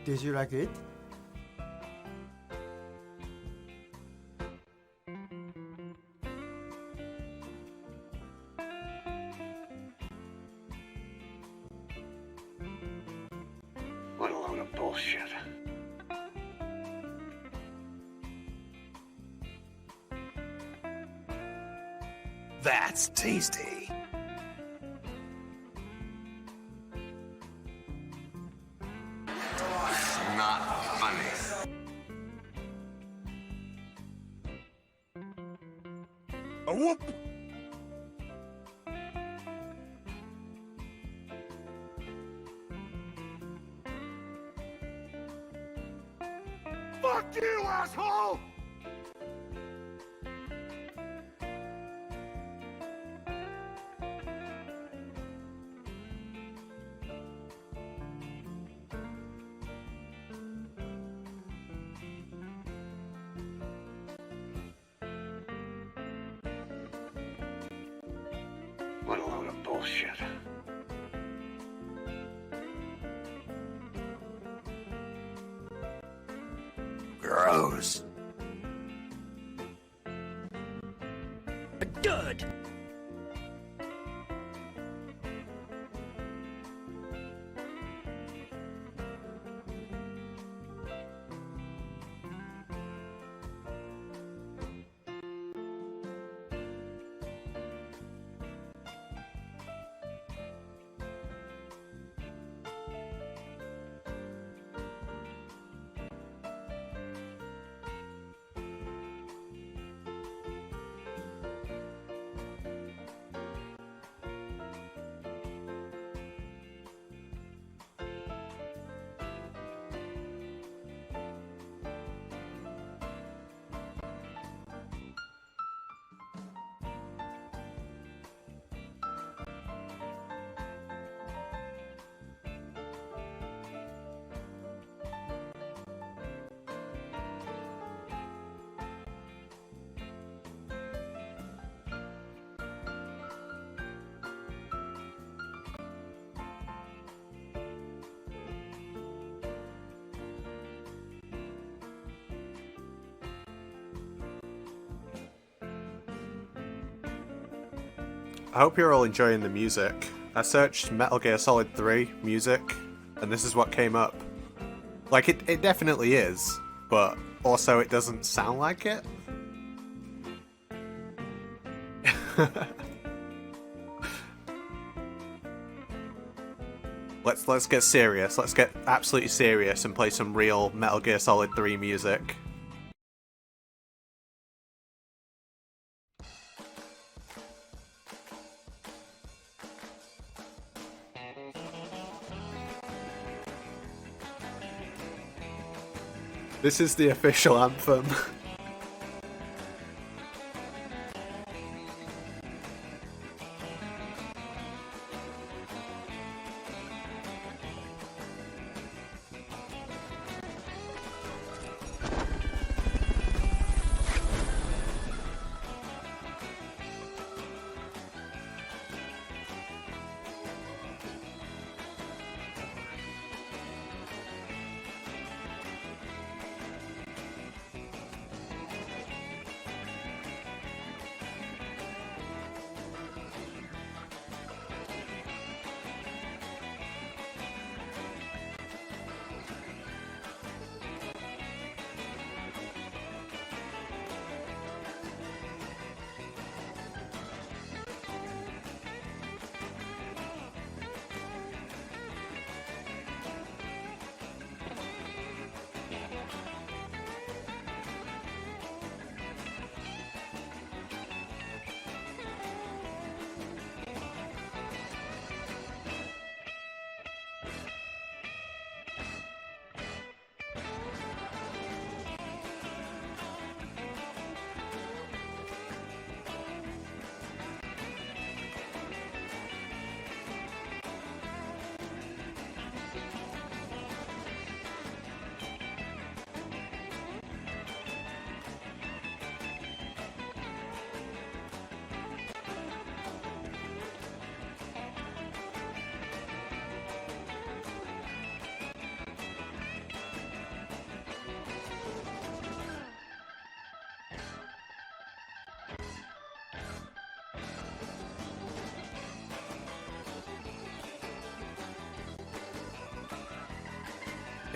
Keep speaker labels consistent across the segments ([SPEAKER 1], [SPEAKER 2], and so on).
[SPEAKER 1] Did you like it?
[SPEAKER 2] What a load of bullshit.
[SPEAKER 3] That's tasty.
[SPEAKER 2] Not funny.
[SPEAKER 3] A whoop! Fuck you, asshole!
[SPEAKER 2] What a load of bullshit.
[SPEAKER 3] Gross.
[SPEAKER 4] Good.
[SPEAKER 5] I hope you're all enjoying the music. I searched Metal Gear Solid 3 music, and this is what came up. Like, it definitely is, but also it doesn't sound like it. Let's get serious. Let's get absolutely serious and play some real Metal Gear Solid 3 music. This is the official anthem.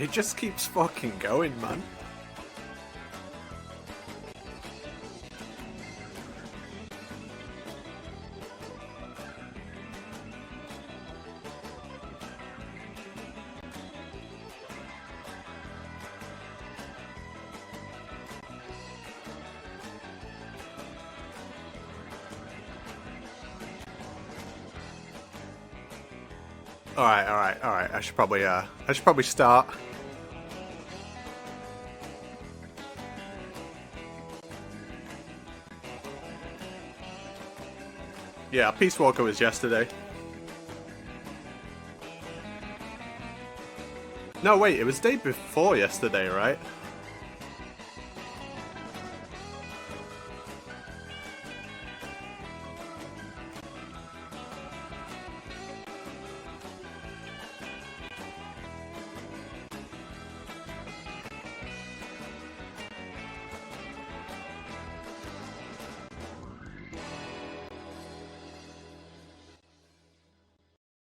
[SPEAKER 5] It just keeps fucking going, man. Alright. I should probably start. Yeah, Peace Walker was yesterday. No, wait, it was the day before yesterday, right?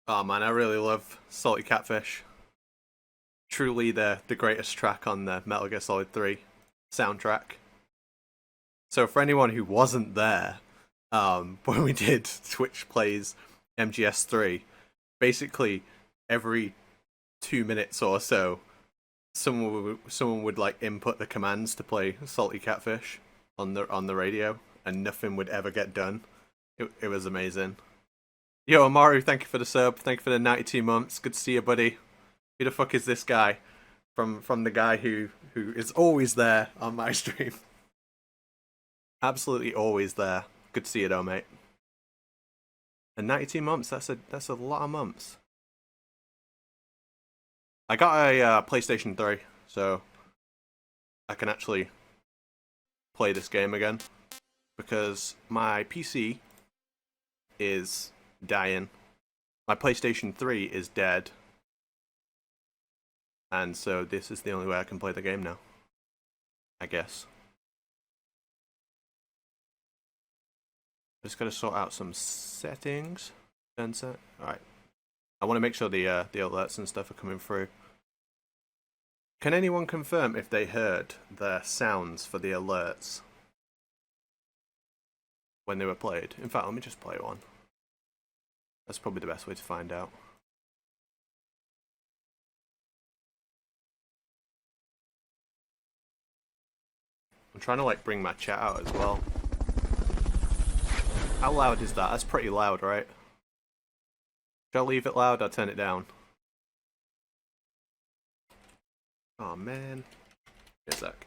[SPEAKER 5] Oh man, I really love Salty Catfish. Truly the greatest track on the Metal Gear Solid 3 soundtrack. So for anyone who wasn't there, when we did Twitch Plays MGS3, basically every 2 minutes or so, someone would like input the commands to play Salty Catfish on the radio, and nothing would ever get done. It was amazing. Yo, Amaru, thank you for the sub. Thank you for the 92 months. Good to see you, buddy. Who the fuck is this guy? From the guy who is always there on my stream. Absolutely always there. Good to see you though, mate. And 92 months, that's a lot of months. I got a PlayStation 3, so I can actually play this game again. Because my PC is dying. My PlayStation 3 is dead. And so this is the only way I can play the game now. I guess. Just gotta sort out some settings. Alright. I want to make sure the alerts and stuff are coming through. Can anyone confirm if they heard the sounds for the alerts when they were played? In fact, let me just play one. That's probably the best way to find out. I'm trying to like bring my chat out as well. How loud is that? That's pretty loud, right? Should I leave it loud or turn it down? Oh man. Wait a sec.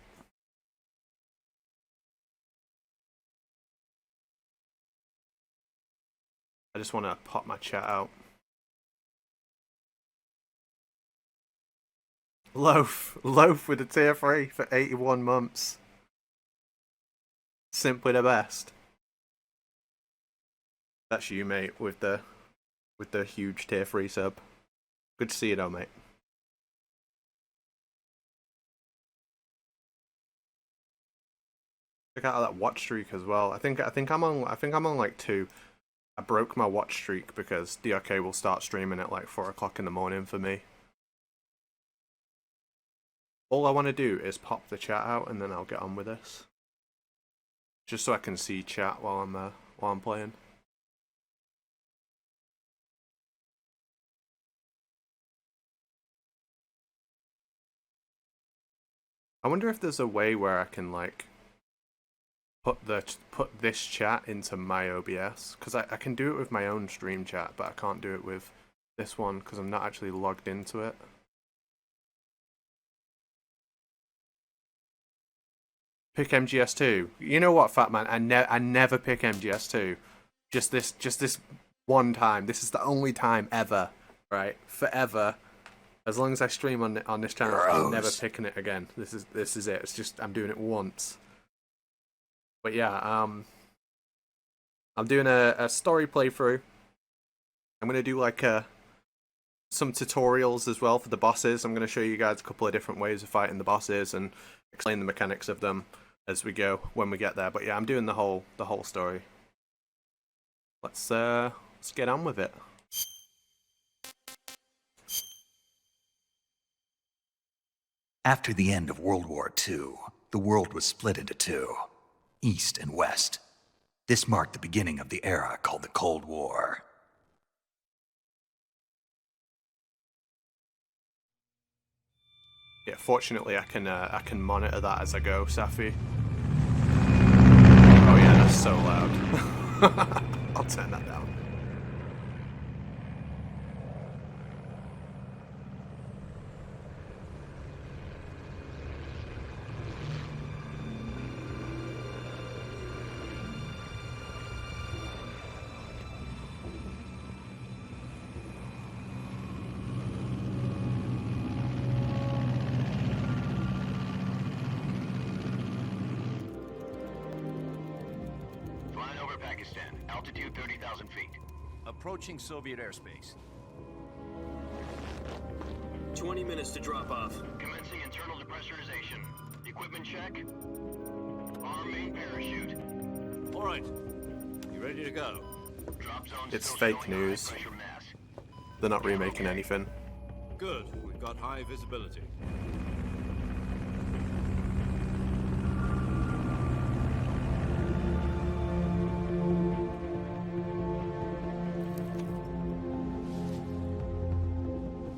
[SPEAKER 5] I just want to pop my chat out. Loaf with a tier 3 for 81 months. Simply the best. That's you, mate, with the huge tier 3 sub. Good to see you though, mate. Check out that watch streak as well. I think I'm on like 2. I broke my watch streak because DRK will start streaming at like 4 o'clock in the morning for me. All I want to do is pop the chat out and then I'll get on with this. Just so I can see chat while I'm playing. I wonder if there's a way where I can like put this chat into my OBS, because I can do it with my own stream chat, but I can't do it with this one because I'm not actually logged into it. Pick MGS2. You know what, Fat Man? I never pick MGS2. Just this one time. This is the only time ever, right? Forever. As long as I stream on this channel, I'm never picking it again. This is it. It's just I'm doing it once. But yeah, I'm doing a story playthrough. I'm gonna do like some tutorials as well for the bosses. I'm gonna show you guys a couple of different ways of fighting the bosses and explain the mechanics of them as we go when we get there. But yeah, I'm doing the whole story. Let's get on with it.
[SPEAKER 3] After the end of World War II, the world was split into two, East and West. This marked the beginning of the era called the Cold War.
[SPEAKER 5] Yeah, fortunately I can monitor that as I go, Safi. Oh yeah, that's so loud. I'll turn that down.
[SPEAKER 2] Flying over Pakistan. Altitude 30,000 feet.
[SPEAKER 1] Approaching Soviet airspace.
[SPEAKER 4] 20 minutes to drop off.
[SPEAKER 2] Commencing internal depressurization. Equipment check. Arm main parachute.
[SPEAKER 1] All right. You ready to go?
[SPEAKER 2] Drop zone
[SPEAKER 5] It's
[SPEAKER 2] still
[SPEAKER 5] fake
[SPEAKER 2] showing a high
[SPEAKER 5] news.
[SPEAKER 2] pressure mass.
[SPEAKER 5] They're not remaking anything.
[SPEAKER 1] Good. We've got high visibility.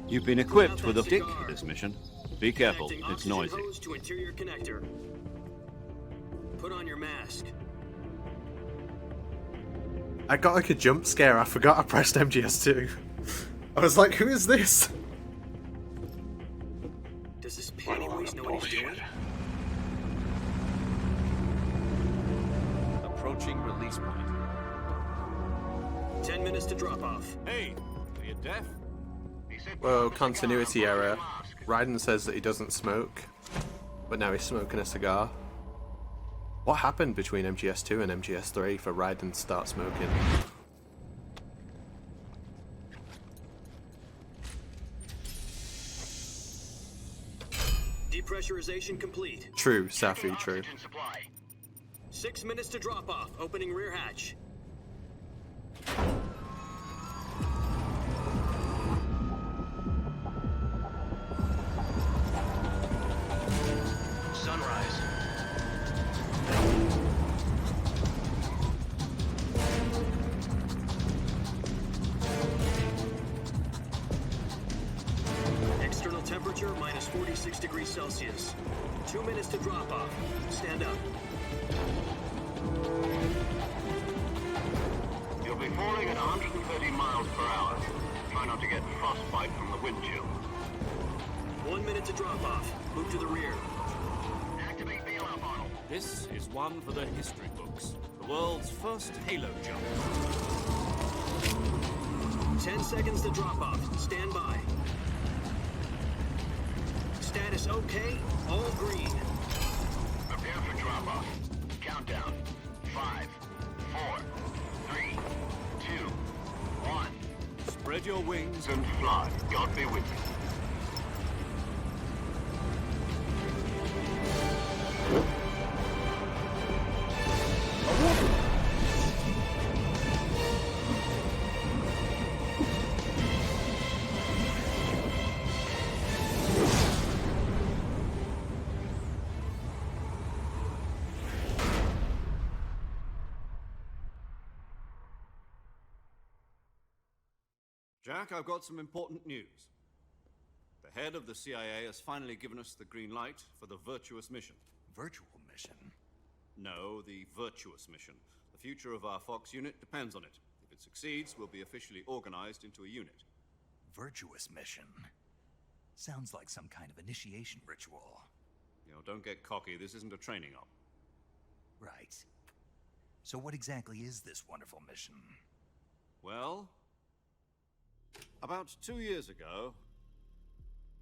[SPEAKER 1] You've been equipped with a stick for this mission. Be careful,
[SPEAKER 4] Connecting
[SPEAKER 1] it's
[SPEAKER 4] oxygen
[SPEAKER 1] noisy.
[SPEAKER 4] hose to interior connector. Put on your mask.
[SPEAKER 5] I got like a jump scare. I forgot I pressed MGS2. I was like, who is this?
[SPEAKER 4] Does this
[SPEAKER 2] What a
[SPEAKER 4] panty
[SPEAKER 2] load
[SPEAKER 4] waste
[SPEAKER 2] of
[SPEAKER 4] know what he's
[SPEAKER 2] bullshit.
[SPEAKER 4] doing?
[SPEAKER 1] Approaching release point.
[SPEAKER 4] 10 minutes to drop off.
[SPEAKER 1] Hey, are you deaf?
[SPEAKER 2] He said
[SPEAKER 5] Whoa,
[SPEAKER 2] put on the
[SPEAKER 5] continuity
[SPEAKER 2] cigar,
[SPEAKER 5] error.
[SPEAKER 2] put on the mask.
[SPEAKER 5] Raiden says that he doesn't smoke, but now he's smoking a cigar. What happened between MGS2 and MGS3 for Raiden to start smoking?
[SPEAKER 4] Depressurization complete.
[SPEAKER 5] True, Safi, true.
[SPEAKER 2] Oxygen supply.
[SPEAKER 4] 6 minutes to drop off. Opening rear hatch.
[SPEAKER 2] Sunrise.
[SPEAKER 4] External temperature minus 46 degrees Celsius. 2 minutes to drop off. Stand up.
[SPEAKER 2] You'll be falling at 130 miles per hour. Try not to get frostbite from the wind chill.
[SPEAKER 4] 1 minute to drop off. Move to the rear.
[SPEAKER 2] Activate bailout model.
[SPEAKER 1] This is one for the history books. The world's first halo jump.
[SPEAKER 4] 10 seconds to drop off. Stand by. Status okay. All green.
[SPEAKER 2] Prepare for drop-off. Countdown. 5, 4, 3, 2, 1.
[SPEAKER 1] Spread your wings
[SPEAKER 2] And fly. God be with you.
[SPEAKER 1] Jack, I've got some important news. The head of the CIA has finally given us the green light for the virtuous mission.
[SPEAKER 3] Virtual mission?
[SPEAKER 1] No, the virtuous mission. The future of our Fox unit depends on it. If it succeeds, we'll be officially organized into a unit.
[SPEAKER 3] Virtuous mission? Sounds like some kind of initiation ritual.
[SPEAKER 1] You know, don't get cocky. This isn't a training op.
[SPEAKER 3] Right. So what exactly is this wonderful mission?
[SPEAKER 1] Well, about 2 years ago,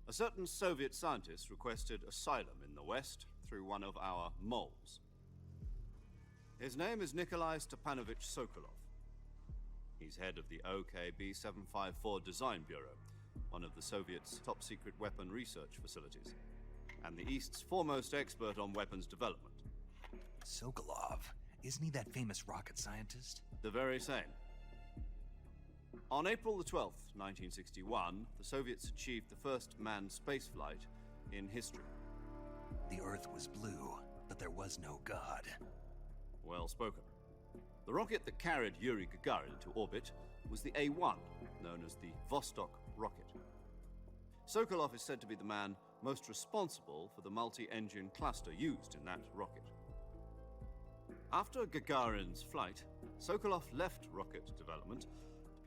[SPEAKER 1] a certain Soviet scientist requested asylum in the West through one of our moles. His name is Nikolai Stepanovich Sokolov. He's head of the OKB-754 Design Bureau, one of the Soviets' top-secret weapon research facilities, and the East's foremost expert on weapons development.
[SPEAKER 3] Sokolov? Isn't he that famous rocket scientist?
[SPEAKER 1] The very same. On April the 12th, 1961, the Soviets achieved the first manned spaceflight in history.
[SPEAKER 3] The Earth was blue, but there was no God.
[SPEAKER 1] Well spoken. The rocket that carried Yuri Gagarin to orbit was the A-1, known as the Vostok rocket. Sokolov is said to be the man most responsible for the multi-engine cluster used in that rocket. After Gagarin's flight, Sokolov left rocket development to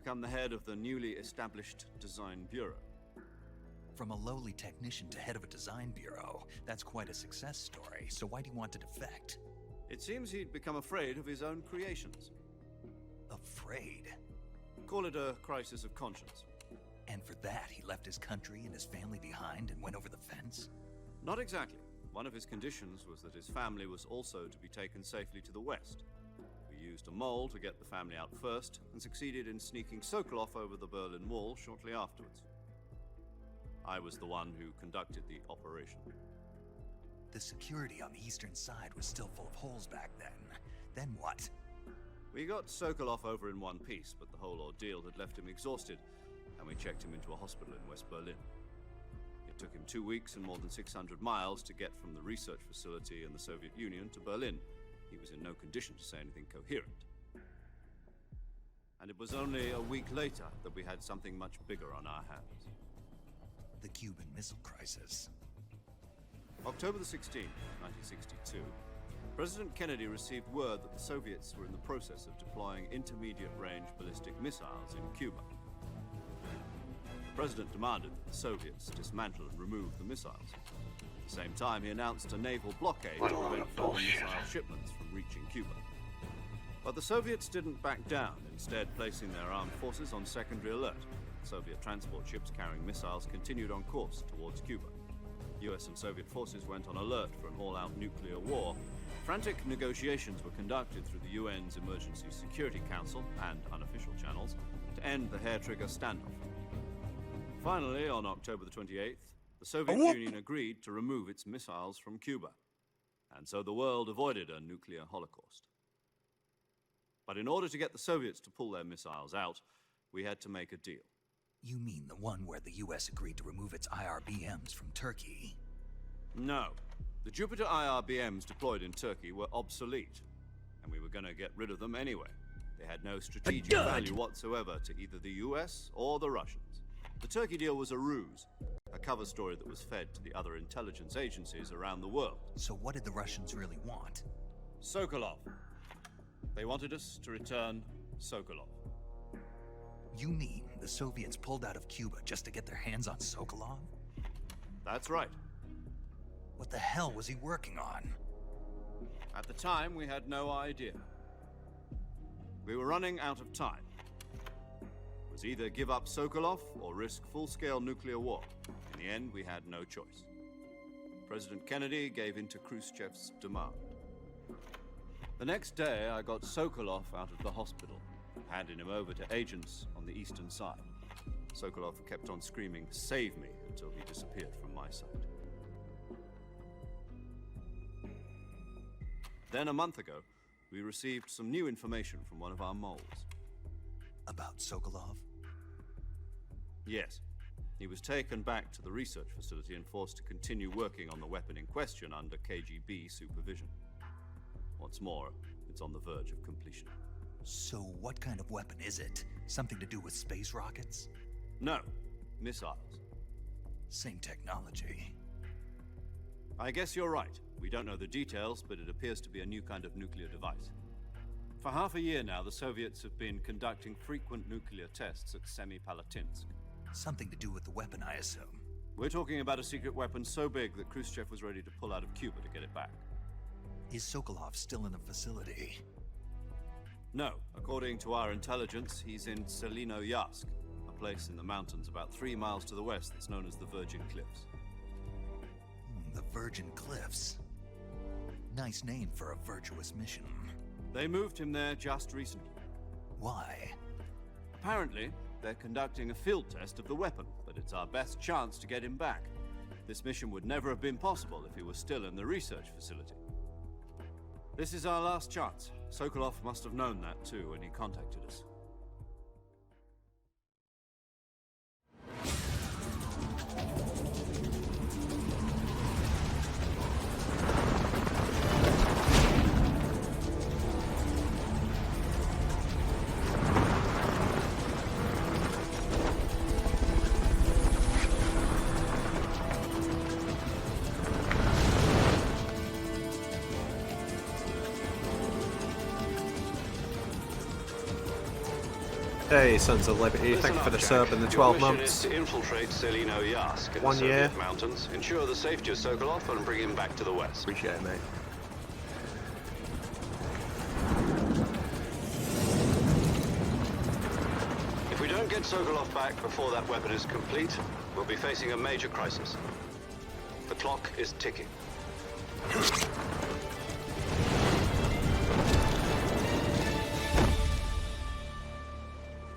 [SPEAKER 1] become the head of the newly established Design Bureau.
[SPEAKER 3] From a lowly technician to head of a design bureau, that's quite a success story, so why do you want to defect?
[SPEAKER 1] It seems he'd become afraid of his own creations.
[SPEAKER 3] Afraid?
[SPEAKER 1] Call it a crisis of conscience.
[SPEAKER 3] And for that, he left his country and his family behind and went over the fence?
[SPEAKER 1] Not exactly. One of his conditions was that his family was also to be taken safely to the west. We used a mole to get the family out first, and succeeded in sneaking Sokolov over the Berlin Wall shortly afterwards. I was the one who conducted the operation.
[SPEAKER 3] The security on the eastern side was still full of holes back then. Then what?
[SPEAKER 1] We got Sokolov over in one piece, but the whole ordeal had left him exhausted, and we checked him into a hospital in West Berlin. It took him 2 weeks and more than 600 miles to get from the research facility in the Soviet Union to Berlin. He was in no condition to say anything coherent. And it was only a week later that we had something much bigger on our hands.
[SPEAKER 3] The Cuban Missile Crisis.
[SPEAKER 1] October the 16th, 1962, President Kennedy received word that the Soviets were in the process of deploying intermediate-range ballistic missiles in Cuba. The President demanded that the Soviets dismantle and remove the missiles. At the same time, he announced a naval blockade to prevent further missile shipments from reaching Cuba. But the Soviets didn't back down, instead placing their armed forces on secondary alert. Soviet transport ships carrying missiles continued on course towards Cuba. US and Soviet forces went on alert for an all-out nuclear war. Frantic negotiations were conducted through the UN's Emergency Security Council and unofficial channels to end the hair-trigger standoff. Finally, on October the 28th, the Soviet Union agreed to remove its missiles from Cuba, and so the world avoided a nuclear holocaust. But in order to get the Soviets to pull their missiles out, we had to make a deal.
[SPEAKER 3] You mean the one where the US agreed to remove its IRBMs from Turkey?
[SPEAKER 1] No. The Jupiter IRBMs deployed in Turkey were obsolete, and we were going to get rid of them anyway. They had no strategic value whatsoever to either the US or the Russians. The Turkey deal was a ruse, a cover story that was fed to the other intelligence agencies around the world.
[SPEAKER 3] So what did the Russians really want?
[SPEAKER 1] Sokolov. They wanted us to return Sokolov.
[SPEAKER 3] You mean the Soviets pulled out of Cuba just to get their hands on Sokolov?
[SPEAKER 1] That's right.
[SPEAKER 3] What the hell was he working on?
[SPEAKER 1] At the time, we had no idea. We were running out of time. It was either give up Sokolov or risk full-scale nuclear war. In the end, we had no choice. President Kennedy gave in to Khrushchev's demand. The next day, I got Sokolov out of the hospital, handing him over to agents on the eastern side. Sokolov kept on screaming, "Save me," until he disappeared from my sight. Then, a month ago, we received some new information from one of our moles.
[SPEAKER 3] About Sokolov?
[SPEAKER 1] Yes. He was taken back to the research facility and forced to continue working on the weapon in question under KGB supervision. What's more, it's on the verge of completion.
[SPEAKER 3] So what kind of weapon is it? Something to do with space rockets?
[SPEAKER 1] No, missiles.
[SPEAKER 3] Same technology.
[SPEAKER 1] I guess you're right. We don't know the details, but it appears to be a new kind of nuclear device. For half a year now, the Soviets have been conducting frequent nuclear tests at Semipalatinsk.
[SPEAKER 3] Something to do with the weapon, I assume.
[SPEAKER 1] We're talking about a secret weapon so big that Khrushchev was ready to pull out of Cuba to get it back.
[SPEAKER 3] Is Sokolov still in the facility?
[SPEAKER 1] No. According to our intelligence, he's in Selinoyarsk, a place in the mountains about 3 miles to the west that's known as the Virgin Cliffs.
[SPEAKER 3] The Virgin Cliffs. Nice name for a virtuous mission.
[SPEAKER 1] They moved him there just recently.
[SPEAKER 3] Why?
[SPEAKER 1] Apparently, they're conducting a field test of the weapon, but it's our best chance to get him back. This mission would never have been possible if he was still in the research facility. This is our last chance. Sokolov must have known that too when he contacted us.
[SPEAKER 5] Hey, Sons of Liberty, thank you for the sub and the 12
[SPEAKER 2] Your mission
[SPEAKER 5] months.
[SPEAKER 2] is to infiltrate Selino Yask in
[SPEAKER 5] 1
[SPEAKER 2] the
[SPEAKER 5] year.
[SPEAKER 2] Soviet mountains, ensure the safety of Sokolov, and bring him back to the west.
[SPEAKER 5] Appreciate it, mate.
[SPEAKER 2] If we don't get Sokolov back before that weapon is complete, we'll be facing a major crisis. The clock is ticking.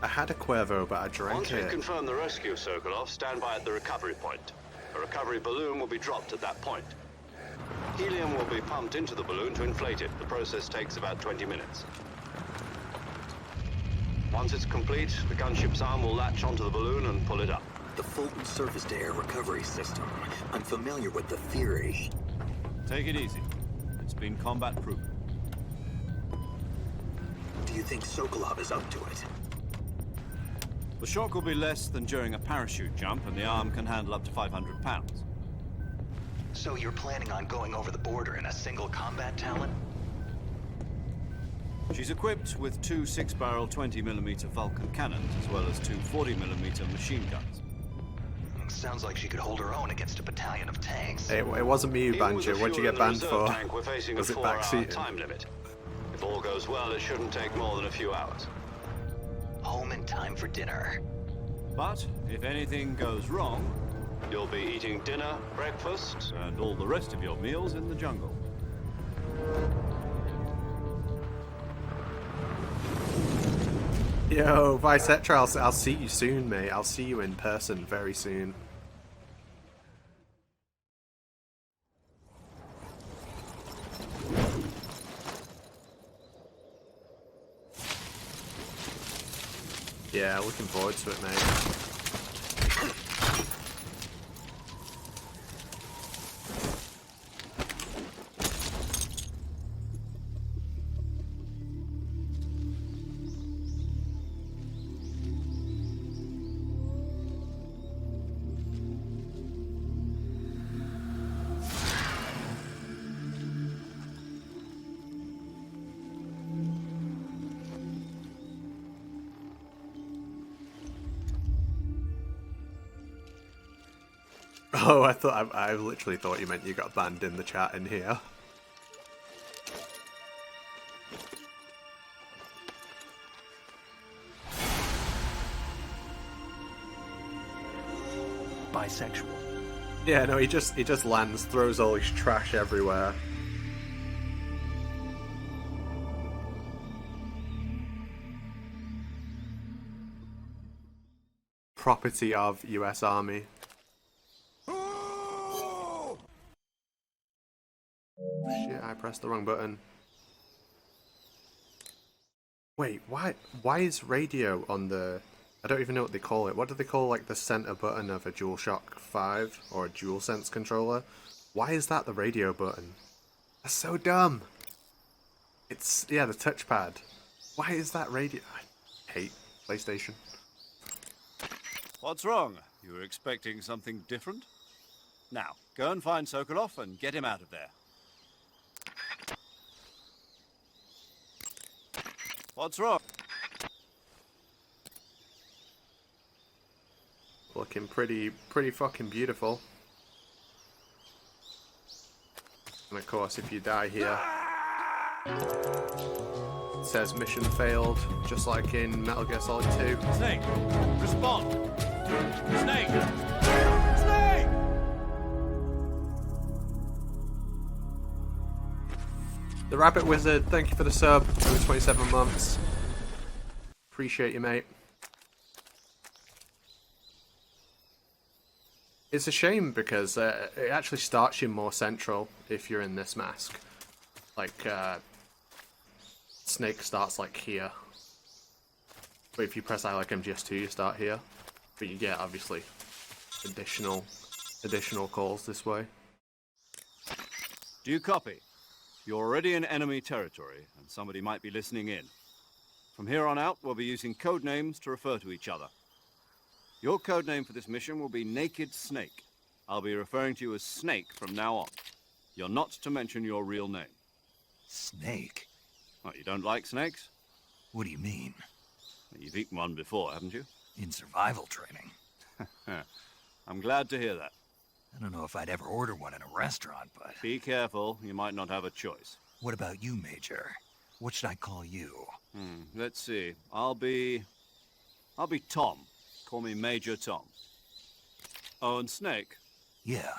[SPEAKER 5] I had a Cuervo, but I drank
[SPEAKER 2] Once we've
[SPEAKER 5] it.
[SPEAKER 2] confirmed the rescue of Sokolov, stand by at the recovery point. A recovery balloon will be dropped at that point. Helium will be pumped into the balloon to inflate it. The process takes about 20 minutes. Once it's complete, the gunship's arm will latch onto the balloon and pull it up.
[SPEAKER 6] The Fulton surface-to-air recovery system. I'm familiar with the theory.
[SPEAKER 1] Take it easy. It's been combat proven.
[SPEAKER 6] Do you think Sokolov is up to it?
[SPEAKER 1] The shock will be less than during a parachute jump, and the arm can handle up to 500 pounds.
[SPEAKER 3] So you're planning on going over the border in a single combat Talon?
[SPEAKER 1] She's equipped with two 6-barrel 20mm Vulcan cannons, as well as two 40mm machine guns.
[SPEAKER 3] Sounds like she could hold her own against a battalion of tanks.
[SPEAKER 5] It wasn't me,
[SPEAKER 2] Even with
[SPEAKER 5] Banjo.
[SPEAKER 2] the
[SPEAKER 5] What'd you
[SPEAKER 2] fuel
[SPEAKER 5] get
[SPEAKER 2] in the
[SPEAKER 5] banned
[SPEAKER 2] reserve
[SPEAKER 5] for?
[SPEAKER 2] tank, we're facing
[SPEAKER 5] Was
[SPEAKER 2] a
[SPEAKER 5] it
[SPEAKER 2] 4-hour
[SPEAKER 5] backseating?
[SPEAKER 2] time limit. If all goes well, it shouldn't take more than a few hours.
[SPEAKER 3] Home in time for dinner.
[SPEAKER 1] But if anything goes wrong,
[SPEAKER 2] You'll be eating dinner, breakfast.
[SPEAKER 1] and all the rest of your meals in the jungle.
[SPEAKER 5] Yo, Vicetra, I'll see you soon, mate. I'll see you in person very soon. Yeah, looking forward to it, mate. Oh, I literally thought you meant you got banned in the chat in here.
[SPEAKER 6] Bisexual.
[SPEAKER 5] Yeah, no, he just lands, throws all his trash everywhere. Property of US Army. Shit, I pressed the wrong button. Wait, why is radio on the... I don't even know what they call it. What do they call, like, the center button of a DualShock 5 or a DualSense controller? Why is that the radio button? That's so dumb. It's, yeah, the touchpad. Why is that radio... I hate PlayStation.
[SPEAKER 1] What's wrong? You were expecting something different? Now, go and find Sokolov and get him out of there. What's wrong?
[SPEAKER 5] Looking pretty fucking beautiful. And of course, if you die here, it says mission failed, just like in Metal Gear Solid 2.
[SPEAKER 1] Snake, respond! Snake! Snake!
[SPEAKER 5] The Rabbit Wizard, thank you for the sub over 27 months. Appreciate you, mate. It's a shame because it actually starts you more central if you're in this mask. Like, Snake starts like here. But if you press I like MGS2, you start here. But you get, obviously, additional calls this way.
[SPEAKER 1] Do you copy? You're already in enemy territory, and somebody might be listening in. From here on out, we'll be using code names to refer to each other. Your code name for this mission will be Naked Snake. I'll be referring to you as Snake from now on. You're not to mention your real name.
[SPEAKER 3] Snake?
[SPEAKER 1] What, you don't like snakes?
[SPEAKER 3] What do you mean?
[SPEAKER 1] You've eaten one before, haven't you?
[SPEAKER 3] In survival training.
[SPEAKER 1] I'm glad to hear that.
[SPEAKER 3] I don't know if I'd ever order one in a restaurant, but...
[SPEAKER 1] Be careful, you might not have a choice.
[SPEAKER 3] What about you, Major? What should I call you?
[SPEAKER 1] Let's see. I'll be Tom. Call me Major Tom. Oh, and Snake,
[SPEAKER 3] Yeah,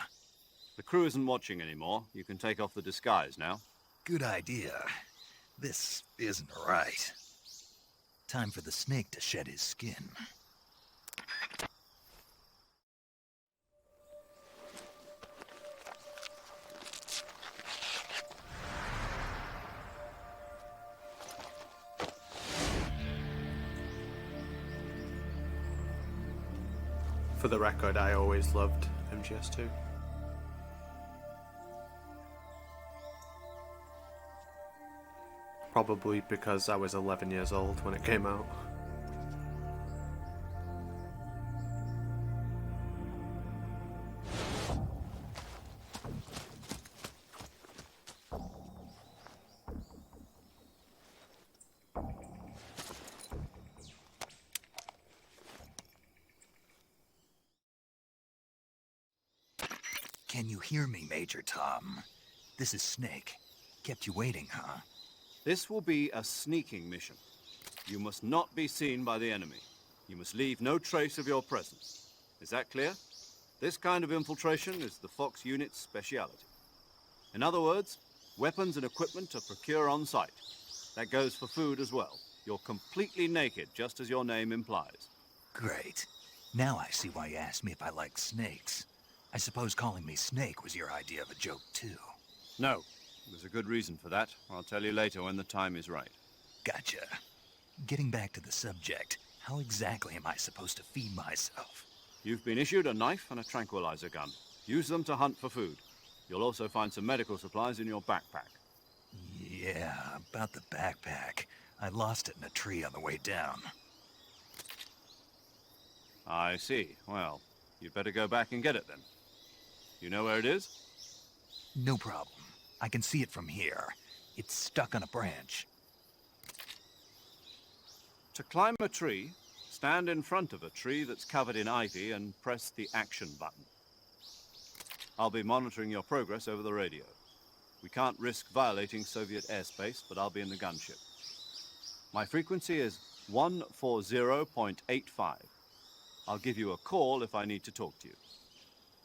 [SPEAKER 1] the crew isn't watching anymore. You can take off the disguise now.
[SPEAKER 3] good idea. This isn't right. Time for the snake to shed his skin.
[SPEAKER 5] For the record, I always loved MGS2. Probably because I was 11 years old when it came out.
[SPEAKER 3] Can you hear me, Major Tom? This is Snake. Kept you waiting, huh?
[SPEAKER 1] This will be a sneaking mission. You must not be seen by the enemy. You must leave no trace of your presence. Is that clear? This kind of infiltration is the Fox unit's speciality. In other words, weapons and equipment are procured on site. That goes for food as well. You're completely naked, just as your name implies.
[SPEAKER 3] Great. Now I see why you asked me if I like snakes. I suppose calling me Snake was your idea of a joke, too.
[SPEAKER 1] No, there's a good reason for that. I'll tell you later when the time is right.
[SPEAKER 3] Gotcha. Getting back to the subject, how exactly am I supposed to feed myself?
[SPEAKER 1] You've been issued a knife and a tranquilizer gun. Use them to hunt for food. You'll also find some medical supplies in your backpack.
[SPEAKER 3] Yeah, about the backpack. I lost it in a tree on the way down.
[SPEAKER 1] I see. Well, you'd better go back and get it then. You know where it is?
[SPEAKER 3] No problem. I can see it from here. It's stuck on a branch.
[SPEAKER 1] To climb a tree, stand in front of a tree that's covered in ivy and press the action button. I'll be monitoring your progress over the radio. We can't risk violating Soviet airspace, but I'll be in the gunship. My frequency is 140.85. I'll give you a call if I need to talk to you.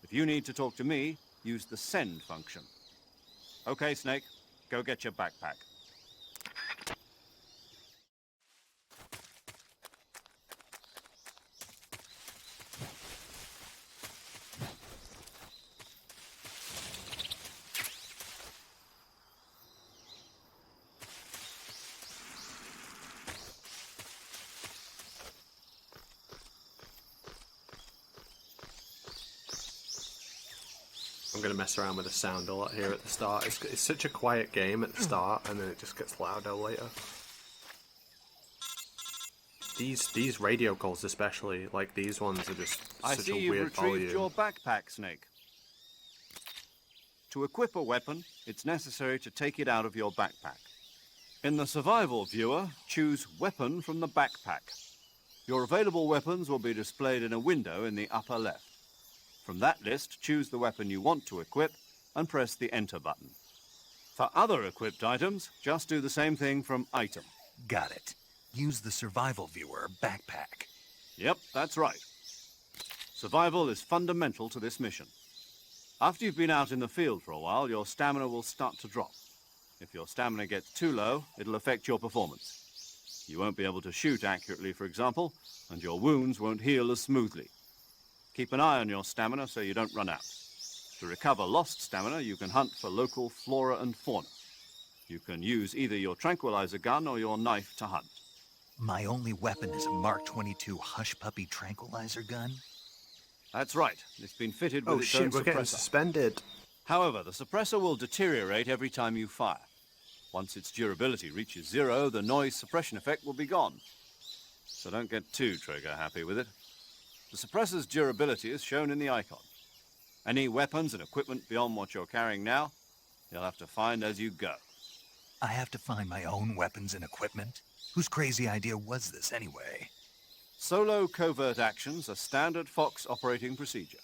[SPEAKER 1] If you need to talk to me, use the send function. Okay, Snake, go get your backpack.
[SPEAKER 5] I'm going to mess around with the sound a lot here at the start. It's such a quiet game at the start, and then it just gets louder later. These radio calls especially, like these ones, are just
[SPEAKER 1] I
[SPEAKER 5] such
[SPEAKER 1] see
[SPEAKER 5] a
[SPEAKER 1] you've
[SPEAKER 5] weird
[SPEAKER 1] retrieved
[SPEAKER 5] volume.
[SPEAKER 1] your backpack, Snake. To equip a weapon, it's necessary to take it out of your backpack. In the survival viewer, choose Weapon from the backpack. Your available weapons will be displayed in a window in the upper left. From that list, choose the weapon you want to equip and press the Enter button. For other equipped items, just do the same thing from Item.
[SPEAKER 3] Got it. Use the survival viewer backpack.
[SPEAKER 1] Yep, that's right. Survival is fundamental to this mission. After you've been out in the field for a while, your stamina will start to drop. If your stamina gets too low, it'll affect your performance. You won't be able to shoot accurately, for example, and your wounds won't heal as smoothly. Keep an eye on your stamina so you don't run out. To recover lost stamina, you can hunt for local flora and fauna. You can use either your tranquilizer gun or your knife to hunt.
[SPEAKER 3] My only weapon is a Mark 22 Hush Puppy tranquilizer gun?
[SPEAKER 1] That's right. It's been fitted with
[SPEAKER 5] Oh
[SPEAKER 1] its own
[SPEAKER 5] shit, we're getting
[SPEAKER 1] suppressor.
[SPEAKER 5] suspended.
[SPEAKER 1] However, the suppressor will deteriorate every time you fire. Once its durability reaches 0, the noise suppression effect will be gone. So don't get too trigger happy with it. The suppressor's durability is shown in the icon. Any weapons and equipment beyond what you're carrying now, you'll have to find as you go.
[SPEAKER 3] I have to find my own weapons and equipment? Whose crazy idea was this, anyway?
[SPEAKER 1] Solo covert actions are standard Fox operating procedure.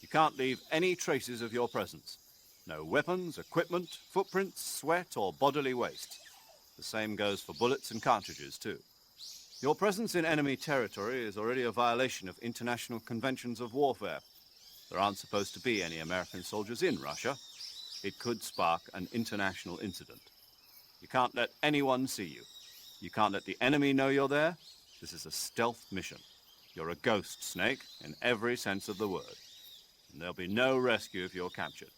[SPEAKER 1] You can't leave any traces of your presence. No weapons, equipment, footprints, sweat, or bodily waste. The same goes for bullets and cartridges, too. Your presence in enemy territory is already a violation of international conventions of warfare. There aren't supposed to be any American soldiers in Russia. It could spark an international incident. You can't let anyone see you. You can't let the enemy know you're there. This is a stealth mission. You're a ghost, Snake, in every sense of the word. And there'll be no rescue if you're captured.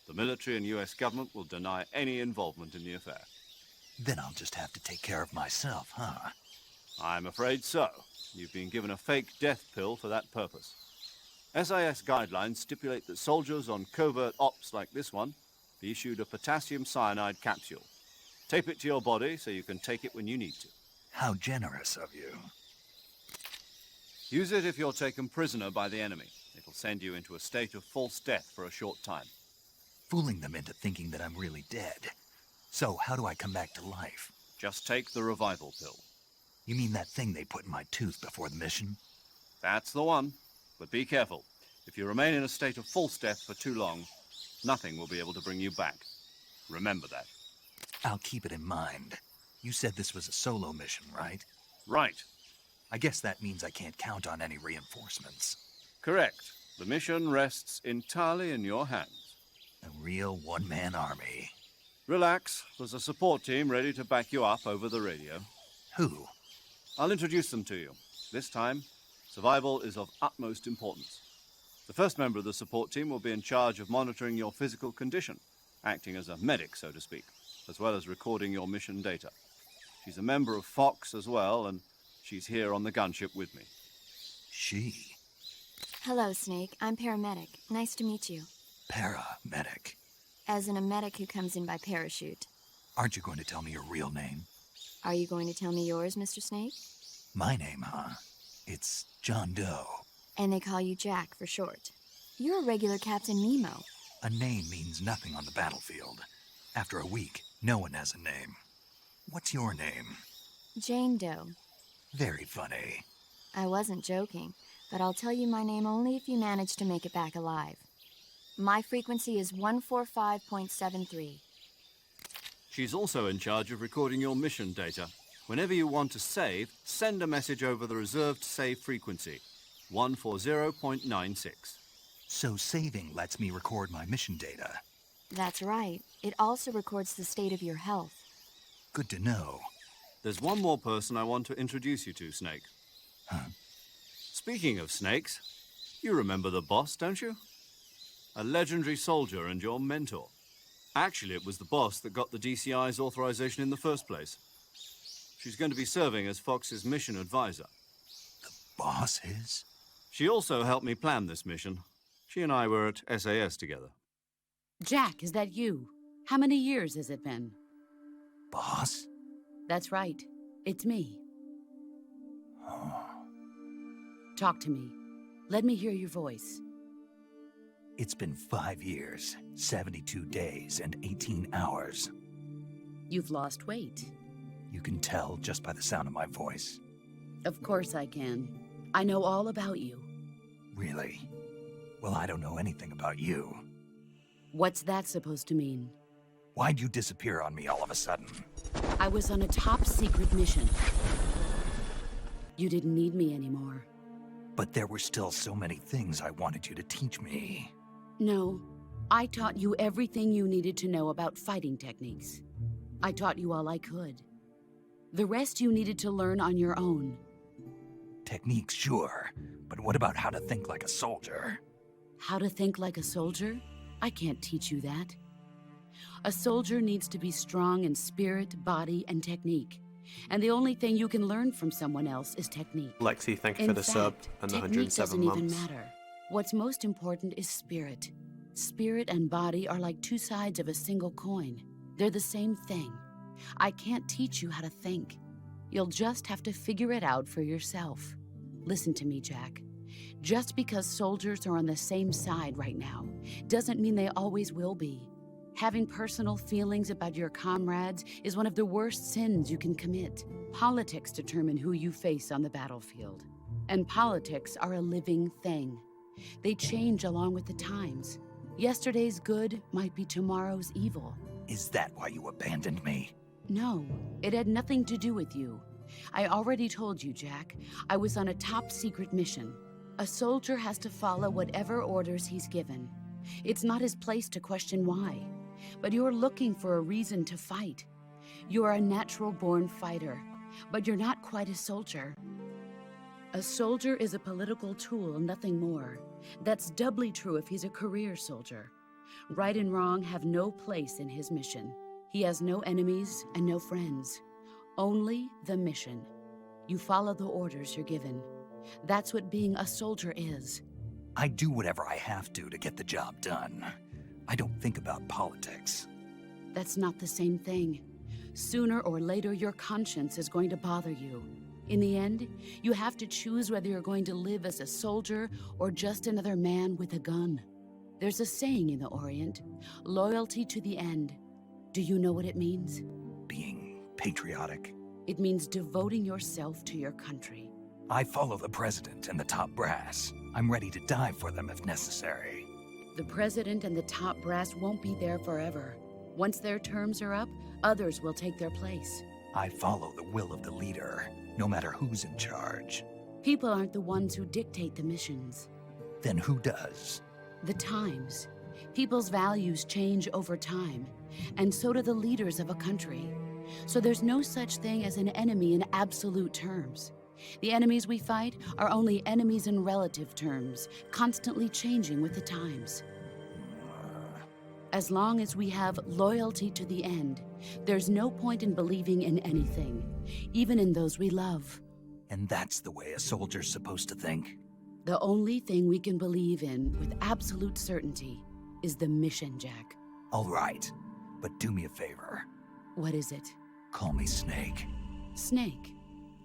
[SPEAKER 1] The military and US government will deny any involvement in the affair.
[SPEAKER 3] Then I'll just have to take care of myself, huh?
[SPEAKER 1] I'm afraid so. You've been given a fake death pill for that purpose. SAS guidelines stipulate that soldiers on covert ops like this one be issued a potassium cyanide capsule. Tape it to your body so you can take it when you need to.
[SPEAKER 3] How generous of you.
[SPEAKER 1] Use it if you're taken prisoner by the enemy. It'll send you into a state of false death for a short time.
[SPEAKER 3] Fooling them into thinking that I'm really dead. So, how do I come back to life?
[SPEAKER 1] Just take the revival pill.
[SPEAKER 3] You mean that thing they put in my tooth before the mission?
[SPEAKER 1] That's the one. But be careful. If you remain in a state of false death for too long, nothing will be able to bring you back. Remember that.
[SPEAKER 3] I'll keep it in mind. You said this was a solo mission, right?
[SPEAKER 1] Right.
[SPEAKER 3] I guess that means I can't count on any reinforcements.
[SPEAKER 1] Correct. The mission rests entirely in your hands.
[SPEAKER 3] A real one-man army.
[SPEAKER 1] Relax. There's a support team ready to back you up over the radio.
[SPEAKER 3] Who?
[SPEAKER 1] I'll introduce them to you. This time, survival is of utmost importance. The first member of the support team will be in charge of monitoring your physical condition, acting as a medic, so to speak, as well as recording your mission data. She's a member of Fox as well, and she's here on the gunship with me.
[SPEAKER 3] She?
[SPEAKER 7] Hello, Snake. I'm paramedic. Nice to meet you.
[SPEAKER 3] Paramedic.
[SPEAKER 7] As in a medic who comes in by parachute.
[SPEAKER 3] Aren't you going to tell me your real name?
[SPEAKER 7] Are you going to tell me yours, Mr. Snake?
[SPEAKER 3] My name, huh? It's John Doe.
[SPEAKER 7] And they call you Jack for short. You're a regular Captain Nemo.
[SPEAKER 3] A name means nothing on the battlefield. After a week, no one has a name. What's your name?
[SPEAKER 7] Jane Doe.
[SPEAKER 3] Very funny.
[SPEAKER 7] I wasn't joking, but I'll tell you my name only if you manage to make it back alive. My frequency is 145.73.
[SPEAKER 1] She's also in charge of recording your mission data. Whenever you want to save, send a message over the reserved save frequency, 140.96.
[SPEAKER 3] So saving lets me record my mission data.
[SPEAKER 7] That's right. It also records the state of your health.
[SPEAKER 3] Good to know.
[SPEAKER 1] There's one more person I want to introduce you to, Snake.
[SPEAKER 3] Huh?
[SPEAKER 1] Speaking of snakes, you remember the boss, don't you? A legendary soldier and your mentor. Actually, it was the boss that got the DCI's authorization in the first place. She's going to be serving as Fox's mission advisor.
[SPEAKER 3] The boss is?
[SPEAKER 1] She also helped me plan this mission. She and I were at SAS together.
[SPEAKER 8] Jack, is that you? How many years has it been?
[SPEAKER 3] Boss?
[SPEAKER 8] That's right. It's me.
[SPEAKER 3] Oh.
[SPEAKER 8] Talk to me. Let me hear your voice.
[SPEAKER 3] It's been 5 years, 72 days, and 18 hours.
[SPEAKER 8] You've lost weight.
[SPEAKER 3] You can tell just by the sound of my voice.
[SPEAKER 8] Of course I can. I know all about you.
[SPEAKER 3] Really? Well, I don't know anything about you.
[SPEAKER 8] What's that supposed to mean?
[SPEAKER 3] Why'd you disappear on me all of a sudden?
[SPEAKER 8] I was on a top-secret mission. You didn't need me anymore.
[SPEAKER 3] But there were still so many things I wanted you to teach me.
[SPEAKER 8] No, I taught you everything you needed to know about fighting techniques. I taught you all I could. The rest you needed to learn on your own.
[SPEAKER 3] Techniques, sure. But what about how to think like a soldier?
[SPEAKER 8] How to think like a soldier? I can't teach you that. A soldier needs to be strong in spirit, body, and technique. And the only thing you can learn from someone else is technique.
[SPEAKER 5] Lexi, thank you
[SPEAKER 8] In
[SPEAKER 5] for the sub
[SPEAKER 8] fact,
[SPEAKER 5] and the
[SPEAKER 8] technique
[SPEAKER 5] 107
[SPEAKER 8] doesn't
[SPEAKER 5] months.
[SPEAKER 8] even matter. What's most important is spirit. Spirit and body are like two sides of a single coin. They're the same thing. I can't teach you how to think. You'll just have to figure it out for yourself. Listen to me, Jack. Just because soldiers are on the same side right now doesn't mean they always will be. Having personal feelings about your comrades is one of the worst sins you can commit. Politics determine who you face on the battlefield. And politics are a living thing. They change along with the times. Yesterday's good might be tomorrow's evil.
[SPEAKER 3] Is that why you abandoned me?
[SPEAKER 8] No, it had nothing to do with you. I already told you, Jack. I was on a top-secret mission. A soldier has to follow whatever orders he's given. It's not his place to question why. But you're looking for a reason to fight. You're a natural-born fighter, but you're not quite a soldier. A soldier is a political tool, nothing more. That's doubly true if he's a career soldier. Right and wrong have no place in his mission. He has no enemies and no friends. Only the mission. You follow the orders you're given. That's what being a soldier is.
[SPEAKER 3] I do whatever I have to get the job done. I don't think about politics.
[SPEAKER 8] That's not the same thing. Sooner or later, your conscience is going to bother you. In the end, you have to choose whether you're going to live as a soldier or just another man with a gun. There's a saying in the Orient, loyalty to the end. Do you know what it means?
[SPEAKER 3] Being patriotic.
[SPEAKER 8] It means devoting yourself to your country.
[SPEAKER 3] I follow the president and the top brass. I'm ready to die for them if necessary.
[SPEAKER 8] The president and the top brass won't be there forever. Once their terms are up, others will take their place.
[SPEAKER 3] I follow the will of the leader, no matter who's in charge.
[SPEAKER 8] People aren't the ones who dictate the missions.
[SPEAKER 3] Then who does?
[SPEAKER 8] The times. People's values change over time, and so do the leaders of a country. So there's no such thing as an enemy in absolute terms. The enemies we fight are only enemies in relative terms, constantly changing with the times. As long as we have loyalty to the end, there's no point in believing in anything, even in those we love.
[SPEAKER 3] And that's the way a soldier's supposed to think?
[SPEAKER 8] The only thing we can believe in with absolute certainty is the mission, Jack.
[SPEAKER 3] All right, but do me a favor.
[SPEAKER 8] What is it?
[SPEAKER 3] Call me Snake.
[SPEAKER 8] Snake?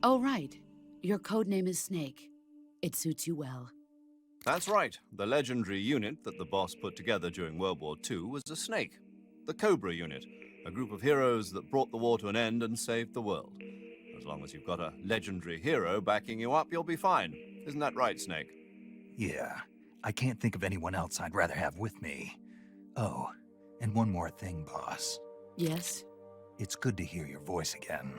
[SPEAKER 8] Oh, right. Your codename is Snake. It suits you well.
[SPEAKER 1] That's right. The legendary unit that the boss put together during World War II was a snake. The Cobra unit, a group of heroes that brought the war to an end and saved the world. As long as you've got a legendary hero backing you up, you'll be fine. Isn't that right, Snake?
[SPEAKER 3] Yeah, I can't think of anyone else I'd rather have with me. Oh, and one more thing, boss.
[SPEAKER 8] Yes?
[SPEAKER 3] It's good to hear your voice again.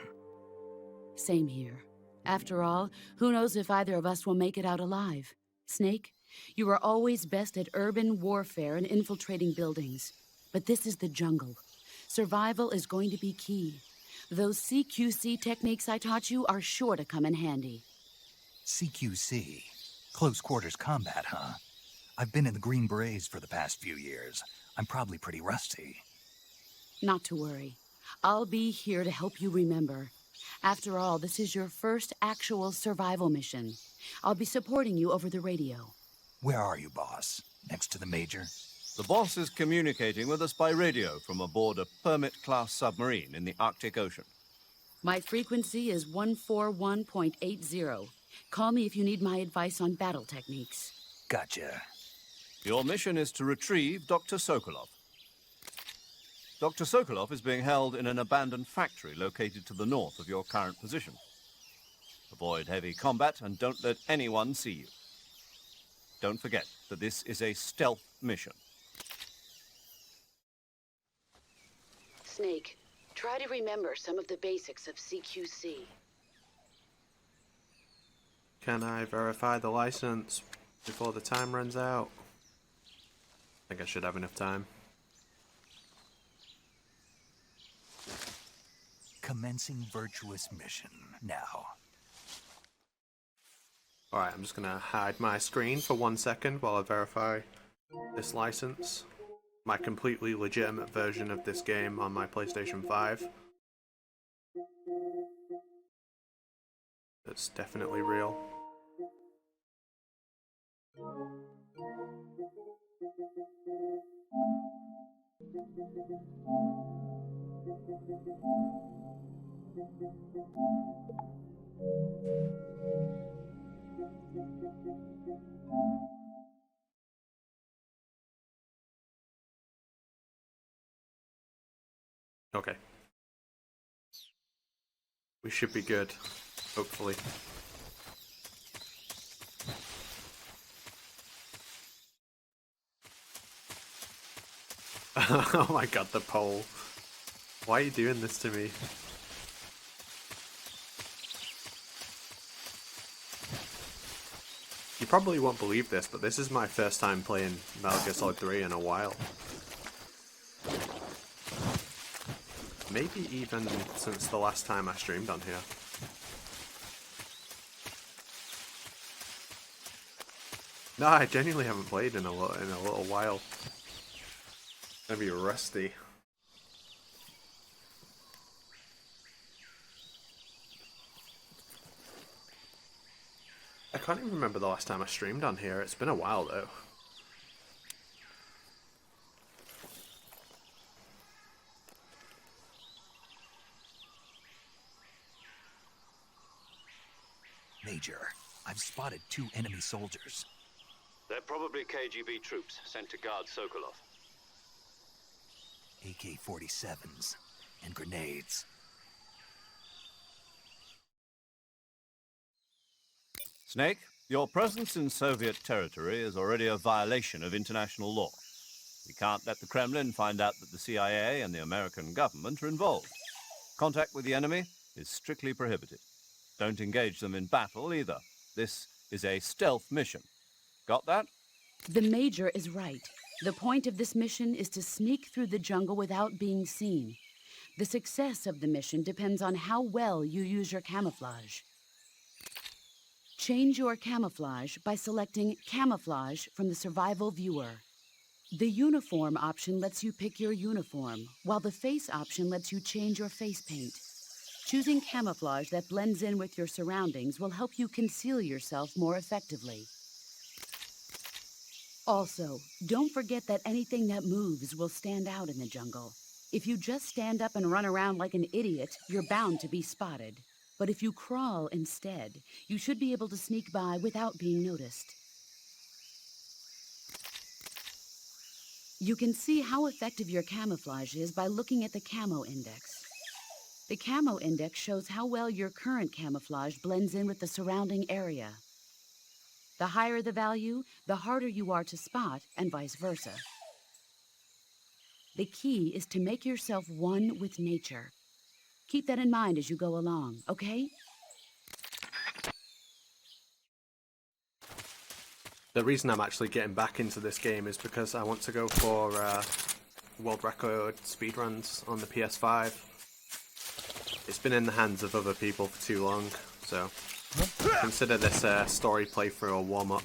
[SPEAKER 8] Same here. After all, who knows if either of us will make it out alive? Snake, you are always best at urban warfare and infiltrating buildings. But this is the jungle. Survival is going to be key. Those CQC techniques I taught you are sure to come in handy.
[SPEAKER 3] CQC? Close quarters combat, huh? I've been in the Green Berets for the past few years. I'm probably pretty rusty.
[SPEAKER 8] Not to worry. I'll be here to help you remember. After all, this is your first actual survival mission. I'll be supporting you over the radio.
[SPEAKER 3] Where are you, boss? Next to the Major?
[SPEAKER 1] The boss is communicating with us by radio from aboard a Permit-class submarine in the Arctic Ocean.
[SPEAKER 8] My frequency is 141.80. Call me if you need my advice on battle techniques.
[SPEAKER 3] Gotcha.
[SPEAKER 1] Your mission is to retrieve Dr. Sokolov. Dr. Sokolov is being held in an abandoned factory located to the north of your current position. Avoid heavy combat and don't let anyone see you. Don't forget that this is a stealth mission.
[SPEAKER 8] Snake, try to remember some of the basics of CQC.
[SPEAKER 5] Can I verify the license before the time runs out? I think I should have enough time.
[SPEAKER 3] Commencing virtuous mission now.
[SPEAKER 5] Alright, I'm just gonna hide my screen for 1 second while I verify this license. My completely legitimate version of this game on my PlayStation 5. It's definitely real. Okay. We should be good, hopefully. Oh my god, the pole. Why are you doing this to me? You probably won't believe this, but this is my first time playing Metal Gear Solid 3 in a while. Maybe even since the last time I streamed on here. No, I genuinely haven't played in a little while. Maybe rusty. I can't even remember the last time I streamed on here. It's been a while though.
[SPEAKER 3] Major, I've spotted 2 enemy soldiers.
[SPEAKER 2] They're probably KGB troops sent to guard Sokolov.
[SPEAKER 3] AK-47s and grenades.
[SPEAKER 1] Snake, your presence in Soviet territory is already a violation of international law. We can't let the Kremlin find out that the CIA and the American government are involved. Contact with the enemy is strictly prohibited. Don't engage them in battle either. This is a stealth mission. Got that?
[SPEAKER 8] The Major is right. The point of this mission is to sneak through the jungle without being seen. The success of the mission depends on how well you use your camouflage. Change your camouflage by selecting Camouflage from the Survival Viewer. The Uniform option lets you pick your uniform, while the Face option lets you change your face paint. Choosing camouflage that blends in with your surroundings will help you conceal yourself more effectively. Also, don't forget that anything that moves will stand out in the jungle. If you just stand up and run around like an idiot, you're bound to be spotted. But if you crawl instead, you should be able to sneak by without being noticed. You can see how effective your camouflage is by looking at the camo index. The camo index shows how well your current camouflage blends in with the surrounding area. The higher the value, the harder you are to spot, and vice versa. The key is to make yourself one with nature. Keep that in mind as you go along, okay?
[SPEAKER 5] The reason I'm actually getting back into this game is because I want to go for world record speedruns on the PS5. It's been in the hands of other people for too long, so consider this a story playthrough or warm-up.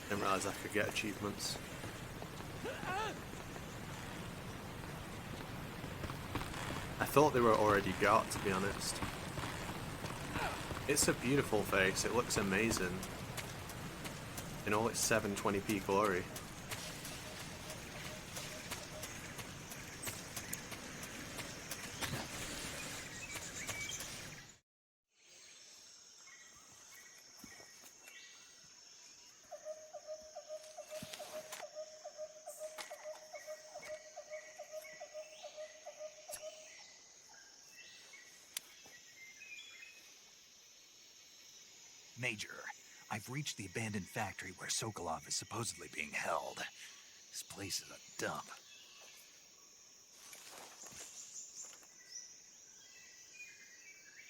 [SPEAKER 5] Didn't realise I could get achievements. I thought they were already got, to be honest. It's a beautiful face, it looks amazing. In all its 720p glory.
[SPEAKER 3] Major, I've reached the abandoned factory where Sokolov is supposedly being held. This place is a dump.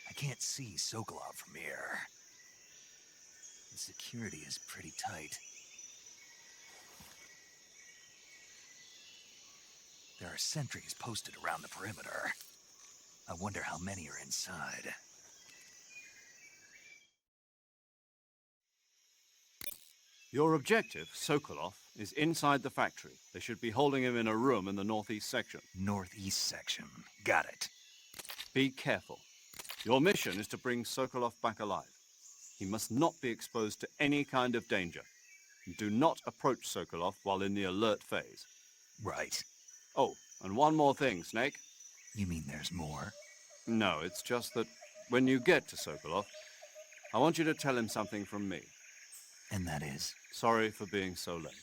[SPEAKER 3] I can't see Sokolov from here. The security is pretty tight. There are sentries posted around the perimeter. I wonder how many are inside.
[SPEAKER 1] Your objective, Sokolov, is inside the factory. They should be holding him in a room in the northeast section.
[SPEAKER 3] Northeast section. Got it.
[SPEAKER 1] Be careful. Your mission is to bring Sokolov back alive. He must not be exposed to any kind of danger. Do not approach Sokolov while in the alert phase.
[SPEAKER 3] Right.
[SPEAKER 1] Oh, and one more thing, Snake.
[SPEAKER 3] You mean there's more?
[SPEAKER 1] No, it's just that when you get to Sokolov, I want you to tell him something from me.
[SPEAKER 3] And that is?
[SPEAKER 1] Sorry for being so late.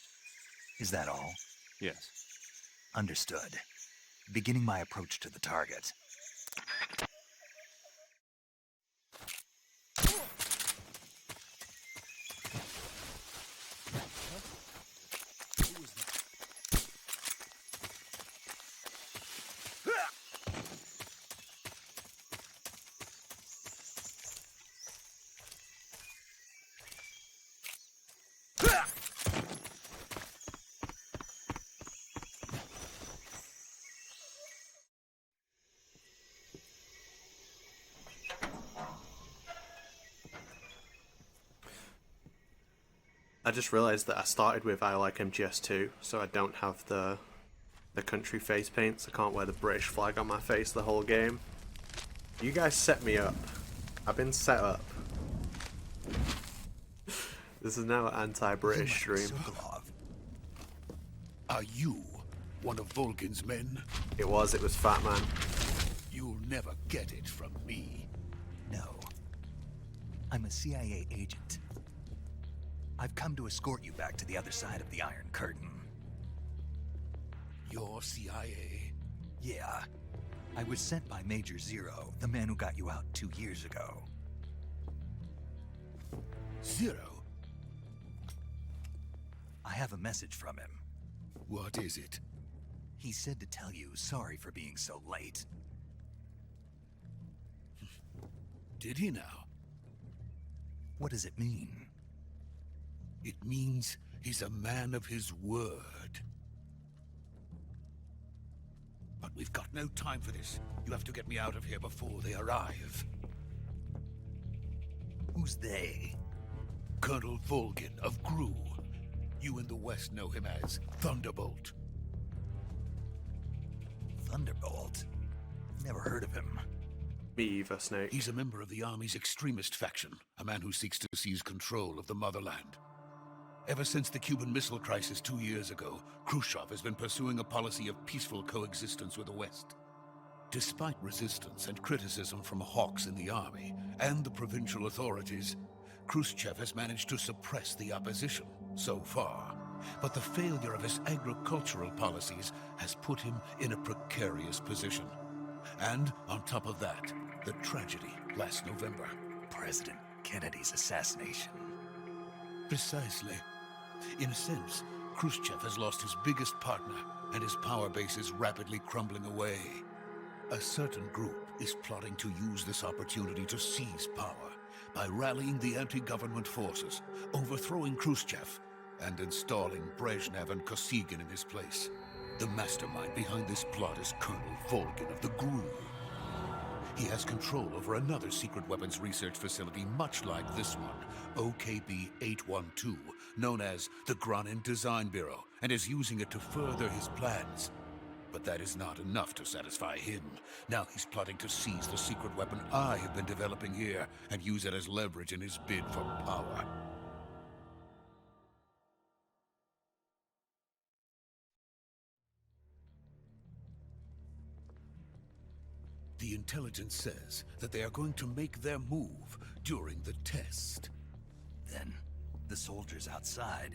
[SPEAKER 3] Is that all?
[SPEAKER 1] Yes.
[SPEAKER 3] Understood. Beginning my approach to the target.
[SPEAKER 5] I just realised that I started with I like MGS2, so I don't have the country face paints. I can't wear the British flag on my face the whole game. You guys set me up. I've been set up. This is now an anti-British stream.
[SPEAKER 9] Sokolov. Are you one of Volgin's men?
[SPEAKER 5] It was Fat Man.
[SPEAKER 9] You'll never get it from me.
[SPEAKER 3] No. I'm a CIA agent. I've come to escort you back to the other side of the Iron Curtain.
[SPEAKER 9] You're CIA?
[SPEAKER 3] Yeah. I was sent by Major Zero, the man who got you out 2 years ago.
[SPEAKER 9] Zero?
[SPEAKER 3] I have a message from him.
[SPEAKER 9] What is it?
[SPEAKER 3] He said to tell you sorry for being so late.
[SPEAKER 9] Did he now?
[SPEAKER 3] What does it mean?
[SPEAKER 9] It means he's a man of his word. But we've got no time for this. You have to get me out of here before they arrive.
[SPEAKER 3] Who's they?
[SPEAKER 9] Colonel Volgin of GRU. You in the West know him as Thunderbolt.
[SPEAKER 3] Thunderbolt? Never heard of him.
[SPEAKER 5] Me either, Snake.
[SPEAKER 9] He's a member of the Army's extremist faction, a man who seeks to seize control of the motherland. Ever since the Cuban Missile Crisis 2 years ago, Khrushchev has been pursuing a policy of peaceful coexistence with the West. Despite resistance and criticism from hawks in the army and the provincial authorities, Khrushchev has managed to suppress the opposition so far. But the failure of his agricultural policies has put him in a precarious position. And on top of that, the tragedy last November.
[SPEAKER 3] President Kennedy's assassination.
[SPEAKER 9] Precisely. In a sense, Khrushchev has lost his biggest partner, and his power base is rapidly crumbling away. A certain group is plotting to use this opportunity to seize power by rallying the anti-government forces, overthrowing Khrushchev, and installing Brezhnev and Kosygin in his place. The mastermind behind this plot is Colonel Volgin of the GRU. He has control over another secret weapons research facility much like this one, OKB-812, known as the Granin Design Bureau, and is using it to further his plans. But that is not enough to satisfy him. Now he's plotting to seize the secret weapon I have been developing here and use it as leverage in his bid for power. The intelligence says that they are going to make their move during the test.
[SPEAKER 3] Then, the soldiers outside.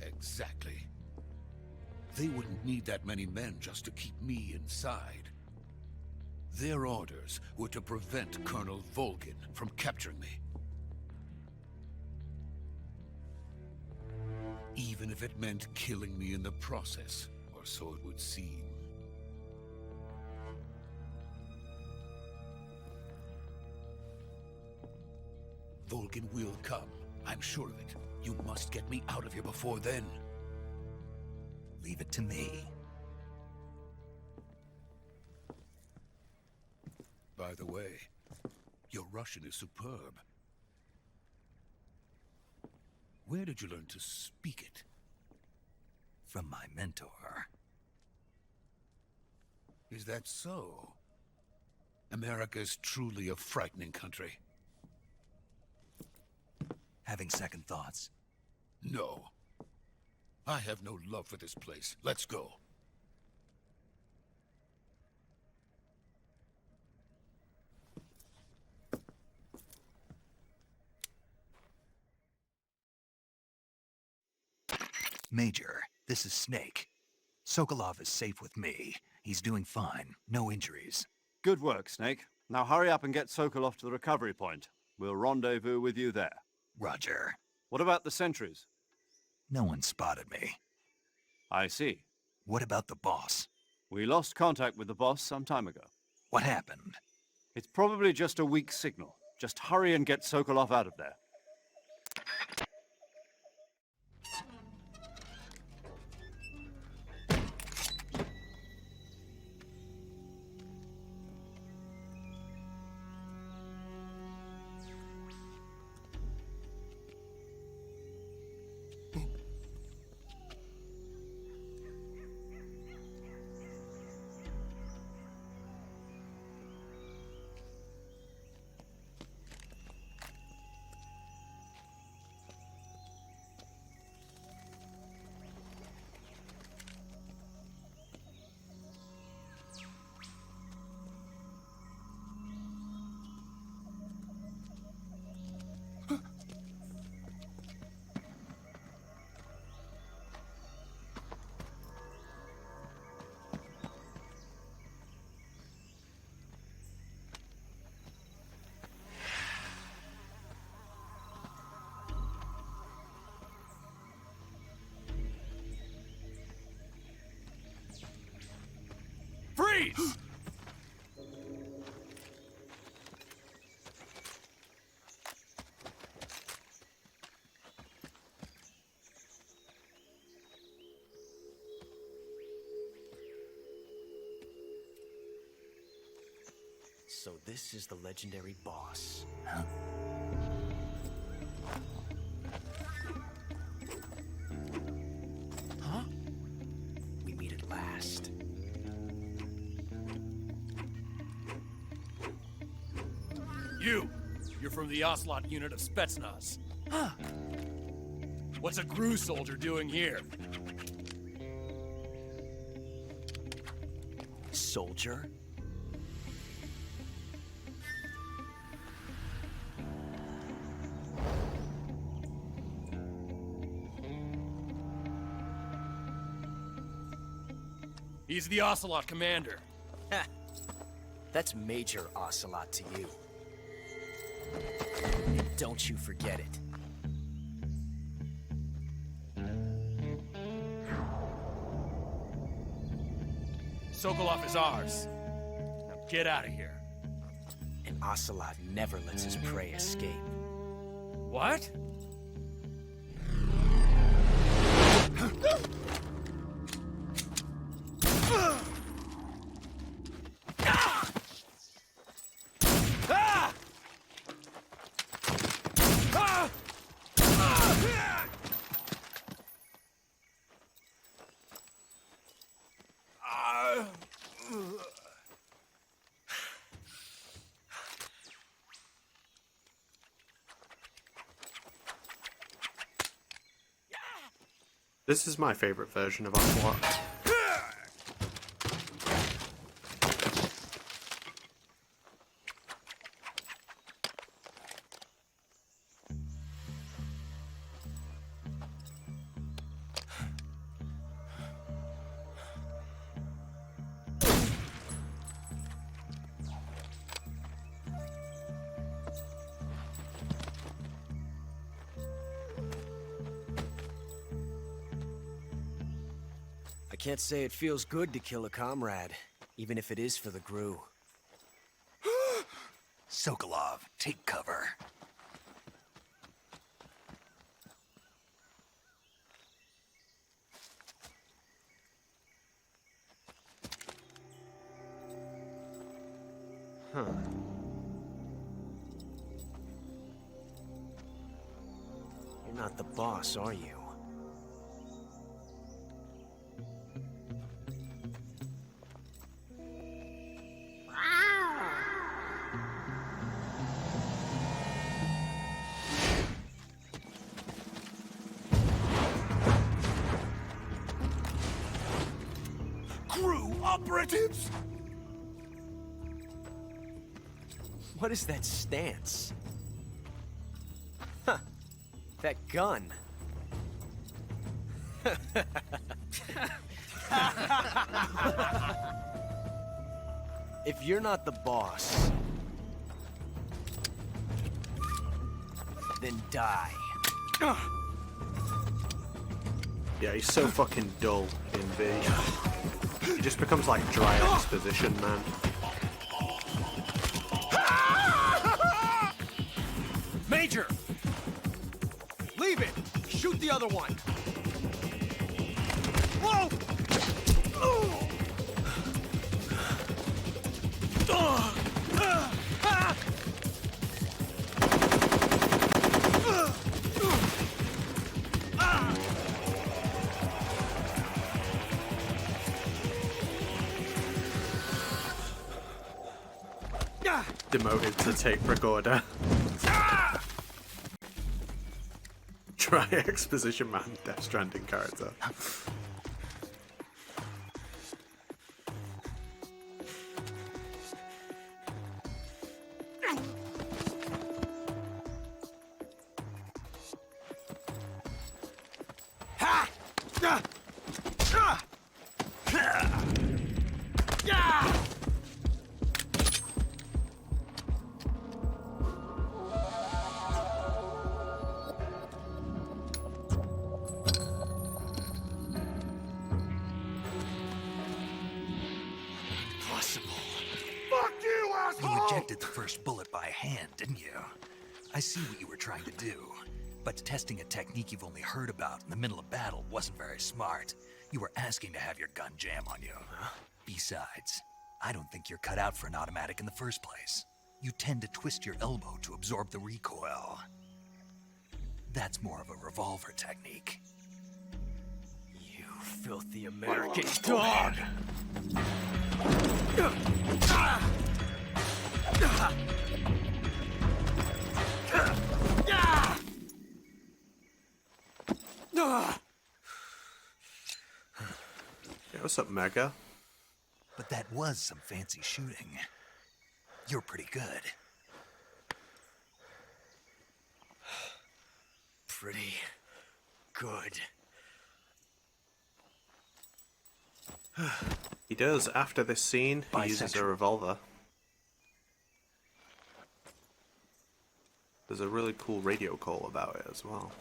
[SPEAKER 9] Exactly. They wouldn't need that many men just to keep me inside. Their orders were to prevent Colonel Volgin from capturing me. Even if it meant killing me in the process, or so it would seem. Volgin will come. I'm sure of it. You must get me out of here before then.
[SPEAKER 3] Leave it to me.
[SPEAKER 9] By the way, your Russian is superb. Where did you learn to speak it?
[SPEAKER 3] From my mentor.
[SPEAKER 9] Is that so? America is truly a frightening country.
[SPEAKER 3] Having second thoughts?
[SPEAKER 9] No. I have no love for this place. Let's go.
[SPEAKER 3] Major, this is Snake. Sokolov is safe with me. He's doing fine. No injuries.
[SPEAKER 1] Good work, Snake. Now hurry up and get Sokolov to the recovery point. We'll rendezvous with you there.
[SPEAKER 3] Roger.
[SPEAKER 1] What about the sentries?
[SPEAKER 3] No one spotted me.
[SPEAKER 1] I see.
[SPEAKER 3] What about the boss?
[SPEAKER 1] We lost contact with the boss some time ago.
[SPEAKER 3] What happened?
[SPEAKER 1] It's probably just a weak signal. Just hurry and get Sokolov out of there.
[SPEAKER 10] Freeze!
[SPEAKER 6] So this is the legendary boss. Huh? We meet at last.
[SPEAKER 10] You're from the Ocelot unit of Spetsnaz. Huh. What's a GRU soldier doing here?
[SPEAKER 6] Soldier?
[SPEAKER 10] He's the Ocelot commander.
[SPEAKER 6] Ha! That's Major Ocelot to you. Don't you forget it.
[SPEAKER 10] Sokolov is ours. Now get out of here.
[SPEAKER 6] And Ocelot never lets his prey escape.
[SPEAKER 10] What?
[SPEAKER 5] This is my favorite version of Ocelot.
[SPEAKER 6] I can't say it feels good to kill a comrade, even if it is for the GRU.
[SPEAKER 3] Sokolov, take cover.
[SPEAKER 5] Huh.
[SPEAKER 11] You're not the boss, are you?
[SPEAKER 9] Crew operatives?
[SPEAKER 11] What is that stance? Huh. That gun. If you're not the boss, then die.
[SPEAKER 5] Yeah, he's so fucking dull in V. He just becomes like dry exposition, man.
[SPEAKER 11] Major! Leave it! Shoot the other one! Whoa!
[SPEAKER 5] Demoted to tape recorder. Dry exposition man, Death Stranding character.
[SPEAKER 3] You ejected the first bullet by hand, didn't you? I see what you were trying to do. But testing a technique you've only heard about in the middle of battle wasn't very smart. You were asking to have your gun jam on you. Besides, I don't think you're cut out for an automatic in the first place. You tend to twist your elbow to absorb the recoil. That's more of a revolver technique.
[SPEAKER 11] You filthy American dog!
[SPEAKER 5] Yeah, what's up, Mega?
[SPEAKER 3] But that was some fancy shooting. You're pretty good.
[SPEAKER 11] Pretty good.
[SPEAKER 5] He does. After this scene, he uses a revolver. There's a really cool radio call about it as well.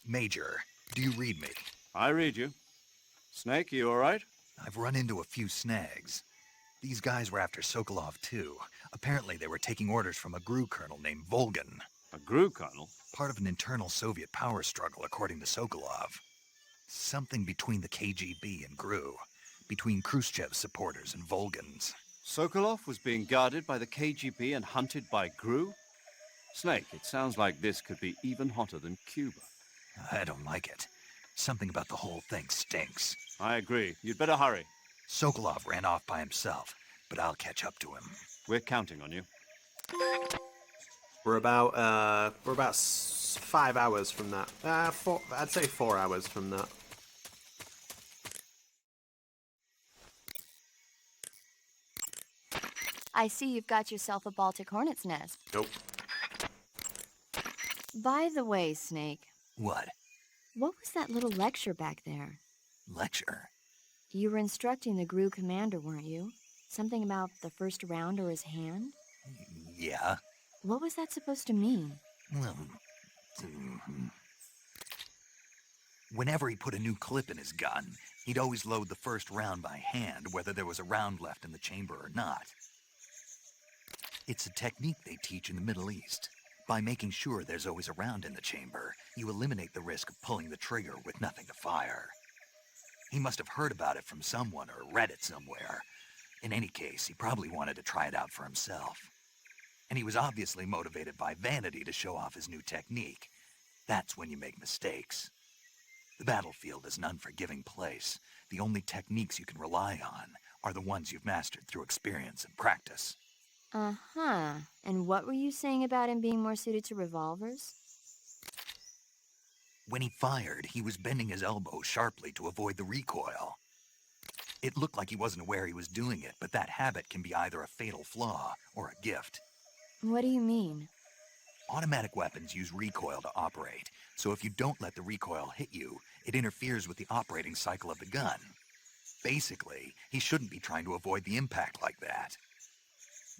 [SPEAKER 3] Major, do you read me?
[SPEAKER 1] I read you. Snake, you all right?
[SPEAKER 3] I've run into a few snags. These guys were after Sokolov too. Apparently they were taking orders from a GRU colonel named Volgan.
[SPEAKER 1] A GRU colonel?
[SPEAKER 3] Part of an internal Soviet power struggle, according to Sokolov. Something between the KGB and GRU. Between Khrushchev's supporters and Volgan's.
[SPEAKER 1] Sokolov was being guarded by the KGB and hunted by GRU? Snake, it sounds like this could be even hotter than Cuba.
[SPEAKER 3] I don't like it. Something about the whole thing stinks.
[SPEAKER 1] I agree. You'd better hurry.
[SPEAKER 3] Sokolov ran off by himself, but I'll catch up to him.
[SPEAKER 1] We're counting on you.
[SPEAKER 5] We're about 5 hours from that. I'd say 4 hours from that.
[SPEAKER 7] I see you've got yourself a Baltic hornet's nest.
[SPEAKER 5] Nope.
[SPEAKER 7] By the way, Snake.
[SPEAKER 3] What?
[SPEAKER 7] What was that little lecture back there?
[SPEAKER 3] Lecture?
[SPEAKER 7] You were instructing the GRU commander, weren't you? Something about the first round or his hand?
[SPEAKER 3] Yeah.
[SPEAKER 7] What was that supposed to mean?
[SPEAKER 3] Well, whenever he put a new clip in his gun, he'd always load the first round by hand, whether there was a round left in the chamber or not. It's a technique they teach in the Middle East. By making sure there's always a round in the chamber, you eliminate the risk of pulling the trigger with nothing to fire. He must have heard about it from someone or read it somewhere. In any case, he probably wanted to try it out for himself. And he was obviously motivated by vanity to show off his new technique. That's when you make mistakes. The battlefield is an unforgiving place. The only techniques you can rely on are the ones you've mastered through experience and practice.
[SPEAKER 7] Uh-huh. And what were you saying about him being more suited to revolvers?
[SPEAKER 3] When he fired, he was bending his elbow sharply to avoid the recoil. It looked like he wasn't aware he was doing it, but that habit can be either a fatal flaw or a gift.
[SPEAKER 7] What do you mean?
[SPEAKER 3] Automatic weapons use recoil to operate, so if you don't let the recoil hit you, it interferes with the operating cycle of the gun. Basically, he shouldn't be trying to avoid the impact like that.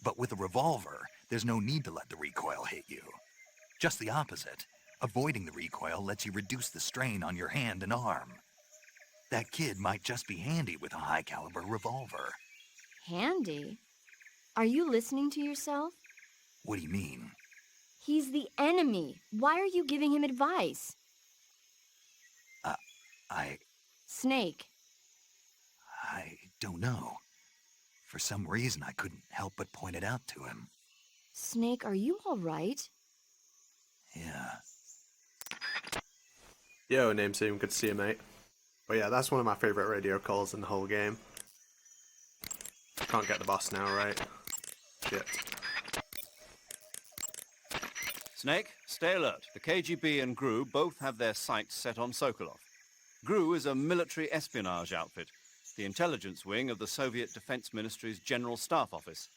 [SPEAKER 3] But with a revolver, there's no need to let the recoil hit you. Just the opposite. Avoiding the recoil lets you reduce the strain on your hand and arm. That kid might just be handy with a high-caliber revolver.
[SPEAKER 7] Handy? Are you listening to yourself?
[SPEAKER 3] What do you mean?
[SPEAKER 7] He's the enemy. Why are you giving him advice? Snake.
[SPEAKER 3] I don't know. For some reason, I couldn't help but point it out to him.
[SPEAKER 7] Snake, are you all right?
[SPEAKER 3] Yeah.
[SPEAKER 5] Yo, name Zoom, good to see you, mate. But yeah, that's one of my favourite radio calls in the whole game. Can't get the boss now, right? Shit.
[SPEAKER 1] Snake, stay alert. The KGB and GRU both have their sights set on Sokolov. GRU is a military espionage outfit, the intelligence wing of the Soviet Defense Ministry's General Staff Office.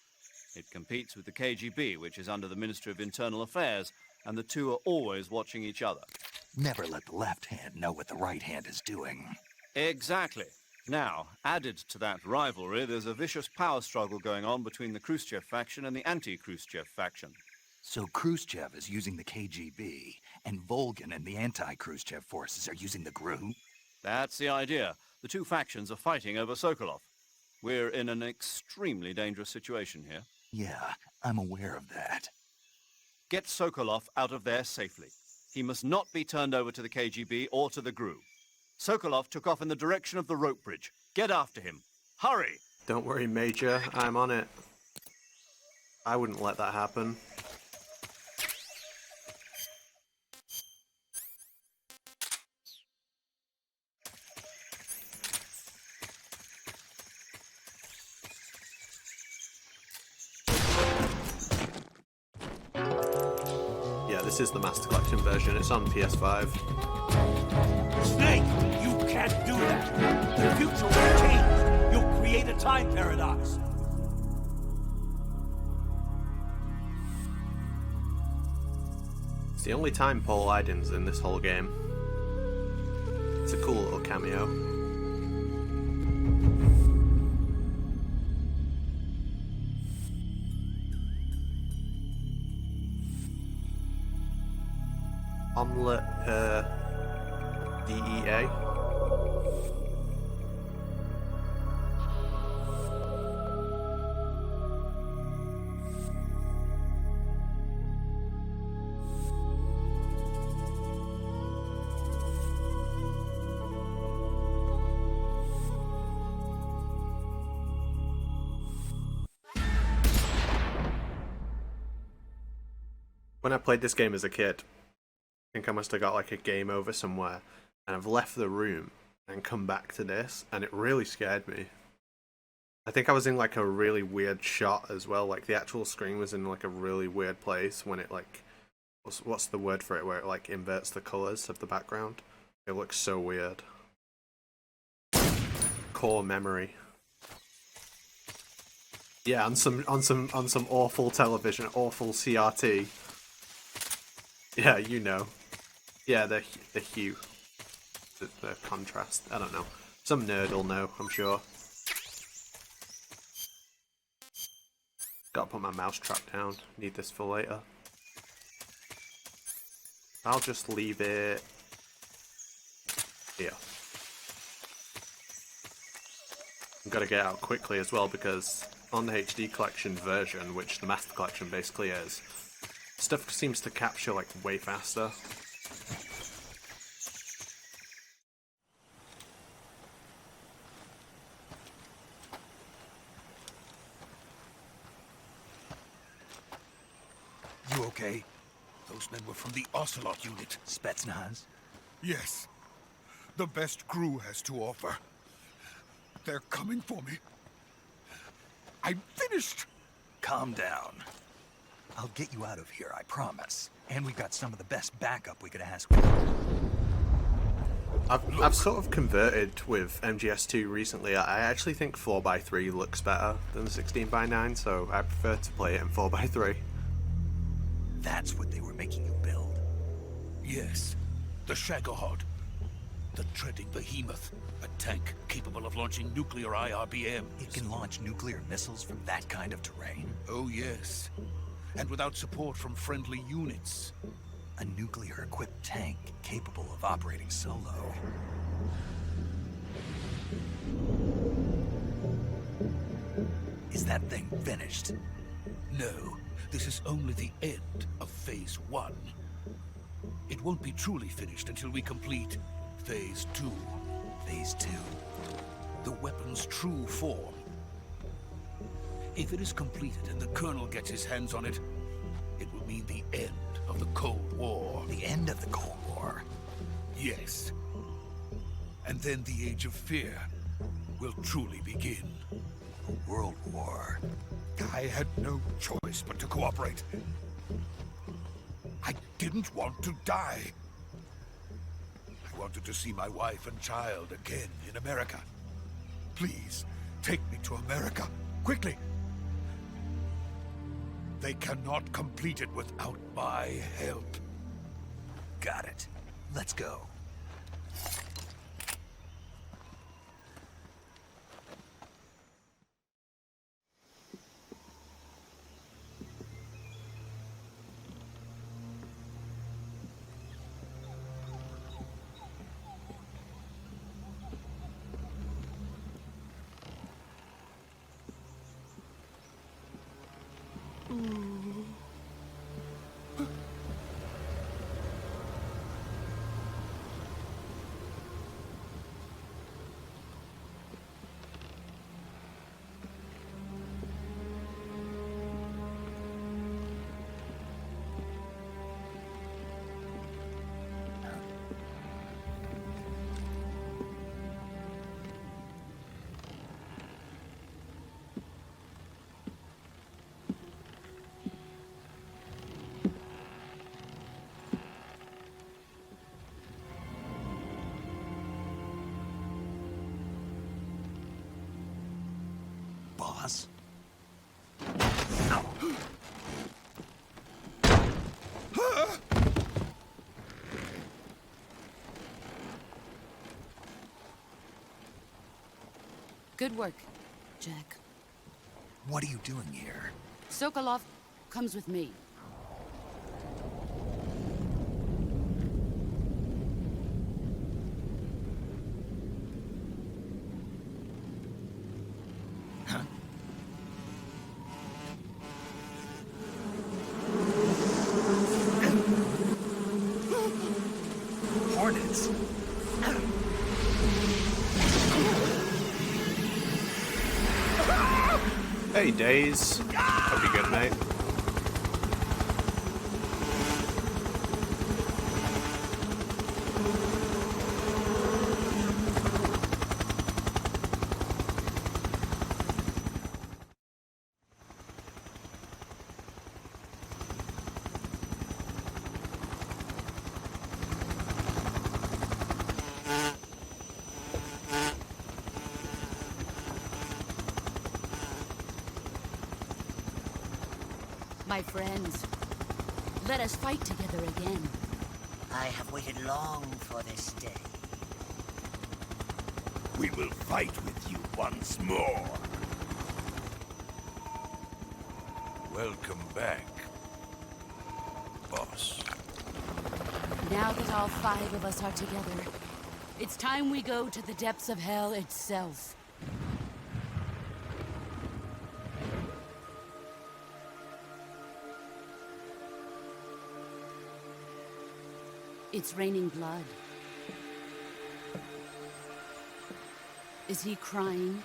[SPEAKER 1] It competes with the KGB, which is under the Ministry of Internal Affairs, and the two are always watching each other.
[SPEAKER 3] Never let the left hand know what the right hand is doing.
[SPEAKER 1] Exactly. Now, added to that rivalry, there's a vicious power struggle going on between the Khrushchev faction and the anti-Khrushchev faction.
[SPEAKER 3] So Khrushchev is using the KGB, and Volgin and the anti-Khrushchev forces are using the GRU?
[SPEAKER 1] That's the idea. The two factions are fighting over Sokolov. We're in an extremely dangerous situation here.
[SPEAKER 3] Yeah, I'm aware of that.
[SPEAKER 1] Get Sokolov out of there safely. He must not be turned over to the KGB or to the GRU. Sokolov took off in the direction of the rope bridge. Get after him. Hurry!
[SPEAKER 5] Don't worry, Major. I'm on it. I wouldn't let that happen. Yeah, this is the Master Collection version. It's on PS5.
[SPEAKER 12] Snake, you can't do that. The future will change. You'll create a time paradox.
[SPEAKER 5] It's the only time Paul Idin's in this whole game. It's a cool little cameo. Omelette, DEA. When I played this game as a kid, I think I must have got like a game over somewhere, and I've left the room and come back to this, and it really scared me. I think I was in like a really weird shot as well, like the actual screen was in like a really weird place when it like, what's the word for it, where it like inverts the colours of the background. It looks so weird. Core memory. Yeah, on some awful television, awful CRT. Yeah, you know. Yeah, the hue. The contrast. I don't know. Some nerd will know, I'm sure. Gotta put my mousetrap down. Need this for later. I'll just leave it here. I've got to get out quickly as well, because on the HD collection version, which the Master Collection basically is, Stuff seems to capture like way faster.
[SPEAKER 9] You okay? Those men were from the Ocelot unit.
[SPEAKER 3] Spetsnaz?
[SPEAKER 9] Yes. The best crew has to offer. They're coming for me. I'm finished!
[SPEAKER 3] Calm down. I'll get you out of here, I promise. And we've got some of the best backup we could ask for.
[SPEAKER 5] I've sort of converted with MGS2 recently. I actually think 4x3 looks better than 16x9, so I prefer to play it in 4x3.
[SPEAKER 3] That's what they were making you build?
[SPEAKER 9] Yes. The Shagohod. The treading behemoth. A tank capable of launching nuclear IRBMs.
[SPEAKER 3] It can launch nuclear missiles from that kind of terrain?
[SPEAKER 9] Oh, yes. And without support from friendly units.
[SPEAKER 3] A nuclear-equipped tank capable of operating solo. Is that thing finished?
[SPEAKER 9] No. This is only the end of Phase 1. It won't be truly finished until we complete Phase 2.
[SPEAKER 3] Phase 2?
[SPEAKER 9] The weapon's true form. If it is completed and the Colonel gets his hands on it, it will mean the end of the Cold War.
[SPEAKER 3] The end of the Cold War?
[SPEAKER 9] Yes. And then the Age of Fear will truly begin.
[SPEAKER 3] A world war.
[SPEAKER 9] I had no choice but to cooperate. I didn't want to die. I wanted to see my wife and child again in America. Please, take me to America, quickly. They cannot complete it without my help.
[SPEAKER 3] Got it. Let's go. Boss?
[SPEAKER 8] Good work, Jack.
[SPEAKER 3] What are you doing here?
[SPEAKER 8] Sokolov comes with me.
[SPEAKER 3] Hornets?
[SPEAKER 5] Hey, Days. Hope you're good, mate.
[SPEAKER 8] My friends, let us fight together again.
[SPEAKER 13] I have waited long for this day.
[SPEAKER 12] We will fight with you once more.
[SPEAKER 9] Welcome back, boss.
[SPEAKER 8] Now that all 5 of us are together, it's time we go to the depths of hell itself. It's raining blood. Is he crying?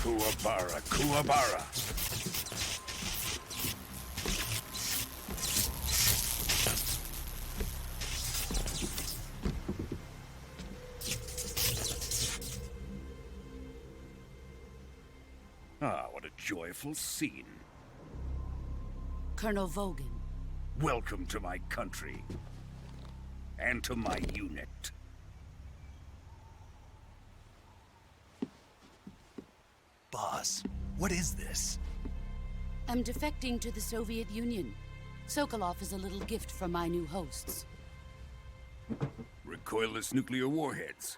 [SPEAKER 9] Kuwabara, Kuwabara. Ah, what a joyful scene.
[SPEAKER 8] Colonel Vogan.
[SPEAKER 9] Welcome to my country. And to my unit.
[SPEAKER 3] Boss, what is this?
[SPEAKER 8] I'm defecting to the Soviet Union. Sokolov is a little gift from my new hosts.
[SPEAKER 9] Recoilless nuclear warheads.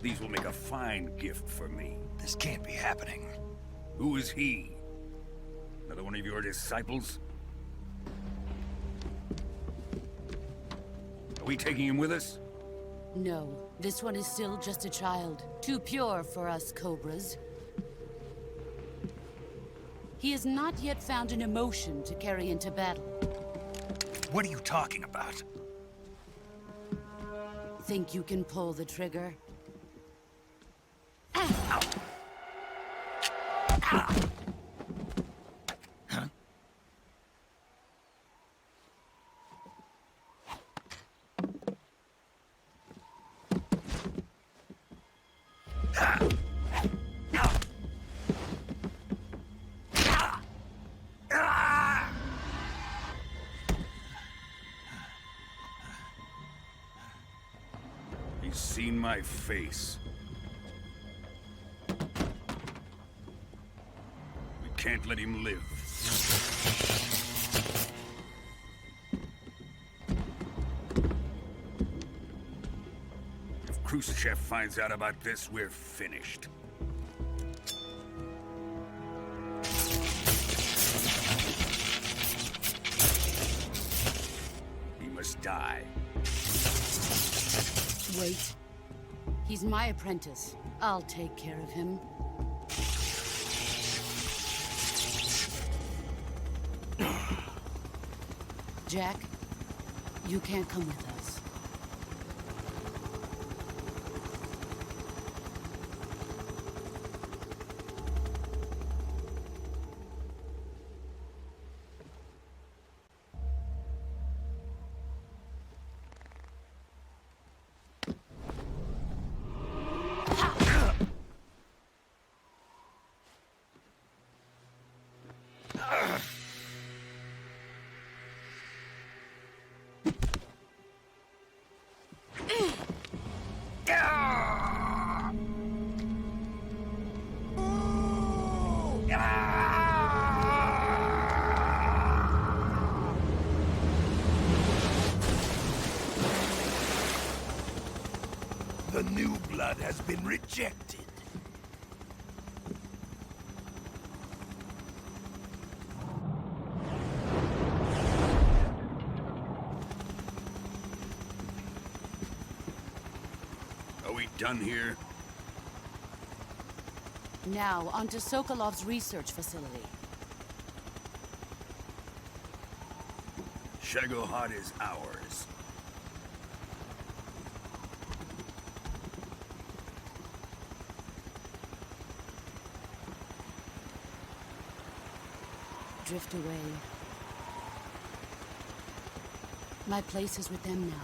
[SPEAKER 9] These will make a fine gift for me.
[SPEAKER 3] This can't be happening.
[SPEAKER 9] Who is he? Another one of your disciples? Are we taking him with us?
[SPEAKER 8] No, this one is still just a child. Too pure for us Cobras. He has not yet found an emotion to carry into battle.
[SPEAKER 3] What are you talking about?
[SPEAKER 8] Think you can pull the trigger?
[SPEAKER 9] He's seen my face. We can't let him live. If Khrushchev finds out about this, we're finished. He must die.
[SPEAKER 8] Wait. He's my apprentice. I'll take care of him. Jack, you can't come with us.
[SPEAKER 12] The new blood has been rejected.
[SPEAKER 9] Are we done here?
[SPEAKER 8] Now, onto Sokolov's research facility.
[SPEAKER 9] Shagohod is ours.
[SPEAKER 8] Drift away. My place is with them now.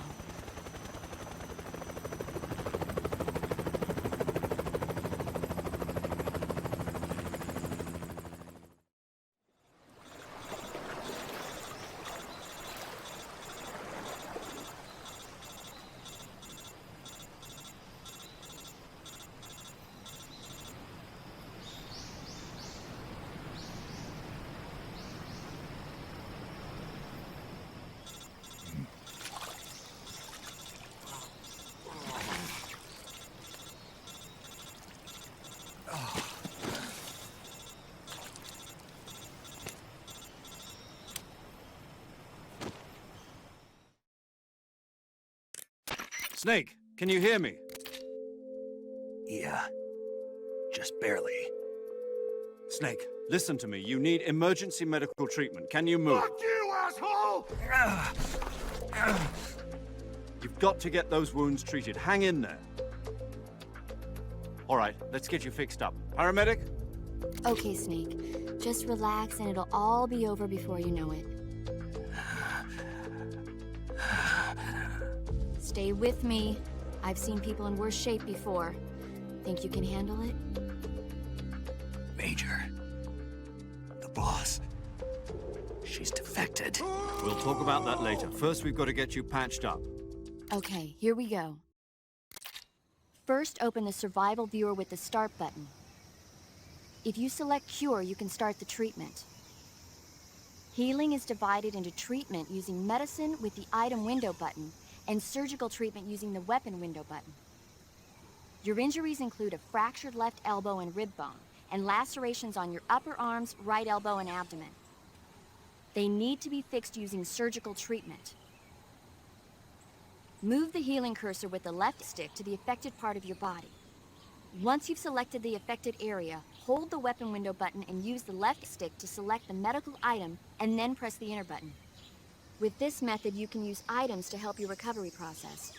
[SPEAKER 1] Snake, can you hear me?
[SPEAKER 3] Yeah. Just barely.
[SPEAKER 1] Snake, listen to me. You need emergency medical treatment. Can you move?
[SPEAKER 12] Fuck you, asshole!
[SPEAKER 1] You've got to get those wounds treated. Hang in there. All right, let's get you fixed up. Paramedic?
[SPEAKER 7] Okay, Snake. Just relax and it'll all be over before you know it. Stay with me. I've seen people in worse shape before. Think you can handle it?
[SPEAKER 3] Major. The boss. She's defected.
[SPEAKER 1] We'll talk about that later. First, we've got to get you patched up.
[SPEAKER 7] Okay, here we go. First, open the survival viewer with the start button. If you select cure, you can start the treatment. Healing is divided into treatment using medicine with the item window button and surgical treatment using the weapon window button. Your injuries include a fractured left elbow and rib bone, and lacerations on your upper arms, right elbow, and abdomen. They need to be fixed using surgical treatment. Move the healing cursor with the left stick to the affected part of your body. Once you've selected the affected area, hold the weapon window button and use the left stick to select the medical item, and then press the enter button. With this method, you can use items to help your recovery process.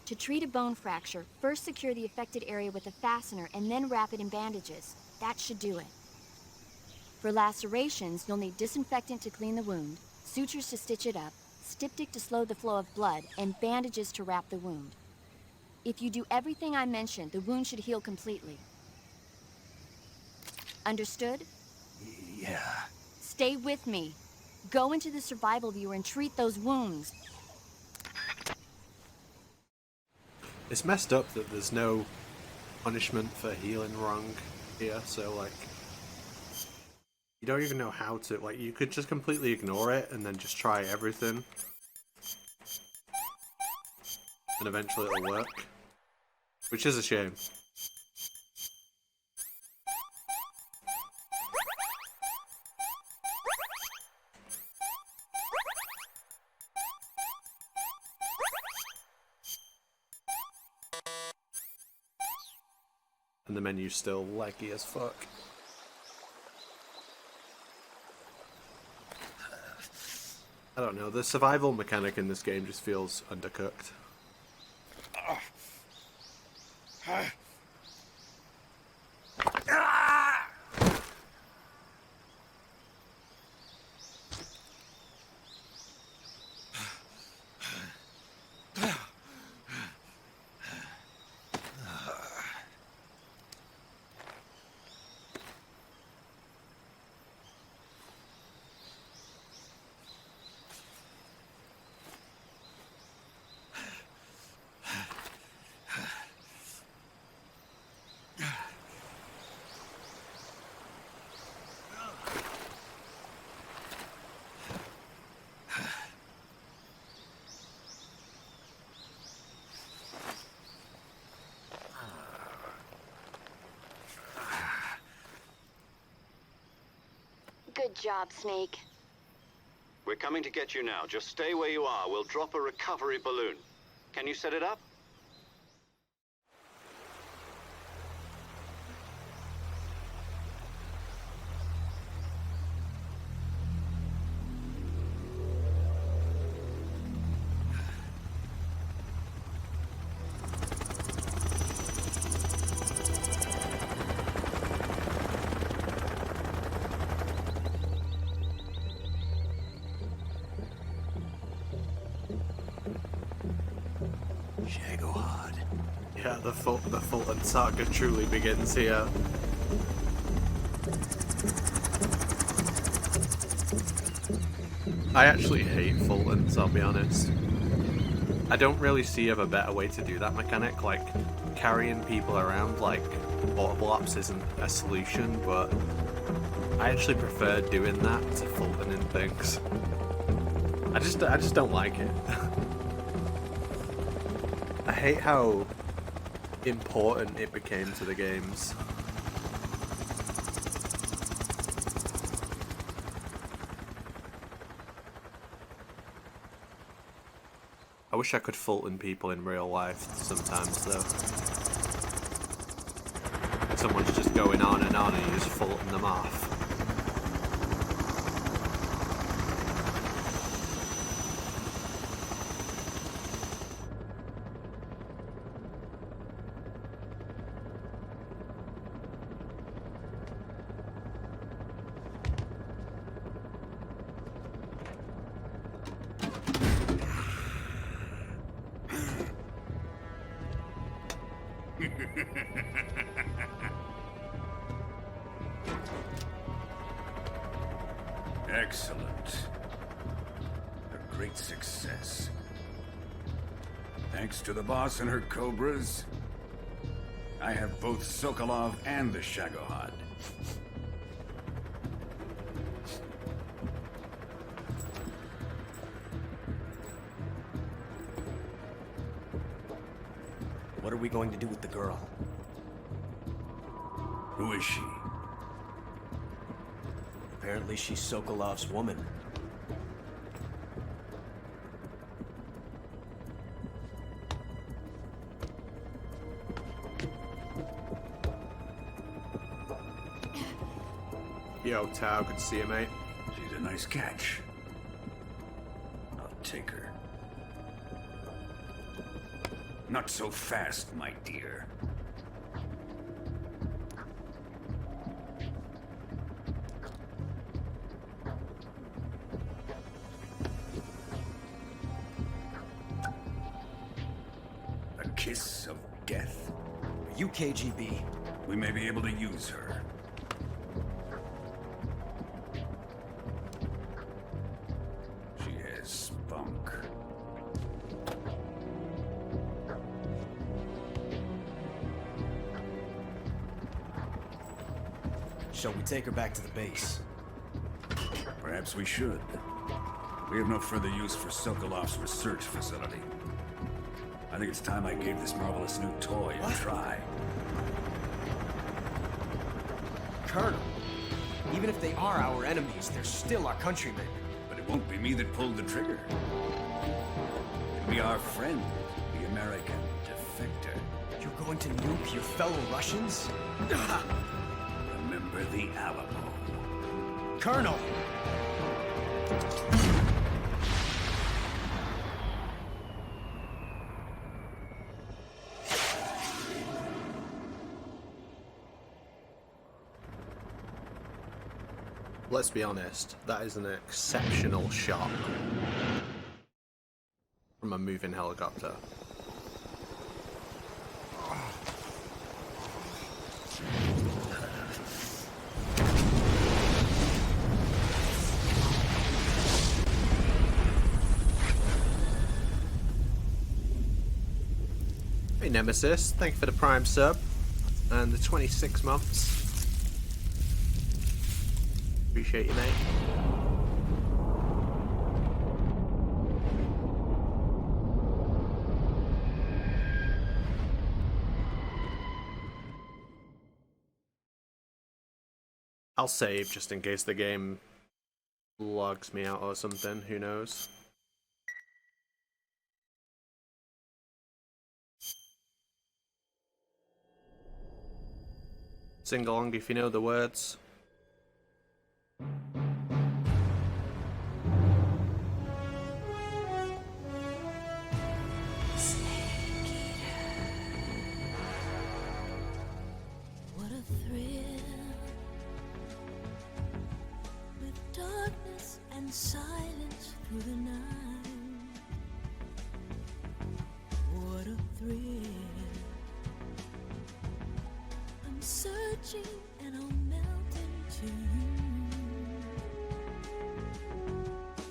[SPEAKER 7] To treat a bone fracture, first secure the affected area with a fastener and then wrap it in bandages. That should do it. For lacerations, you'll need disinfectant to clean the wound, sutures to stitch it up, styptic to slow the flow of blood, and bandages to wrap the wound. If you do everything I mentioned, the wound should heal completely. Understood?
[SPEAKER 3] Yeah.
[SPEAKER 7] Stay with me. Go into the survival viewer and treat those wounds.
[SPEAKER 5] It's messed up that there's no punishment for healing wrong here, so like you don't even know how to, like, you could just completely ignore it and then just try everything. And eventually it'll work. Which is a shame. And the menu's still laggy as fuck. I don't know, the survival mechanic in this game just feels undercooked.
[SPEAKER 7] Good job, Snake.
[SPEAKER 2] We're coming to get you now. Just stay where you are. We'll drop a recovery balloon. Can you set it up?
[SPEAKER 5] Yeah, the Fulton saga truly begins here. I actually hate Fultons, I'll be honest. I don't really see a better way to do that mechanic. Like, carrying people around like portable ops isn't a solution, but I actually prefer doing that to Fultoning things. I just don't like it. I hate how important it became to the games. I wish I could Fulton people in real life sometimes, though. Someone's just going on and you just Fulton them off.
[SPEAKER 14] Excellent. A great success. Thanks to the boss and her cobras, I have both Sokolov and the Shagohod.
[SPEAKER 11] What are we going to do with the girl?
[SPEAKER 14] Who is she?
[SPEAKER 11] Apparently she's Sokolov's woman.
[SPEAKER 5] Yo, Tao, good to see you, mate.
[SPEAKER 14] She's a nice catch. I'll take her. Not so fast, my dear. A kiss of death?
[SPEAKER 11] Are you KGB?
[SPEAKER 14] We may be able to use her. She has spunk.
[SPEAKER 11] Shall we take her back to the base?
[SPEAKER 14] Perhaps we should. We have no further use for Sokolov's research facility. I think it's time I gave this marvelous new toy a try.
[SPEAKER 11] Colonel, even if they are our enemies, they're still our countrymen.
[SPEAKER 14] But it won't be me that pulled the trigger. It'll be our friend, the American defector.
[SPEAKER 11] You're going to nuke your fellow Russians?
[SPEAKER 14] Remember the Alamo.
[SPEAKER 11] Colonel!
[SPEAKER 5] Let's be honest, that is an exceptional shot from a moving helicopter. Hey Nemesis, thank you for the Prime sub and the 26 months. Appreciate you, mate. I'll save just in case the game logs me out or something, who knows. Sing along if you know the words.
[SPEAKER 15] What a thrill, with darkness and silence through the night. What a thrill, I'm searching and I'll melt into you.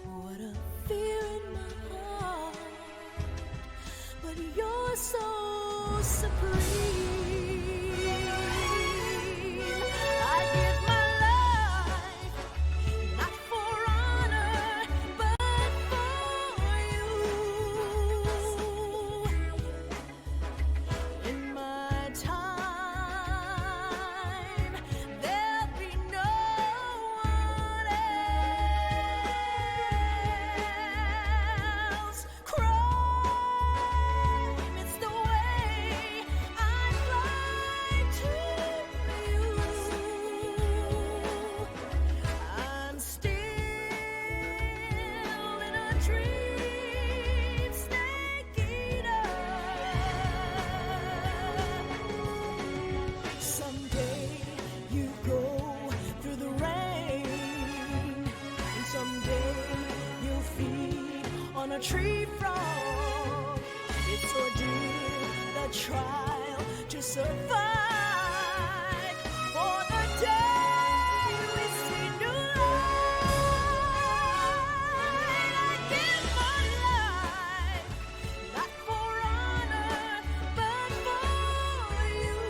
[SPEAKER 15] What a fear in my heart, but you're so supreme. I give my life, not for honor, but for you. In my time, on a tree frog. It's ordeal, the trial to survive. For the day we see new light, I give my life, not for honor, but for you.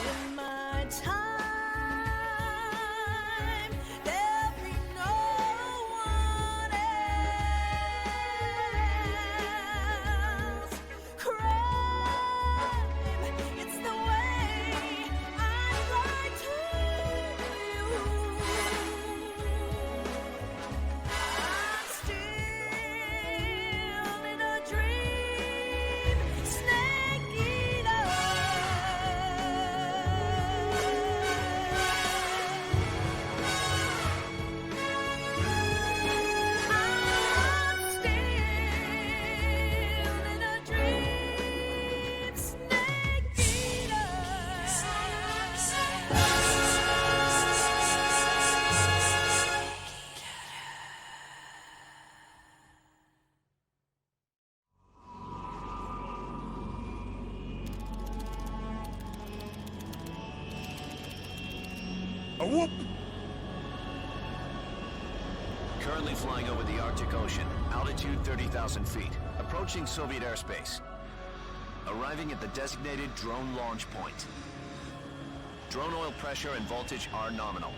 [SPEAKER 15] In my time, there'll be no one else. Crime, it's the way I lie to you. I'm still in a dream, snake eater. I'm still in a dream, snake eater.
[SPEAKER 12] A whoop!
[SPEAKER 4] Currently flying over the Arctic Ocean, altitude 30,000 feet, approaching Soviet airspace. Arriving at the designated drone launch point. Drone oil pressure and voltage are nominal.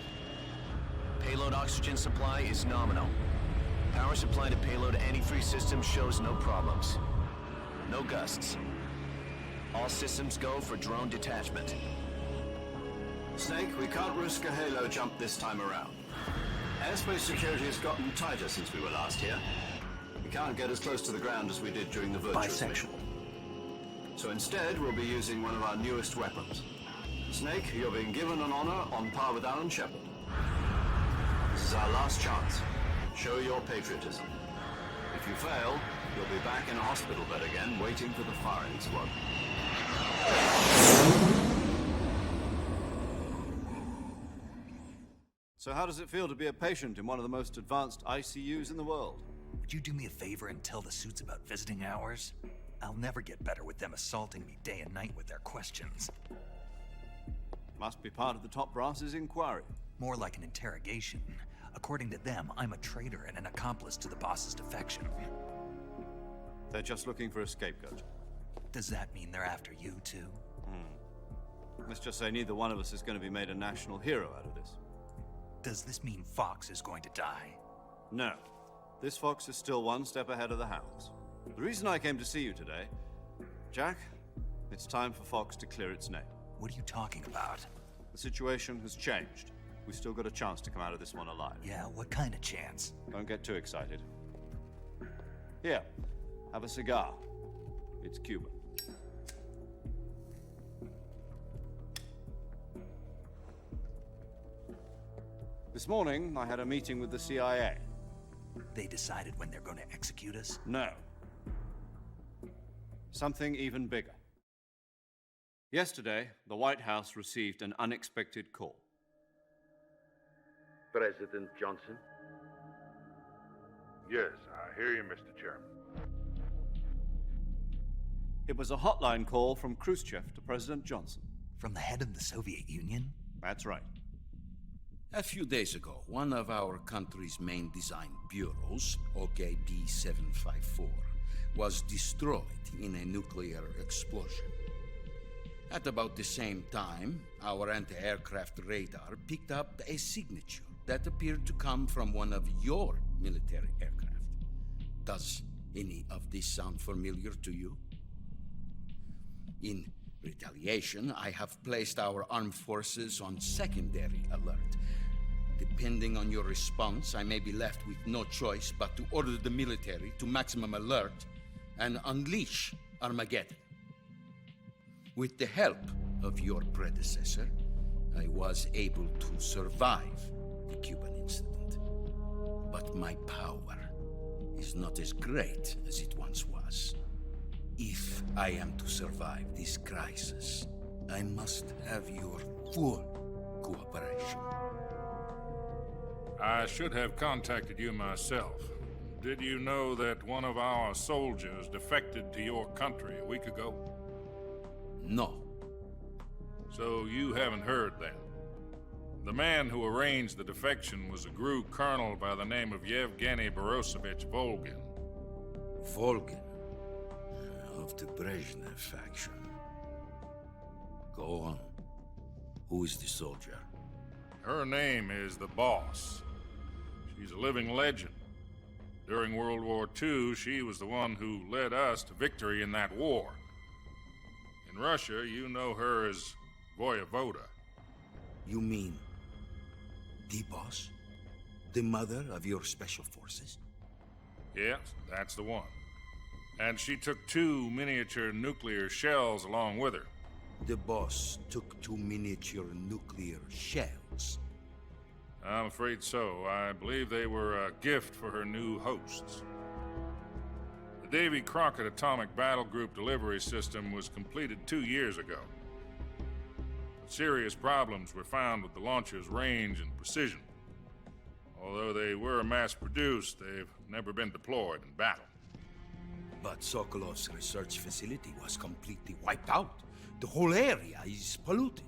[SPEAKER 4] Payload oxygen supply is nominal. Power supply to payload antifreeze system shows no problems. No gusts. All systems go for drone detachment.
[SPEAKER 1] Snake, we can't risk a halo jump this time around. Airspace security has gotten tighter since we were last here. We can't get as close to the ground as we did during the Virtuous mission. So instead, we'll be using one of our newest weapons. Snake, you're being given an honor on par with Alan Shepard. This is our last chance. Show your patriotism. If you fail, you'll be back in a hospital bed again, waiting for the firing squad. So how does it feel to be a patient in one of the most advanced ICUs in the world?
[SPEAKER 3] Would you do me a favor and tell the suits about visiting hours? I'll never get better with them assaulting me day and night with their questions.
[SPEAKER 1] Must be part of the top brass's inquiry.
[SPEAKER 3] More like an interrogation. According to them, I'm a traitor and an accomplice to the boss's defection.
[SPEAKER 1] They're just looking for a scapegoat.
[SPEAKER 3] Does that mean they're after you, too?
[SPEAKER 1] Let's just say neither one of us is going to be made a national hero out of this.
[SPEAKER 3] Does this mean Fox is going to die?
[SPEAKER 1] No. This fox is still one step ahead of the hounds. The reason I came to see you today, Jack, it's time for Fox to clear its name.
[SPEAKER 3] What are you talking about?
[SPEAKER 1] The situation has changed. We've still got a chance to come out of this one alive.
[SPEAKER 3] Yeah, what kind of chance?
[SPEAKER 1] Don't get too excited. Here, have a cigar. It's Cuban. This morning, I had a meeting with the CIA.
[SPEAKER 3] They decided when they're going to execute us?
[SPEAKER 1] No. Something even bigger. Yesterday, the White House received an unexpected call.
[SPEAKER 16] President Johnson?
[SPEAKER 17] Yes, I hear you, Mr. Chairman.
[SPEAKER 1] It was a hotline call from Khrushchev to President Johnson.
[SPEAKER 3] From the head of the Soviet Union?
[SPEAKER 1] That's right.
[SPEAKER 12] A few days ago, one of our country's main design bureaus, OKB 754, was destroyed in a nuclear explosion. At about the same time, our anti-aircraft radar picked up a signature that appeared to come from one of your military aircraft. Does any of this sound familiar to you? In retaliation, I have placed our armed forces on secondary alert. Depending on your response, I may be left with no choice but to order the military to maximum alert and unleash Armageddon. With the help of your predecessor, I was able to survive the Cuban incident. But my power is not as great as it once was. If I am to survive this crisis, I must have your full cooperation.
[SPEAKER 16] I should have contacted you myself. Did you know that one of our soldiers defected to your country a week ago?
[SPEAKER 12] No.
[SPEAKER 16] So you haven't heard then. The man who arranged the defection was a GRU colonel by the name of Yevgeny Borosovich Volgin.
[SPEAKER 12] Volgin? Of the Brezhnev faction. Go on. Who is the soldier?
[SPEAKER 16] Her name is the Boss. She's a living legend. During World War II, she was the one who led us to victory in that war. In Russia, you know her as Voyevoda.
[SPEAKER 12] You mean the Boss? The mother of your special forces?
[SPEAKER 16] Yes, that's the one. And she took 2 miniature nuclear shells along with her.
[SPEAKER 12] The Boss took 2 miniature nuclear shells?
[SPEAKER 16] I'm afraid so. I believe they were a gift for her new hosts. The Davy Crockett Atomic Battle Group delivery system was completed 2 years ago. Serious problems were found with the launcher's range and precision. Although they were mass-produced, they've never been deployed in battle.
[SPEAKER 12] But Sokolov's research facility was completely wiped out. The whole area is polluted.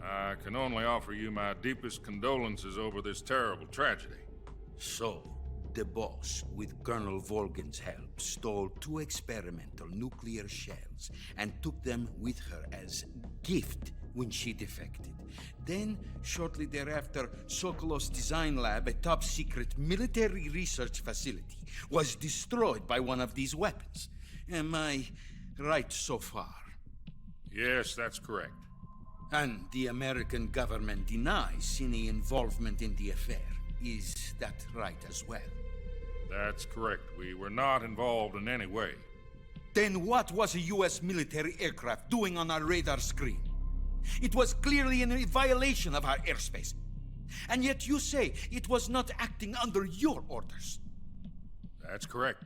[SPEAKER 16] I can only offer you my deepest condolences over this terrible tragedy.
[SPEAKER 12] So, the Boss, with Colonel Volgin's help, stole 2 experimental nuclear shells and took them with her as gift when she defected. Then, shortly thereafter, Sokolov's design lab, a top-secret military research facility, was destroyed by one of these weapons. Am I right so far?
[SPEAKER 16] Yes, that's correct.
[SPEAKER 12] And the American government denies any involvement in the affair. Is that right as well?
[SPEAKER 16] That's correct. We were not involved in any way.
[SPEAKER 12] Then what was a U.S. military aircraft doing on our radar screen? It was clearly in a violation of our airspace. And yet you say it was not acting under your orders.
[SPEAKER 16] That's correct.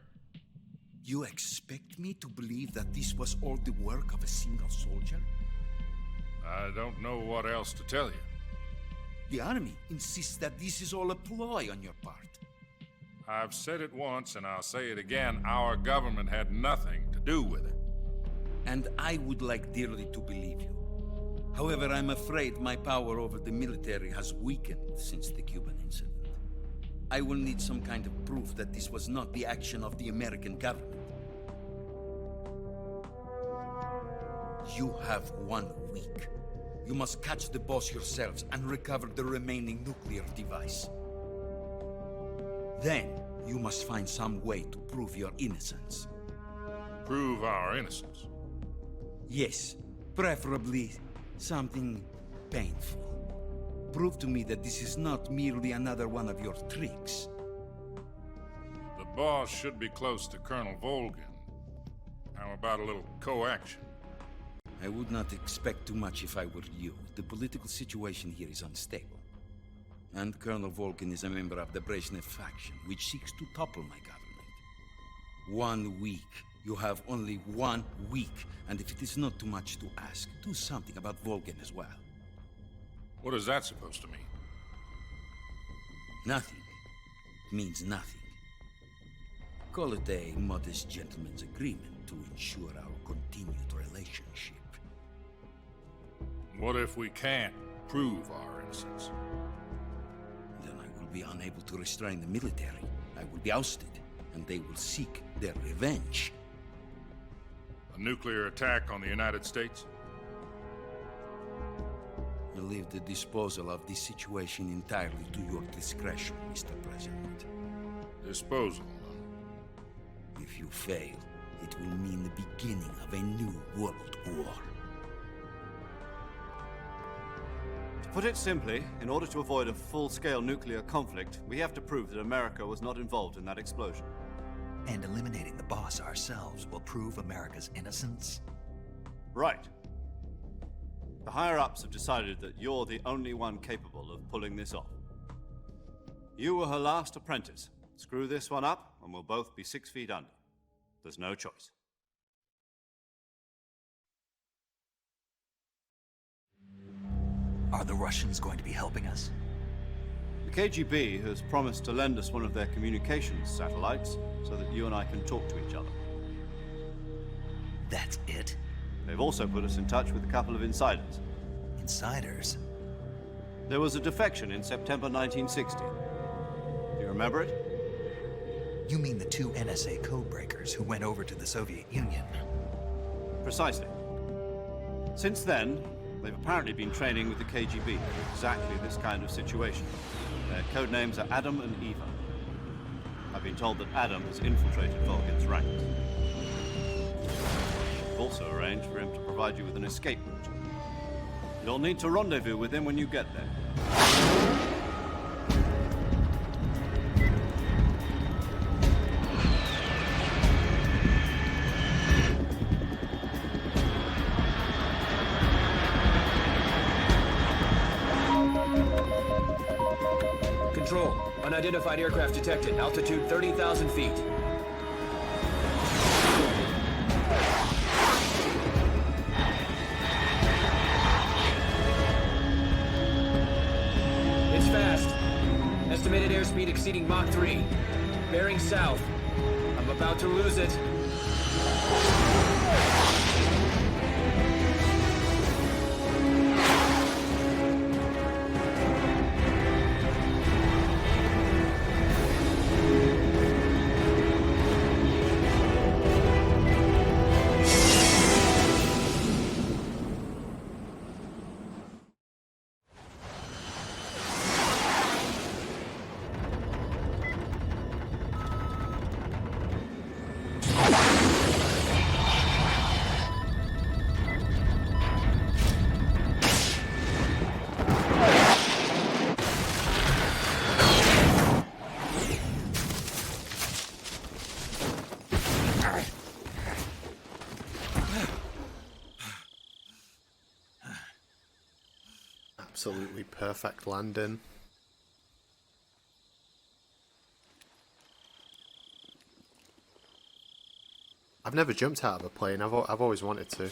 [SPEAKER 12] You expect me to believe that this was all the work of a single soldier?
[SPEAKER 16] I don't know what else to tell you.
[SPEAKER 12] The Army insists that this is all a ploy on your part.
[SPEAKER 16] I've said it once and I'll say it again. Our government had nothing to do with it.
[SPEAKER 12] And I would like dearly to believe you. However, I'm afraid my power over the military has weakened since the Cuban incident. I will need some kind of proof that this was not the action of the American government. You have 1 week. You must catch the Boss yourselves and recover the remaining nuclear device. Then, you must find some way to prove your innocence.
[SPEAKER 16] Prove our innocence?
[SPEAKER 12] Yes, preferably something painful. Prove to me that this is not merely another one of your tricks.
[SPEAKER 16] The Boss should be close to Colonel Volgin. How about a little coaction?
[SPEAKER 12] I would not expect too much if I were you. The political situation here is unstable. And Colonel Volgin is a member of the Brezhnev faction, which seeks to topple my government. 1 week. You have only 1 week. And if it is not too much to ask, do something about Volgin as well.
[SPEAKER 16] What is that supposed to mean?
[SPEAKER 12] Nothing. It means nothing. Call it a modest gentleman's agreement to ensure our continued relationship.
[SPEAKER 16] What if we can't prove our innocence?
[SPEAKER 12] Then I will be unable to restrain the military. I will be ousted, and they will seek their revenge.
[SPEAKER 16] A nuclear attack on the United States?
[SPEAKER 12] I leave the disposal of this situation entirely to your discretion, Mr. President.
[SPEAKER 16] Disposal?
[SPEAKER 12] If you fail, it will mean the beginning of a new world war.
[SPEAKER 1] To put it simply, in order to avoid a full-scale nuclear conflict, we have to prove that America was not involved in that explosion.
[SPEAKER 3] And eliminating the Boss ourselves will prove America's innocence?
[SPEAKER 1] Right. The higher-ups have decided that you're the only one capable of pulling this off. You were her last apprentice. Screw this one up, and we'll both be 6 feet under. There's no choice.
[SPEAKER 3] Are the Russians going to be helping us?
[SPEAKER 1] The KGB has promised to lend us one of their communications satellites so that you and I can talk to each other.
[SPEAKER 3] That's it?
[SPEAKER 1] They've also put us in touch with a couple of insiders.
[SPEAKER 3] Insiders?
[SPEAKER 1] There was a defection in September 1960. Do you remember it?
[SPEAKER 3] You mean the two NSA codebreakers who went over to the Soviet Union?
[SPEAKER 1] Precisely. Since then, they've apparently been training with the KGB for exactly this kind of situation. Their code names are Adam and Eva. I've been told that Adam has infiltrated Volgin's ranks. I've also arranged for him to provide you with an escape route. You'll need to rendezvous with him when you get there.
[SPEAKER 11] Control. Unidentified aircraft detected. Altitude 30,000 feet. It's fast. Estimated airspeed exceeding Mach 3. Bearing south. I'm about to lose it.
[SPEAKER 5] Absolutely perfect landing. I've never jumped out of a plane. I've always wanted to.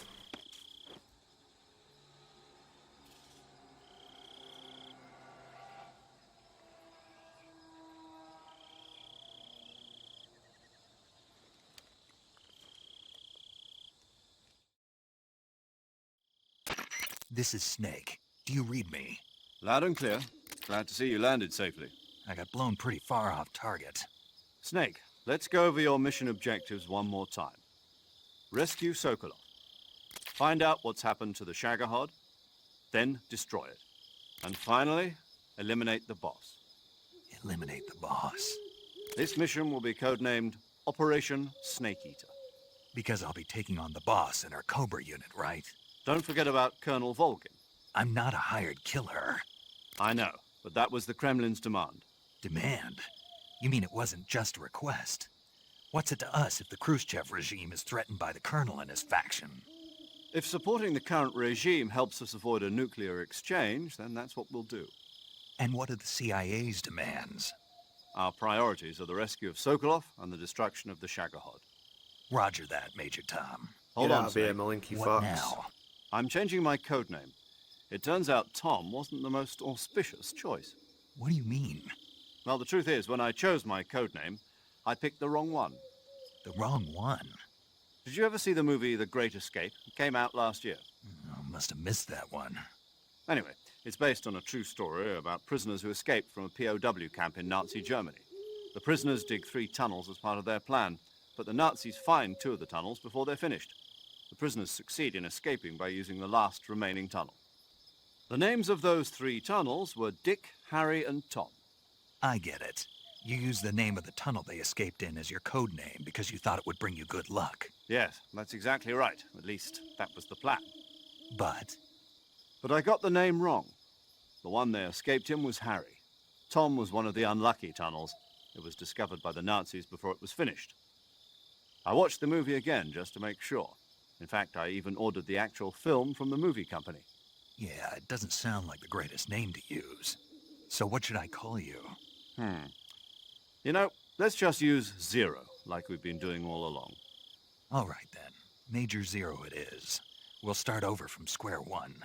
[SPEAKER 3] This is Snake. Do you read me?
[SPEAKER 1] Loud and clear. Glad to see you landed safely.
[SPEAKER 3] I got blown pretty far off target.
[SPEAKER 1] Snake, let's go over your mission objectives one more time. Rescue Sokolov. Find out what's happened to the Shagohod, then destroy it. And finally, eliminate the boss.
[SPEAKER 3] Eliminate the boss?
[SPEAKER 1] This mission will be codenamed Operation Snake Eater.
[SPEAKER 3] Because I'll be taking on the boss in our Cobra unit, right?
[SPEAKER 1] Don't forget about Colonel Volgin.
[SPEAKER 3] I'm not a hired killer.
[SPEAKER 1] I know, but that was the Kremlin's demand.
[SPEAKER 3] Demand? You mean it wasn't just a request? What's it to us if the Khrushchev regime is threatened by the Colonel and his faction?
[SPEAKER 1] If supporting the current regime helps us avoid a nuclear exchange, then that's what we'll do.
[SPEAKER 3] And what are the CIA's demands?
[SPEAKER 1] Our priorities are the rescue of Sokolov and the destruction of the Shagohod.
[SPEAKER 3] Roger that, Major Tom.
[SPEAKER 1] Hold on, Snake.
[SPEAKER 5] Malinky
[SPEAKER 3] What
[SPEAKER 5] Fox.
[SPEAKER 3] now?
[SPEAKER 1] I'm changing my codename. It turns out Tom wasn't the most auspicious choice.
[SPEAKER 3] What do you mean?
[SPEAKER 1] Well, the truth is, when I chose my codename, I picked the wrong one.
[SPEAKER 3] The wrong one?
[SPEAKER 1] Did you ever see the movie The Great Escape? It came out last year.
[SPEAKER 3] Oh, must have missed that one.
[SPEAKER 1] Anyway, it's based on a true story about prisoners who escaped from a POW camp in Nazi Germany. The prisoners dig 3 tunnels as part of their plan, but the Nazis find 2 of the tunnels before they're finished. The prisoners succeed in escaping by using the last remaining tunnel. The names of those 3 tunnels were Dick, Harry, and Tom.
[SPEAKER 3] I get it. You used the name of the tunnel they escaped in as your code name because you thought it would bring you good luck.
[SPEAKER 1] Yes, that's exactly right. At least, that was the plan.
[SPEAKER 3] But
[SPEAKER 1] I got the name wrong. The one they escaped in was Harry. Tom was one of the unlucky tunnels. It was discovered by the Nazis before it was finished. I watched the movie again just to make sure. In fact, I even ordered the actual film from the movie company.
[SPEAKER 3] yeah, it doesn't sound like the greatest name to use. So what should I call you?
[SPEAKER 1] You know, let's just use Zero, like we've been doing all along.
[SPEAKER 3] All right, then. Major Zero it is. We'll start over from square one.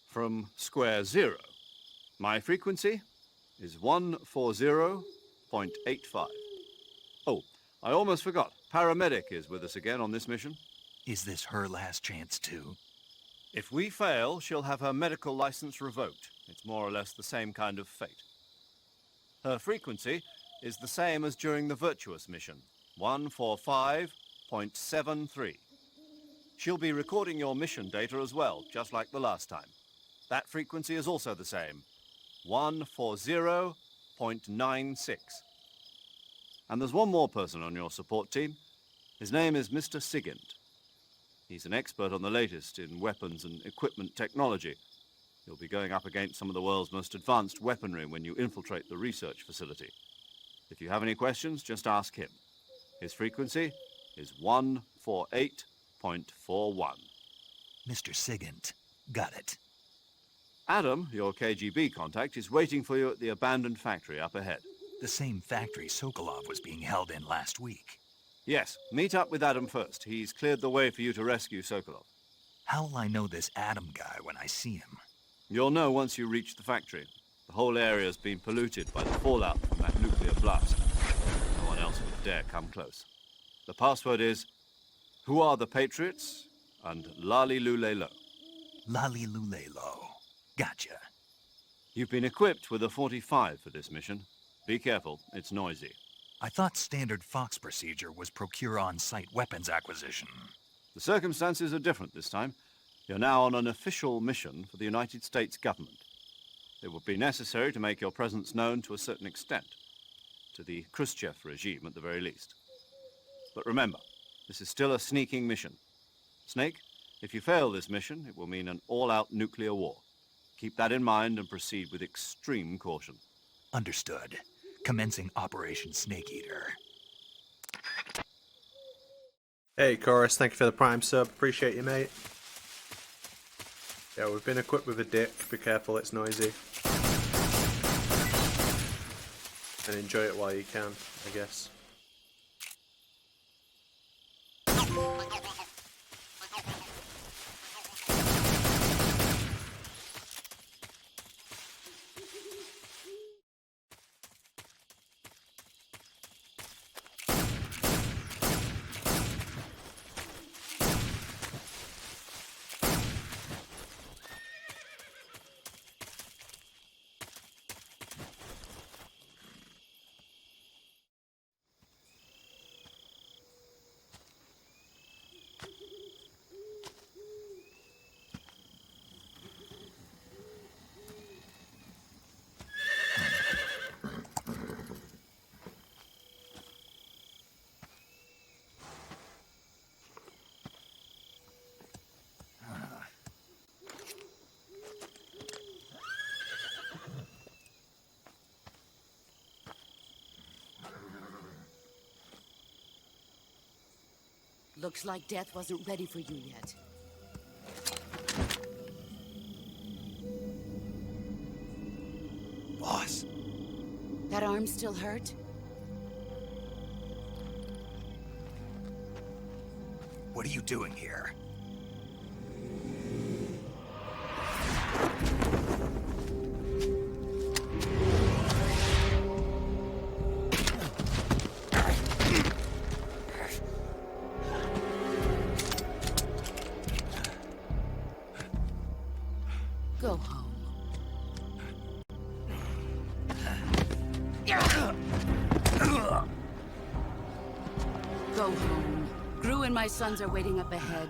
[SPEAKER 1] From square 0. My frequency? is 140.85. Oh, I almost forgot. Paramedic is with us again on this mission.
[SPEAKER 3] Is this her last chance, too?
[SPEAKER 1] If we fail, she'll have her medical license revoked. It's more or less the same kind of fate. Her frequency is the same as during the Virtuous mission, 145.73. She'll be recording your mission data as well, just like the last time. That frequency is also the same, 140.96. And there's one more person on your support team. His name is Mr. Sigint. He's an expert on the latest in weapons and equipment technology. You'll be going up against some of the world's most advanced weaponry when you infiltrate the research facility. If you have any questions, just ask him. His frequency is 148.41.
[SPEAKER 3] Mr. Sigint. Got it.
[SPEAKER 1] Adam, your KGB contact, is waiting for you at the abandoned factory up ahead.
[SPEAKER 3] The same factory Sokolov was being held in last week.
[SPEAKER 1] Yes, meet up with Adam first. He's cleared the way for you to rescue Sokolov.
[SPEAKER 3] How will I know this Adam guy when I see him?
[SPEAKER 1] You'll know once you reach the factory. The whole area's been polluted by the fallout from that nuclear blast. No one else would dare come close. The password is, "Who are the Patriots?" and "Lali Lule Lo."
[SPEAKER 3] Lali Lule Lo. Gotcha.
[SPEAKER 1] You've been equipped with a 45 for this mission. Be careful, it's noisy.
[SPEAKER 3] I thought standard Fox procedure was procure on-site weapons acquisition.
[SPEAKER 1] The circumstances are different this time. You're now on an official mission for the United States government. It would be necessary to make your presence known to a certain extent, to the Khrushchev regime at the very least. But remember, this is still a sneaking mission. Snake, if you fail this mission, it will mean an all-out nuclear war. Keep that in mind and proceed with extreme caution.
[SPEAKER 3] Understood. Commencing Operation Snake Eater.
[SPEAKER 5] Hey, Chorus, thank you for the Prime sub. Appreciate you, mate. Yeah, we've been equipped with a dick. Be careful, it's noisy. And enjoy it while you can, I guess.
[SPEAKER 8] Looks like death wasn't ready for you yet.
[SPEAKER 3] Boss.
[SPEAKER 8] That arm still hurt?
[SPEAKER 3] What are you doing here?
[SPEAKER 8] Go home. Go home. Gru and my sons are waiting up ahead.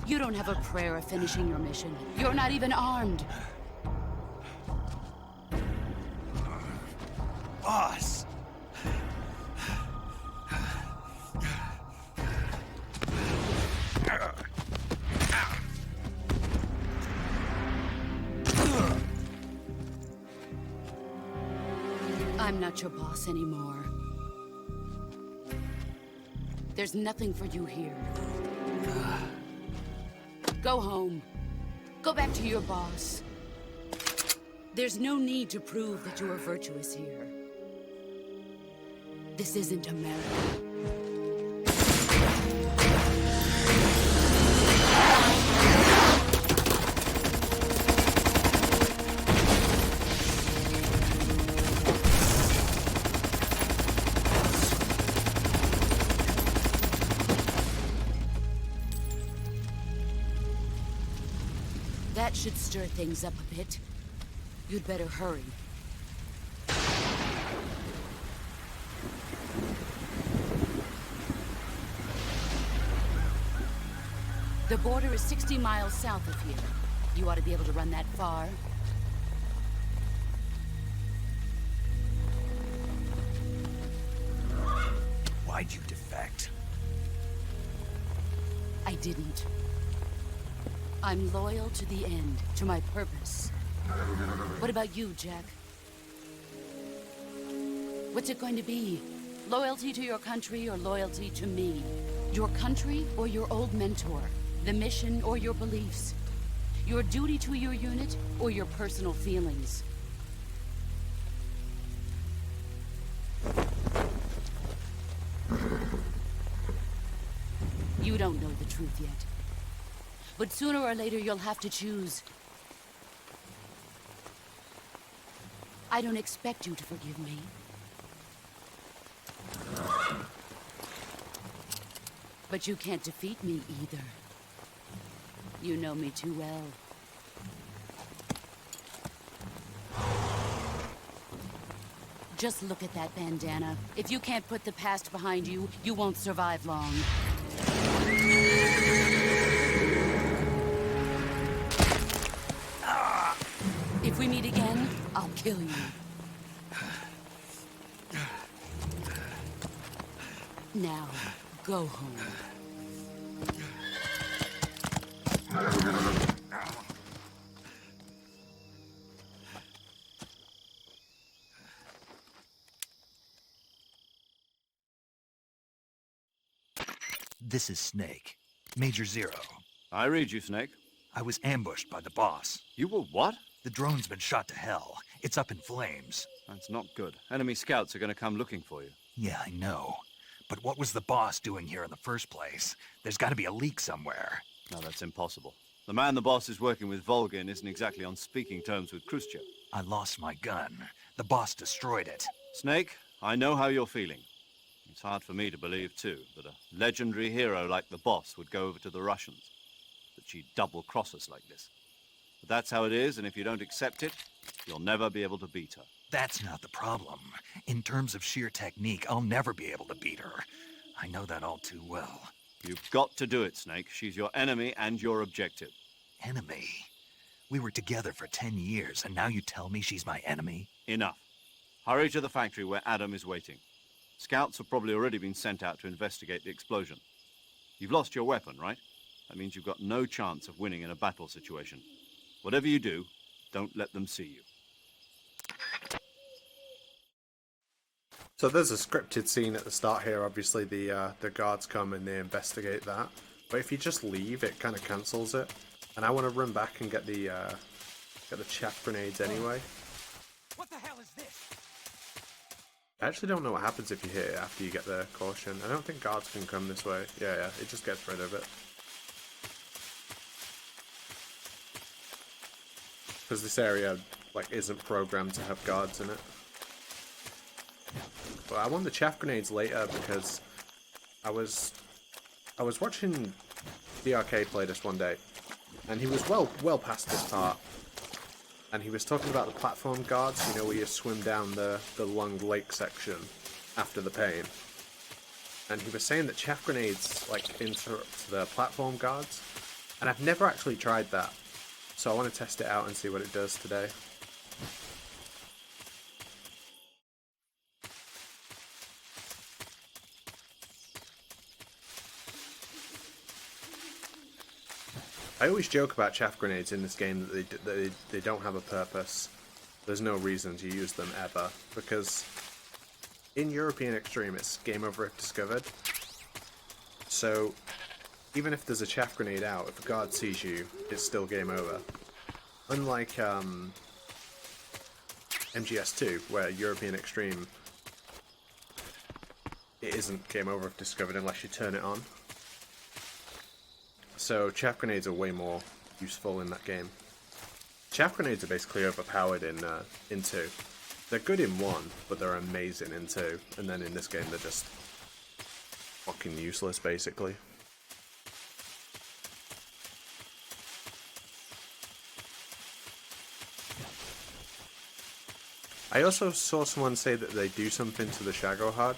[SPEAKER 8] You don't have a prayer of finishing your mission. You're not even armed.
[SPEAKER 3] Boss!
[SPEAKER 8] I'm not your boss anymore. There's nothing for you here. Go home. Go back to your boss. There's no need to prove that you are virtuous here. This isn't America. That should stir things up a bit. You'd better hurry. The border is 60 miles south of here. You ought to be able to run that far.
[SPEAKER 3] Why'd you defect?
[SPEAKER 8] I didn't. I'm loyal to the end, to my purpose. What about you, Jack? What's it going to be? Loyalty to your country or loyalty to me? Your country or your old mentor? The mission or your beliefs? Your duty to your unit or your personal feelings? You don't know the truth yet. But sooner or later you'll have to choose. I don't expect you to forgive me. But you can't defeat me either. You know me too well. Just look at that bandana. If you can't put the past behind you, you won't survive long. If we meet again, I'll kill you. Now, go home.
[SPEAKER 3] This is Snake. Major Zero.
[SPEAKER 1] I read you, Snake.
[SPEAKER 3] I was ambushed by the boss.
[SPEAKER 1] You were what?
[SPEAKER 3] The drone's been shot to hell. It's up in flames.
[SPEAKER 1] That's not good. Enemy scouts are going to come looking for you.
[SPEAKER 3] Yeah, I know. But what was the boss doing here in the first place? There's got to be a leak somewhere.
[SPEAKER 1] No, that's impossible. The man the boss is working with, Volgin, isn't exactly on speaking terms with Khrushchev.
[SPEAKER 3] I lost my gun. The boss destroyed it.
[SPEAKER 1] Snake, I know how you're feeling. It's hard for me to believe, too, that a legendary hero like the boss would go over to the Russians. That she'd double-cross us like this. But that's how it is, and if you don't accept it, you'll never be able to beat her.
[SPEAKER 3] That's not the problem. In terms of sheer technique, I'll never be able to beat her. I know that all too well.
[SPEAKER 1] You've got to do it, Snake. She's your enemy and your objective.
[SPEAKER 3] Enemy? We were together for 10 years, and now you tell me she's my enemy?
[SPEAKER 1] Enough. Hurry to the factory where Adam is waiting. Scouts have probably already been sent out to investigate the explosion. You've lost your weapon, right? That means you've got no chance of winning in a battle situation. Whatever you do, don't let them see you.
[SPEAKER 5] So there's a scripted scene at the start here. Obviously, the guards come and they investigate that. But if you just leave, it kind of cancels it. And I want to run back and get the chaff grenades anyway.
[SPEAKER 3] What the hell is this?
[SPEAKER 5] I actually don't know what happens if you hit it after you get the caution. I don't think guards can come this way. Yeah, it just gets rid of it. Because this area, like, isn't programmed to have guards in it. But I want the chaff grenades later because I was watching DRK play this one day, and he was well past this part. And he was talking about the platform guards, you know, where you swim down the long lake section after the pain. And he was saying that chaff grenades, like, interrupt the platform guards. And I've never actually tried that. So I want to test it out and see what it does today. I always joke about chaff grenades in this game that they don't have a purpose. There's no reason to use them ever, because in European Extreme it's game over if discovered. So even if there's a chaff grenade out, if a guard sees you, it's still game over. Unlike MGS2, where European Extreme, it isn't game over if discovered unless you turn it on. So chaff grenades are way more useful in that game. Chaff grenades are basically overpowered in 2. They're good in 1, but they're amazing in 2. And then in this game they're just fucking useless, basically. I also saw someone say that they do something to the Shago HUD,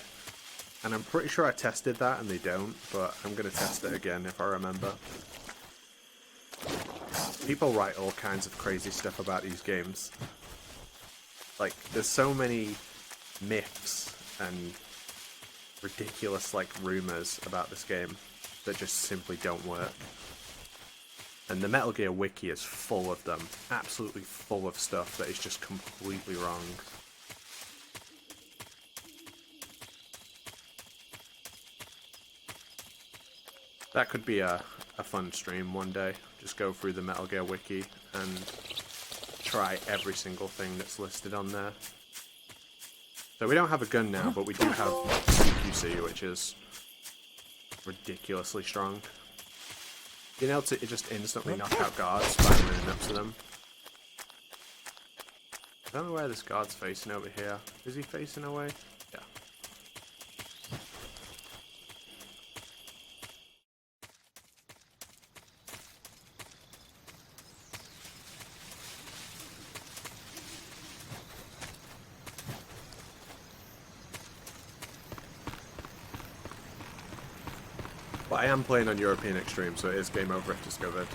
[SPEAKER 5] and I'm pretty sure I tested that and they don't, but I'm going to test it again if I remember. People write all kinds of crazy stuff about these games. Like, there's so many myths and ridiculous, like, rumors about this game that just simply don't work. And the Metal Gear Wiki is full of them. Absolutely full of stuff that is just completely wrong. That could be a fun stream one day. Just go through the Metal Gear Wiki and try every single thing that's listed on there. So we don't have a gun now, but we do have CQC, which is ridiculously strong. Being able to just instantly knock out guards by running up to them. I don't know where this guard's facing over here. Is he facing away? Yeah. But I am playing on European Extreme, so it is game over if discovered.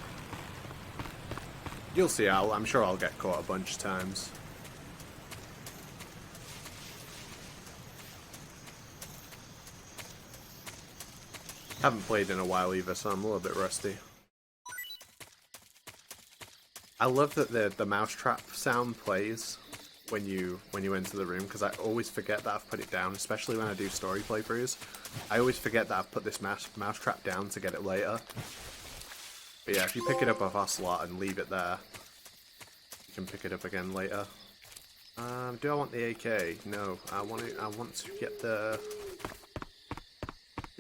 [SPEAKER 5] You'll see, I'm sure I'll get caught a bunch of times. Haven't played in a while either, so I'm a little bit rusty. I love that the mousetrap sound plays when you enter the room, because I always forget that I've put it down, especially when I do story playthroughs. I always forget that I've put this mousetrap down to get it later. But yeah, if you pick it up off our slot and leave it there, you can pick it up again later. Do I want the AK? No, I want to get the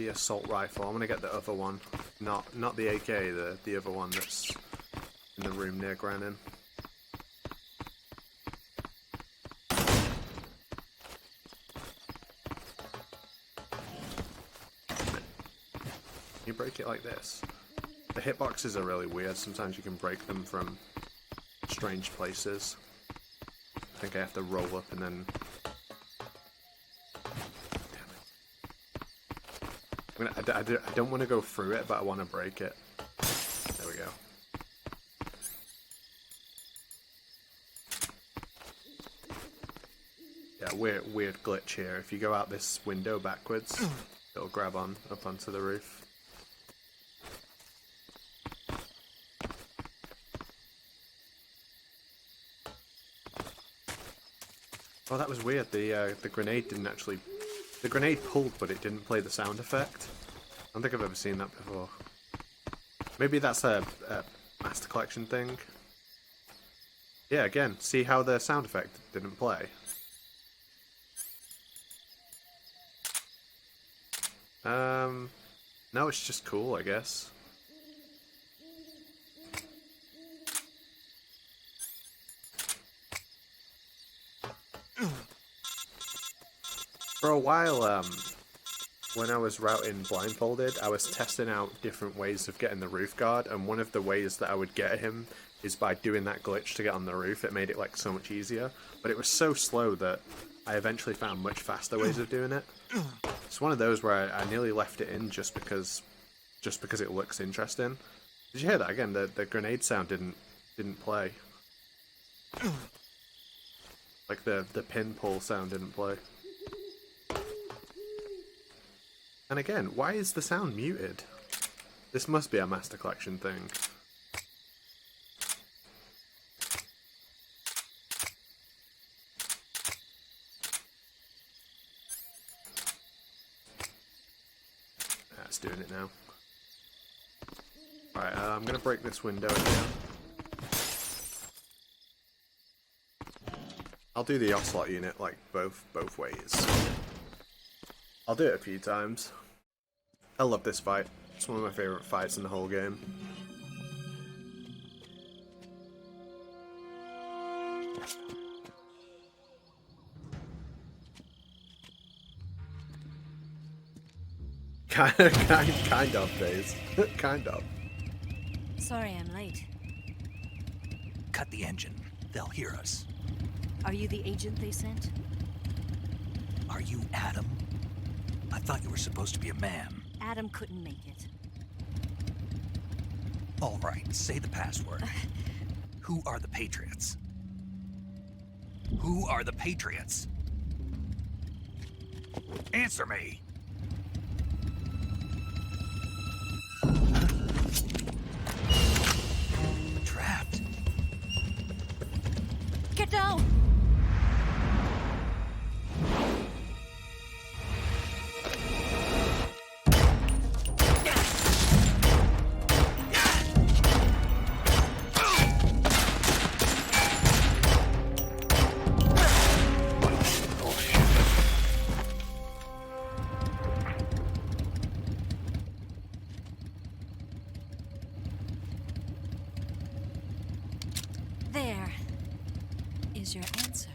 [SPEAKER 5] assault rifle. I'm gonna get the other one, not the AK, the other one that's in the room near Grannon. You break it like this. The hitboxes are really weird. Sometimes you can break them from strange places. I think I have to roll up and then... Damn it. I don't want to go through it, but I want to break it. There we go. Yeah, weird glitch here. If you go out this window backwards, it'll grab up onto the roof. Oh, that was weird. The grenade didn't actually... The grenade pulled, but it didn't play the sound effect. I don't think I've ever seen that before. Maybe that's a Master Collection thing. Yeah, again, see how the sound effect didn't play? No, it's just cool, I guess. For a while, when I was routing blindfolded, I was testing out different ways of getting the roof guard, and one of the ways that I would get him is by doing that glitch to get on the roof. It made it like so much easier, but it was so slow that I eventually found much faster ways of doing it. It's one of those where I nearly left it in just because it looks interesting. Did you hear that again? The grenade sound didn't play. Like the pin pull sound didn't play. And again, why is the sound muted? This must be a Master Collection thing. That's doing it now. Alright, I'm gonna break this window here. I'll do the Ocelot unit like both ways. I'll do it a few times. I love this fight. It's one of my favourite fights in the whole game. Kind of, Days. Kind of.
[SPEAKER 18] Sorry I'm late.
[SPEAKER 3] Cut the engine. They'll hear us.
[SPEAKER 18] Are you the agent they sent?
[SPEAKER 3] Are you Adam? I thought you were supposed to be a man.
[SPEAKER 18] Adam couldn't make it.
[SPEAKER 3] All right, say the password. Who are the Patriots? Who are the Patriots? Answer me! We're trapped.
[SPEAKER 18] Get down! There is your answer.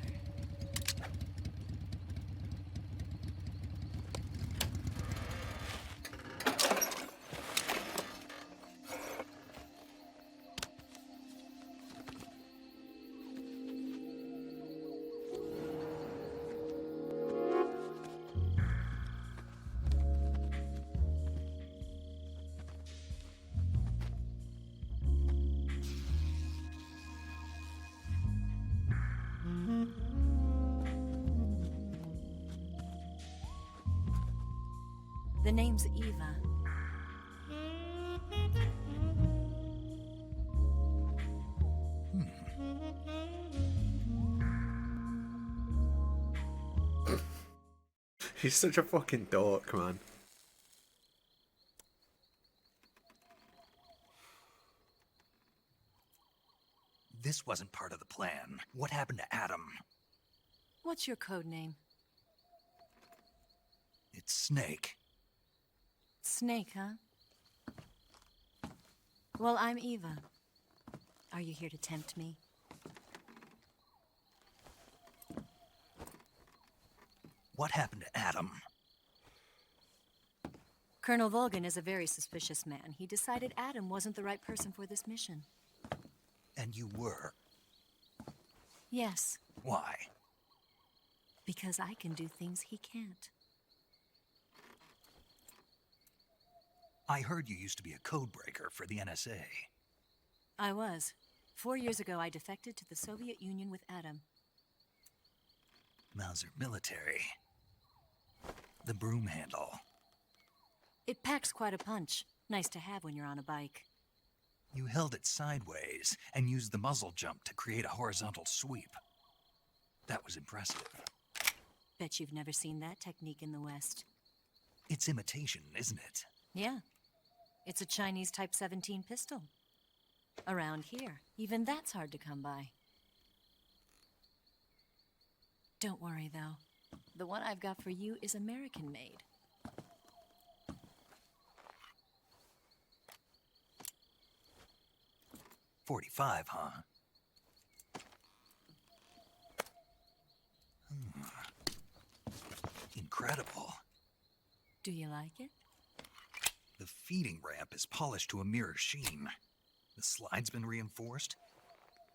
[SPEAKER 18] The name's Eva.
[SPEAKER 5] He's such a fucking dork, man.
[SPEAKER 3] This wasn't part of the plan. What happened to Adam?
[SPEAKER 18] What's your code name?
[SPEAKER 3] It's Snake.
[SPEAKER 18] Snake, huh? Well, I'm Eva. Are you here to tempt me?
[SPEAKER 3] What happened to Adam?
[SPEAKER 18] Colonel Volgan is a very suspicious man. He decided Adam wasn't the right person for this mission.
[SPEAKER 3] And you were?
[SPEAKER 18] Yes,
[SPEAKER 3] Why?
[SPEAKER 18] because I can do things he can't.
[SPEAKER 3] I heard you used to be a codebreaker for the NSA.
[SPEAKER 18] I was. 4 years ago, I defected to the Soviet Union with Adam.
[SPEAKER 3] Mauser military. The broom handle.
[SPEAKER 18] It packs quite a punch. Nice to have when you're on a bike.
[SPEAKER 3] You held it sideways and used the muzzle jump to create a horizontal sweep. That was impressive.
[SPEAKER 18] Bet you've never seen that technique in the West.
[SPEAKER 3] It's imitation, isn't it?
[SPEAKER 18] Yeah. It's a Chinese Type 17 pistol. Around here, even that's hard to come by. Don't worry, though. The one I've got for you is American-made.
[SPEAKER 3] .45, huh? Incredible.
[SPEAKER 18] Do you like it?
[SPEAKER 3] The feeding ramp is polished to a mirror sheen. The slide's been reinforced,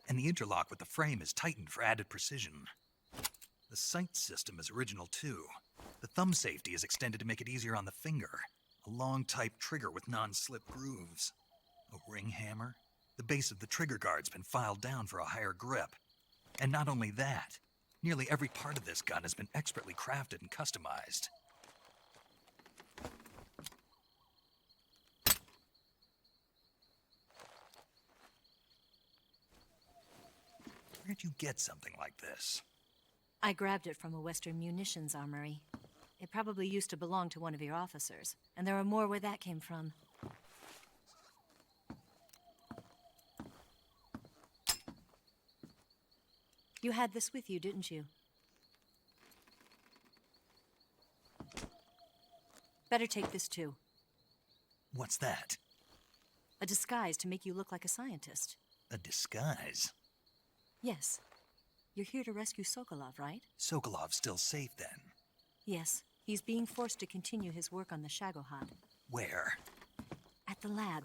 [SPEAKER 3] and the interlock with the frame is tightened for added precision. The sight system is original too. The thumb safety is extended to make it easier on the finger. A long type trigger with non-slip grooves. A ring hammer. The base of the trigger guard's been filed down for a higher grip. And not only that, nearly every part of this gun has been expertly crafted and customized. Where'd you get something like this?
[SPEAKER 18] I grabbed it from a Western munitions armory. It probably used to belong to one of your officers, and there are more where that came from. You had this with you, didn't you? Better take this too.
[SPEAKER 3] What's that?
[SPEAKER 18] A disguise to make you look like a scientist.
[SPEAKER 3] A disguise?
[SPEAKER 18] Yes. You're here to rescue Sokolov, right?
[SPEAKER 3] Sokolov's still safe then?
[SPEAKER 18] Yes. He's being forced to continue his work on the Shagohod.
[SPEAKER 3] Where?
[SPEAKER 18] At the lab.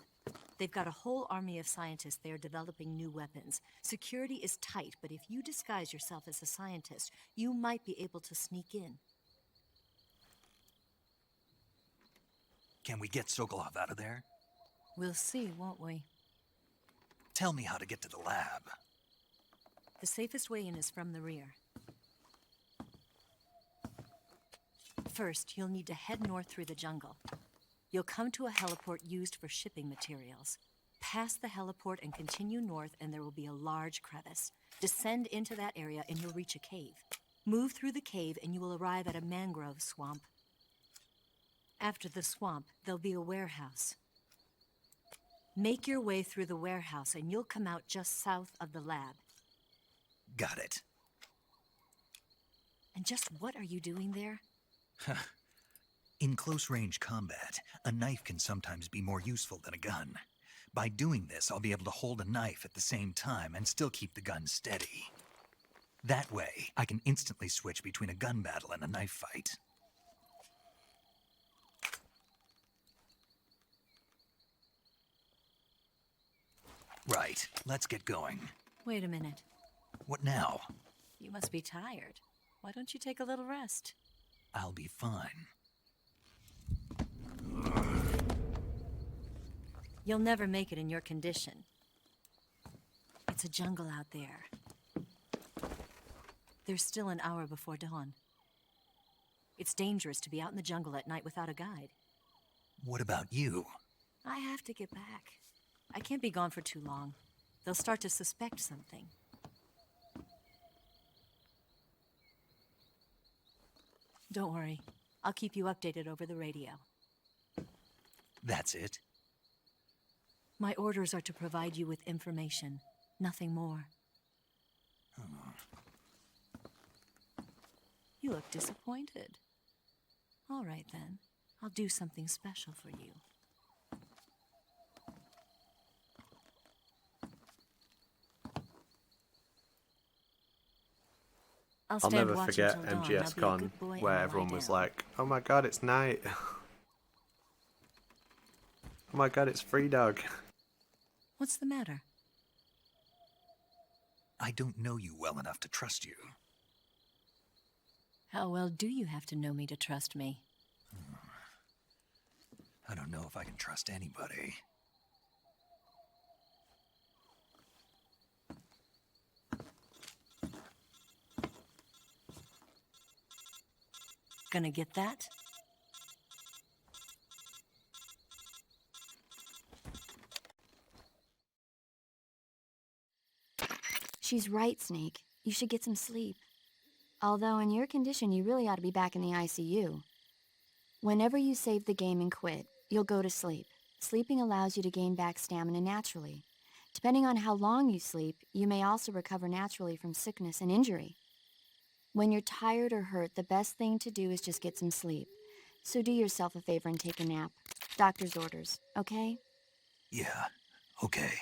[SPEAKER 18] They've got a whole army of scientists there developing new weapons. Security is tight, but if you disguise yourself as a scientist, you might be able to sneak in.
[SPEAKER 3] Can we get Sokolov out of there?
[SPEAKER 18] We'll see, won't we?
[SPEAKER 3] Tell me how to get to the lab.
[SPEAKER 18] The safest way in is from the rear. First, you'll need to head north through the jungle. You'll come to a heliport used for shipping materials. Pass the heliport and continue north, and there will be a large crevice. Descend into that area, and you'll reach a cave. Move through the cave, and you will arrive at a mangrove swamp. After the swamp, there'll be a warehouse. Make your way through the warehouse, and you'll come out just south of the lab.
[SPEAKER 3] Got it.
[SPEAKER 18] And just what are you doing there?
[SPEAKER 3] In close-range combat, a knife can sometimes be more useful than a gun. By doing this, I'll be able to hold a knife at the same time and still keep the gun steady. That way, I can instantly switch between a gun battle and a knife fight. Right, let's get going.
[SPEAKER 18] Wait a minute.
[SPEAKER 3] What now?
[SPEAKER 18] You must be tired. Why don't you take a little rest?
[SPEAKER 3] I'll be fine.
[SPEAKER 18] You'll never make it in your condition. It's a jungle out there. There's still an hour before dawn. It's dangerous to be out in the jungle at night without a guide.
[SPEAKER 3] What about you?
[SPEAKER 18] I have to get back. I can't be gone for too long. They'll start to suspect something. Don't worry. I'll keep you updated over the radio.
[SPEAKER 3] That's it?
[SPEAKER 18] My orders are to provide you with information, nothing more. You look disappointed. All right, then. I'll do something special for you.
[SPEAKER 5] I'll never forget MGS Con, where everyone was like, oh my god, it's night. Oh my god, it's Free Dog.
[SPEAKER 18] What's the matter?
[SPEAKER 3] I don't know you well enough to trust you.
[SPEAKER 18] How well do you have to know me to trust me?
[SPEAKER 3] I don't know if I can trust anybody.
[SPEAKER 18] Gonna get that?
[SPEAKER 7] She's right, Snake. You should get some sleep. Although in your condition, you really ought to be back in the ICU. Whenever you save the game and quit, you'll go to sleep. Sleeping allows you to gain back stamina naturally. Depending on how long you sleep, you may also recover naturally from sickness and injury. When you're tired or hurt, the best thing to do is just get some sleep. So do yourself a favor and take a nap. Doctor's orders, okay?
[SPEAKER 3] Yeah, okay.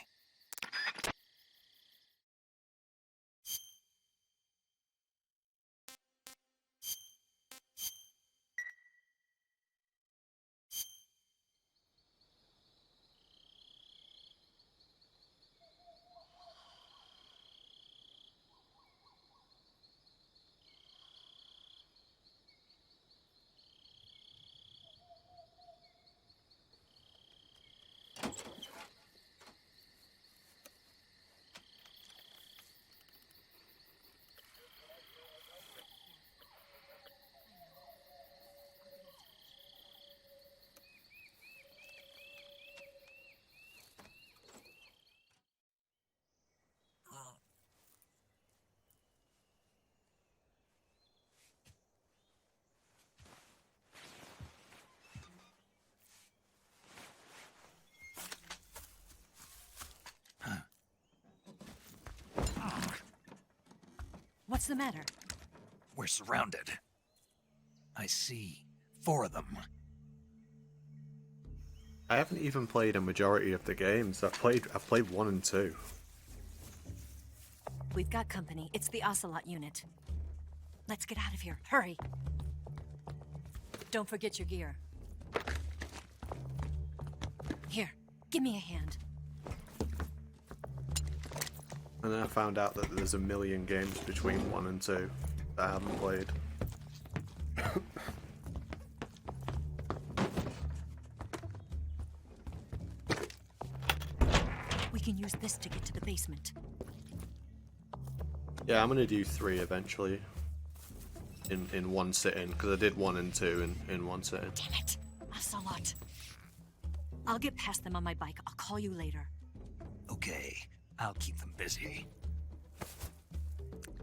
[SPEAKER 18] What's the matter?
[SPEAKER 3] We're surrounded. I see 4 of them.
[SPEAKER 5] I haven't even played a majority of the games. I've played 1 and 2.
[SPEAKER 18] We've got company. It's the Ocelot unit. Let's get out of here. Hurry. Don't forget your gear. Here, Give me a hand.
[SPEAKER 5] And then I found out that there's a million games between 1 and 2 that I haven't played.
[SPEAKER 18] We can use this to get to the basement.
[SPEAKER 5] Yeah, I'm gonna do 3 eventually. In one sitting, because I did 1 and 2 in one sitting.
[SPEAKER 18] Damn it! Ocelot. I'll get past them on my bike. I'll call you later.
[SPEAKER 3] Okay, I'll keep them busy.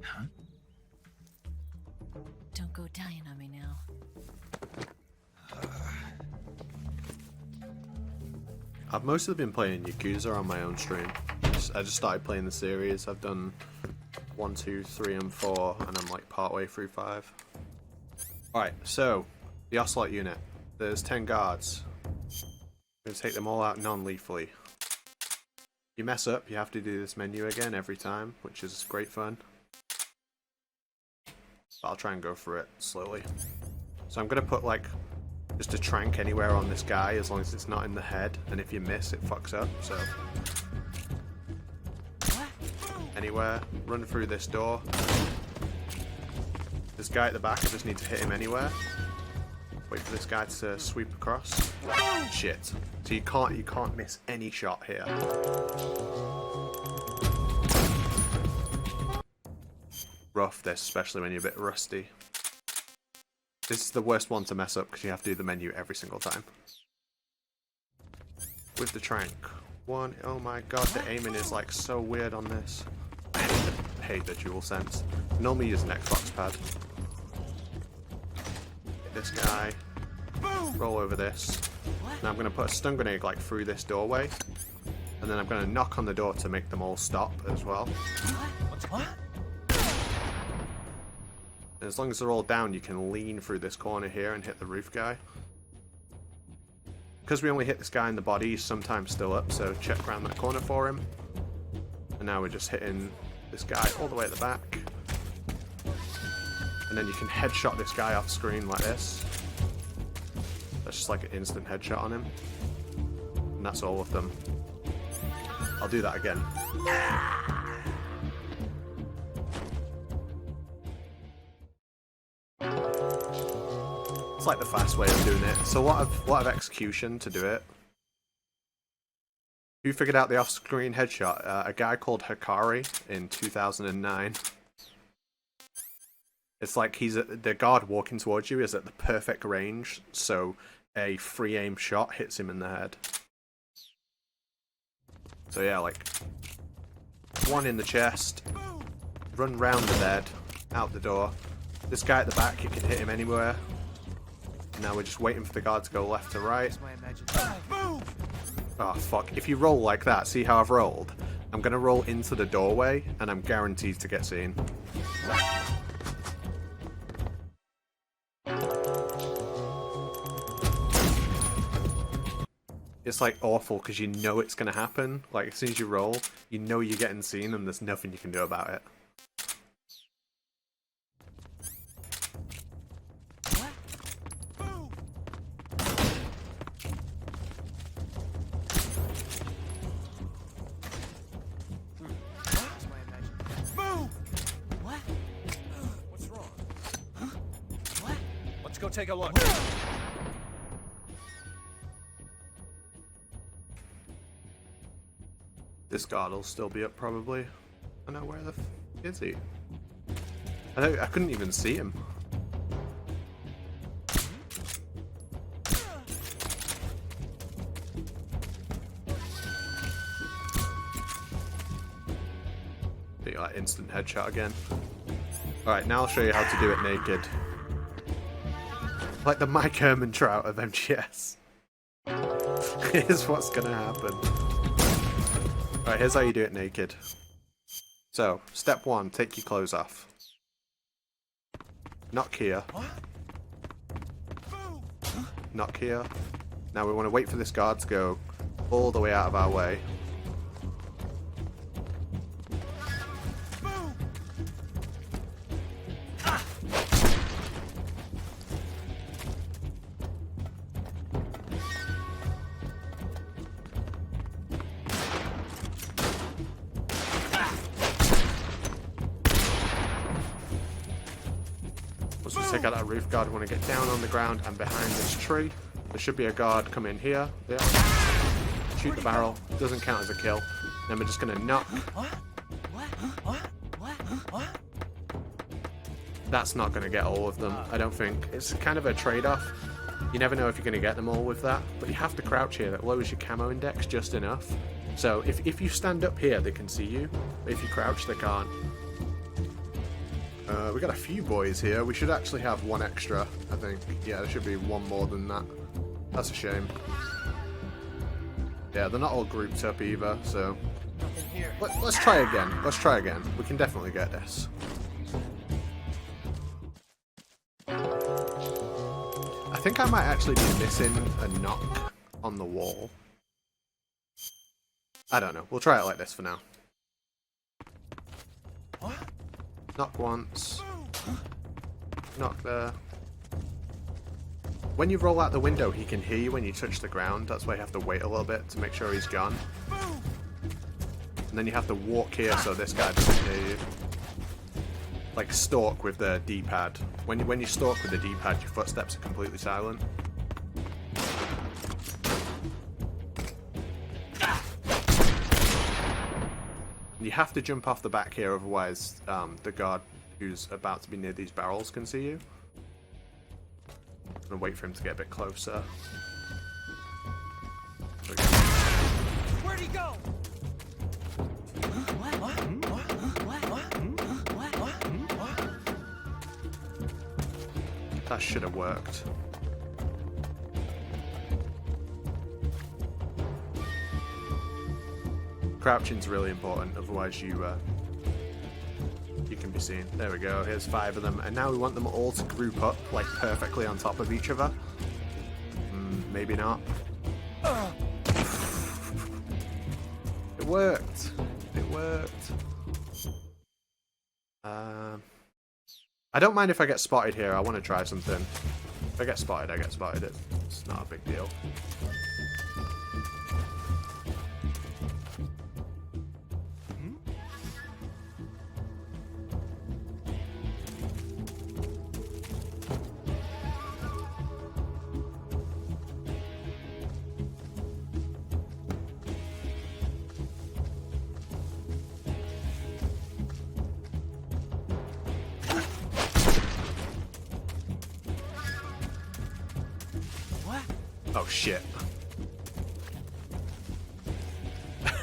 [SPEAKER 3] Huh?
[SPEAKER 18] Don't go dying on me now.
[SPEAKER 5] I've mostly been playing Yakuza on my own stream. I just started playing the series. I've done 1, 2, 3, and 4, and I'm like partway through 5. Alright, so the Ocelot unit. There's 10 guards. I'm gonna take them all out non-lethally. If you mess up, you have to do this menu again every time, which is great fun. But I'll try and go through it slowly. So I'm gonna put like just a trank anywhere on this guy as long as it's not in the head, and if you miss it fucks up, so anywhere, run through this door. This guy at the back, I just need to hit him anywhere. Wait for this guy to sweep across. Shit. So you can't miss any shot here. Rough this, especially when you're a bit rusty. This is the worst one to mess up because you have to do the menu every single time. With the trank. 1, oh my god, the aiming is like so weird on this. I hate the dual sense. Normally use an Xbox pad. Hit this guy. Roll over this. Now I'm going to put a stun grenade like through this doorway. And then I'm going to knock on the door to make them all stop as well.
[SPEAKER 10] What?
[SPEAKER 5] And as long as they're all down, you can lean through this corner here and hit the roof guy. Because we only hit this guy in the body, he's sometimes still up, so check around that corner for him. And now we're just hitting this guy all the way at the back. And then you can headshot this guy off screen like this. That's just like an instant headshot on him. And that's all of them. I'll do that again. It's like the fast way of doing it. So what of execution to do it? Who figured out the off-screen headshot? A guy called Hikari in 2009. It's like the guard walking towards you is at the perfect range, so a free aim shot hits him in the head. So yeah, like 1 in the chest, run round the bed, out the door. This guy at the back, you can hit him anywhere. Now we're just waiting for the guard to go left to right. Oh fuck, if you roll like that, see how I've rolled? I'm gonna roll into the doorway and I'm guaranteed to get seen. It's like awful because you know it's gonna happen. Like as soon as you roll, you know you're getting seen and there's nothing you can do about it.
[SPEAKER 10] Let's go take a look.
[SPEAKER 5] This guard will still be up probably. I know where the f is he? I couldn't even see him. Be like instant headshot again. Alright, now I'll show you how to do it naked. Like the Mike Herman Trout of MGS. Here's what's gonna happen. Alright, here's how you do it naked. So, step 1, take your clothes off. Knock here. Knock here. Now we want to wait for this guard to go all the way out of our way. Take out that roof guard. Want to get down on the ground and behind this tree. There should be a guard come in here. Yeah. Shoot the barrel. Doesn't count as a kill. Then we're just going to knock. That's not going to get all of them, I don't think. It's kind of a trade-off. You never know if you're going to get them all with that, but you have to crouch here. That lowers your camo index just enough. So if you stand up here, they can see you. But if you crouch, they can't. We got a few boys here. We should actually have one extra, I think. Yeah, there should be one more than that. That's a shame. Yeah, they're not all grouped up either, so... Let's try again. Let's try again. We can definitely get this. I think I might actually be missing a knock on the wall. I don't know. We'll try it like this for now. Knock once. Knock there. When you roll out the window, he can hear you when you touch the ground. That's why you have to wait a little bit to make sure he's gone. And then you have to walk here so this guy doesn't hear you. Like stalk with the D-pad. When you stalk with the D-pad, your footsteps are completely silent. You have to jump off the back here, otherwise the guard who's about to be near these barrels can see you. I'm gonna wait for him to get a bit closer.
[SPEAKER 15] Where'd he go?
[SPEAKER 5] That should have worked. Crouching's really important, otherwise you can be seen. There we go, here's 5 of them, and now we want them all to group up, like, perfectly on top of each other. Maybe not. It worked! It worked. I don't mind if I get spotted here, I want to try something. If I get spotted, I get spotted. It's not a big deal. Oh shit.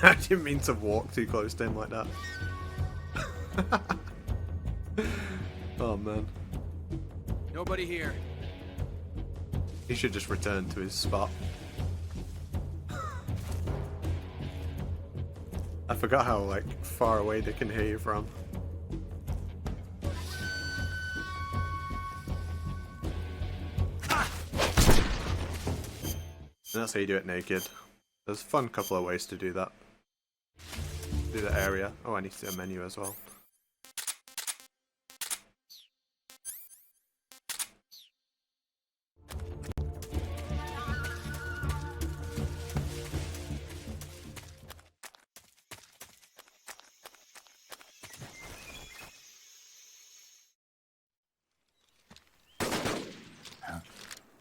[SPEAKER 5] I didn't mean to walk too close to him like that. Oh man.
[SPEAKER 10] Nobody here.
[SPEAKER 5] He should just return to his spot. I forgot how like far away they can hear you from. And that's how you do it naked. There's a fun couple of ways to do that. Do the area. Oh, I need to see a menu as well.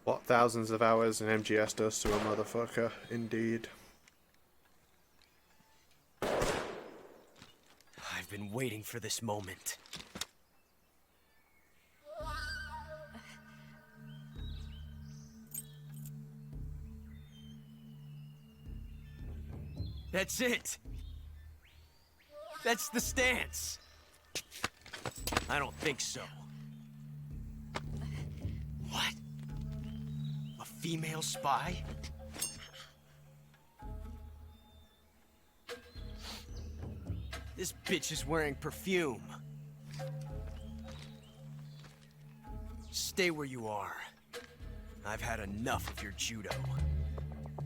[SPEAKER 5] What thousands of hours in MGS does to a motherfucker, indeed.
[SPEAKER 10] I've been waiting for this moment. That's it. That's the stance. I don't think so. What? A female spy? This bitch is wearing perfume. Stay where you are. I've had enough of your judo.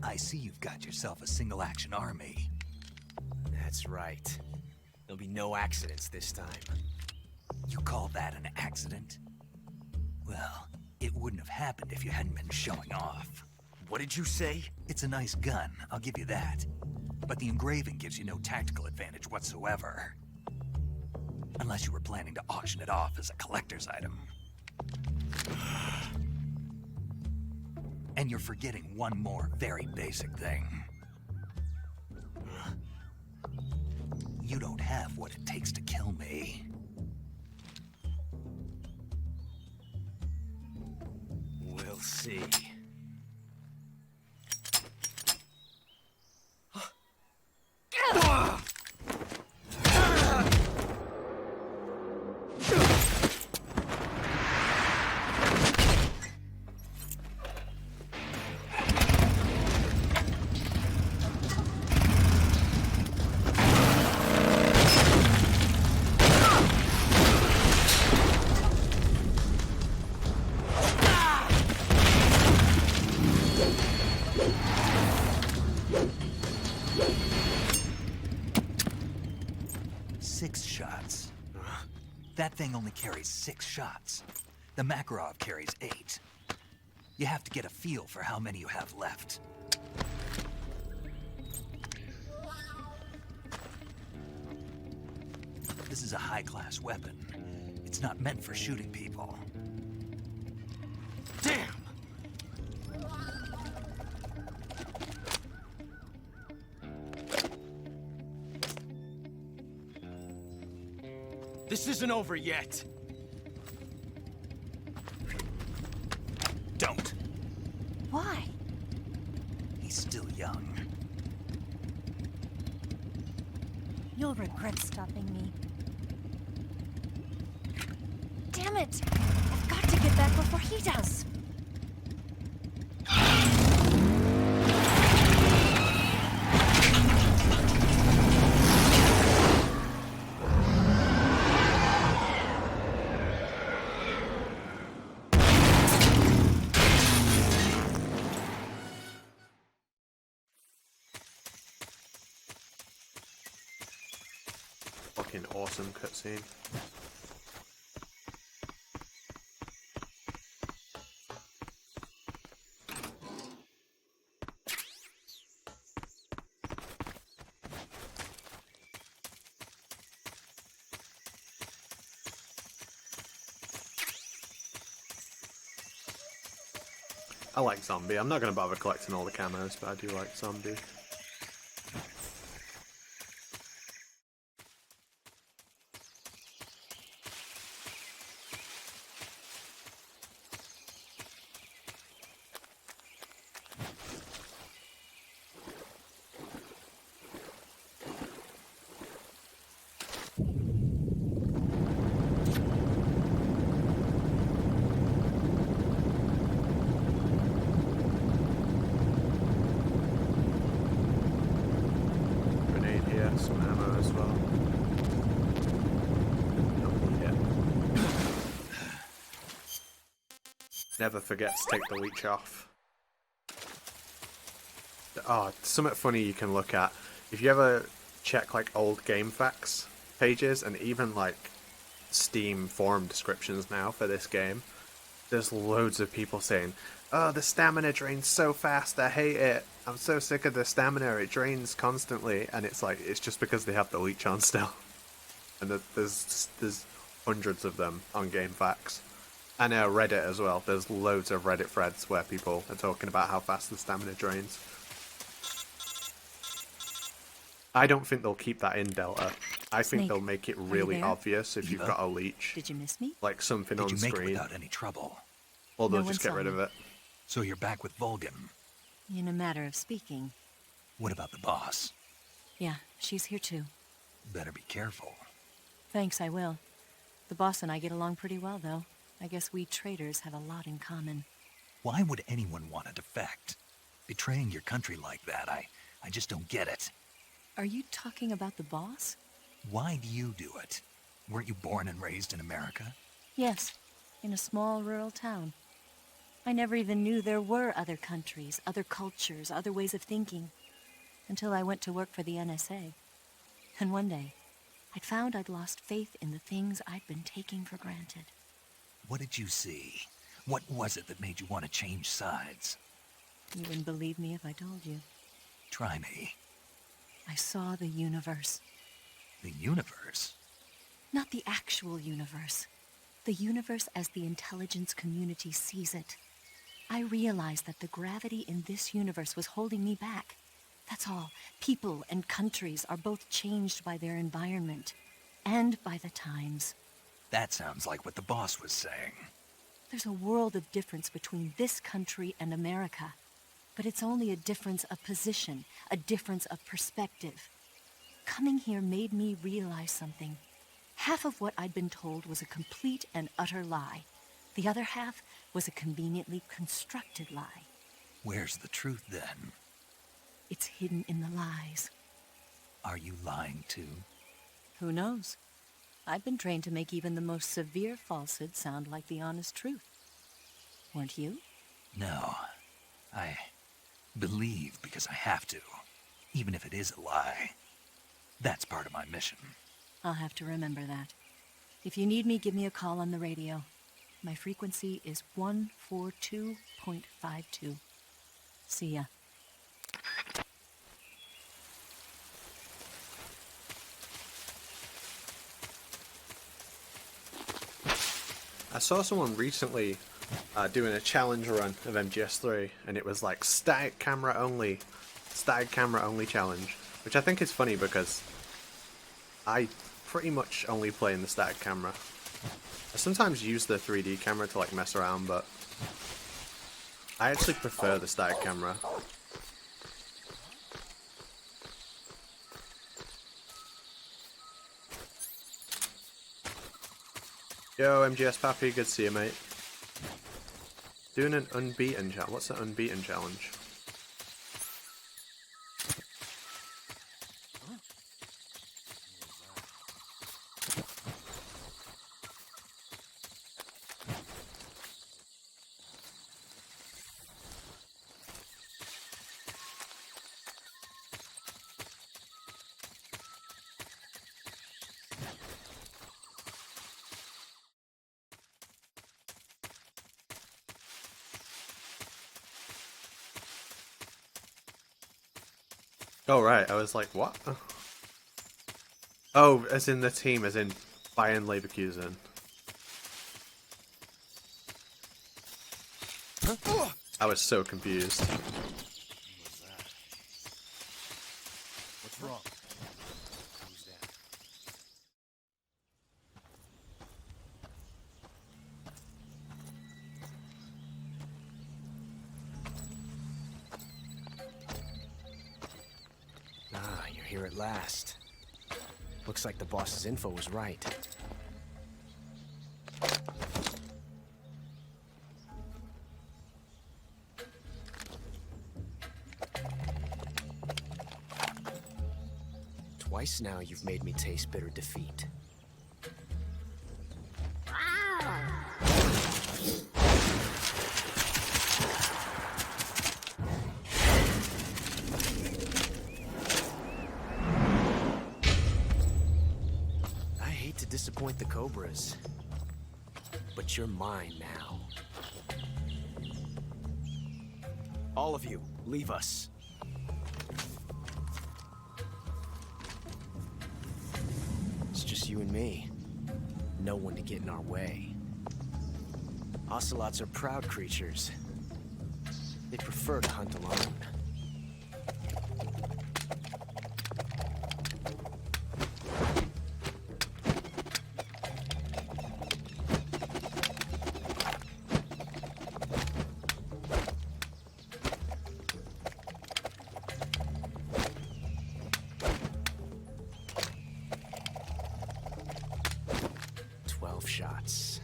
[SPEAKER 3] I see you've got yourself a single-action army.
[SPEAKER 10] That's right. There'll be no accidents this time.
[SPEAKER 3] You call that an accident? Well, it wouldn't have happened if you hadn't been showing off.
[SPEAKER 10] What did you say?
[SPEAKER 3] It's a nice gun, I'll give you that. But the engraving gives you no tactical advantage whatsoever. Unless you were planning to auction it off as a collector's item. And you're forgetting one more very basic thing. You don't have what it takes to kill me.
[SPEAKER 10] We'll see.
[SPEAKER 3] That thing only carries 6 shots. The Makarov carries 8. You have to get a feel for how many you have left. This is a high-class weapon. It's not meant for shooting people.
[SPEAKER 10] Damn! This isn't over yet.
[SPEAKER 3] Don't.
[SPEAKER 18] Why?
[SPEAKER 3] He's still young.
[SPEAKER 18] You'll regret stopping me. Damn it! I've got to get back before he does.
[SPEAKER 5] Fucking awesome cutscene. I like Zombie. I'm not going to bother collecting all the camos, but I do like Zombie. Some ammo as well. Don't need it. Never forget to take the leech off. Oh, something funny you can look at. If you ever check like old game facts pages and even like Steam forum descriptions now for this game, there's loads of people saying, "Oh, the stamina drains so fast, I hate it. I'm so sick of the stamina, it drains constantly." And it's like, it's just because they have the leech on still. And there's hundreds of them on GameFAQs. And Reddit as well. There's loads of Reddit threads where people are talking about how fast the stamina drains. I don't think they'll keep that in Delta. I think
[SPEAKER 18] Snake,
[SPEAKER 5] they'll make it
[SPEAKER 18] are you
[SPEAKER 5] really
[SPEAKER 18] there?
[SPEAKER 5] obvious if you've got a leech.
[SPEAKER 18] Did you miss me?
[SPEAKER 5] Like something on
[SPEAKER 3] Did you make it
[SPEAKER 5] screen.
[SPEAKER 3] without any trouble?
[SPEAKER 5] Or they'll
[SPEAKER 18] No
[SPEAKER 5] just
[SPEAKER 18] one
[SPEAKER 5] get
[SPEAKER 18] saw
[SPEAKER 5] rid of
[SPEAKER 18] me.
[SPEAKER 5] it.
[SPEAKER 3] So you're back with Volgan.
[SPEAKER 18] In a matter of speaking.
[SPEAKER 3] What about the boss?
[SPEAKER 18] Yeah, she's here too.
[SPEAKER 3] Better be careful.
[SPEAKER 18] Thanks, I will. The boss and I get along pretty well, though. I guess we traitors have a lot in common.
[SPEAKER 3] Why would anyone want to defect? Betraying your country like that, I just don't get it.
[SPEAKER 18] Are you talking about the boss?
[SPEAKER 3] Why do you do it? Weren't you born and raised in America?
[SPEAKER 18] Yes, in a small rural town. I never even knew there were other countries, other cultures, other ways of thinking, until I went to work for the NSA. And one day, I'd found I'd lost faith in the things I'd been taking for granted.
[SPEAKER 3] What did you see? What was it that made you want to change sides?
[SPEAKER 18] You wouldn't believe me if I told you.
[SPEAKER 3] Try me.
[SPEAKER 18] I saw the universe.
[SPEAKER 3] The universe?
[SPEAKER 18] Not the actual universe. The universe as the intelligence community sees it. I realized that the gravity in this universe was holding me back. That's all. People and countries are both changed by their environment and by the times.
[SPEAKER 3] That sounds like what the boss was saying.
[SPEAKER 18] There's a world of difference between this country and America. But it's only a difference of position, a difference of perspective. Coming here made me realize something. Half of what I'd been told was a complete and utter lie. The other half was a conveniently constructed lie.
[SPEAKER 3] Where's the truth, then?
[SPEAKER 18] It's hidden in the lies.
[SPEAKER 3] Are you lying, too?
[SPEAKER 18] Who knows? I've been trained to make even the most severe falsehood sound like the honest truth. Weren't you?
[SPEAKER 3] No. I believe because I have to, even if it is a lie. That's part of my mission.
[SPEAKER 18] I'll have to remember that. If you need me, give me a call on the radio. My frequency is 142.52. See ya.
[SPEAKER 5] I saw someone recently doing a challenge run of MGS3, and it was like static camera only challenge, which I think is funny because I pretty much only play in the static camera. I sometimes use the 3D camera to like mess around, but I actually prefer the static camera. Yo, MGS Pappy, good to see you, mate. Doing an unbeaten challenge. What's an unbeaten challenge? Oh, right, I was like, what? Oh, as in the team, as in Bayern Leverkusen. I was so confused.
[SPEAKER 10] What's wrong?
[SPEAKER 19] Ah, you're here at last. Looks like the boss's info was right. Twice now you've made me taste bitter defeat. I hate to disappoint the Cobras, but you're mine now. All of you, leave us. It's just you and me. No one to get in our way. Ocelots are proud creatures. They prefer to hunt alone. Shots.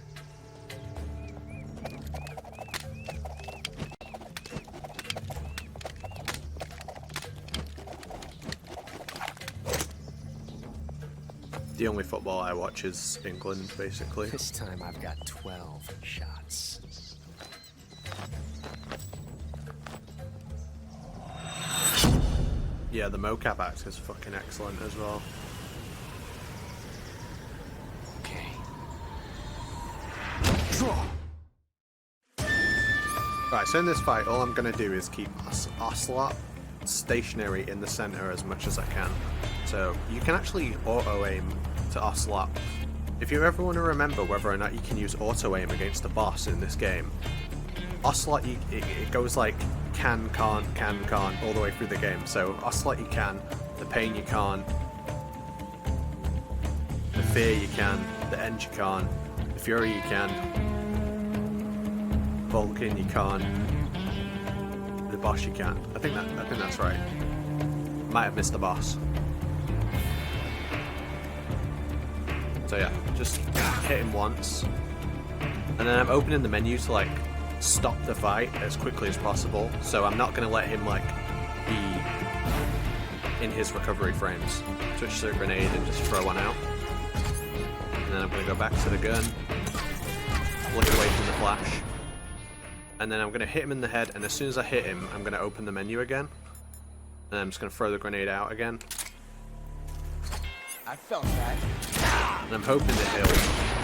[SPEAKER 5] The only football I watch is England, basically.
[SPEAKER 19] This time I've got 12 shots.
[SPEAKER 5] Yeah, the mocap act is fucking excellent as well. Right, so in this fight, all I'm going to do is keep Ocelot stationary in the center as much as I can. So you can actually auto-aim to Ocelot. If you ever want to remember whether or not you can use auto-aim against a boss in this game, Ocelot, it goes like can, can't, all the way through the game. So Ocelot you can, the Pain you can't, the Fear you can, the End you can't, the Fury you can, Vulcan you can't, the boss you can. I think that's right. Might have missed the boss. So yeah, just hit him once, and then I'm opening the menu to like stop the fight as quickly as possible. So I'm not going to let him like be in his recovery frames. Switch to a grenade and just throw one out, and then I'm going to go back to the gun, look away from the flash, and then I'm going to hit him in the head. And as soon as I hit him, I'm going to open the menu again, and I'm just going to throw the grenade out again.
[SPEAKER 19] I felt that.
[SPEAKER 5] And I'm hoping that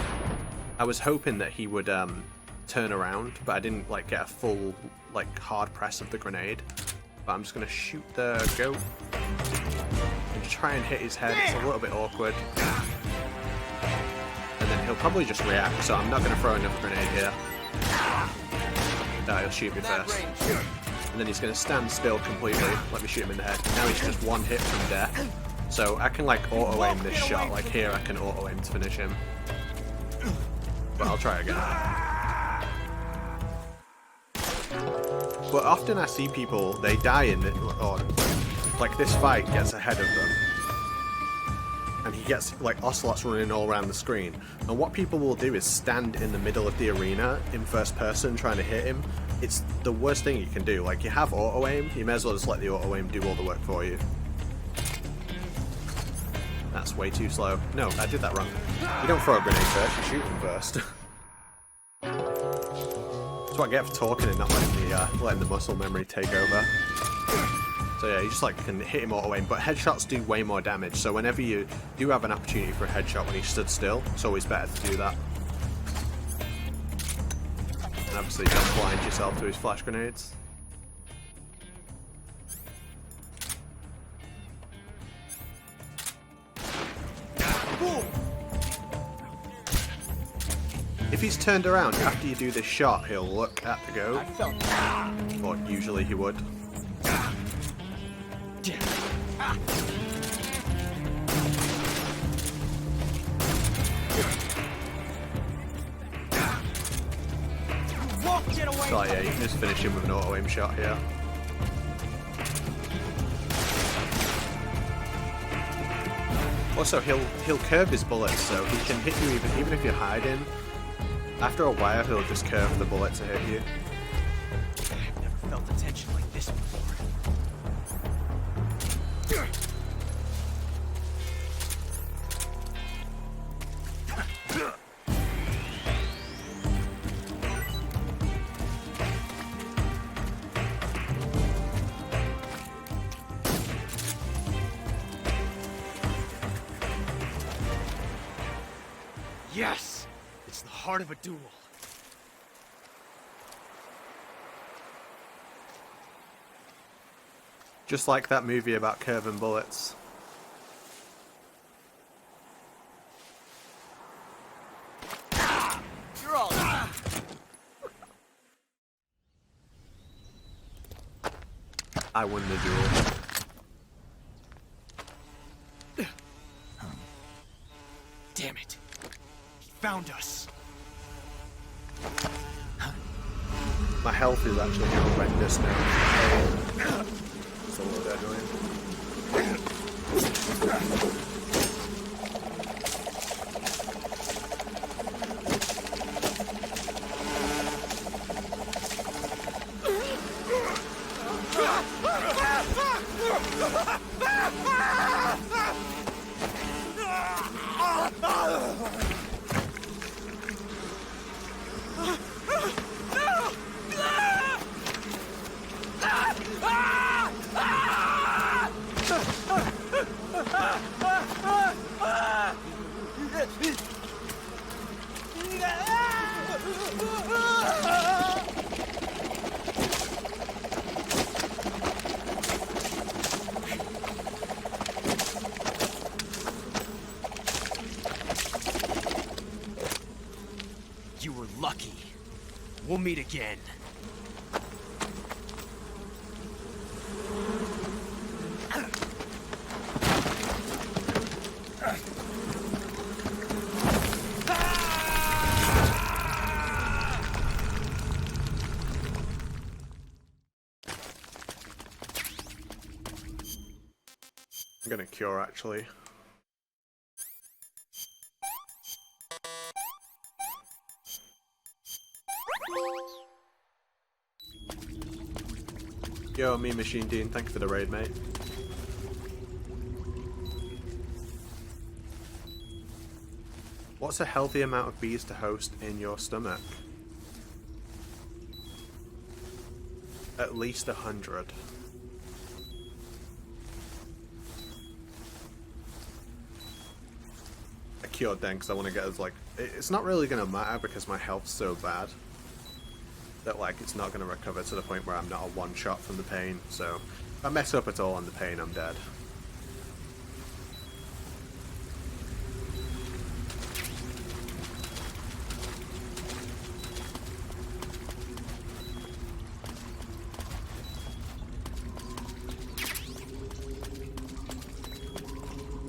[SPEAKER 5] I was hoping that he would turn around, but I didn't like get a full like hard press of the grenade. But I'm just gonna shoot the goat and try and hit his head. It's a little bit awkward, and then he'll probably just react. So I'm not gonna throw another grenade here. He'll shoot me first, and then he's gonna stand still completely. Let me shoot him in the head. Now he's just one hit from death. So I can like auto-aim this shot, like here I can auto-aim to finish him. But I'll try again. But often I see people, they die in it, or like this fight gets ahead of them. And he gets, like Ocelot's running all around the screen. And what people will do is stand in the middle of the arena in first person trying to hit him. It's the worst thing you can do. Like you have auto-aim, you may as well just let the auto-aim do all the work for you. That's way too slow. No, I did that wrong. You don't throw a grenade first, you shoot them first. That's what I get for talking and not letting the muscle memory take over. So yeah, you just like can hit him auto aim, but headshots do way more damage. So whenever you do have an opportunity for a headshot when he stood still, it's always better to do that. And obviously don't blind yourself to his flash grenades. If he's turned around after you do this shot, he'll look at the goat. Or usually he would. So yeah, you can just finish him with an auto-aim shot here. Also, he'll curve his bullets, so he can hit you even if you're hiding. After a while, he'll just curve the bullet to hit you.
[SPEAKER 19] I've never felt a tension like this before. Yes! It's the heart of a duel.
[SPEAKER 5] Just like that movie about curving bullets.
[SPEAKER 19] You're all
[SPEAKER 5] I won the duel.
[SPEAKER 19] Damn it. He found us.
[SPEAKER 5] My health is actually horrendous now. It's a little bit annoying.
[SPEAKER 19] You were lucky. We'll meet again.
[SPEAKER 5] I'm gonna cure actually. Yo, me Machine Dean, thank you for the raid, mate. What's a healthy amount of bees to host in your stomach? At least 100. I cured then because I want to get as like... It's not really going to matter because my health's so bad that like it's not going to recover to the point where I'm not a one-shot from the pain. So if I mess up at all on the pain, I'm dead.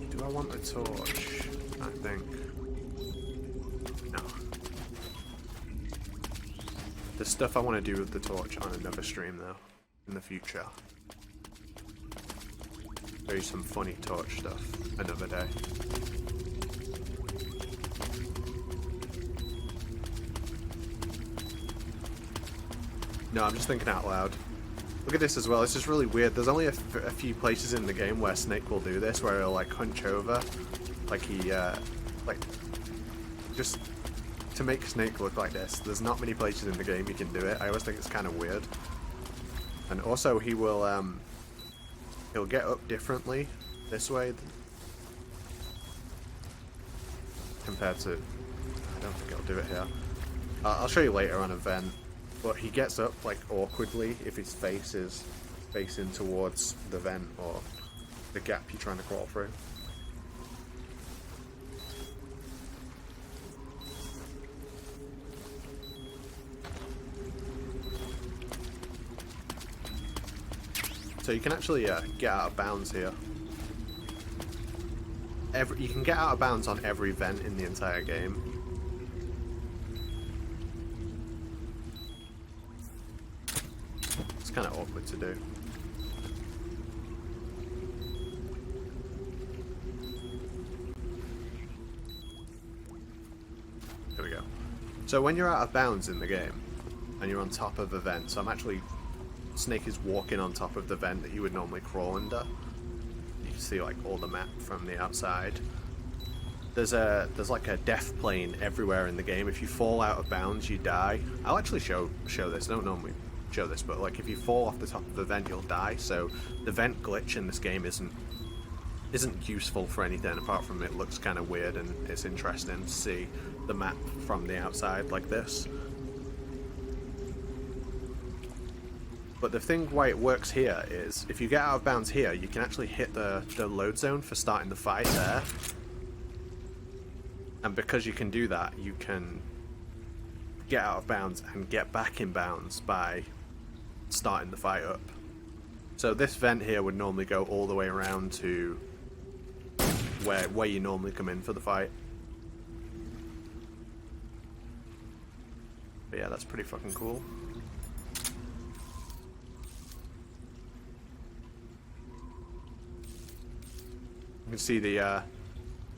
[SPEAKER 5] Do I want a torch? I think. No. There's stuff I want to do with the torch on another stream though, in the future. Show you some funny torch stuff another day. No, I'm just thinking out loud. Look at this as well, it's just really weird. There's only a few places in the game where Snake will do this, where he'll like hunch over, like he, like, just to make Snake look like this. There's not many places in the game he can do it. I always think it's kind of weird. And also he will, he'll get up differently this way compared to, I don't think he'll do it here. I'll show you later on a vent. But he gets up like awkwardly if his face is facing towards the vent or the gap you're trying to crawl through. So you can actually get out of bounds here. You can get out of bounds on every vent in the entire game. Kind of awkward to do. There we go. So when you're out of bounds in the game and you're on top of a vent, so I'm actually, Snake is walking on top of the vent that you would normally crawl under. You can see like all the map from the outside. There's like a death plane everywhere in the game. If you fall out of bounds, you die. I'll actually show this. I don't normally show this, but like if you fall off the top of the vent, you'll die. So the vent glitch in this game isn't useful for anything apart from it looks kind of weird and it's interesting to see the map from the outside like this. But the thing why it works here is if you get out of bounds here, you can actually hit the load zone for starting the fight there. And because you can do that, you can get out of bounds and get back in bounds by starting the fight up. So this vent here would normally go all the way around to where you normally come in for the fight. But yeah, that's pretty fucking cool. You can see the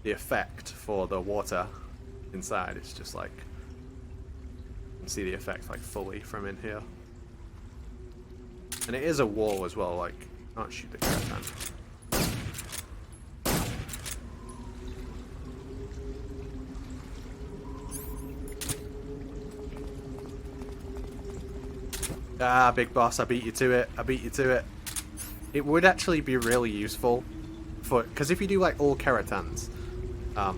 [SPEAKER 5] effect for the water inside. It's just like, you can see the effect like fully from in here. And it is a wall as well, like, oh shoot, the caravan. Ah, big boss, I beat you to it, I beat you to it. It would actually be really useful for, because if you do like all keratans,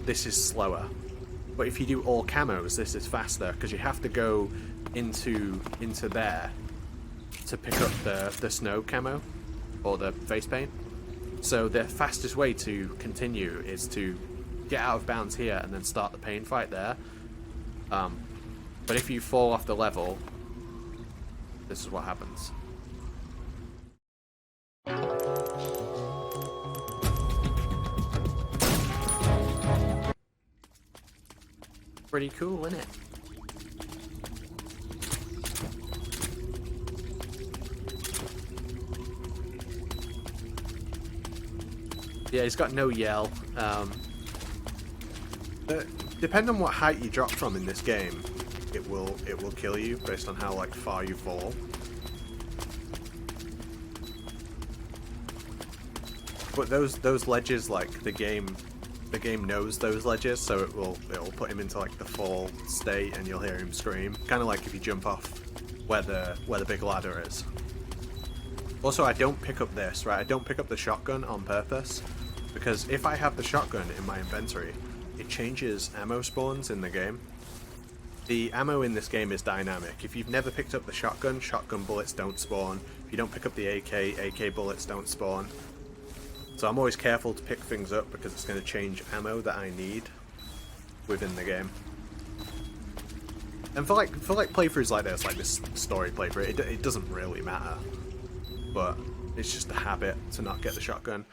[SPEAKER 5] this is slower. But if you do all camos, this is faster, because you have to go into there to pick up the snow camo or the face paint. So the fastest way to continue is to get out of bounds here and then start the pain fight there. But if you fall off the level, this is what happens. Pretty cool, isn't it? Yeah, he's got no yell. Depending on what height you drop from in this game, it will kill you based on how like far you fall. But those ledges, like the game knows those ledges, so it'll put him into like the fall state, and you'll hear him scream. Kind of like if you jump off where the big ladder is. Also, I don't pick up this, right? I don't pick up the shotgun on purpose, because if I have the shotgun in my inventory, it changes ammo spawns in the game. The ammo in this game is dynamic. If you've never picked up the shotgun, shotgun bullets don't spawn. If you don't pick up the AK bullets don't spawn. So I'm always careful to pick things up because it's going to change ammo that I need within the game. And for like playthroughs like this story playthrough, it doesn't really matter. But it's just a habit to not get the shotgun.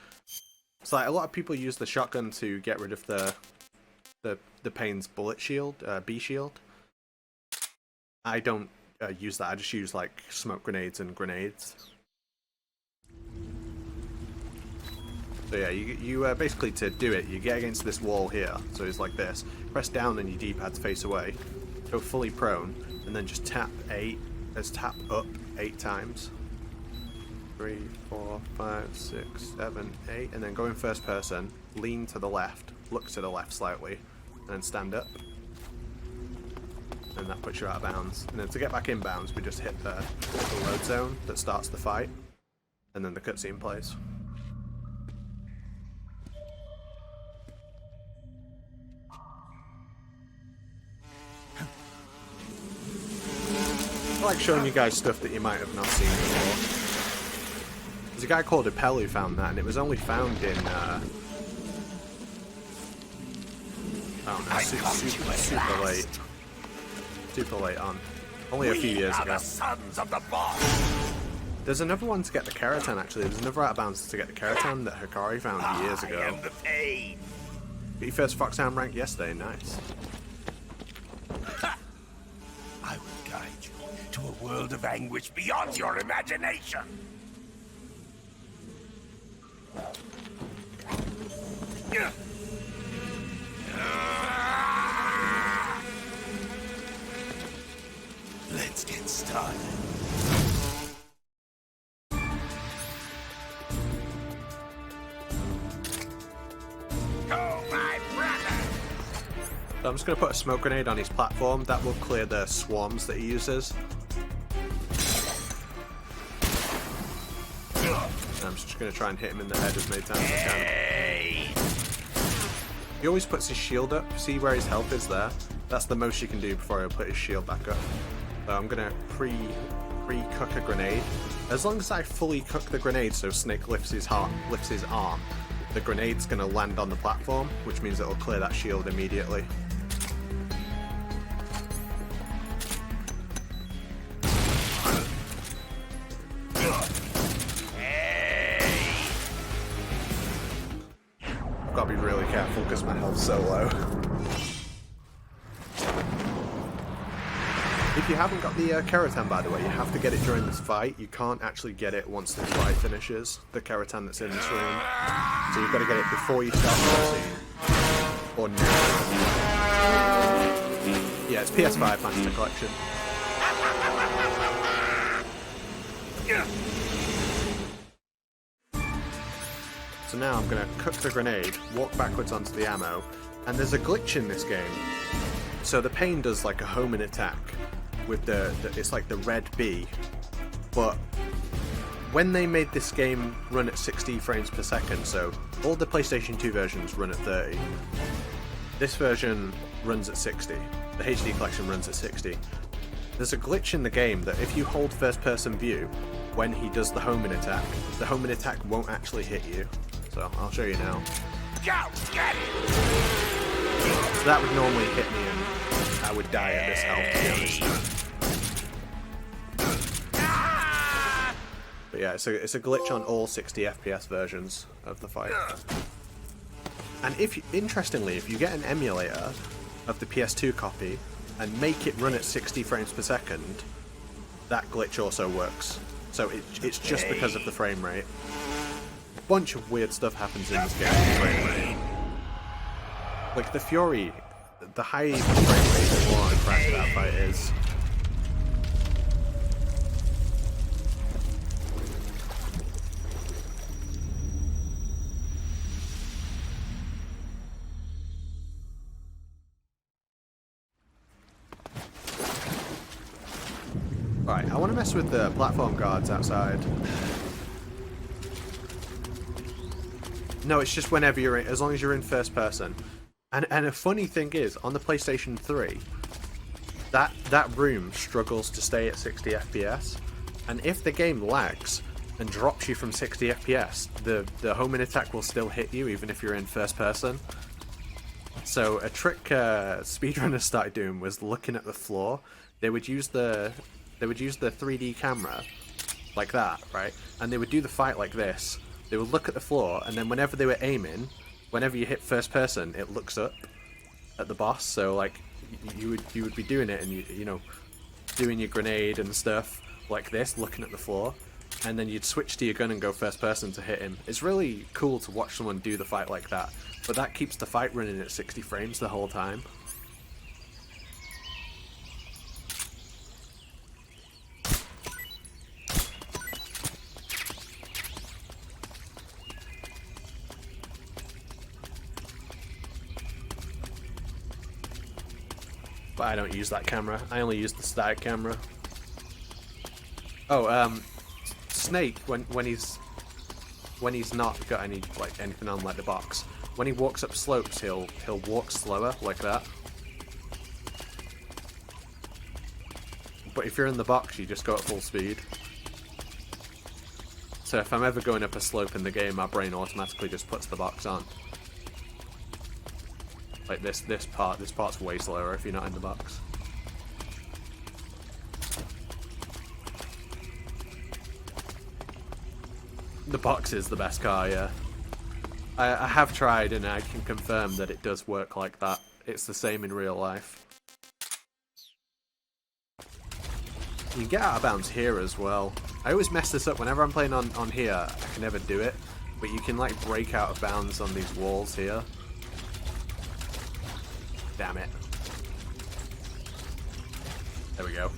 [SPEAKER 5] So like a lot of people use the shotgun to get rid of the Pain's bullet shield, B shield. I don't use that. I just use like smoke grenades and grenades. So yeah, you basically, to do it, you get against this wall here. So it's like this. Press down on your D-pad to face away. Go fully prone, and then just tap up 8 times. 3, 4, 5, 6, 7, 8, and then go in first person. Lean to the left. Look to the left slightly, and then stand up. And that puts you out of bounds. And then to get back in bounds, we just hit the load zone that starts the fight, and then the cutscene plays. I like showing you guys stuff that you might have not seen before. There's a guy called Appel who found that, and it was only found in I don't know, super late. Super late on. Only a few years ago.
[SPEAKER 20] Sons of the boss.
[SPEAKER 5] There's another one to get the Keratin, actually. There's another out of bounds to get the Keratin that Hikari found years ago.
[SPEAKER 20] I am the pain.
[SPEAKER 5] Got your first Foxhound rank yesterday, nice.
[SPEAKER 20] I will guide you to a world of anguish beyond your imagination. Let's get started.
[SPEAKER 5] So I'm just going to put a smoke grenade on his platform. That will clear the swarms that he uses. And I'm just going to try and hit him in the head as many times as I can. He always puts his shield up. See where his health is there? That's the most you can do before he'll put his shield back up. So I'm going to pre-cook a grenade. As long as I fully cook the grenade so Snake lifts his arm, the grenade's going to land on the platform, which means it'll clear that shield immediately. I've got to be really careful because my health's so low. If you haven't got the Keratin, by the way, you have to get it during this fight. You can't actually get it once this fight finishes, the Keratin that's in this room. So you've got to get it before you start the cutscene. Or now. Yeah, it's PS5 Master Collection. So now I'm going to cook the grenade, walk backwards onto the ammo, and there's a glitch in this game. So the Pain does like a homing attack with it's like the red B, but when they made this game run at 60 frames per second, so all the PlayStation 2 versions run at 30, this version runs at 60, the HD collection runs at 60. There's a glitch in the game that if you hold first person view, when he does the homing attack won't actually hit you. So I'll show you now.
[SPEAKER 20] Go get it!
[SPEAKER 5] So that would normally hit me and I would die at this health, to be honest. But yeah, it's a glitch on all 60 FPS versions of the fight. And interestingly, if you get an emulator of the PS2 copy and make it run at 60 frames per second, that glitch also works. So it's just because of the frame rate. bunch of weird stuff happens in this game. Like the Fury, the high frame rate is more impressive that fight is. Right, I want to mess with the platform guards outside. No, it's just whenever you're in, as long as you're in first person. And a funny thing is, on the PlayStation 3, that room struggles to stay at 60 FPS. And if the game lags and drops you from 60 FPS, the homing attack will still hit you even if you're in first person. So a trick speedrunners started doing was looking at the floor. They would use the 3D camera like that, right? And they would do the fight like this. They would look at the floor, and then whenever they were aiming, whenever you hit first person, it looks up at the boss. So like you would be doing it, and you know, doing your grenade and stuff like this, looking at the floor, and then you'd switch to your gun and go first person to hit him. It's really cool to watch someone do the fight like that, but that keeps the fight running at 60 frames the whole time. But I don't use that camera. I only use the static camera. Oh, Snake, when he's not got anything on like the box, when he walks up slopes, he'll walk slower like that. But if you're in the box, you just go at full speed. So if I'm ever going up a slope in the game, my brain automatically just puts the box on. Like this part's way slower if you're not in the box. The box is the best car, yeah. I have tried and I can confirm that it does work like that. It's the same in real life. You can get out of bounds here as well. I always mess this up whenever I'm playing on here. I can never do it, but you can like break out of bounds on these walls here. Damn it. There we go.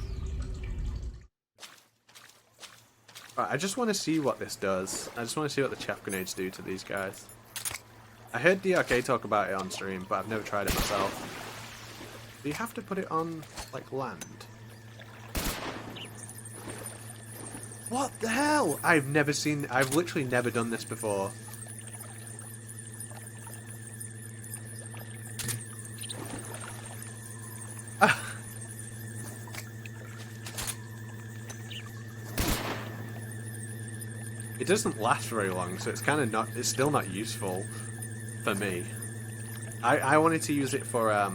[SPEAKER 5] Right, I just want to see what this does. I just want to see what the chaff grenades do to these guys. I heard DRK talk about it on stream, but I've never tried it myself. Do you have to put it on, like, land? What the hell? I've literally never done this before. It doesn't last very long, so it's kind of not. It's still not useful for me. I wanted to use it for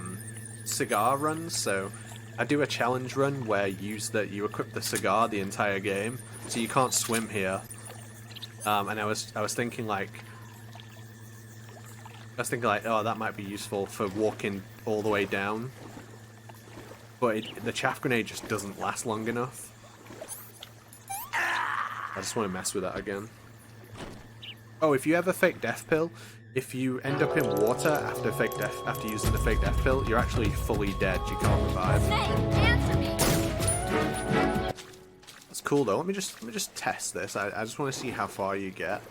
[SPEAKER 5] cigar runs, so I do a challenge run where you equip the cigar the entire game, so you can't swim here. And I was thinking like, oh, that might be useful for walking all the way down, but the chaff grenade just doesn't last long enough. I just want to mess with that again. Oh, if you have a fake death pill, if you end up in water after using the fake death pill, you're actually fully dead. You can't revive.
[SPEAKER 7] Snake, answer me.
[SPEAKER 5] That's cool though. Let me just test this. I just want to see how far you get.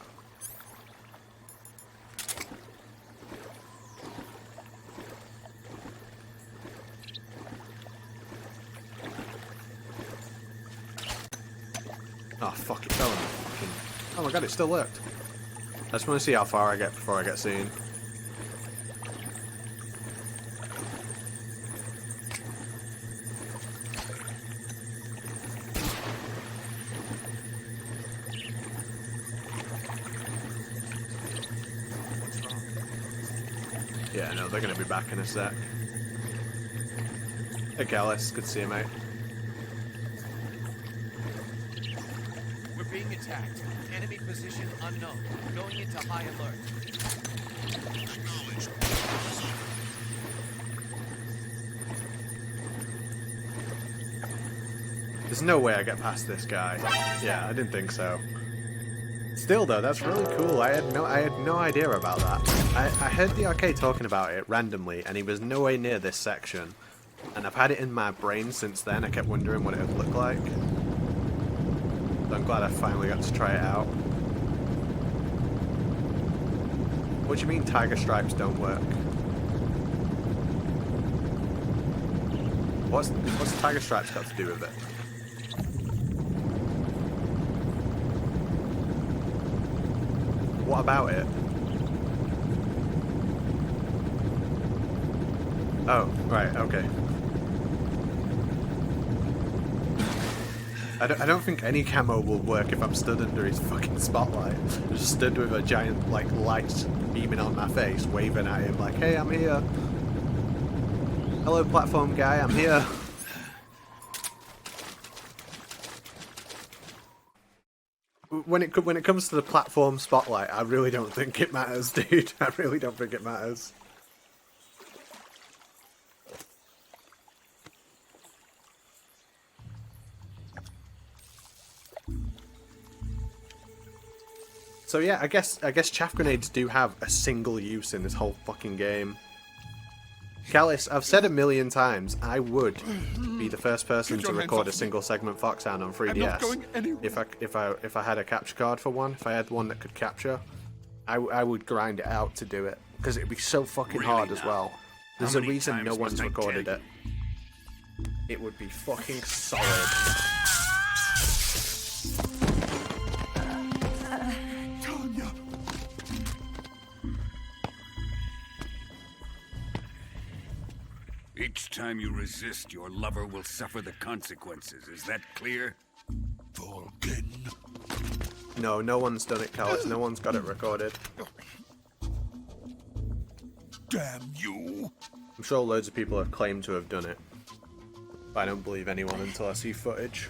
[SPEAKER 5] Oh fuck, it fell in the fucking... Oh my god, it still worked. I just want to see how far I get before I get seen. Yeah, no, they're gonna be back in a sec. Hey Gallus, good to see you, mate.
[SPEAKER 19] Being attacked. Enemy position unknown. Going into high alert.
[SPEAKER 5] There's no way I get past this guy. Yeah, I didn't think so. Still though, that's really cool. I had no idea about that. I heard the arcade talking about it randomly, and he was nowhere near this section. And I've had it in my brain since then. I kept wondering what it would look like. So I'm glad I finally got to try it out. What do you mean tiger stripes don't work? What's tiger stripes got to do with it? What about it? Oh, right, okay. I don't think any camo will work if I'm stood under his fucking spotlight. Just stood with a giant, like, light beaming on my face, waving at him like, hey, I'm here. Hello, platform guy, I'm here. When it comes to the platform spotlight, I really don't think it matters, dude. I really don't think it matters. So yeah, I guess chaff grenades do have a single use in this whole fucking game. Callis, I've said a million times, I would be the first person to record a single segment Foxhound on 3DS. If I had a capture card for one, if I had one that could capture, I would grind it out to do it, because it'd be so fucking hard as well. There's a reason no one's recorded it. It would be fucking solid.
[SPEAKER 14] Each time you resist, your lover will suffer the consequences. Is that clear?
[SPEAKER 9] Vulcan.
[SPEAKER 5] No, no one's done it, Callis. No one's got it recorded.
[SPEAKER 9] Damn you!
[SPEAKER 5] I'm sure loads of people have claimed to have done it. But I don't believe anyone until I see footage.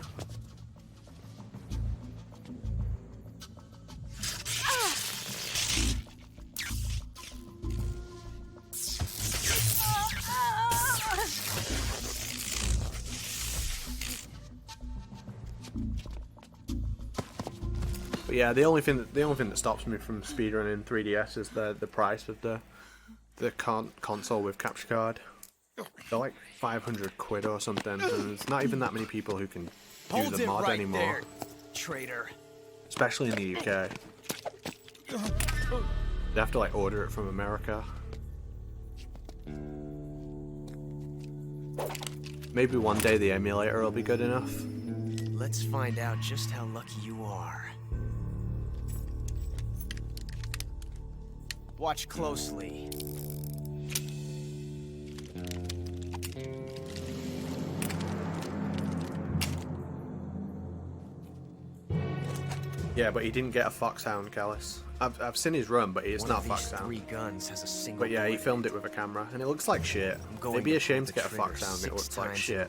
[SPEAKER 5] But yeah, the only thing that stops me from speedrunning 3DS is the price of the console with capture card. They're like 500 quid or something, and there's not even that many people who can do the mod anymore.
[SPEAKER 19] There, traitor.
[SPEAKER 5] Especially in the UK. They have to like order it from America. Maybe one day the emulator will be good enough.
[SPEAKER 19] Let's find out just how lucky you are. Watch closely.
[SPEAKER 5] Yeah, but he didn't get a Foxhound, Callis. I've seen his run, but it's not Foxhound.
[SPEAKER 19] 3 guns has a single
[SPEAKER 5] But yeah, he filmed it with a camera, and it looks like shit. It'd be a shame to get a Foxhound. It looks like shit.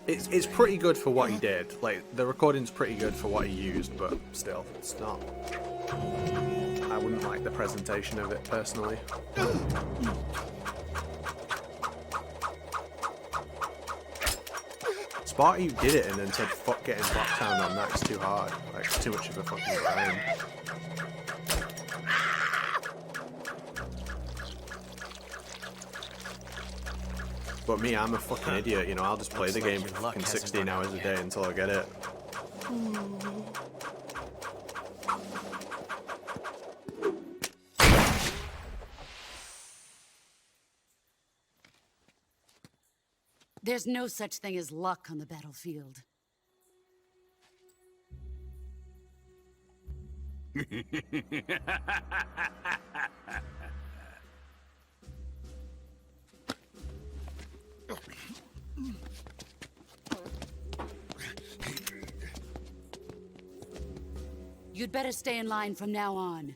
[SPEAKER 5] It's pretty good for what he did. Like, the recording's pretty good for what he used, but still, it's not. I wouldn't like the presentation of it, personally. Sparty did it and then said, fuck getting Foxhound on, that's too hard. Like, too much of a fucking grind. But me, I'm a fucking idiot, you know, I'll just play the game for fucking 16 hours a day until I get it.
[SPEAKER 8] There's no such thing as luck on the battlefield. You'd better stay in line from now on.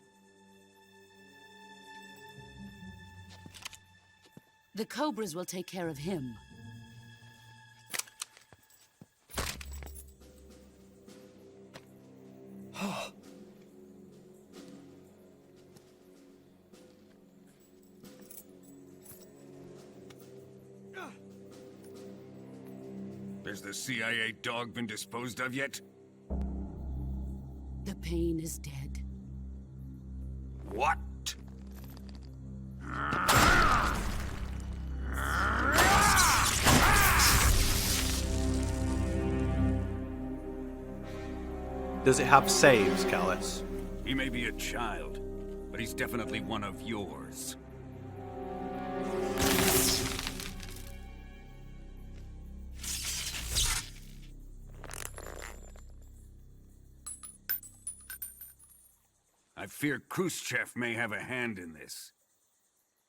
[SPEAKER 8] The Cobras will take care of him.
[SPEAKER 14] Has the CIA dog been disposed of yet?
[SPEAKER 8] The pain is dead.
[SPEAKER 20] What?
[SPEAKER 5] Does it have saves, Callus?
[SPEAKER 14] He may be a child, but he's definitely one of yours. I fear Khrushchev may have a hand in this.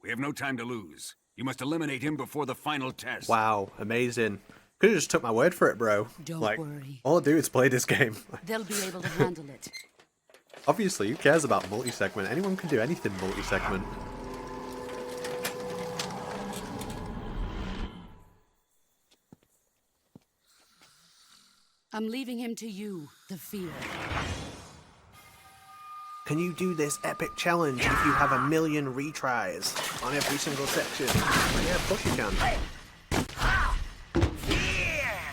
[SPEAKER 14] We have no time to lose. You must eliminate him before the final test.
[SPEAKER 5] Wow, amazing. Could have just took my word for it, bro.
[SPEAKER 8] Don't
[SPEAKER 5] like,
[SPEAKER 8] worry.
[SPEAKER 5] all I do is play this game.
[SPEAKER 8] They'll be able to handle it.
[SPEAKER 5] Obviously, who cares about multi-segment? Anyone can do anything multi-segment.
[SPEAKER 8] I'm leaving him to you, the fear.
[SPEAKER 5] Can you do this epic challenge if you have 1,000,000 retries on every single section? Yeah, of course you can.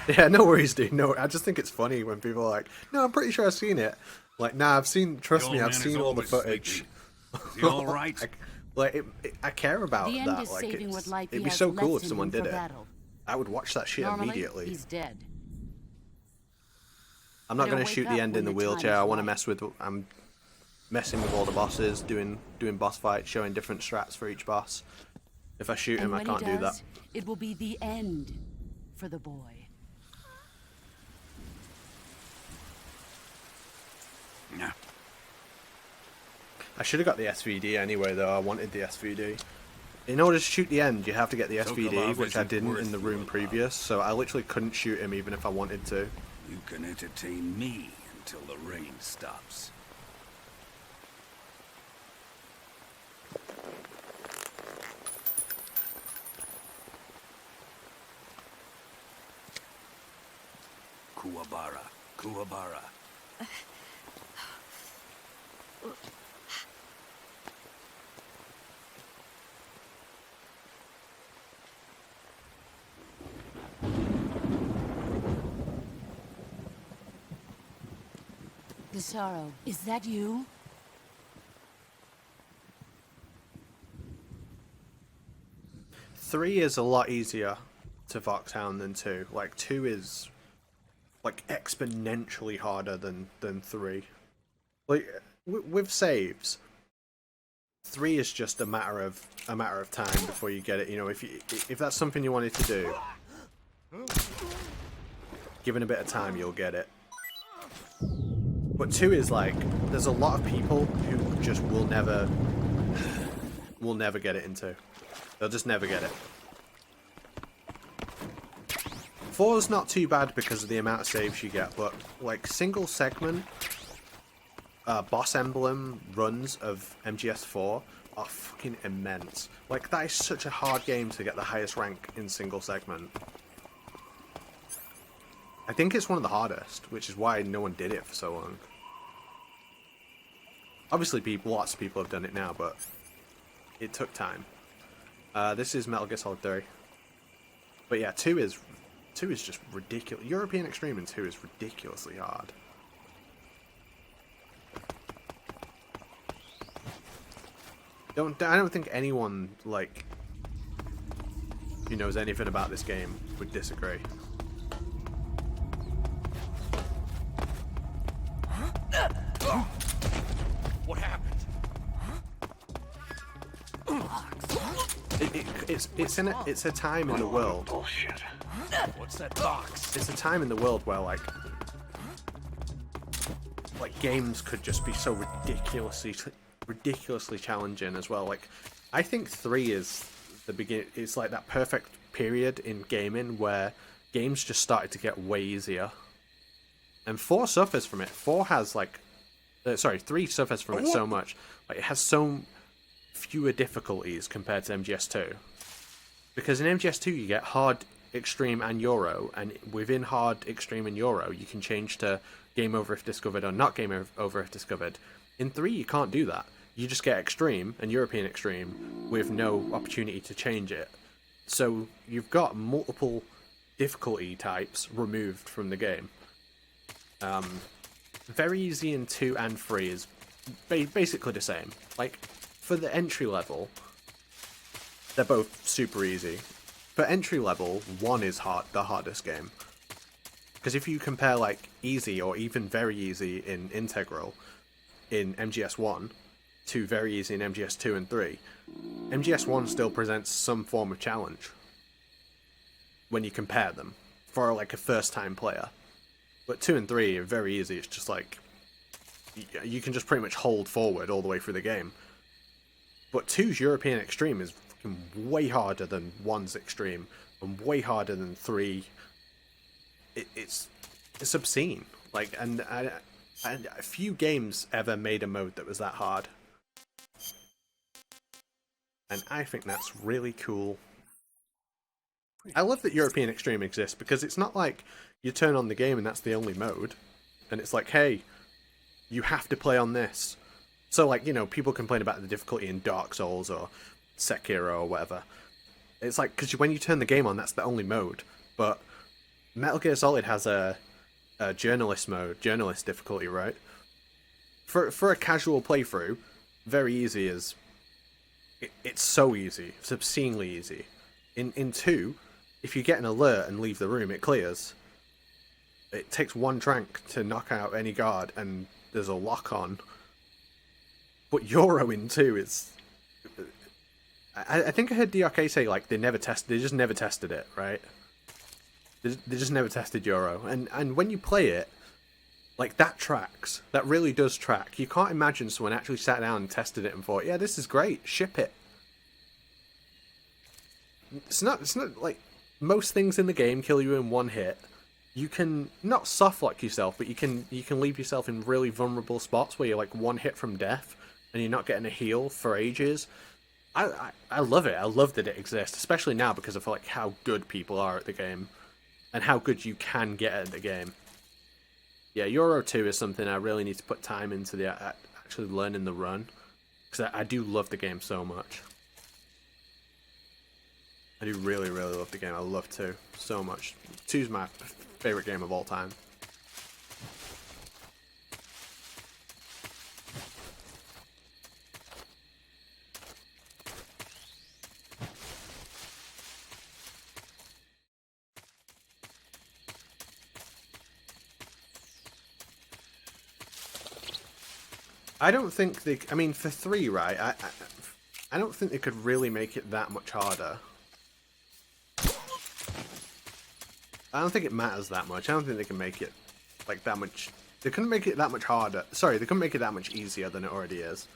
[SPEAKER 5] Yeah, no worries, dude. No, I just think it's funny when people are like, "No, I'm pretty sure I've seen it." Like, nah, I've seen. Trust me, I've seen all the footage.
[SPEAKER 14] Is he all right?
[SPEAKER 5] I care about
[SPEAKER 8] The end
[SPEAKER 5] that.
[SPEAKER 8] is
[SPEAKER 5] Like,
[SPEAKER 8] saving what life
[SPEAKER 5] it'd
[SPEAKER 8] he
[SPEAKER 5] be
[SPEAKER 8] has
[SPEAKER 5] so cool
[SPEAKER 8] left
[SPEAKER 5] if
[SPEAKER 8] in
[SPEAKER 5] someone
[SPEAKER 8] him
[SPEAKER 5] did
[SPEAKER 8] for
[SPEAKER 5] it.
[SPEAKER 8] battle.
[SPEAKER 5] I would watch that shit
[SPEAKER 8] Normally,
[SPEAKER 5] immediately.
[SPEAKER 8] he's dead.
[SPEAKER 5] I'm not
[SPEAKER 8] But
[SPEAKER 5] going
[SPEAKER 8] he'll
[SPEAKER 5] to shoot
[SPEAKER 8] wake
[SPEAKER 5] the
[SPEAKER 8] up
[SPEAKER 5] end in the
[SPEAKER 8] when the time
[SPEAKER 5] wheelchair.
[SPEAKER 8] is
[SPEAKER 5] I want to
[SPEAKER 8] right.
[SPEAKER 5] mess with. I'm messing with all the bosses, doing boss fights, showing different strats for each boss. If I shoot him,
[SPEAKER 8] And
[SPEAKER 5] I
[SPEAKER 8] when
[SPEAKER 5] can't
[SPEAKER 8] he
[SPEAKER 5] do that.
[SPEAKER 8] does, it will be the end for the boy.
[SPEAKER 14] Nah.
[SPEAKER 5] I should have got the SVD anyway, though. I wanted the SVD. In order to shoot the end, you have to get the SVD,
[SPEAKER 14] Sokolov
[SPEAKER 5] which I
[SPEAKER 14] isn't
[SPEAKER 5] didn't
[SPEAKER 14] worth
[SPEAKER 5] in the
[SPEAKER 14] your
[SPEAKER 5] room
[SPEAKER 14] love.
[SPEAKER 5] previous, so I literally couldn't shoot him even if I wanted to.
[SPEAKER 14] You can entertain me until the rain stops. Kuwabara, Kuwabara.
[SPEAKER 8] The sorrow, is that you?
[SPEAKER 5] Three is a lot easier to Foxhound than 2. Like, 2 is like exponentially harder than 3. Like with saves, 3 is just a matter of time before you get it. You know, if that's something you wanted to do, given a bit of time, you'll get it. But 2 is like, there's a lot of people who just will never get it into. They'll just never get it. 4's not too bad because of the amount of saves you get, but like single segment boss emblem runs of MGS4 are fucking immense. Like, that is such a hard game to get the highest rank in single segment. I think it's one of the hardest, which is why no one did it for so long. Obviously, lots of people have done it now, but it took time. This is Metal Gear Solid 3. But yeah, 2 is just ridiculous. European Extreme in 2 is ridiculously hard. I don't think anyone, like, who knows anything about this game would disagree.
[SPEAKER 10] What happened?
[SPEAKER 5] It's a time in the world.
[SPEAKER 10] Bullshit. What's that box?
[SPEAKER 5] It's a time in the world where like games could just be so ridiculously challenging as well. Like, I think 3 is the begin. It's like that perfect period in gaming where games just started to get way easier, and 4 suffers from it. 4 has like, 3 suffers from it so much. Like, it has so fewer difficulties compared to MGS2, because in MGS2 you get hard, extreme, and Euro, and within hard, extreme, and Euro you can change to game over if discovered or not game over if discovered. In 3 you can't do that. You just get extreme and European extreme with no opportunity to change it. So you've got multiple difficulty types removed from the game. very easy in 2 and 3 is basically the same. Like, for the entry level, they're both super easy. For entry level, 1 is the hardest game. Because if you compare, like, easy or even very easy in Integral in MGS1 to very easy in MGS2 and 3, MGS1 still presents some form of challenge when you compare them for, like, a first-time player. But 2 and 3 are very easy. It's just like, you can just pretty much hold forward all the way through the game. But 2's European Extreme is fucking way harder than 1's Extreme, and way harder than 3. It's obscene. Like, and a few games ever made a mode that was that hard. And I think that's really cool. I love that European Extreme exists, because it's not like you turn on the game and that's the only mode. And it's like, hey, you have to play on this. So, like, you know, people complain about the difficulty in Dark Souls or Sekiro or whatever. It's like, because when you turn the game on, that's the only mode. But Metal Gear Solid has a journalist mode, journalist difficulty, right? For a casual playthrough, very easy is... It's so easy. It's obscenely easy. In 2, if you get an alert and leave the room, it clears. It takes 1 trank to knock out any guard, and there's a lock on. But Euro in 2 is... I think I heard DRK say, like, they just never tested it, right? They just never tested Euro. And when you play it, like, that tracks. That really does track. You can't imagine someone actually sat down and tested it and thought, yeah, this is great, ship it. It's not like, most things in the game kill you in 1 hit. You can not softlock yourself, but you can leave yourself in really vulnerable spots where you're like 1 hit from death and you're not getting a heal for ages. I love it. I love that it exists, especially now because of like how good people are at the game and how good you can get at the game. Yeah, Euro 2 is something I really need to put time into actually learning the run, because I do love the game so much. I do really, really love the game. I love 2 so much. 2's my favorite game of all time. I don't think they... I mean, for 3, right, I don't think they could really make it that much harder. I don't think it matters that much. I don't think they can make it, like, that much... They couldn't make it that much harder. Sorry, they couldn't make it that much easier than it already is.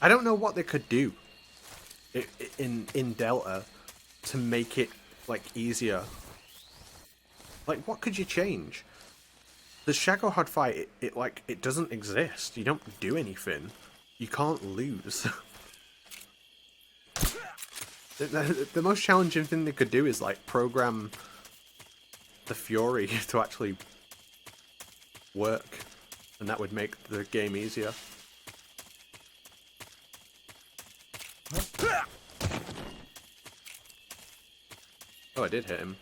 [SPEAKER 5] I don't know what they could do in Delta to make it, like, easier. Like, what could you change? The Shagohod fight, it doesn't exist. You don't do anything. You can't lose. The most challenging thing they could do is, like, program the Fury to actually work, and that would make the game easier. Oh, I did hit him.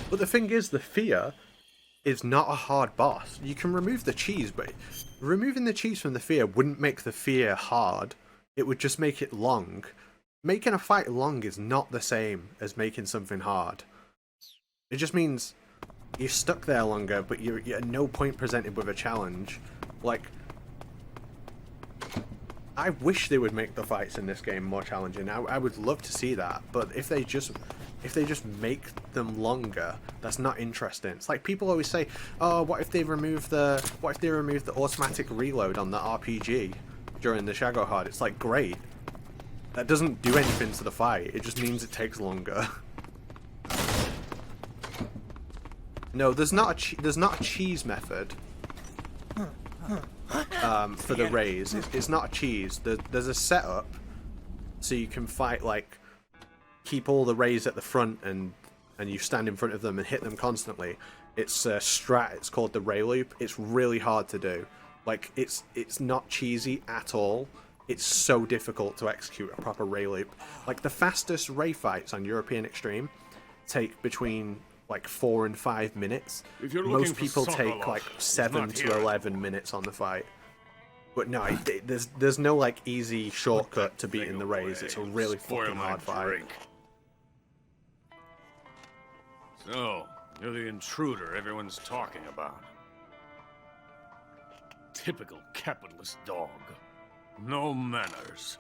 [SPEAKER 5] But the thing is, the fear is not a hard boss. You can remove the cheese, but removing the cheese from the fear wouldn't make the fear hard. It would just make it long. Making a fight long is not the same as making something hard. It just means you're stuck there longer, but you're at no point presented with a challenge. Like, I wish they would make the fights in this game more challenging. I would love to see that, but if they just make them longer, that's not interesting. It's like people always say, "Oh, what if they remove the automatic reload on the RPG during the Shagohod?" It's like, great. That doesn't do anything to the fight. It just means it takes longer. No, there's not a cheese method for the raise. It's not a cheese. There's a setup so you can fight, like, keep all the rays at the front and and you stand in front of them and hit them constantly. It's a strat. It's called the ray loop. It's really hard to do. Like, it's not cheesy at all. It's so difficult to execute a proper ray loop. Like, the fastest ray fights on European Extreme take between like 4 and 5 minutes. Most people take like 7 to 11 minutes on the fight. But no, there's no like easy shortcut to beating the rays. It's a really fucking hard fight.
[SPEAKER 16] So, you're the intruder everyone's talking about. Typical capitalist dog. No manners.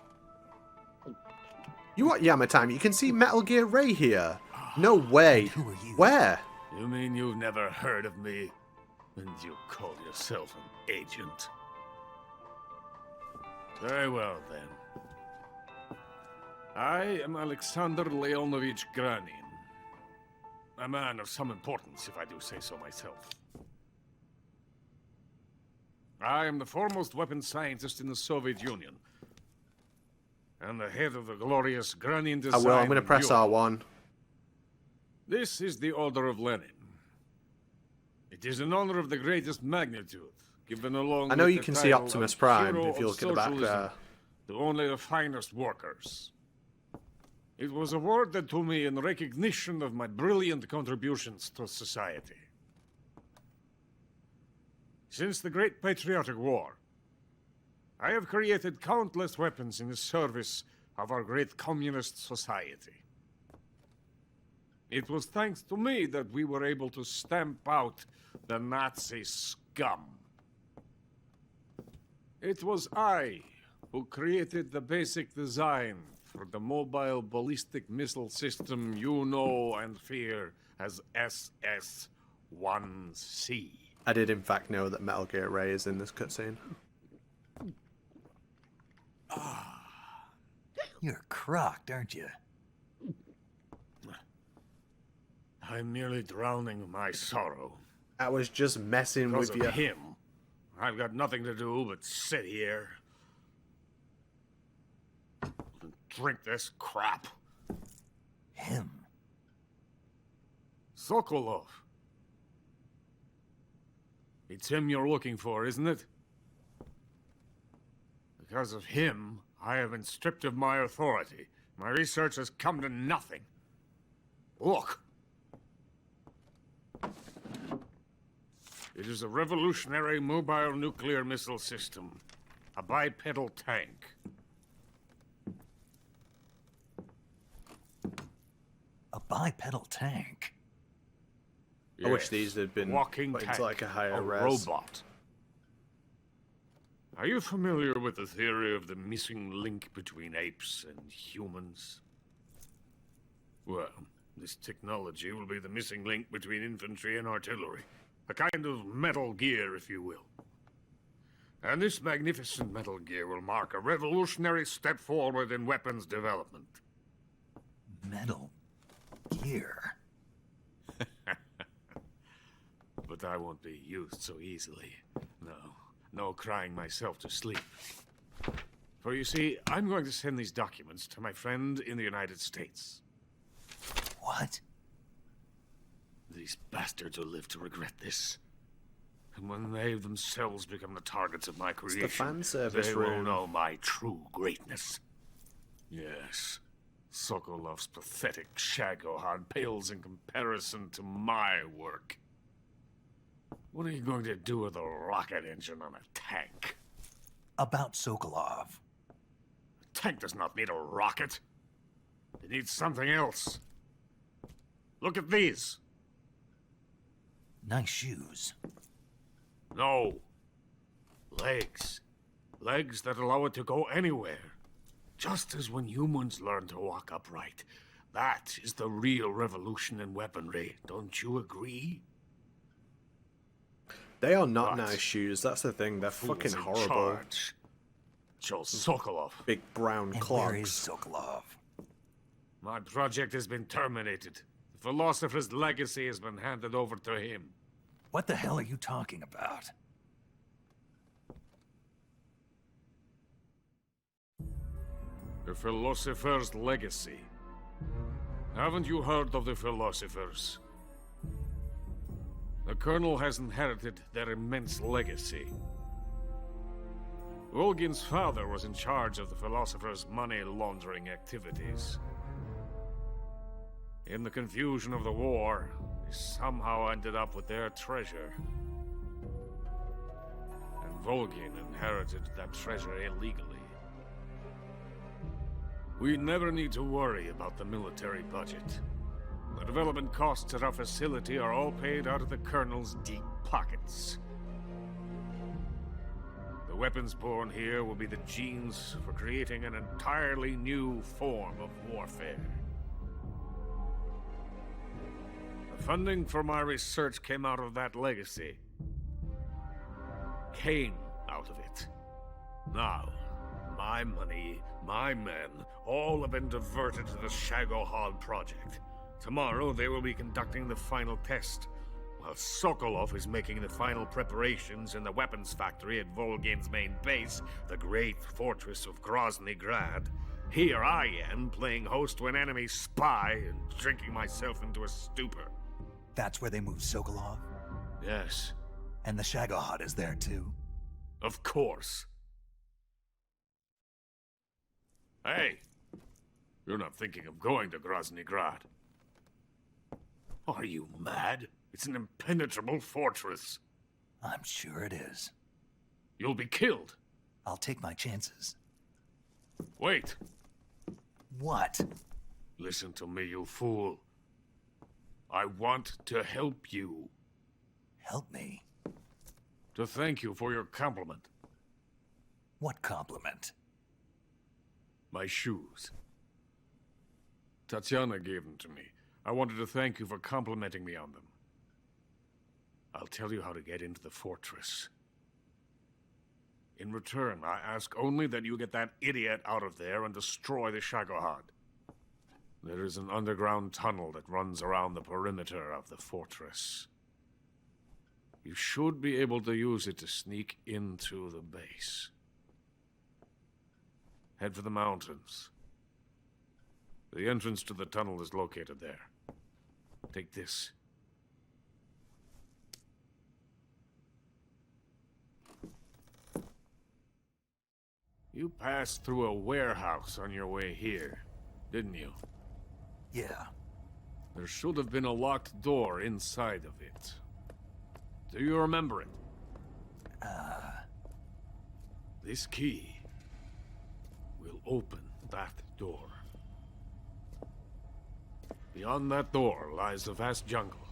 [SPEAKER 5] You want Yamatime? You can see Metal Gear Ray here. No way.
[SPEAKER 20] Who are you?
[SPEAKER 5] Where?
[SPEAKER 16] You mean you've never heard of me? And you call yourself an agent? Very well, then. I am Alexander Leonovich Granin. A man of some importance, if I do say so myself. I am the foremost weapons scientist in the Soviet Union. And the head of the glorious Granin design.
[SPEAKER 5] I will. I'm going to press R1.
[SPEAKER 16] This is the Order of Lenin. It is an honor of the greatest magnitude, given along
[SPEAKER 5] I know
[SPEAKER 16] with
[SPEAKER 5] you
[SPEAKER 16] the
[SPEAKER 5] can see
[SPEAKER 16] title
[SPEAKER 5] Optimus
[SPEAKER 16] of
[SPEAKER 5] Prime
[SPEAKER 16] Hero
[SPEAKER 5] if you
[SPEAKER 16] of
[SPEAKER 5] look at the back
[SPEAKER 16] Socialism
[SPEAKER 5] there.
[SPEAKER 16] to only the finest workers. It was awarded to me in recognition of my brilliant contributions to society. Since the Great Patriotic War, I have created countless weapons in the service of our great communist society. It was thanks to me that we were able to stamp out the Nazi scum. It was I who created the basic design for the mobile ballistic missile system you know and fear as SS-1C.
[SPEAKER 5] I did in fact know that Metal Gear Ray is in this cutscene.
[SPEAKER 3] You're crocked, aren't you?
[SPEAKER 16] I'm merely drowning my sorrow.
[SPEAKER 5] I was just messing
[SPEAKER 16] Because
[SPEAKER 5] with you.
[SPEAKER 16] of him, I've got nothing to do but sit here and drink this crap.
[SPEAKER 3] Him?
[SPEAKER 16] Sokolov. It's him you're looking for, isn't it? Because of him, I have been stripped of my authority. My research has come to nothing. Look. It is a revolutionary mobile nuclear missile system. A bipedal tank.
[SPEAKER 3] A bipedal tank?
[SPEAKER 5] I wish these had been
[SPEAKER 16] walking
[SPEAKER 5] put
[SPEAKER 16] tank,
[SPEAKER 5] into like a higher
[SPEAKER 16] a
[SPEAKER 5] res.
[SPEAKER 16] robot. Are you familiar with the theory of the missing link between apes and humans? Well, this technology will be the missing link between infantry and artillery. A kind of Metal Gear, if you will. And this magnificent Metal Gear will mark a revolutionary step forward in weapons development.
[SPEAKER 3] Metal Gear?
[SPEAKER 16] But I won't be used so easily. No crying myself to sleep. For you see, I'm going to send these documents to my friend in the United States.
[SPEAKER 3] What?
[SPEAKER 16] These bastards will live to regret this. And when they themselves become the targets of my creation,
[SPEAKER 5] the fan service
[SPEAKER 16] they
[SPEAKER 5] room.
[SPEAKER 16] will know my true greatness. Yes, Sokolov's pathetic Shagohod pales in comparison to my work. What are you going to do with a rocket engine on a tank?
[SPEAKER 3] About Sokolov.
[SPEAKER 16] A tank does not need a rocket. It needs something else. Look at these.
[SPEAKER 3] Nice shoes.
[SPEAKER 16] No. Legs. Legs that allow it to go anywhere. Just as when humans learn to walk upright. That is the real revolution in weaponry. Don't you agree?
[SPEAKER 5] They are not nice shoes. That's the thing. They're fucking
[SPEAKER 16] Fools in
[SPEAKER 5] horrible.
[SPEAKER 16] charge. Joe Sokolov.
[SPEAKER 5] Big brown
[SPEAKER 3] And
[SPEAKER 5] clogs.
[SPEAKER 3] where is Sokolov?
[SPEAKER 16] My project has been terminated. The philosopher's legacy has been handed over to him.
[SPEAKER 3] What the hell are you talking about?
[SPEAKER 16] The philosopher's legacy.
[SPEAKER 21] Haven't you heard of the philosophers? The Colonel has inherited their immense legacy. Volgin's father was in charge of the philosophers' money laundering activities. In the confusion of the war, he somehow ended up with their treasure. And Volgin inherited that treasure illegally. We never need to worry about the military budget. The development costs at our facility are all paid out of the Colonel's deep pockets. The weapons born here will be the genes for creating an entirely new form of warfare. The funding for my research came out of that legacy. Came out of it. Now, my money, my men, all have been diverted to the Shagohod project. Tomorrow they will be conducting the final test, while Sokolov is making the final preparations in the weapons factory at Volgin's main base, the great fortress of Grozny Grad. Here I am, playing host to an enemy spy and drinking myself into a stupor.
[SPEAKER 3] That's where they moved Sokolov?
[SPEAKER 21] Yes.
[SPEAKER 3] And the Shagohod is there too?
[SPEAKER 21] Of course. Hey! You're not thinking of going to Grozny Grad. Are you mad? It's an impenetrable fortress.
[SPEAKER 3] I'm sure it is.
[SPEAKER 21] You'll be killed.
[SPEAKER 3] I'll take my chances.
[SPEAKER 21] Wait.
[SPEAKER 3] What?
[SPEAKER 21] Listen to me, you fool. I want to help you.
[SPEAKER 3] Help me?
[SPEAKER 21] To thank you for your compliment.
[SPEAKER 3] What compliment?
[SPEAKER 21] My shoes. Tatiana gave them to me. I wanted to thank you for complimenting me on them. I'll tell you how to get into the fortress. In return, I ask only that you get that idiot out of there and destroy the Shagohod. There is an underground tunnel that runs around the perimeter of the fortress. You should be able to use it to sneak into the base. Head for the mountains. The entrance to the tunnel is located there. Take this. You passed through a warehouse on your way here, didn't you?
[SPEAKER 3] Yeah.
[SPEAKER 21] There should have been a locked door inside of it. Do you remember it? This key will open that door. Beyond that door lies the vast jungle.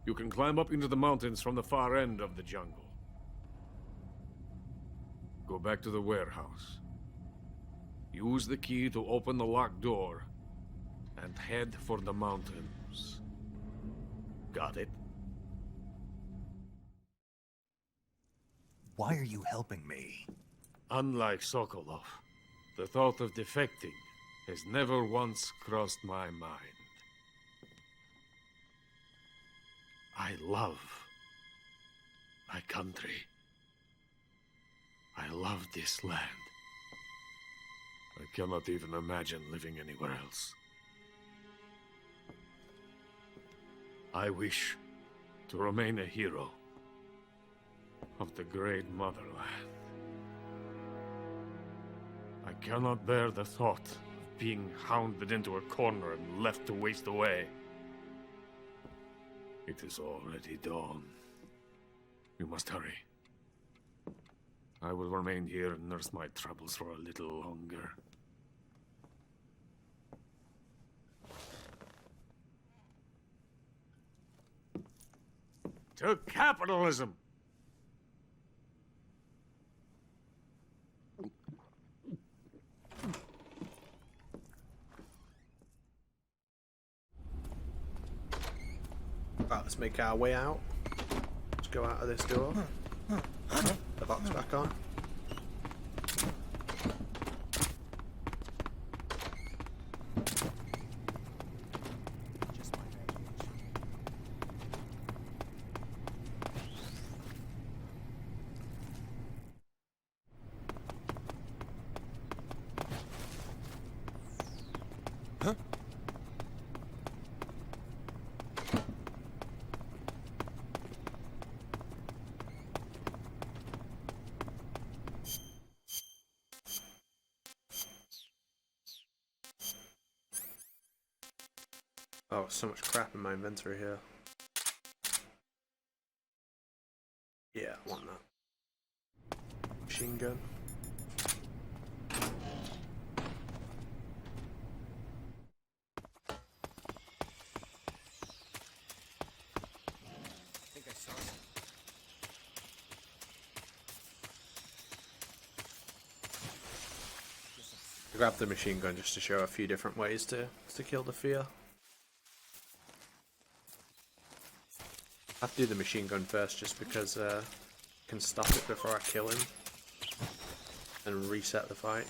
[SPEAKER 21] You can climb up into the mountains from the far end of the jungle. Go back to the warehouse. Use the key to open the locked door, and head for the mountains. Got it?
[SPEAKER 3] Why are you helping me?
[SPEAKER 21] Unlike Sokolov, the thought of defecting has never once crossed my mind. I love my country. I love this land. I cannot even imagine living anywhere else. I wish to remain a hero of the great motherland. I cannot bear the thought of being hounded into a corner and left to waste away. It is already dawn. We must hurry. I will remain here and nurse my troubles for a little longer. To capitalism!
[SPEAKER 5] Right, let's make our way out. Let's go out of this door. The box back on. Oh, so much crap in my inventory here. Yeah, I want that. Machine gun.
[SPEAKER 19] I think I saw something.
[SPEAKER 5] I grabbed the machine gun just to show a few different ways to kill the fear. I have to do the machine gun first just because I can stop it before I kill him and reset the fight.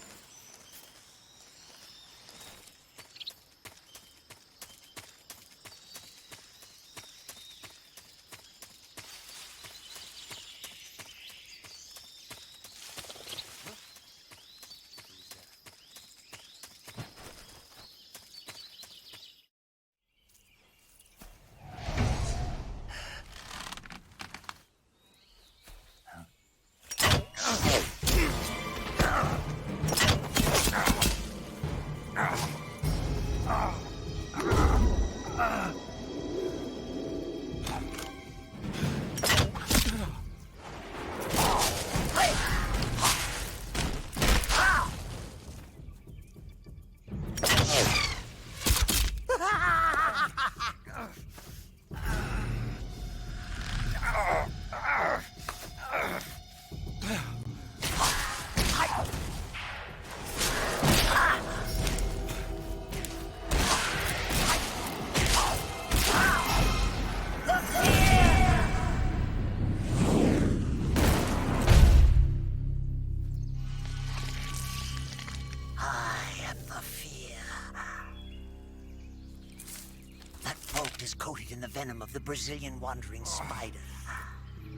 [SPEAKER 13] Coated in the venom of the Brazilian wandering spider.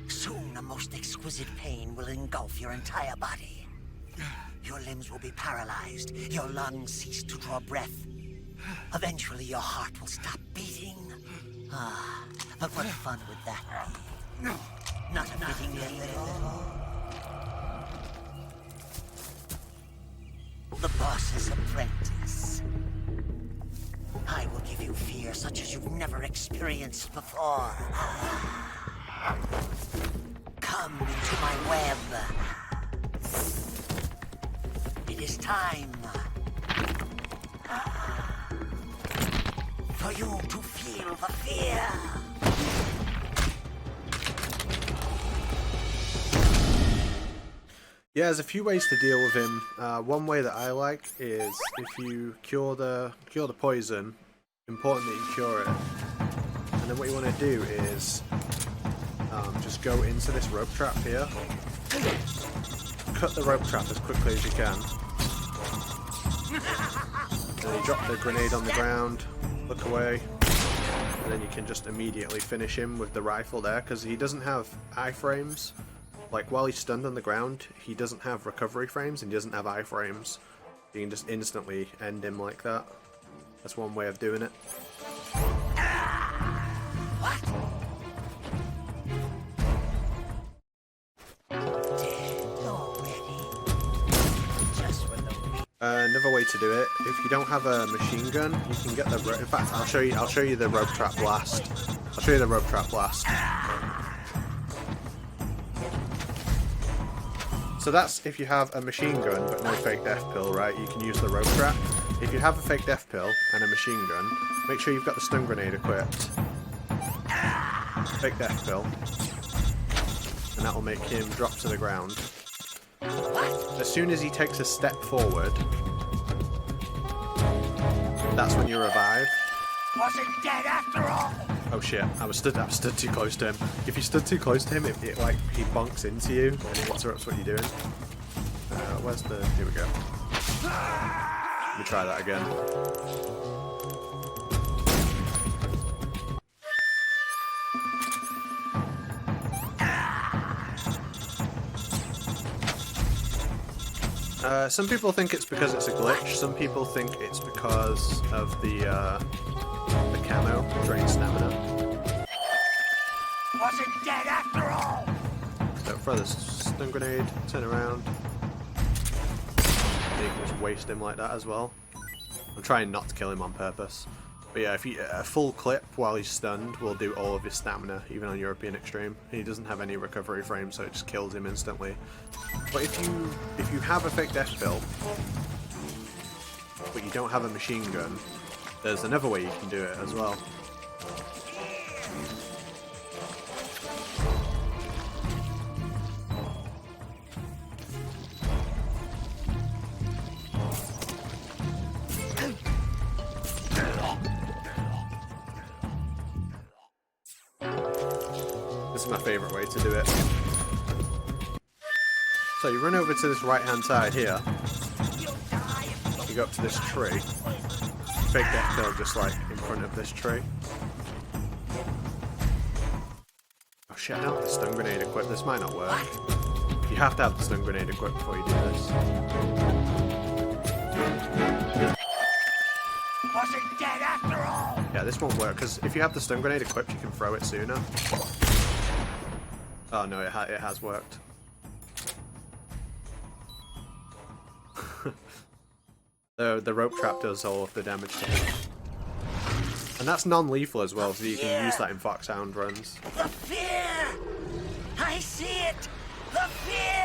[SPEAKER 13] Soon a most exquisite pain will engulf your entire body. Your limbs will be paralyzed, your lungs cease to draw breath. Eventually your heart will stop beating. Ah, but what fun would that be? Not fittingly. The boss's apprentice. I will give you fear such as you've never experienced before. Come into my web. It is time for you to feel the fear.
[SPEAKER 5] Yeah, there's a few ways to deal with him. One way that I like is if you cure the poison, important that you cure it. And then what you want to do is just go into this rope trap here. Cut the rope trap as quickly as you can. Then you drop the grenade on the ground, look away, and then you can just immediately finish him with the rifle there, because he doesn't have iframes. Like, while he's stunned on the ground, he doesn't have recovery frames and he doesn't have iframes. You can just instantly end him like that. That's one way of doing it. Another way to do it, if you don't have a machine gun, you can get the. In fact, I'll show you the rope trap blast. I'll show you the rope trap blast. So that's if you have a machine gun but no fake death pill, right? You can use the rope trap. If you have a fake death pill and a machine gun, make sure you've got the stun grenade equipped. Fake death pill. And that will make him drop to the ground. As soon as he takes a step forward, that's when you revive.
[SPEAKER 13] Wasn't dead after all.
[SPEAKER 5] Oh shit, I stood too close to him. If you stood too close to him, it like, he bonks into you and he interrupts what you're doing. Where's the... Here we go. Let me try that again. Some people think it's because it's a glitch, some people think it's because of the camo, drain stamina.
[SPEAKER 13] Wasn't dead after all!
[SPEAKER 5] So throw this stun grenade, turn around. You can just waste him like that as well. I'm trying not to kill him on purpose. But yeah, if you a full clip while he's stunned will do all of his stamina, even on European Extreme. He doesn't have any recovery frames, so it just kills him instantly. But if you have a fake death pill, but you don't have a machine gun, there's another way you can do it as well. This is my favourite way to do it. So you run over to this right hand side here. You go up to this tree. Fake death pill just like in front of this tree. Oh shit, I don't have the stun grenade equipped. This might not work. You have to have the stun grenade equipped before you do this.
[SPEAKER 20] Wasn't dead after all.
[SPEAKER 5] Yeah, this won't work because if you have the stun grenade equipped, you can throw it sooner. Oh no, it has worked. The rope trap does all of the damage to him. And that's non-lethal as well, so you can use that in Foxhound runs.
[SPEAKER 13] The fear! I see it! The fear!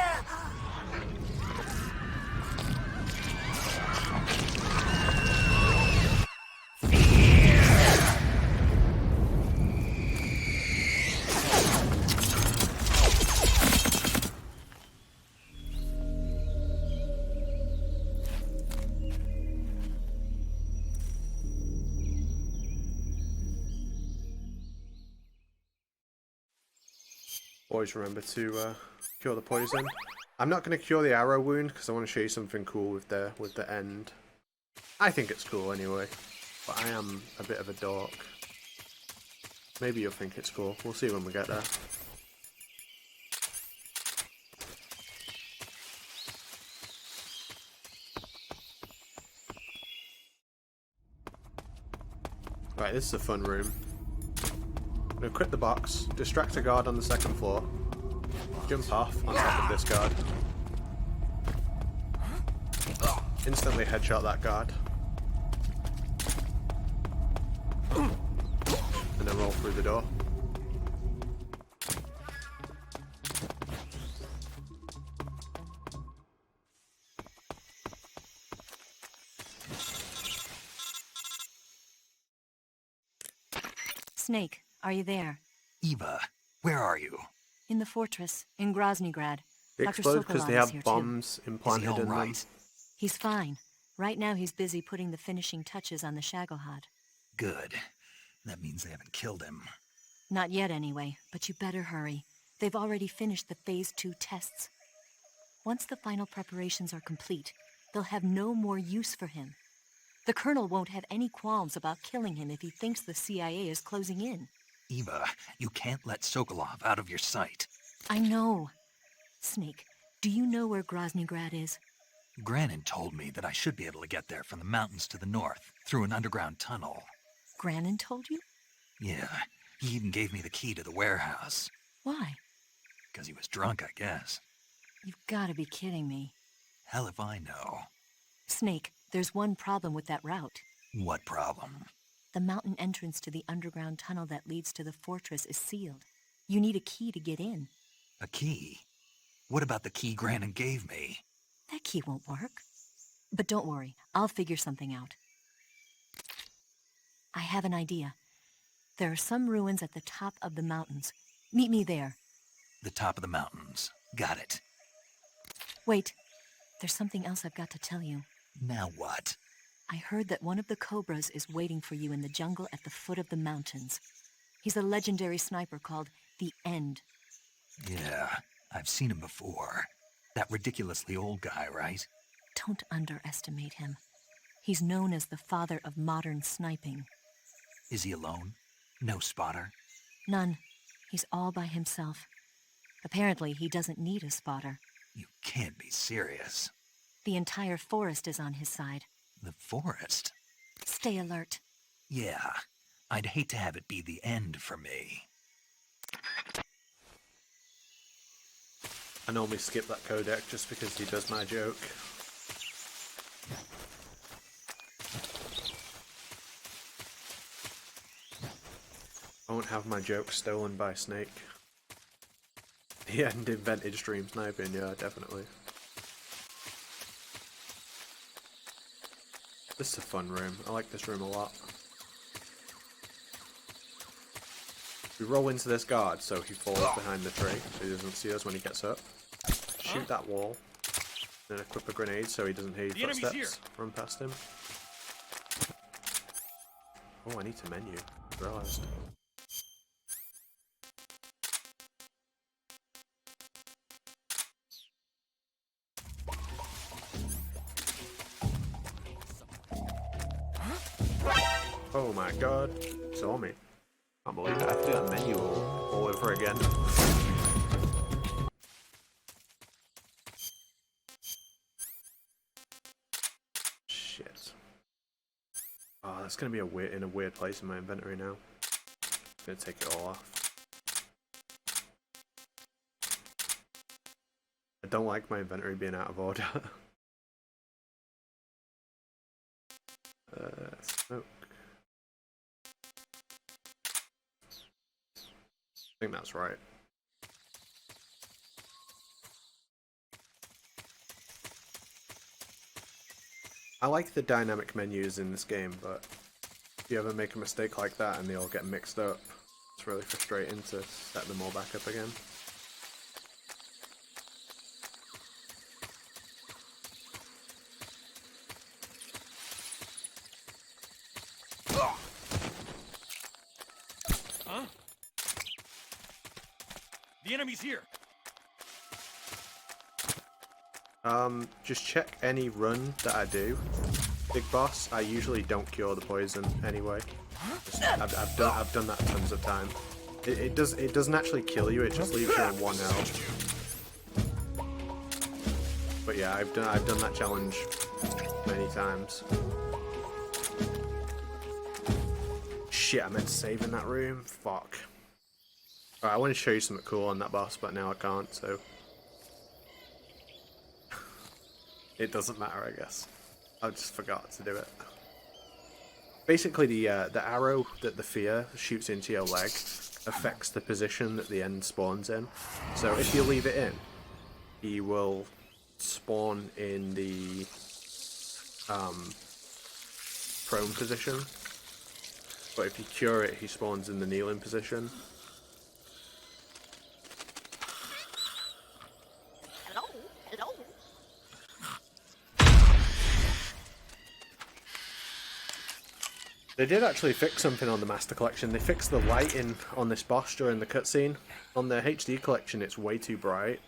[SPEAKER 5] Always remember to cure the poison. I'm not going to cure the arrow wound because I want to show you something cool with the end. I think it's cool anyway, but I am a bit of a dork. Maybe you'll think it's cool. We'll see when we get there. Right, this is a fun room. I'm going to equip the box, distract a guard on the second floor, jump off on top of this guard, instantly headshot that guard, and then roll through the door.
[SPEAKER 18] Snake, are you there?
[SPEAKER 3] Eva, where are you?
[SPEAKER 18] In the fortress, in Groznygrad.
[SPEAKER 5] They
[SPEAKER 18] Dr.
[SPEAKER 5] explode because they
[SPEAKER 18] Sokolov is
[SPEAKER 5] have
[SPEAKER 18] here
[SPEAKER 5] bombs implanted in them.
[SPEAKER 18] He's fine. Right now he's busy putting the finishing touches on the Shagohod.
[SPEAKER 3] Good. That means they haven't killed him.
[SPEAKER 18] Not yet anyway, but you better hurry. They've already finished the Phase 2 tests. Once the final preparations are complete, they'll have no more use for him. The Colonel won't have any qualms about killing him if he thinks the CIA is closing in.
[SPEAKER 3] Eva, you can't let Sokolov out of your sight.
[SPEAKER 18] I know. Snake, do you know where Groznygrad is?
[SPEAKER 3] Granin told me that I should be able to get there from the mountains to the north, through an underground tunnel.
[SPEAKER 18] Granin told you?
[SPEAKER 3] Yeah, he even gave me the key to the warehouse.
[SPEAKER 18] Why?
[SPEAKER 3] Because he was drunk, I guess.
[SPEAKER 18] You've got to be kidding me.
[SPEAKER 3] Hell if I know.
[SPEAKER 18] Snake, there's one problem with that route.
[SPEAKER 3] What problem?
[SPEAKER 18] The mountain entrance to the underground tunnel that leads to the fortress is sealed. You need a key to get in.
[SPEAKER 3] A key? What about the key Granin gave me?
[SPEAKER 18] That key won't work. But don't worry, I'll figure something out. I have an idea. There are some ruins at the top of the mountains. Meet me there.
[SPEAKER 3] The top of the mountains. Got it.
[SPEAKER 18] Wait, there's something else I've got to tell you.
[SPEAKER 3] Now what?
[SPEAKER 18] I heard that one of the Cobras is waiting for you in the jungle at the foot of the mountains. He's a legendary sniper called the End.
[SPEAKER 3] Yeah, I've seen him before. That ridiculously old guy, right?
[SPEAKER 18] Don't underestimate him. He's known as the father of modern sniping.
[SPEAKER 3] Is he alone? No spotter?
[SPEAKER 18] None. He's all by himself. Apparently, he doesn't need a spotter.
[SPEAKER 3] You can't be serious.
[SPEAKER 18] The entire forest is on his side.
[SPEAKER 3] The forest?
[SPEAKER 18] Stay alert.
[SPEAKER 3] Yeah, I'd hate to have it be the end for me.
[SPEAKER 5] I normally skip that codec just because he does my joke. I won't have my joke stolen by Snake. The end invented stream sniping, yeah, definitely. This is a fun room. I like this room a lot. We roll into this guard so he falls behind the tree, so he doesn't see us when he gets up. Shoot that wall. Then equip a grenade so he doesn't hear your footsteps. Run past him. Oh, I need to menu. I realised. Oh my god. Saw me. Can't believe it. I have to do that menu all over again. Shit. Oh, that's gonna be in a weird place in my inventory now. I'm gonna take it all off. I don't like my inventory being out of order. Smoke. I think that's right. I like the dynamic menus in this game, but if you ever make a mistake like that and they all get mixed up, it's really frustrating to set them all back up again.
[SPEAKER 10] Huh? The enemy's here.
[SPEAKER 5] Just check any run that I do. Big boss, I usually don't cure the poison anyway. I've done that tons of time. It doesn't actually kill you, it just leaves you on 1 health. But yeah, I've done that challenge many times. Shit, I meant to save in that room. Fuck. Alright, I want to show you something cool on that boss, but now I can't, so it doesn't matter, I guess. I just forgot to do it. Basically, the arrow that the fear shoots into your leg affects the position that the end spawns in. So if you leave it in, he will spawn in the prone position. But if you cure it, he spawns in the kneeling position. They did actually fix something on the Master Collection. They fixed the lighting on this boss during the cutscene. On the HD Collection, it's way too bright.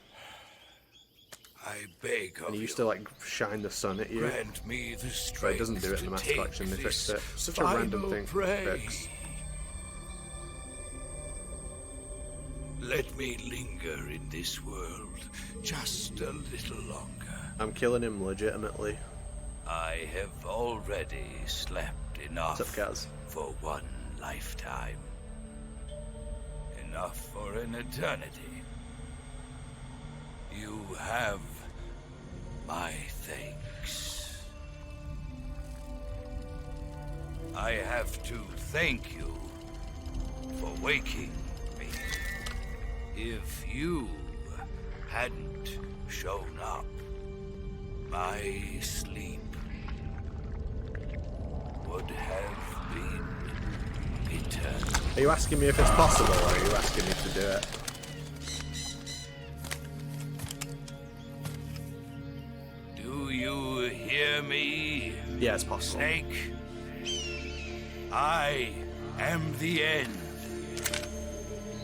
[SPEAKER 20] I beg of
[SPEAKER 5] and you used to like shine the sun at you.
[SPEAKER 20] Grant me the
[SPEAKER 5] But it doesn't do it in the Master Collection. They fixed it. Such a random thing to fix.
[SPEAKER 20] Let me linger in this world just a little longer.
[SPEAKER 5] I'm killing him legitimately.
[SPEAKER 20] I have already slept enough
[SPEAKER 5] What's up, Kaz?
[SPEAKER 20] For one lifetime. Enough for an eternity. You have my thanks. I have to thank you for waking me. If you hadn't shown up, my sleep would have been eternal.
[SPEAKER 5] Are you asking me if it's possible, or are you asking me to do it?
[SPEAKER 20] Do you hear me?
[SPEAKER 5] Yeah, it's possible.
[SPEAKER 20] Snake, I am the end.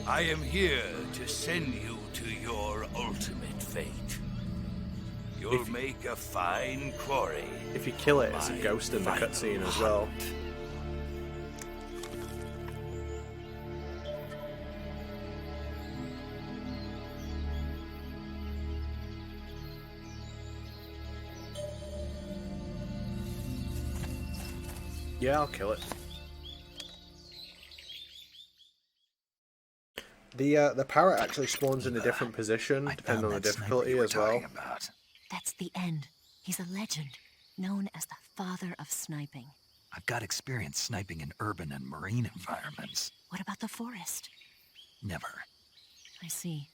[SPEAKER 20] I am here to send you to your ultimate fate. You'll make a fine quarry.
[SPEAKER 5] If you kill it, it's a ghost in the cutscene as well. Yeah, I'll kill it. The parrot actually spawns in a different position, depending on the difficulty as well.
[SPEAKER 18] That's the end. He's a legend, known as the father of sniping.
[SPEAKER 3] I've got experience sniping in urban and marine environments.
[SPEAKER 18] What about the forest?
[SPEAKER 3] Never.
[SPEAKER 18] I see.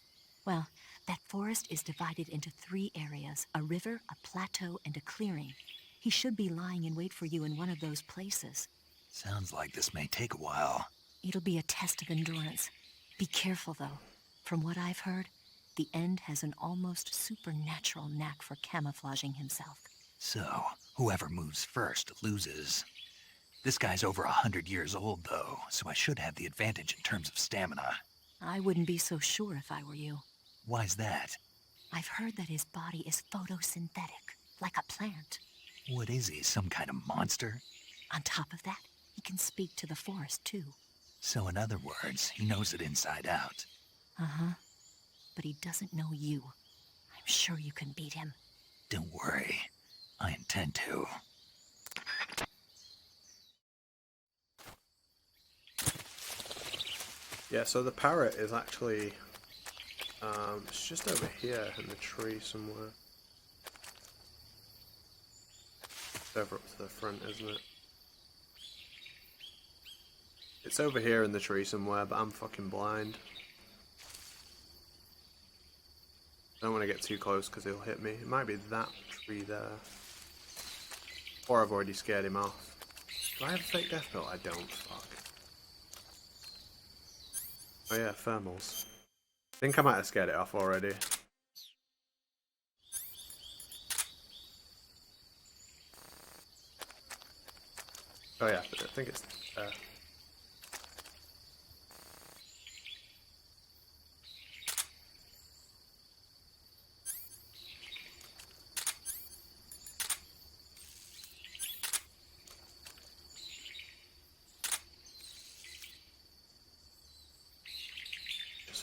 [SPEAKER 18] Well, that forest is divided into 3 areas, a river, a plateau, and a clearing. He should be lying in wait for you in one of those places.
[SPEAKER 3] Sounds like this may take a while.
[SPEAKER 18] It'll be a test of endurance. Be careful, though. From what I've heard, the End has an almost supernatural knack for camouflaging himself.
[SPEAKER 3] So, whoever moves first loses. This guy's over 100 years old, though, so I should have the advantage in terms of stamina.
[SPEAKER 18] I wouldn't be so sure if I were you.
[SPEAKER 3] Why's that?
[SPEAKER 18] I've heard that his body is photosynthetic, like a plant.
[SPEAKER 3] What is he, some kind of monster?
[SPEAKER 18] On top of that, he can speak to the forest, too.
[SPEAKER 3] So in other words, he knows it inside out.
[SPEAKER 18] Uh-huh. But he doesn't know you. I'm sure you can beat him.
[SPEAKER 3] Don't worry. I intend to.
[SPEAKER 5] Yeah, so the parrot is actually... it's just over here in the tree somewhere. It's over up to the front, isn't it? It's over here in the tree somewhere, but I'm fucking blind. I don't want to get too close because he'll hit me. It might be that tree there. Or I've already scared him off. Do I have a fake death pill? I don't. Fuck. Oh yeah, thermals. I think I might have scared it off already. Oh yeah, I think it's there.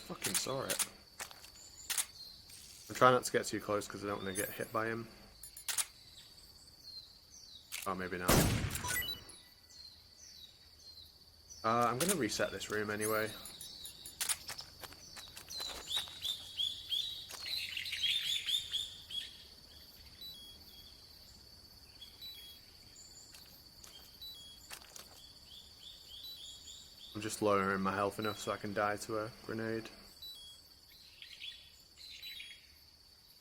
[SPEAKER 5] Fucking saw it. I'm trying not to get too close because I don't want to get hit by him. Oh, maybe not. I'm gonna reset this room anyway. I'm just lowering my health enough so I can die to a grenade.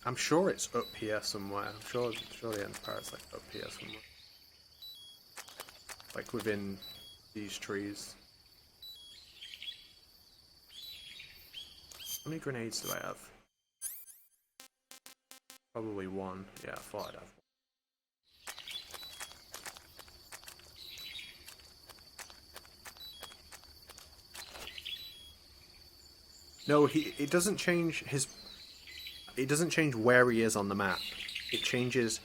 [SPEAKER 5] I'm sure it's up here somewhere. I'm sure the end parrot's like up here somewhere. Like within these trees. How many grenades do I have? Probably 1. Yeah, I thought I'd have 1. No, it doesn't change his... It doesn't change where he is on the map. It changes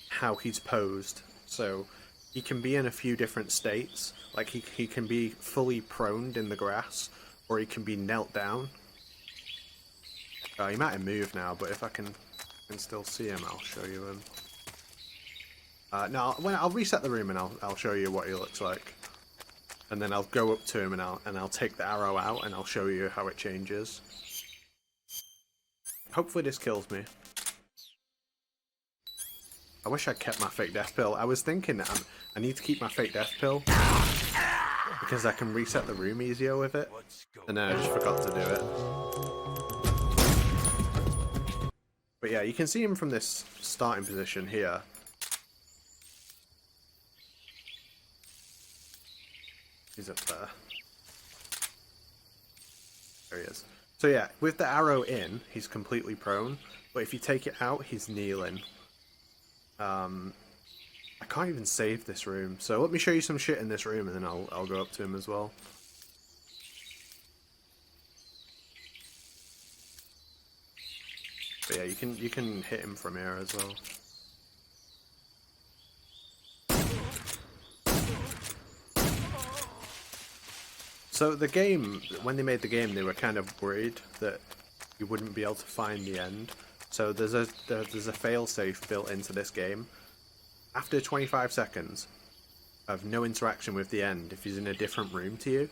[SPEAKER 5] how he's posed. So he can be in a few different states. Like he can be fully proned in the grass, or he can be knelt down. He might have moved now, but if I can still see him, I'll show you him. No, I'll reset the room and I'll show you what he looks like. And then I'll go up to him and I'll take the arrow out and I'll show you how it changes. Hopefully this kills me. I wish I'd kept my fake death pill. I was thinking that I need to keep my fake death pill because I can reset the room easier with it. And then I just forgot to do it. But yeah, you can see him from this starting position here. He's up there. There he is. So yeah, with the arrow in, he's completely prone. But if you take it out, he's kneeling. I can't even save this room. So let me show you some shit in this room and then I'll go up to him as well. But yeah, you can hit him from here as well. So the game, when they made the game, they were kind of worried that you wouldn't be able to find the end. So there's a failsafe built into this game. After 25 seconds of no interaction with the end, if he's in a different room to you,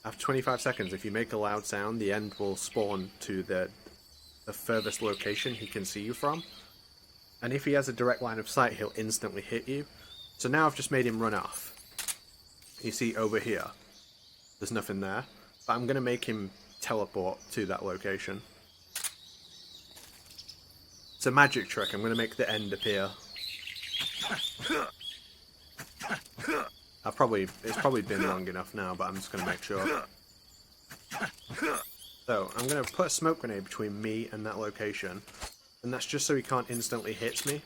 [SPEAKER 5] after 25 seconds, if you make a loud sound, the end will spawn to the furthest location he can see you from. And if he has a direct line of sight, he'll instantly hit you. So now I've just made him run off. You see over here. There's nothing there. But I'm going to make him teleport to that location. It's a magic trick. I'm going to make the end appear. It's probably been long enough now, but I'm just going to make sure. So, I'm going to put a smoke grenade between me and that location. And that's just so he can't instantly hit me.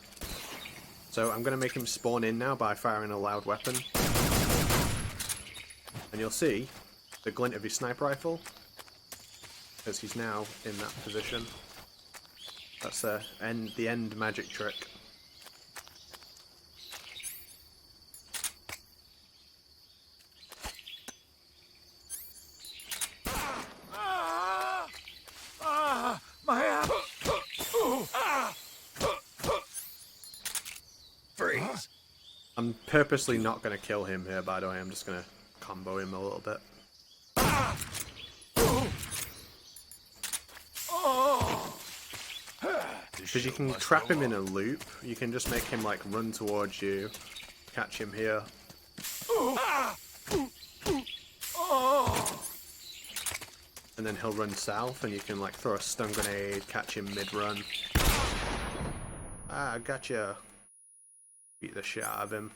[SPEAKER 5] So, I'm going to make him spawn in now by firing a loud weapon. And you'll see the glint of his sniper rifle. Because he's now in that position. That's the end magic trick.
[SPEAKER 3] Freeze.
[SPEAKER 5] I'm purposely not going to kill him here, by the way. I'm just going to combo him a little bit. Because you can trap him in a loop. You can just make him like run towards you, catch him here. And then he'll run south, and you can like throw a stun grenade, catch him mid-run. Ah, gotcha. Beat the shit out of him.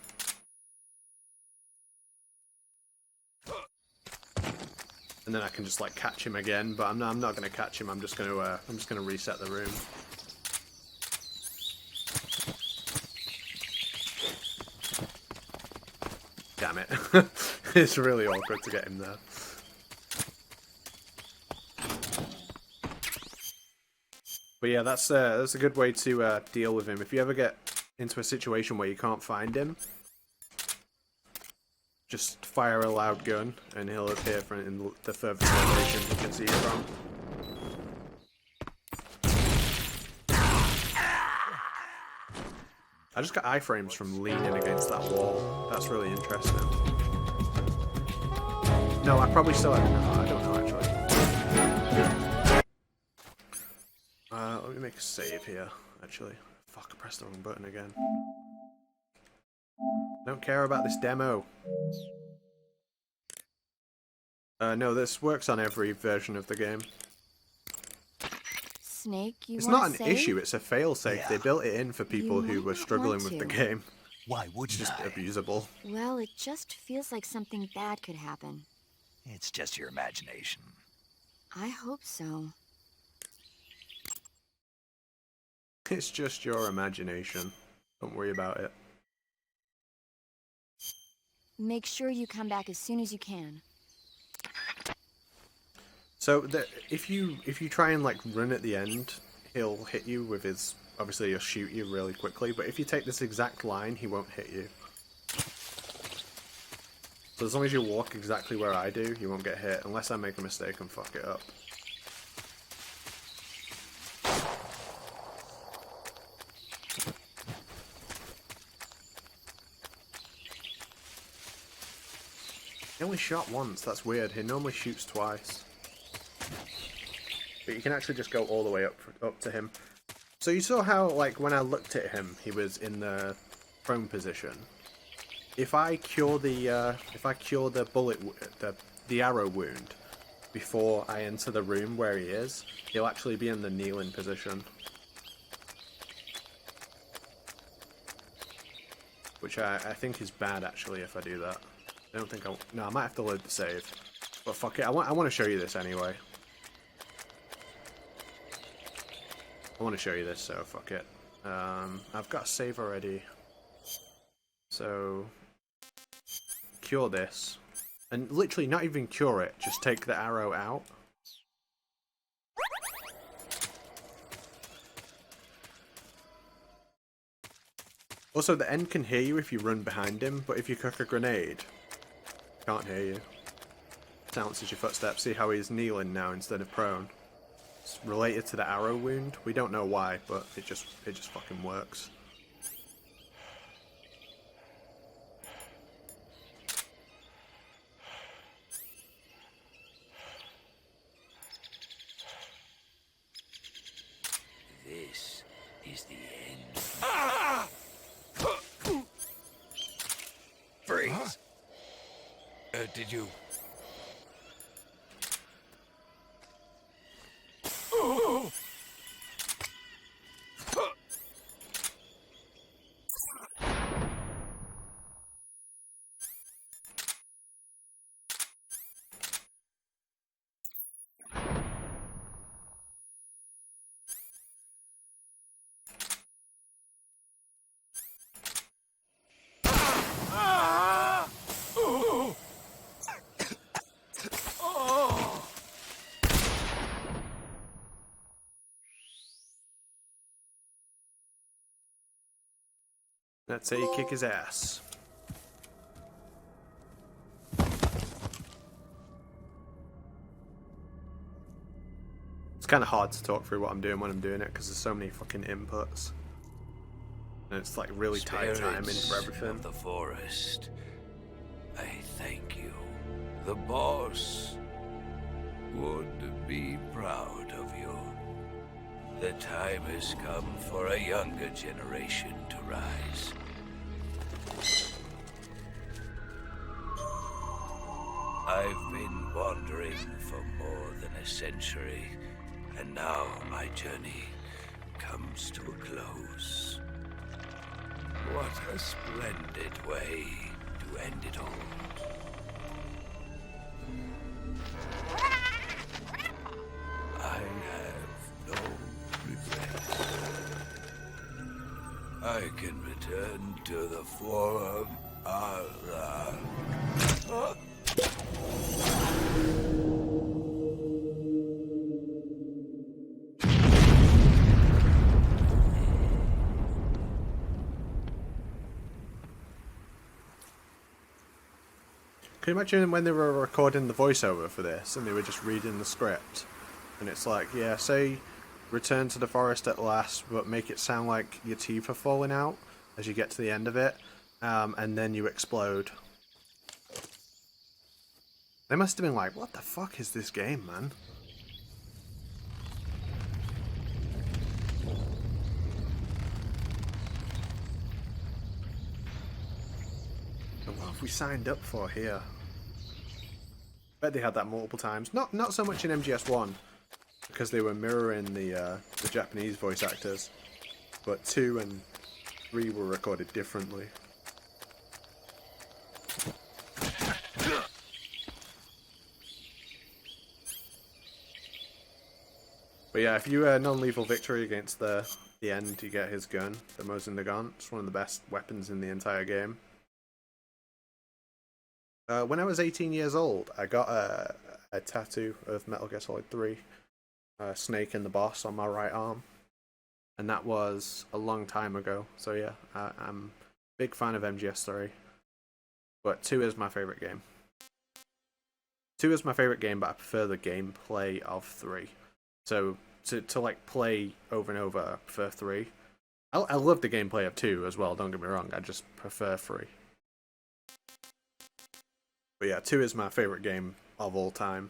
[SPEAKER 5] And then I can just like catch him again, but I'm not going to catch him. I'm just going to reset the room. Damn it. It's really awkward to get him there. But yeah, that's a good way to deal with him. If you ever get into a situation where you can't find him, just fire a loud gun and he'll appear in the furthest location you can see it from. I just got iframes from leaning against that wall. That's really interesting. No, I probably still have... No, I don't know actually. Let me make a save here, actually. Fuck, I pressed the wrong button again. Don't care about this demo. No, this works on every version of the game.
[SPEAKER 7] Snake,
[SPEAKER 5] It's not an issue, it's a failsafe. Yeah. They built it in for people who were struggling with the game.
[SPEAKER 3] Why would you?
[SPEAKER 5] It's just abusable.
[SPEAKER 7] Well, it just feels like something bad could happen.
[SPEAKER 3] It's just your imagination.
[SPEAKER 7] I hope so.
[SPEAKER 5] It's just your imagination. Don't worry about it.
[SPEAKER 7] Make sure you come back as soon as you can.
[SPEAKER 5] So if you try and like run at the end, he'll hit you with his. Obviously, he'll shoot you really quickly. But if you take this exact line, he won't hit you. So as long as you walk exactly where I do, you won't get hit unless I make a mistake and fuck it up. He only shot once, that's weird. He normally shoots twice. But you can actually just go all the way up to him. So you saw how, like, when I looked at him, he was in the prone position. If I cure the the arrow wound before I enter the room where he is, he'll actually be in the kneeling position. Which I think is bad, actually, if I do that. I don't think no, I might have to load the save. But fuck it, I want to show you this anyway. I want to show you this, so fuck it. I've got a save already. So, cure this. And literally not even cure it, just take the arrow out. Also, the end can hear you if you run behind him, but if you cook a grenade, can't hear you. Silences your footsteps. See how he's kneeling now instead of prone. It's related to the arrow wound. We don't know why, but it just fucking works.
[SPEAKER 3] This is the end. Freeze! Did you
[SPEAKER 5] Let's say you kick his ass. It's kind of hard to talk through what I'm doing when I'm doing it because there's so many fucking inputs. And it's like really tight timing for everything.
[SPEAKER 20] Of the forest, I thank you. The boss would be proud of you. The time has come for a younger generation to rise. I've been wandering for more than a century, and now my journey comes to a close. What a splendid way to end it all. I have no regrets. I can return to the form of
[SPEAKER 5] Can you imagine when they were recording the voiceover for this and they were just reading the script? And it's like, yeah, say return to the forest at last, but make it sound like your teeth are falling out as you get to the end of it, and then you explode. They must have been like, what the fuck is this game, man? And what have we signed up for here? Bet they had that multiple times. Not so much in MGS1, because they were mirroring the Japanese voice actors, but 2 and 3 were recorded differently. But yeah, if you non-lethal victory against the end, you get his gun, the Mosin Nagant. It's one of the best weapons in the entire game. When I was 18 years old, I got a tattoo of Metal Gear Solid 3, Snake and the Boss on my right arm, and that was a long time ago. So yeah, I'm a big fan of MGS3, but 2 is my favorite game. 2 is my favorite game, but I prefer the gameplay of 3. So to like play over and over, I prefer 3. I love the gameplay of 2 as well. Don't get me wrong, I just prefer 3. But yeah, 2 is my favorite game of all time.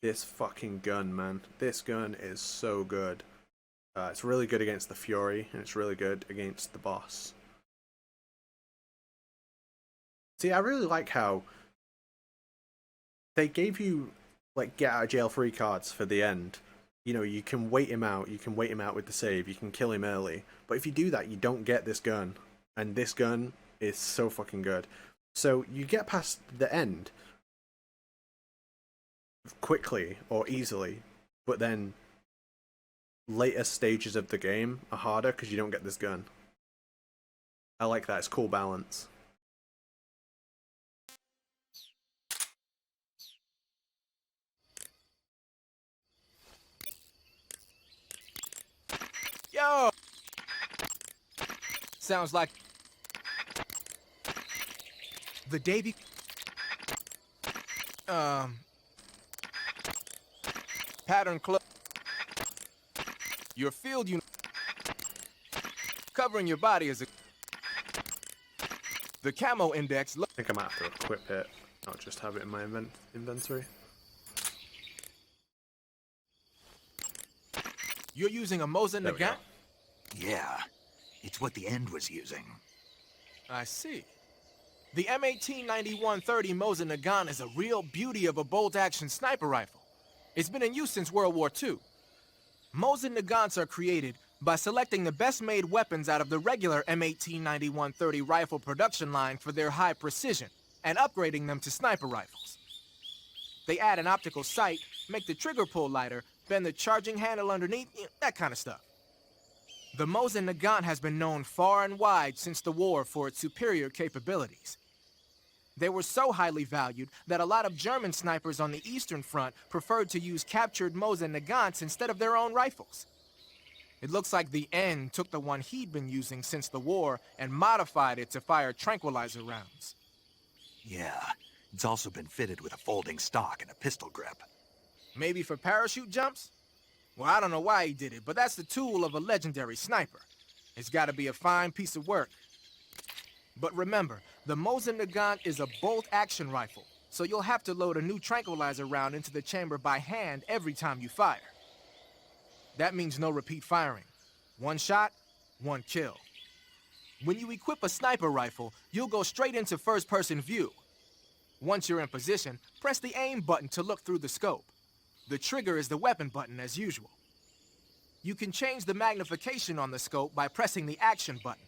[SPEAKER 5] This fucking gun, man. This gun is so good. It's really good against the Fury, and it's really good against the boss. See, I really like how they gave you, like, get out of jail free cards for the end. You know, you can wait him out, with the save, you can kill him early. But if you do that, you don't get this gun. And this gun is so fucking good. So you get past the end quickly or easily, but then later stages of the game are harder because you don't get this gun. I like that. It's cool balance.
[SPEAKER 6] Yo! Sounds like the day pattern club. Your field unit covering your body is the camo index.
[SPEAKER 5] I think I might have to equip it, not just have it in my inventory.
[SPEAKER 6] You're using a Mosin Nagant?
[SPEAKER 3] Yeah, it's what the end was using.
[SPEAKER 6] I see. The M1891-30 Mosin Nagant is a real beauty of a bolt-action sniper rifle. It's been in use since World War II. Mosin Nagants are created by selecting the best-made weapons out of the regular M1891-30 rifle production line for their high precision, and upgrading them to sniper rifles. They add an optical sight, make the trigger pull lighter, bend the charging handle underneath, that kind of stuff. The Mosin Nagant has been known far and wide since the war for its superior capabilities. They were so highly valued that a lot of German snipers on the Eastern Front preferred to use captured Mosin Nagants instead of their own rifles. It looks like the N took the one he'd been using since the war and modified it to fire tranquilizer rounds.
[SPEAKER 3] Yeah, it's also been fitted with a folding stock and a pistol grip.
[SPEAKER 6] Maybe for parachute jumps? Well, I don't know why he did it, but that's the tool of a legendary sniper. It's gotta be a fine piece of work. But remember, the Mosin Nagant is a bolt-action rifle, so you'll have to load a new tranquilizer round into the chamber by hand every time you fire. That means no repeat firing. One shot, one kill. When you equip a sniper rifle, you'll go straight into first-person view. Once you're in position, press the aim button to look through the scope. The trigger is the weapon button as usual. You can change the magnification on the scope by pressing the action button.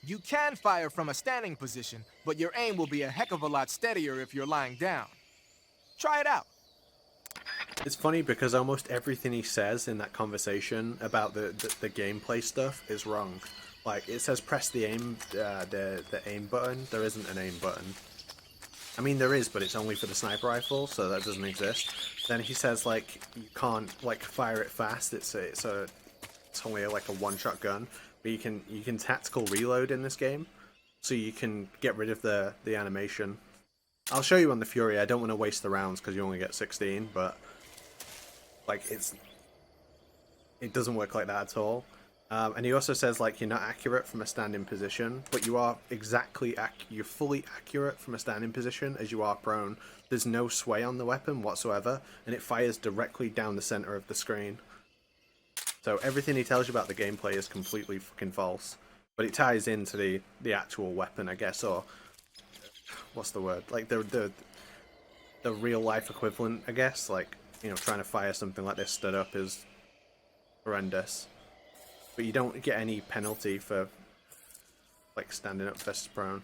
[SPEAKER 6] You can fire from a standing position, but your aim will be a heck of a lot steadier if you're lying down. Try it out.
[SPEAKER 5] It's funny because almost everything he says in that conversation about the gameplay stuff is wrong. Like, it says press the aim button. There isn't an aim button. I mean, there is, but it's only for the sniper rifle, so that doesn't exist. Then he says, like, you can't, like, fire it fast. It's only like a one-shot gun. But you can tactical reload in this game, so you can get rid of the animation. I'll show you on the Fury. I don't want to waste the rounds because you only get 16, but like it doesn't work like that at all. And he also says, like, you're not accurate from a standing position, but you are you're fully accurate from a standing position as you are prone. There's no sway on the weapon whatsoever, and it fires directly down the center of the screen. So everything he tells you about the gameplay is completely fucking false. But it ties into the actual weapon, I guess, or what's the word? Like the real life equivalent, I guess. Like, you know, trying to fire something like this stood up is horrendous. But you don't get any penalty for like standing up versus prone.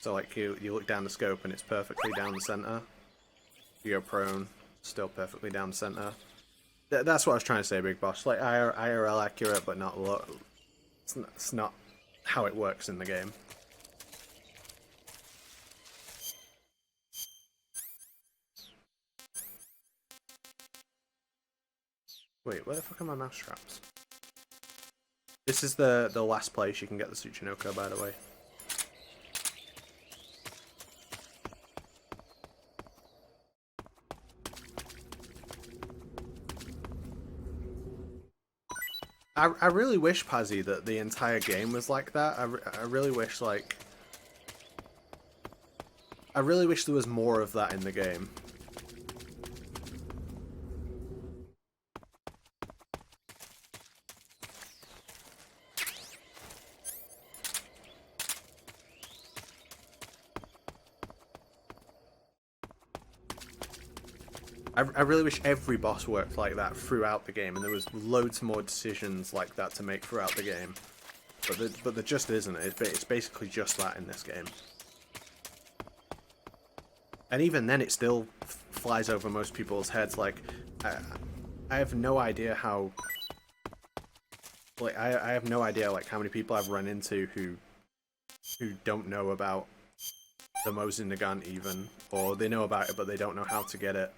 [SPEAKER 5] So like you look down the scope and it's perfectly down the center. You go prone, still perfectly down the center. That's what I was trying to say, Big Boss. Like IRL accurate, but not low. It's not how it works in the game. Wait, where the fuck are my mouse straps? This is the last place you can get the Tsuchinoko, by the way. I really wish, Pazzy, that the entire game was like that. I really wish, like... I really wish there was more of that in the game. I really wish every boss worked like that throughout the game, and there was loads more decisions like that to make throughout the game. But there just isn't. It's basically just that in this game. And even then, it still flies over most people's heads. Like, I have no idea how... Like, I have no idea, like, how many people I've run into who don't know about the Mosin Nagant even, or they know about it but they don't know how to get it.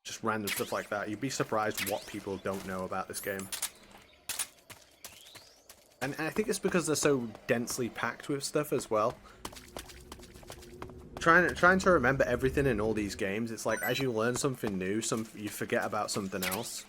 [SPEAKER 5] Just random stuff like that. You'd be surprised what people don't know about this game. And I think it's because they're so densely packed with stuff as well. Trying to remember everything in all these games, it's like as you learn something new, you forget about something else.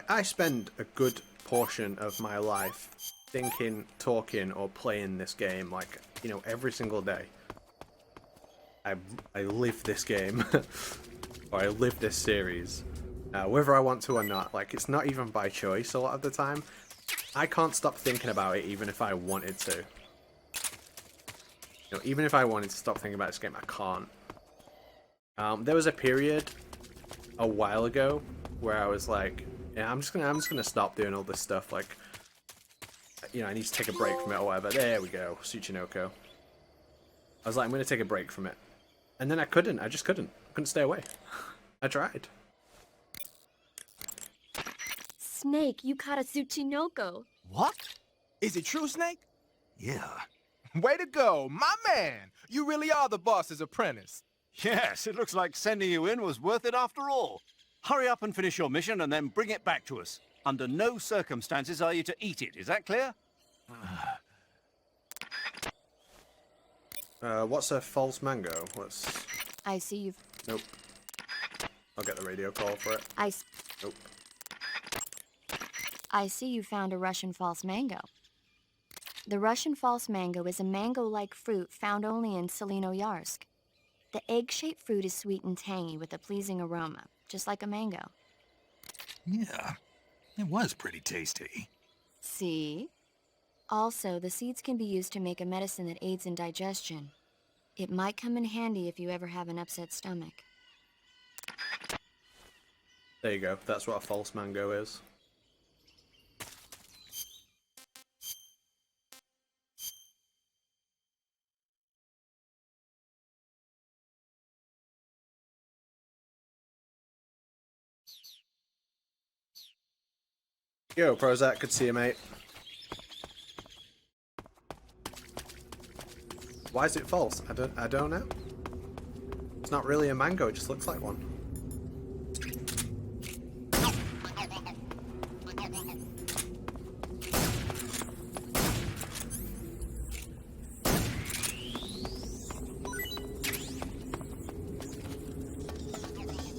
[SPEAKER 5] I spend a good portion of my life thinking, talking, or playing this game, like, you know, every single day. I live this game, or I live this series, whether I want to or not. Like, it's not even by choice a lot of the time. I can't stop thinking about it even if I wanted to. You know, even if I wanted to stop thinking about this game, I can't. There was a period a while ago where I was like, yeah, I'm just gonna stop doing all this stuff. Like, you know, I need to take a break from it or whatever. There we go, Tsuchinoko. I was like, I'm gonna take a break from it, and then I couldn't. I just couldn't. I couldn't stay away. I tried.
[SPEAKER 7] Snake, you caught a Tsuchinoko.
[SPEAKER 6] What? Is it true, Snake?
[SPEAKER 3] Yeah.
[SPEAKER 6] Way to go, my man! You really are the boss's apprentice.
[SPEAKER 1] Yes, it looks like sending you in was worth it after all. Hurry up and finish your mission and then bring it back to us. Under no circumstances are you to eat it, is that clear?
[SPEAKER 5] What's a false mango? What's...
[SPEAKER 7] I see you've...
[SPEAKER 5] Nope. I'll get the radio call for it. Nope.
[SPEAKER 7] I see you found a Russian false mango. The Russian false mango is a mango-like fruit found only in Selino-Yarsk. The egg-shaped fruit is sweet and tangy with a pleasing aroma, just like a mango.
[SPEAKER 3] Yeah, it was pretty tasty.
[SPEAKER 7] See? Also, the seeds can be used to make a medicine that aids in digestion. It might come in handy if you ever have an upset stomach.
[SPEAKER 5] There you go. That's what a false mango is. Yo, Prozac, good to see you, mate. Why is it false? I don't know. It's not really a mango, it just looks like one.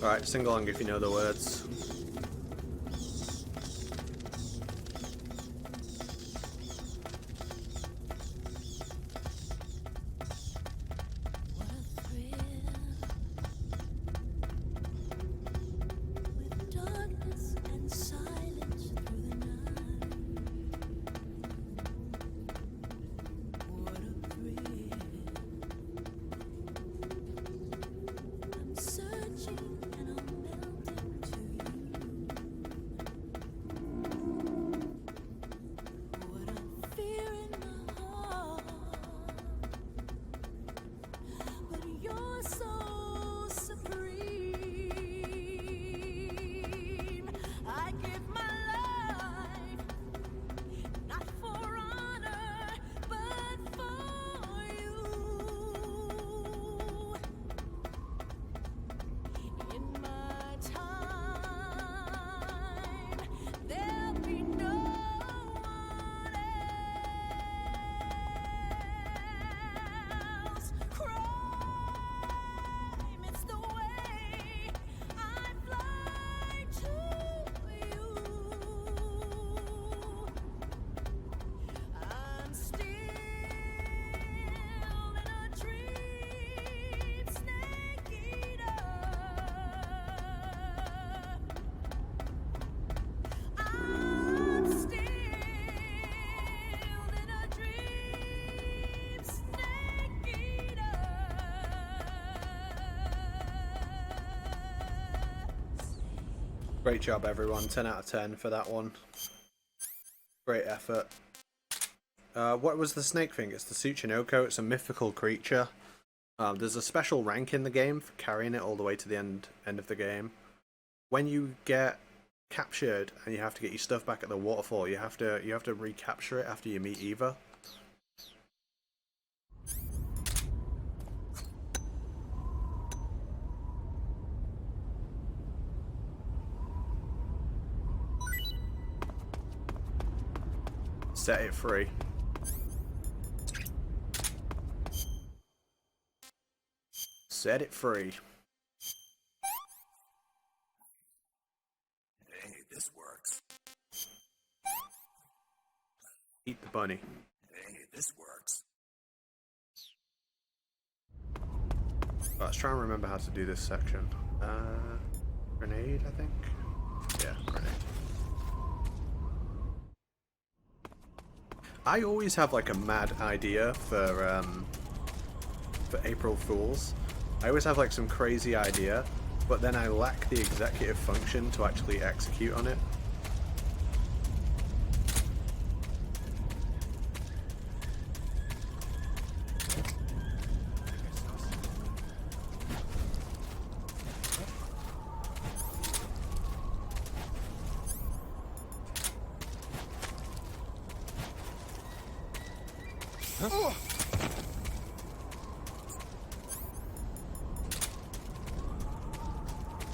[SPEAKER 5] Alright, sing along if you know the words. Great job, everyone. 10 out of 10 for that one. Great effort. What was the snake thing? It's the Tsuchinoko. It's a mythical creature. There's a special rank in the game for carrying it all the way to the end of the game. When you get captured and you have to get your stuff back at the waterfall, you have to recapture it after you meet Eva. Set it free. Set it free.
[SPEAKER 20] Hey, this works.
[SPEAKER 5] Eat the bunny.
[SPEAKER 20] Hey, this works.
[SPEAKER 5] Let's try and remember how to do this section. Grenade, I think? Yeah, grenade. I always have like a mad idea for April Fools. I always have like some crazy idea, but then I lack the executive function to actually execute on it.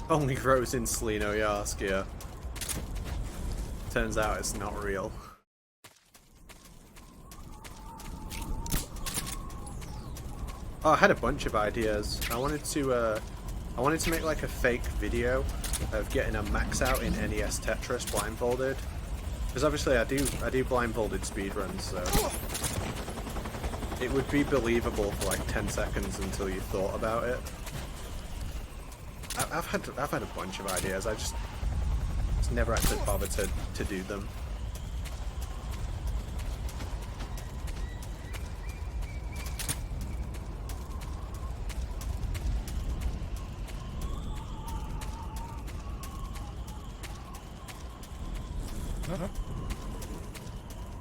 [SPEAKER 5] Only grows in Slinoyarsk. Turns out it's not real. Oh, I had a bunch of ideas. I wanted to make like a fake video of getting a max out in NES Tetris blindfolded. Because obviously I do blindfolded speedruns, so it would be believable for like 10 seconds until you thought about it. I've had a bunch of ideas. I just never actually bothered to do them.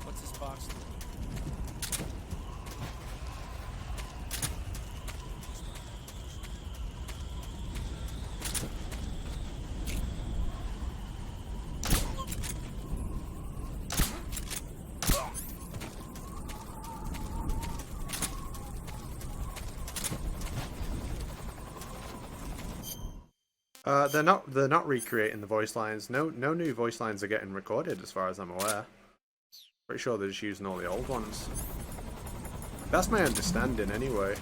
[SPEAKER 10] What's this box?
[SPEAKER 5] They're not recreating the voice lines. No new voice lines are getting recorded as far as I'm aware. Pretty sure they're just using all the old ones. That's my understanding anyway.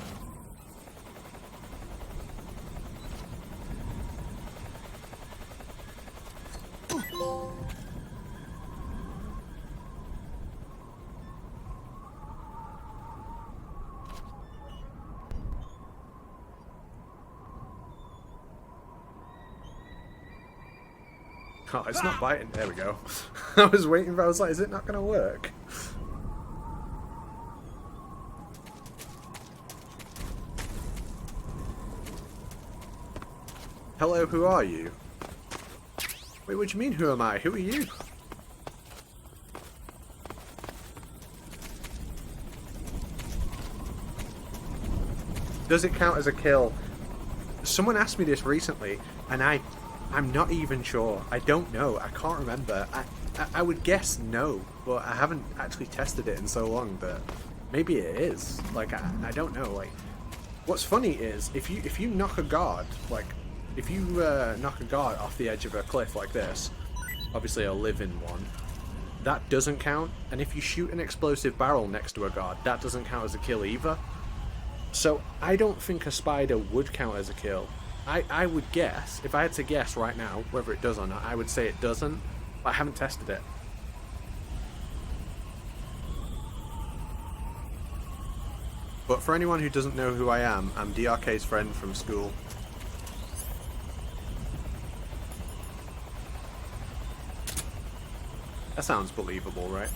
[SPEAKER 5] Oh, it's not biting. There we go. I was waiting for. I was like, is it not going to work? Hello, who are you? Wait, what do you mean, who am I? Who are you? Does it count as a kill? Someone asked me this recently, and I'm not even sure. I don't know. I can't remember. I would guess no, but I haven't actually tested it in so long that maybe it is. Like, I don't know. Like, what's funny is if you knock a guard, like if you knock a guard off the edge of a cliff like this, obviously a living one, that doesn't count. And if you shoot an explosive barrel next to a guard, that doesn't count as a kill either. So I don't think a spider would count as a kill. I would guess, if I had to guess right now whether it does or not, I would say it doesn't, but I haven't tested it. But for anyone who doesn't know who I am, I'm DRK's friend from school. That sounds believable, right?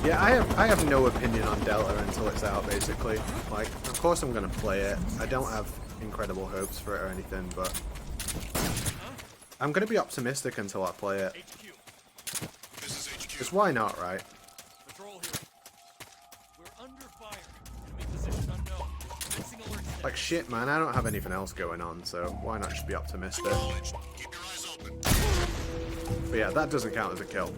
[SPEAKER 5] Yeah, I have no opinion on Delta until it's out, basically. Like, of course I'm gonna play it. I don't have incredible hopes for it or anything, but I'm gonna be optimistic until I play it. Because why not, right? Like, shit, man, I don't have anything else going on, so why not just be optimistic? But yeah, that doesn't count as a kill.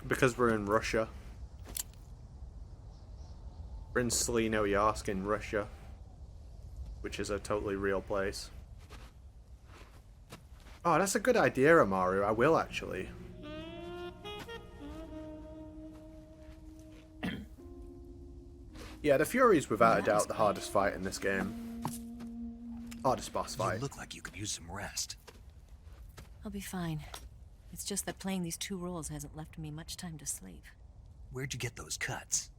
[SPEAKER 5] Because we're in Russia. We're in Slinoyarsk in Russia, which is a totally real place. Oh, that's a good idea, Amaru. I will actually. Yeah, the Fury's without a doubt the hardest fight in this game. Hardest boss fight.
[SPEAKER 3] You look like you could use some rest.
[SPEAKER 18] I'll be fine. It's just that playing these two roles hasn't left me much time to sleep.
[SPEAKER 3] Where'd you get those cuts?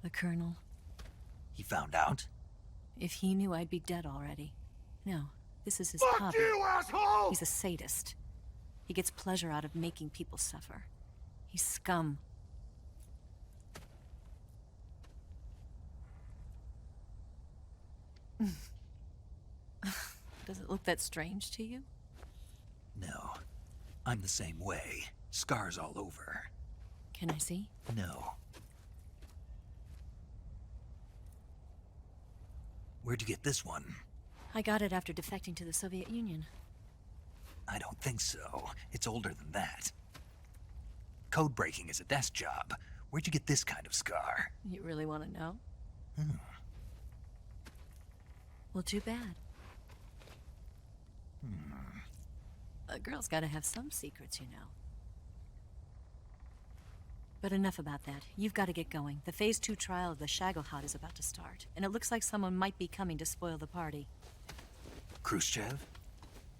[SPEAKER 18] The Colonel.
[SPEAKER 3] He found out?
[SPEAKER 18] If he knew, I'd be dead already. No, this is his
[SPEAKER 21] Fuck
[SPEAKER 18] hobby.
[SPEAKER 21] you, asshole!
[SPEAKER 18] He's a sadist. He gets pleasure out of making people suffer. He's scum. look that strange to you?
[SPEAKER 3] No. I'm the same way. Scars all over.
[SPEAKER 18] Can I see?
[SPEAKER 3] No. Where'd you get this one?
[SPEAKER 18] I got it after defecting to the Soviet Union.
[SPEAKER 3] I don't think so. It's older than that. Code breaking is a desk job. Where'd you get this kind of scar?
[SPEAKER 18] You really want to know?
[SPEAKER 3] Hmm.
[SPEAKER 18] Well, too bad. A girl's gotta have some secrets, you know. But enough about that. You've got to get going. The Phase 2 trial of the Shagohod is about to start, and it looks like someone might be coming to spoil the party.
[SPEAKER 3] Khrushchev?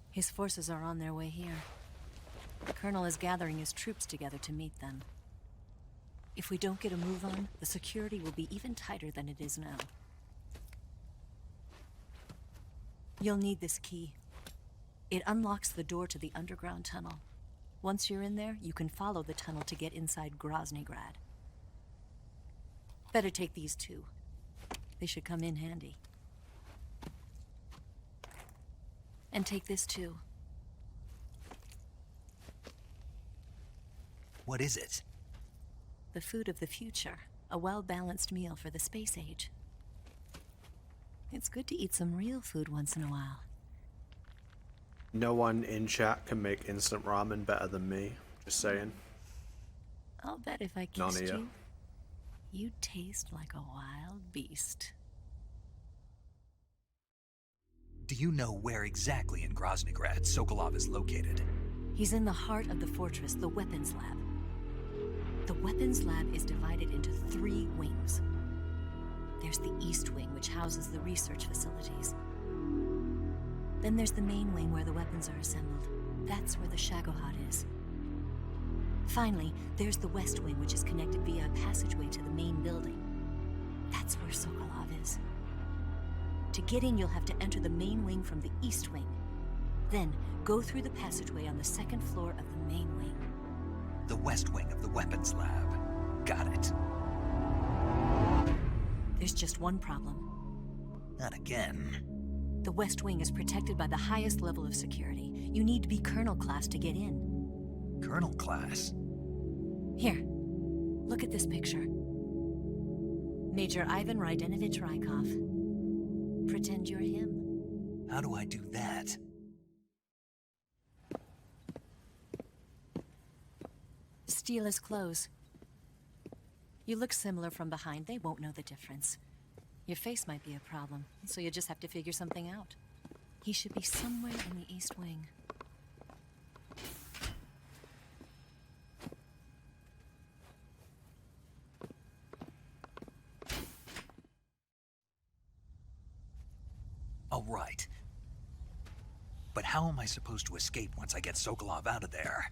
[SPEAKER 18] His forces are on their way here. The Colonel is gathering his troops together to meet them. If we don't get a move on, the security will be even tighter than it is now. You'll need this key. It unlocks the door to the underground tunnel. Once you're in there, you can follow the tunnel to get inside Groznygrad. Better take these two. They should come in handy. And take this too.
[SPEAKER 3] What is it?
[SPEAKER 18] The food of the future. A well-balanced meal for the space age. It's good to eat some real food once in a while.
[SPEAKER 5] No one in chat can make instant ramen better than me. Just saying.
[SPEAKER 18] I'll bet if I
[SPEAKER 5] None of
[SPEAKER 18] kissed
[SPEAKER 5] ya.
[SPEAKER 18] you, you'd taste like a wild beast.
[SPEAKER 3] Do you know where exactly in Groznygrad Sokolov is located?
[SPEAKER 18] He's in the heart of the fortress, the weapons lab. The weapons lab is divided into 3 wings. There's the East Wing, which houses the research facilities. Then there's the main wing where the weapons are assembled. That's where the Shagohod is. Finally, there's the West Wing, which is connected via a passageway to the main building. That's where Sokolov is. To get in, you'll have to enter the main wing from the East Wing. Then, go through the passageway on the 2nd floor of the main wing.
[SPEAKER 3] The West Wing of the weapons lab. Got it.
[SPEAKER 18] There's just one problem.
[SPEAKER 3] Not again.
[SPEAKER 18] The West Wing is protected by the highest level of security. You need to be Colonel class to get in.
[SPEAKER 3] Colonel class?
[SPEAKER 18] Here, look at this picture. Major Ivan Rydenovich Rykov. Pretend you're him.
[SPEAKER 3] How do I do that?
[SPEAKER 18] Steal his clothes. You look similar from behind. They won't know the difference. Your face might be a problem, so you just have to figure something out. He should be somewhere in the East Wing.
[SPEAKER 3] All right. But how am I supposed to escape once I get Sokolov out of there?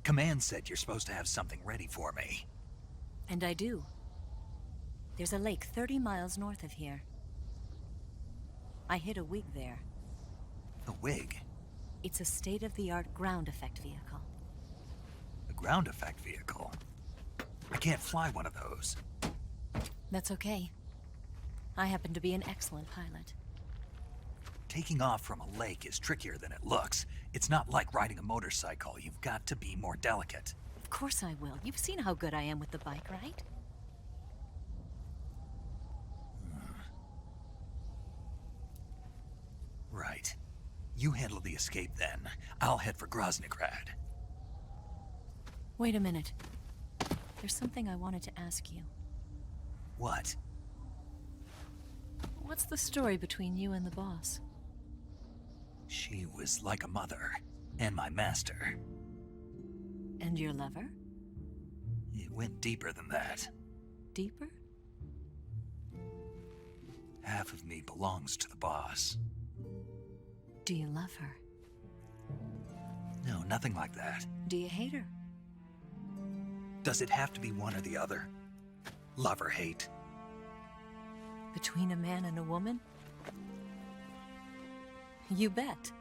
[SPEAKER 3] Command said you're supposed to have something ready for me.
[SPEAKER 18] And I do. There's a lake 30 miles north of here. I hid a wig there.
[SPEAKER 3] A wig?
[SPEAKER 18] It's a state-of-the-art ground effect vehicle.
[SPEAKER 3] A ground effect vehicle? I can't fly one of those.
[SPEAKER 18] That's okay. I happen to be an excellent pilot.
[SPEAKER 3] Taking off from a lake is trickier than it looks. It's not like riding a motorcycle. You've got to be more delicate.
[SPEAKER 18] Of course I will. You've seen how good I am with the bike, right?
[SPEAKER 3] Right. You handle the escape then. I'll head for Groznygrad.
[SPEAKER 18] Wait a minute. There's something I wanted to ask you.
[SPEAKER 3] What?
[SPEAKER 18] What's the story between you and the boss?
[SPEAKER 3] She was like a mother, and my master.
[SPEAKER 18] And your lover?
[SPEAKER 3] It went deeper than that.
[SPEAKER 18] Deeper?
[SPEAKER 3] Half of me belongs to the boss.
[SPEAKER 18] Do you love her?
[SPEAKER 3] No, nothing like that.
[SPEAKER 18] Do you hate her?
[SPEAKER 3] Does it have to be one or the other? Love or hate?
[SPEAKER 18] Between a man and a woman? You bet.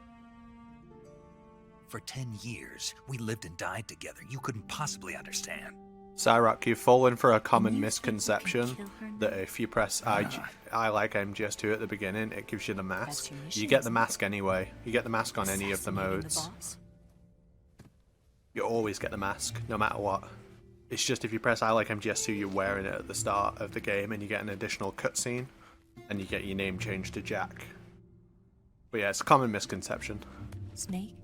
[SPEAKER 3] For 10 years, we lived and died together. You couldn't possibly understand.
[SPEAKER 5] Cyrock, you've fallen for a common misconception that if you press I like MGS2 at the beginning, it gives you the mask. You get the mask anyway. You get the mask on any of the modes. You always get the mask, no matter what. It's just if you press I like MGS2, you're wearing it at the start of the game and you get an additional cutscene, and you get your name changed to Jack. But yeah, it's a common misconception.
[SPEAKER 18] Snake,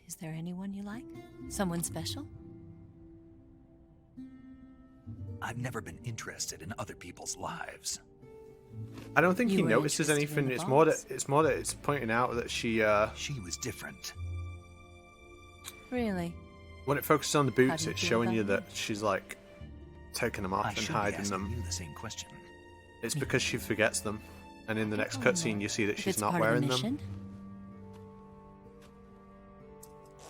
[SPEAKER 18] is there anyone you like? Someone special?
[SPEAKER 3] I've never been interested in other people's lives.
[SPEAKER 5] I don't think he notices anything. It's more that it's pointing out that she
[SPEAKER 3] was different.
[SPEAKER 18] Really?
[SPEAKER 5] When it focuses on the boots, it's showing you that she's like taking them off and hiding them.
[SPEAKER 3] You the same question.
[SPEAKER 5] It's because she forgets them, and in the next cutscene you see that she's not wearing them.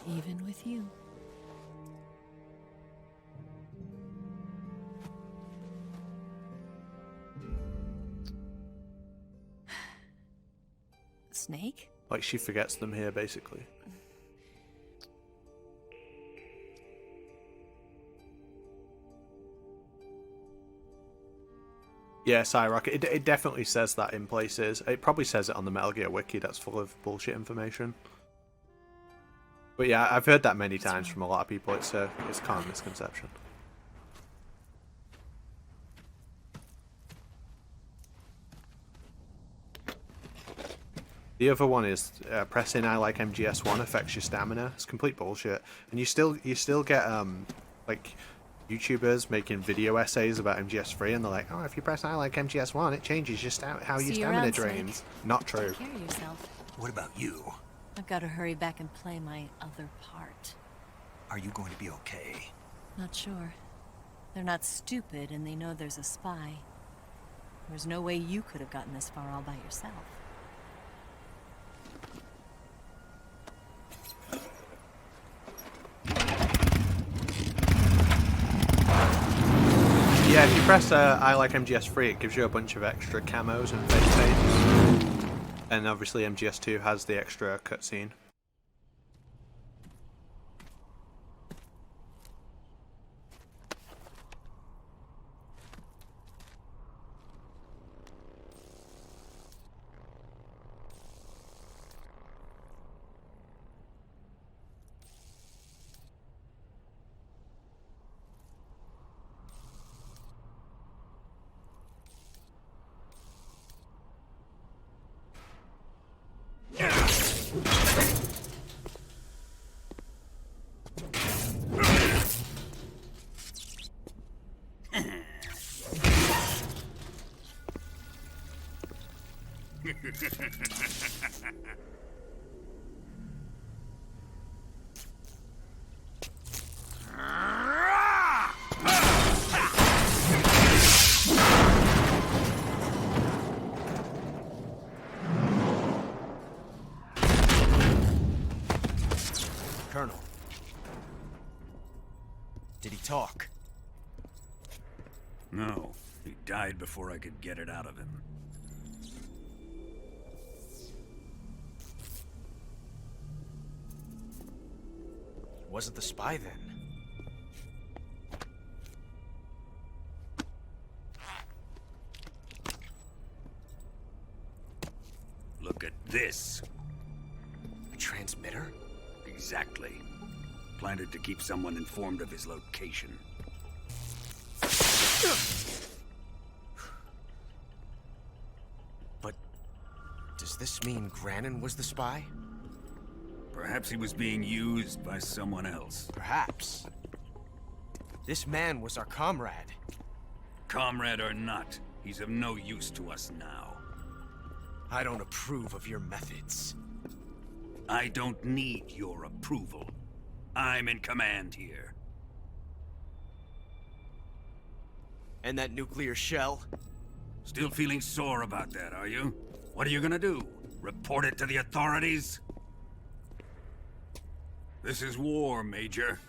[SPEAKER 18] Even with you. Snake?
[SPEAKER 5] Like she forgets them here, basically. Yeah, Cyrock, it definitely says that in places. It probably says it on the Metal Gear Wiki that's full of bullshit information. But yeah, I've heard that many times from a lot of people. It's a common misconception. The other one is pressing I like MGS1 affects your stamina. It's complete bullshit, and you still get like YouTubers making video essays about MGS3, and they're like, oh, if you press I like MGS1, it changes your how your stamina drains. Not true.
[SPEAKER 18] Take care of yourself.
[SPEAKER 3] What about you?
[SPEAKER 18] I've got to hurry back and play my other part.
[SPEAKER 3] Are you going to be okay?
[SPEAKER 18] Not sure. They're not stupid, and they know there's a spy. There's no way you could have gotten this far all by yourself.
[SPEAKER 5] Yeah, if you press I like MGS3, it gives you a bunch of extra camos and face paints. And obviously MGS2 has the extra cutscene.
[SPEAKER 19] Colonel. Did he talk?
[SPEAKER 14] No, he died before I could get it out of him.
[SPEAKER 19] Wasn't the spy then?
[SPEAKER 14] Look at this.
[SPEAKER 19] A transmitter?
[SPEAKER 14] Exactly. Planted to keep someone informed of his location.
[SPEAKER 19] But does this mean Granin was the spy?
[SPEAKER 14] Perhaps he was being used by someone else.
[SPEAKER 19] Perhaps. This man was our comrade.
[SPEAKER 14] Comrade or not, he's of no use to us now.
[SPEAKER 19] I don't approve of your methods.
[SPEAKER 14] I don't need your approval. I'm in command here.
[SPEAKER 19] And that nuclear shell?
[SPEAKER 14] Still feeling sore about that, are you? What are you gonna do? Report it to the authorities? This is war, Major.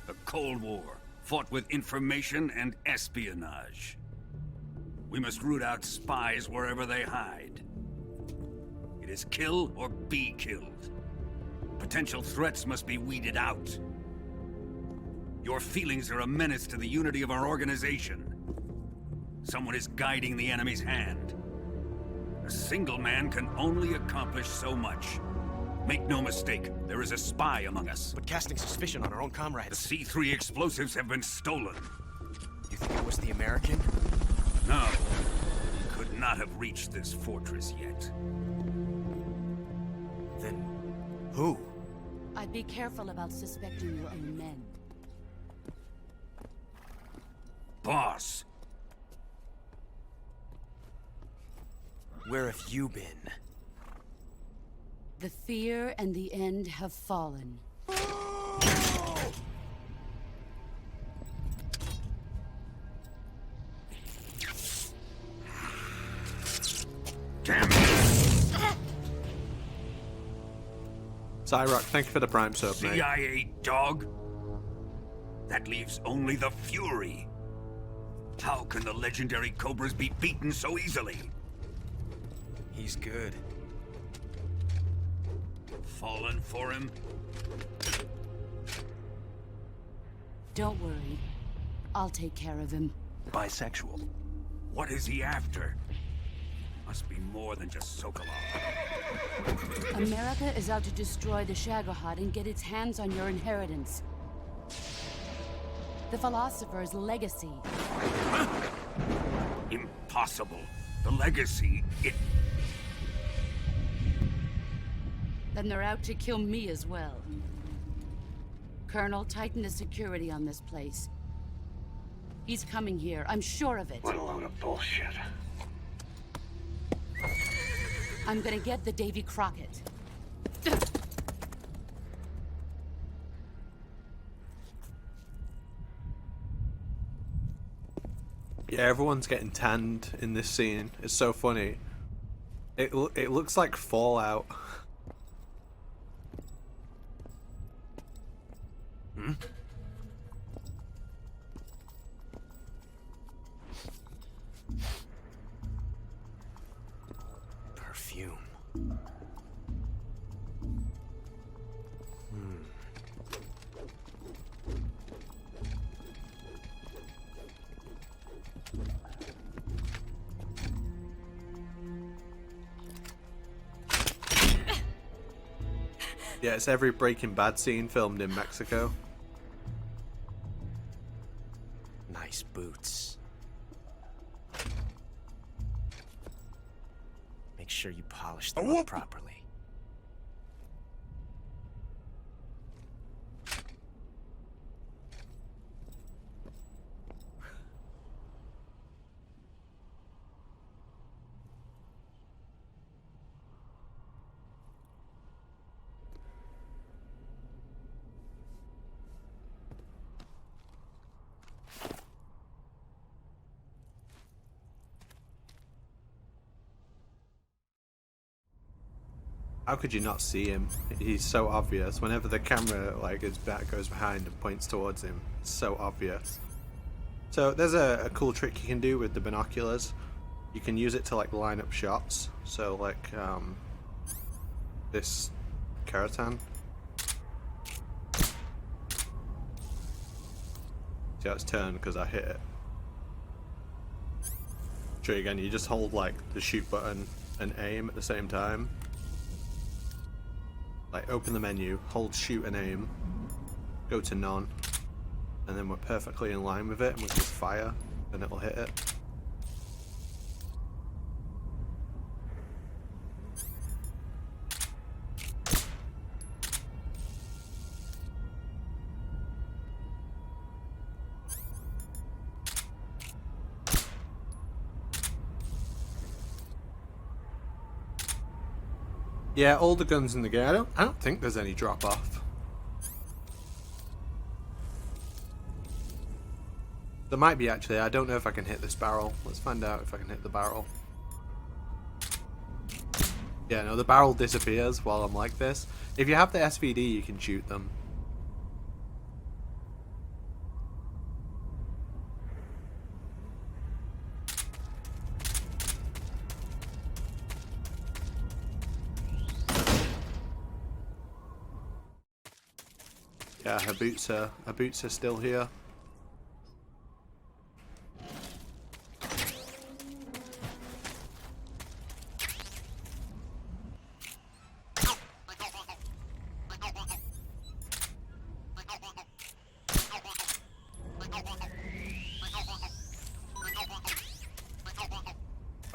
[SPEAKER 14] A Cold War, fought with information and espionage. We must root out spies wherever they hide. It is kill or be killed. Potential threats must be weeded out. Your feelings are a menace to the unity of our organization. Someone is guiding the enemy's hand. A single man can only accomplish so much. Make no mistake, there is a spy among us.
[SPEAKER 19] But casting suspicion on our own comrades...
[SPEAKER 14] The C3 explosives have been stolen.
[SPEAKER 19] You think it was the American?
[SPEAKER 14] No. He could not have reached this fortress yet.
[SPEAKER 19] Then... who?
[SPEAKER 8] I'd be careful about suspecting your own men.
[SPEAKER 14] Boss!
[SPEAKER 19] Where have you been?
[SPEAKER 8] The fear and the end have fallen.
[SPEAKER 14] Damn it!
[SPEAKER 5] Cyrock, thank you for the Prime sub, mate.
[SPEAKER 14] CIA dog? That leaves only the Fury. How can the legendary Cobras be beaten so easily?
[SPEAKER 19] He's good.
[SPEAKER 14] Fallen for him?
[SPEAKER 8] Don't worry. I'll take care of him.
[SPEAKER 14] Bisexual. What is he after? Must be more than just Sokolov.
[SPEAKER 8] America is out to destroy the Shagohod and get its hands on your inheritance. The Philosopher's legacy.
[SPEAKER 14] Impossible. The legacy, it...
[SPEAKER 8] Then they're out to kill me as well. Colonel, tighten the security on this place. He's coming here, I'm sure of it.
[SPEAKER 20] What a load of bullshit.
[SPEAKER 8] I'm gonna get the Davy Crockett.
[SPEAKER 5] Yeah, everyone's getting tanned in this scene. It's so funny. It looks like Fallout.
[SPEAKER 19] Hmm? Perfume.
[SPEAKER 5] Yeah, it's every Breaking Bad scene filmed in Mexico.
[SPEAKER 19] Nice boots. Make sure you polish them up properly.
[SPEAKER 5] How could you not see him? He's so obvious. Whenever the camera, like, his back goes behind and points towards him, it's so obvious. So there's a cool trick you can do with the binoculars. You can use it to, like, line up shots. So, like, this Keratan. See how it's turned because I hit it. Show you again, you just hold, like, the shoot button and aim at the same time. Like, open the menu, hold shoot and aim, go to none, and then we're perfectly in line with it, and we can just fire, and it'll hit it. Yeah, all the guns in the game. I don't think there's any drop off. There might be actually. I don't know if I can hit this barrel. Let's find out if I can hit the barrel. Yeah, no, the barrel disappears while I'm like this. If you have the SVD, you can shoot them. Yeah, her boots are still here.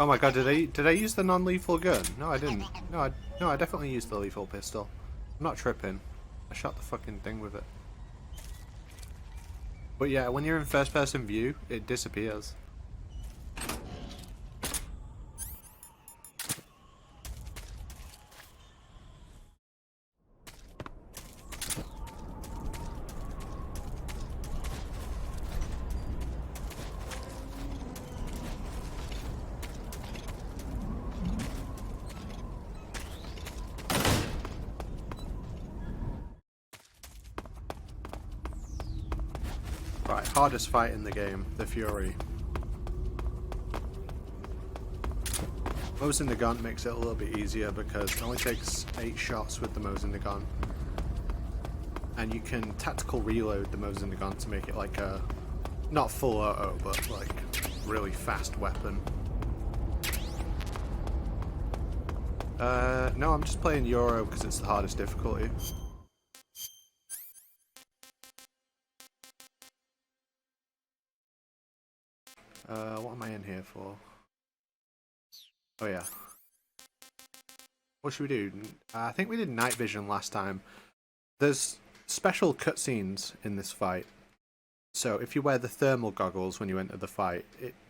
[SPEAKER 5] Oh my god, did I use the non-lethal gun? No, I didn't. No, I definitely used the lethal pistol. I'm not tripping. I shot the fucking thing with it. But yeah, when you're in first-person view, it disappears. Right, hardest fight in the game, the Fury. Mosin Nagant makes it a little bit easier because it only takes 8 shots with the Mosin Nagant. And you can tactical reload the Mosin Nagant to make it like a, not full auto, but like really fast weapon. No, I'm just playing Euro because it's the hardest difficulty. What am I in here for? Oh yeah. What should we do? I think we did night vision last time. There's special cutscenes in this fight. So if you wear the thermal goggles when you enter the fight,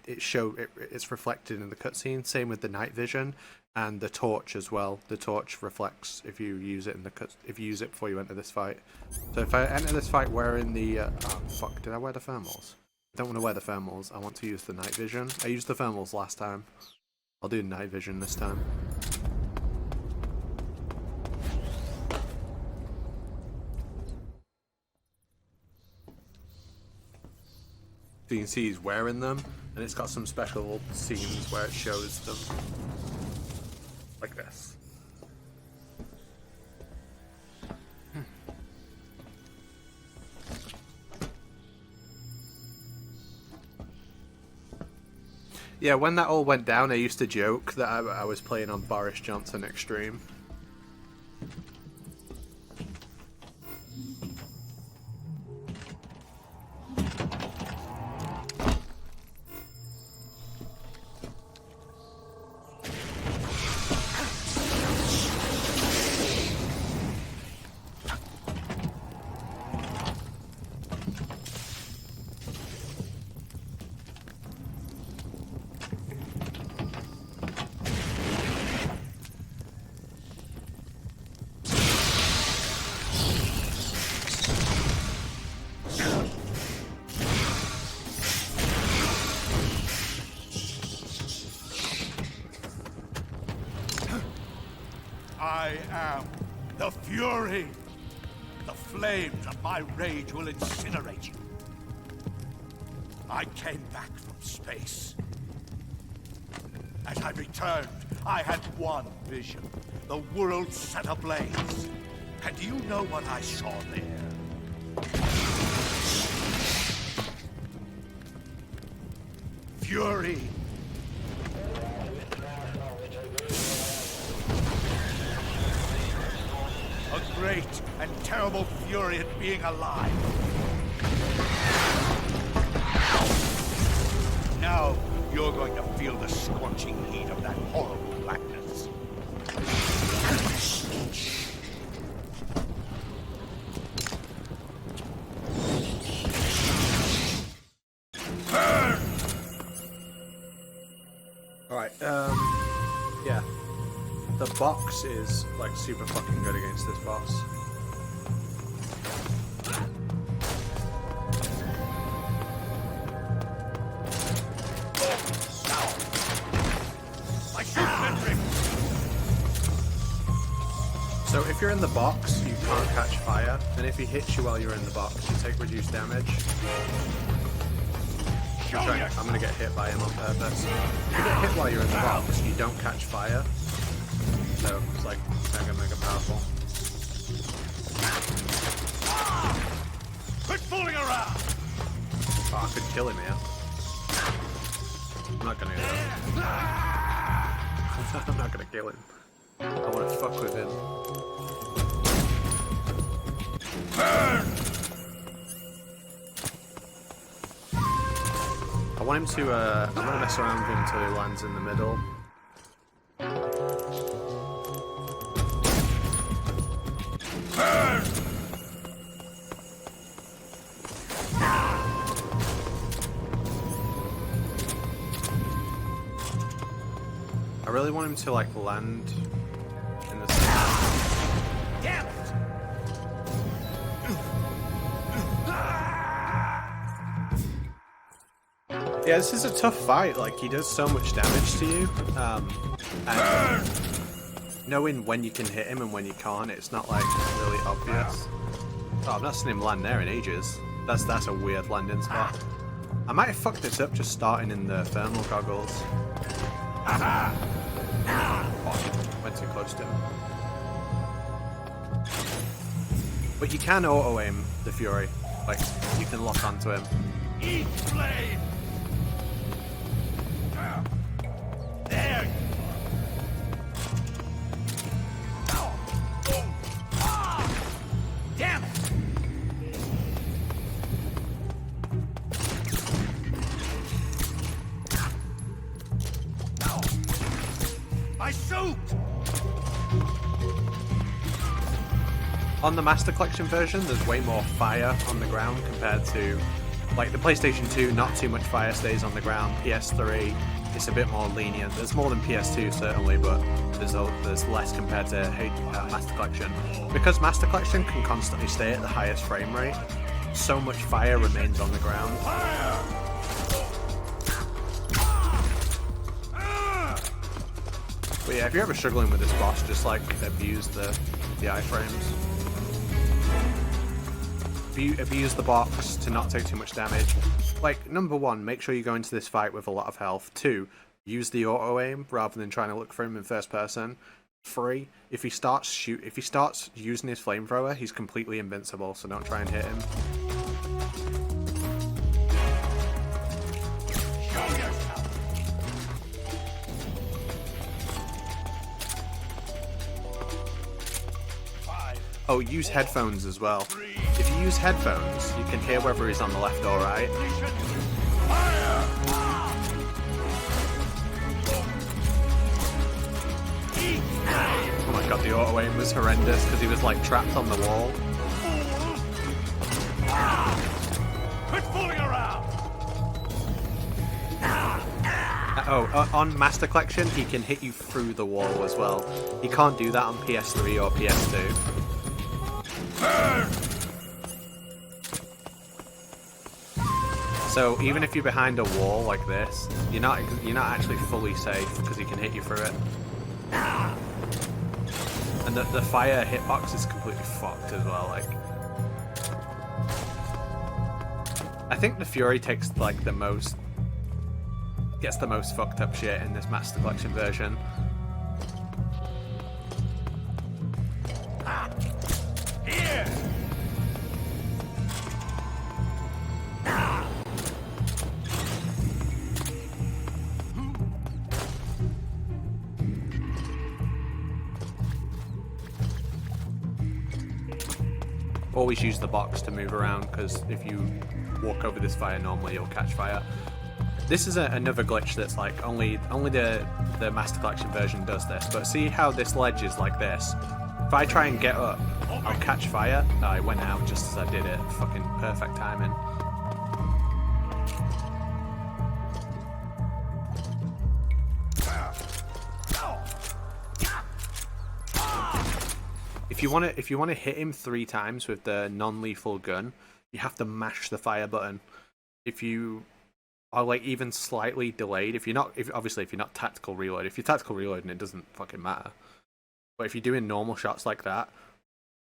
[SPEAKER 5] it's reflected in the cutscene. Same with the night vision and the torch as well. The torch reflects if you use it in the if you use it before you enter this fight. So if I enter this fight wearing the oh fuck, did I wear the thermals? I don't want to wear the thermals. I want to use the night vision. I used the thermals last time. I'll do night vision this time. So you can see he's wearing them, and it's got some special scenes where it shows them. Like this. Yeah, when that all went down, I used to joke that I was playing on Boris Johnson Extreme.
[SPEAKER 9] I am the Fury. The flames of my rage will incinerate you. I came back from space. As I returned, I had one vision. The world set ablaze. And do you know what I saw there? Fury. A great and terrible fury at being alive. Now you're going to feel the scorching heat of that horrible blackness. Burn!
[SPEAKER 5] Alright, yeah. The box is, like, super fucking good against this boss. So if you're in the box, you can't catch fire, and if he hits you while you're in the box, you take reduced damage. I'm gonna get hit by him on purpose. If you get hit while you're in the box, you don't catch fire. So it's like mega powerful.
[SPEAKER 16] Quit fooling around!
[SPEAKER 5] Oh, I could kill him here. I'm not gonna do that. I'm not gonna kill him. I wanna fuck with him.
[SPEAKER 16] Burn!
[SPEAKER 5] I want him to, I'm gonna mess around with him until he lands in the middle.
[SPEAKER 16] Burn!
[SPEAKER 5] I really want him to, like, land in the center.
[SPEAKER 16] Damn it!
[SPEAKER 5] Yeah, this is a tough fight. Like, he does so much damage to you. And knowing when you can hit him and when you can't, it's not, like, really obvious. Oh, I've not seen him land there in ages. That's a weird landing spot. I might have fucked this up just starting in the thermal goggles. Oh, went too close to him. But you can auto-aim the Fury. Like, you can lock onto him.
[SPEAKER 16] Eat flame! There! Damn it! My suit!
[SPEAKER 5] On the Master Collection version, there's way more fire on the ground compared to, like, the PlayStation 2, not too much fire stays on the ground. PS3, it's a bit more lenient. There's more than PS2, certainly, but there's less compared to Master Collection. Because Master Collection can constantly stay at the highest frame rate, so much fire remains on the ground. But yeah, if you're ever struggling with this boss, just, like, abuse the iframes. Abuse the box to not take too much damage. Like, number one, make sure you go into this fight with a lot of health. 2, use the auto aim rather than trying to look for him in first person. 3, if he starts using his flamethrower, he's completely invincible, so don't try and hit him. Oh, use headphones as well. If you use headphones, you can hear whether he's on the left or right. Oh my god, the auto aim was horrendous because he was like trapped on the wall.
[SPEAKER 16] Quit fooling around!
[SPEAKER 5] On Master Collection, he can hit you through the wall as well. He can't do that on PS3 or PS2. So even if you're behind a wall like this, you're not actually fully safe because he can hit you through it. And the fire hitbox is completely fucked as well. Like, I think the Fury takes like gets the most fucked up shit in this Master Collection version.
[SPEAKER 16] Here!
[SPEAKER 5] Always use the box to move around, because if you walk over this fire normally, you'll catch fire. This is another glitch that's like only the Master Collection version does this. But see how this ledge is like this? If I try and get up, I'll catch fire. Oh, I went out just as I did it. Fucking perfect timing. If you want to hit him 3 times with the non-lethal gun, you have to mash the fire button. If you are like even slightly delayed, if you're not tactical reload, if you're tactical reloading, it doesn't fucking matter. But if you're doing normal shots like that,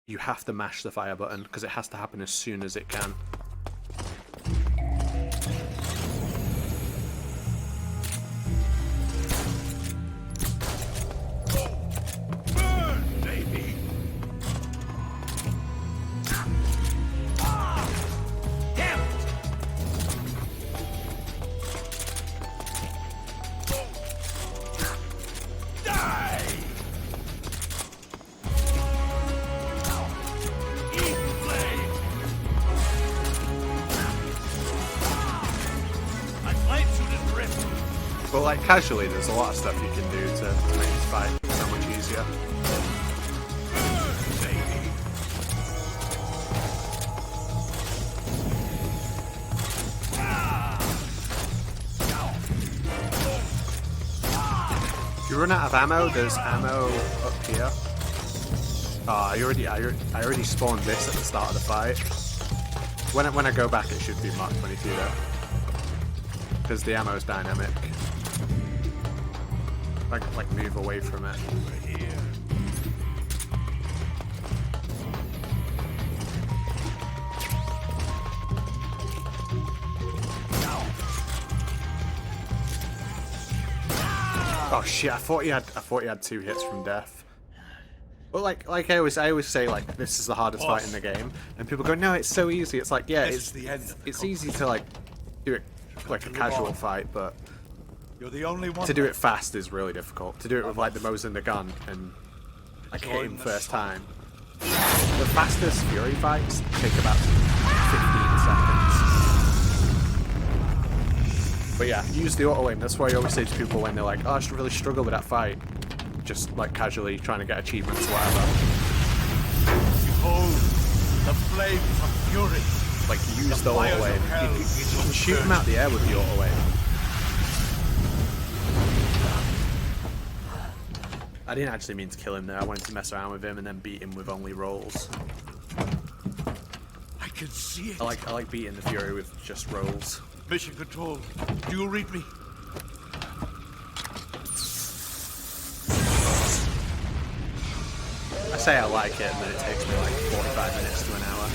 [SPEAKER 5] you have to mash the fire button because it has to happen as soon as it can. like casually, there's a lot of stuff you can do to make this fight so much easier. If you run out of ammo, there's ammo up here. Oh, I already spawned this at the start of the fight. When I go back, it should be Mark 22 though, because the ammo is dynamic. Like move away from it. Oh shit! I thought you had 2 hits from death. But like I always say, like, this is the hardest fight in the game, and people go, no, it's so easy. It's like, yeah, it's easy to like do it like a casual fight, but
[SPEAKER 2] you're the only one
[SPEAKER 5] to do it fast is really difficult. To do it with like the Mosin Nagant and like hit him first time. The fastest Fury fights take about 15 seconds. But yeah, use the auto aim. That's why I always say to people when they're like, oh, I should really struggle with that fight. Just like casually trying to get achievements or whatever.
[SPEAKER 2] Behold, the flames of fury.
[SPEAKER 5] Like use the auto aim. You can shoot him out the air with the auto aim. I didn't actually mean to kill him there. I wanted to mess around with him and then beat him with only rolls.
[SPEAKER 2] I can see it.
[SPEAKER 5] I like beating the Fury with just rolls.
[SPEAKER 2] Mission Control, do you read me?
[SPEAKER 5] I say I like it, and then it takes me like 45 minutes to an hour.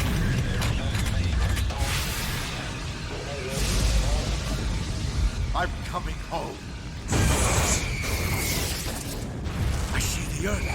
[SPEAKER 2] I'm coming home. I see the earth.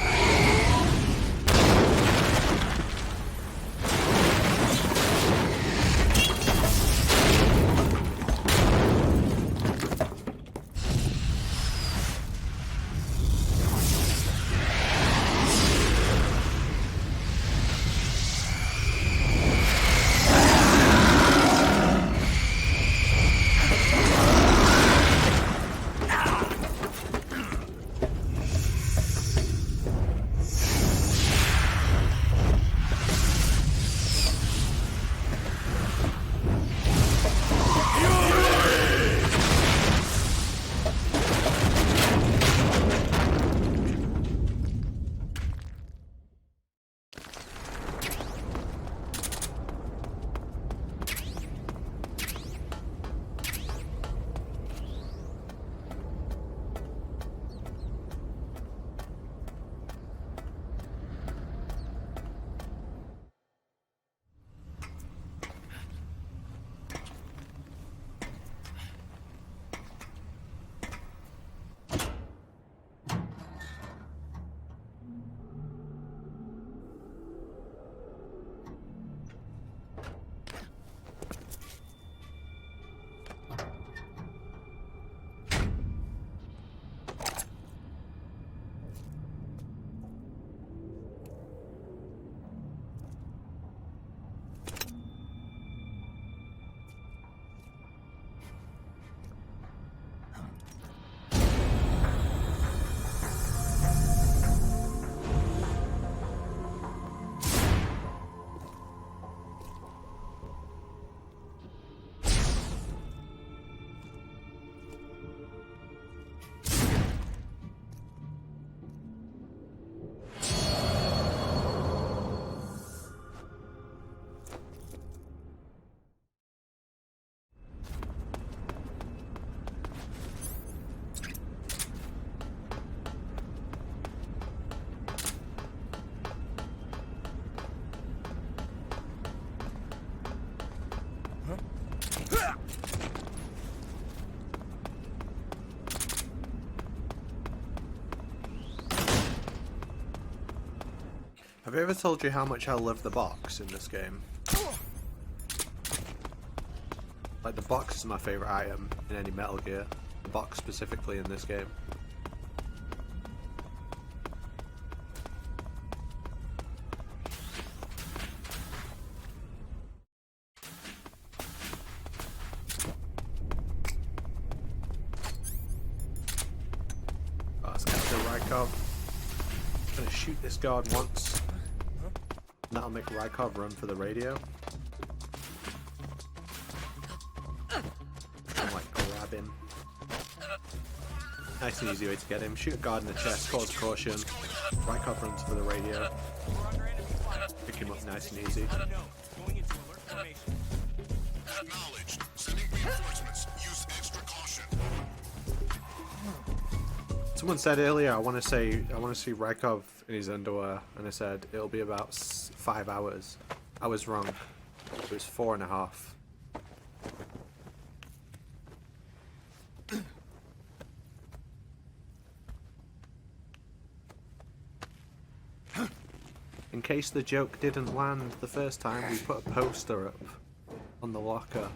[SPEAKER 5] Have I ever told you how much I love the box in this game? Like, the box is my favourite item in any Metal Gear. The box specifically in this game. Rykov. I'm gonna shoot this guard once. And that'll make Rykov run for the radio. And like grab him. Nice and easy way to get him. Shoot a guard in the chest, cause caution. Rykov runs for the radio. Pick him up nice and easy.
[SPEAKER 2] Acknowledged. Sending reinforcements. Use extra caution.
[SPEAKER 5] Someone said earlier, I want to see Rykov in his underwear, and I said it'll be about 5 hours. I was wrong. It was 4.5. In case the joke didn't land the first time, we put a poster up on the locker.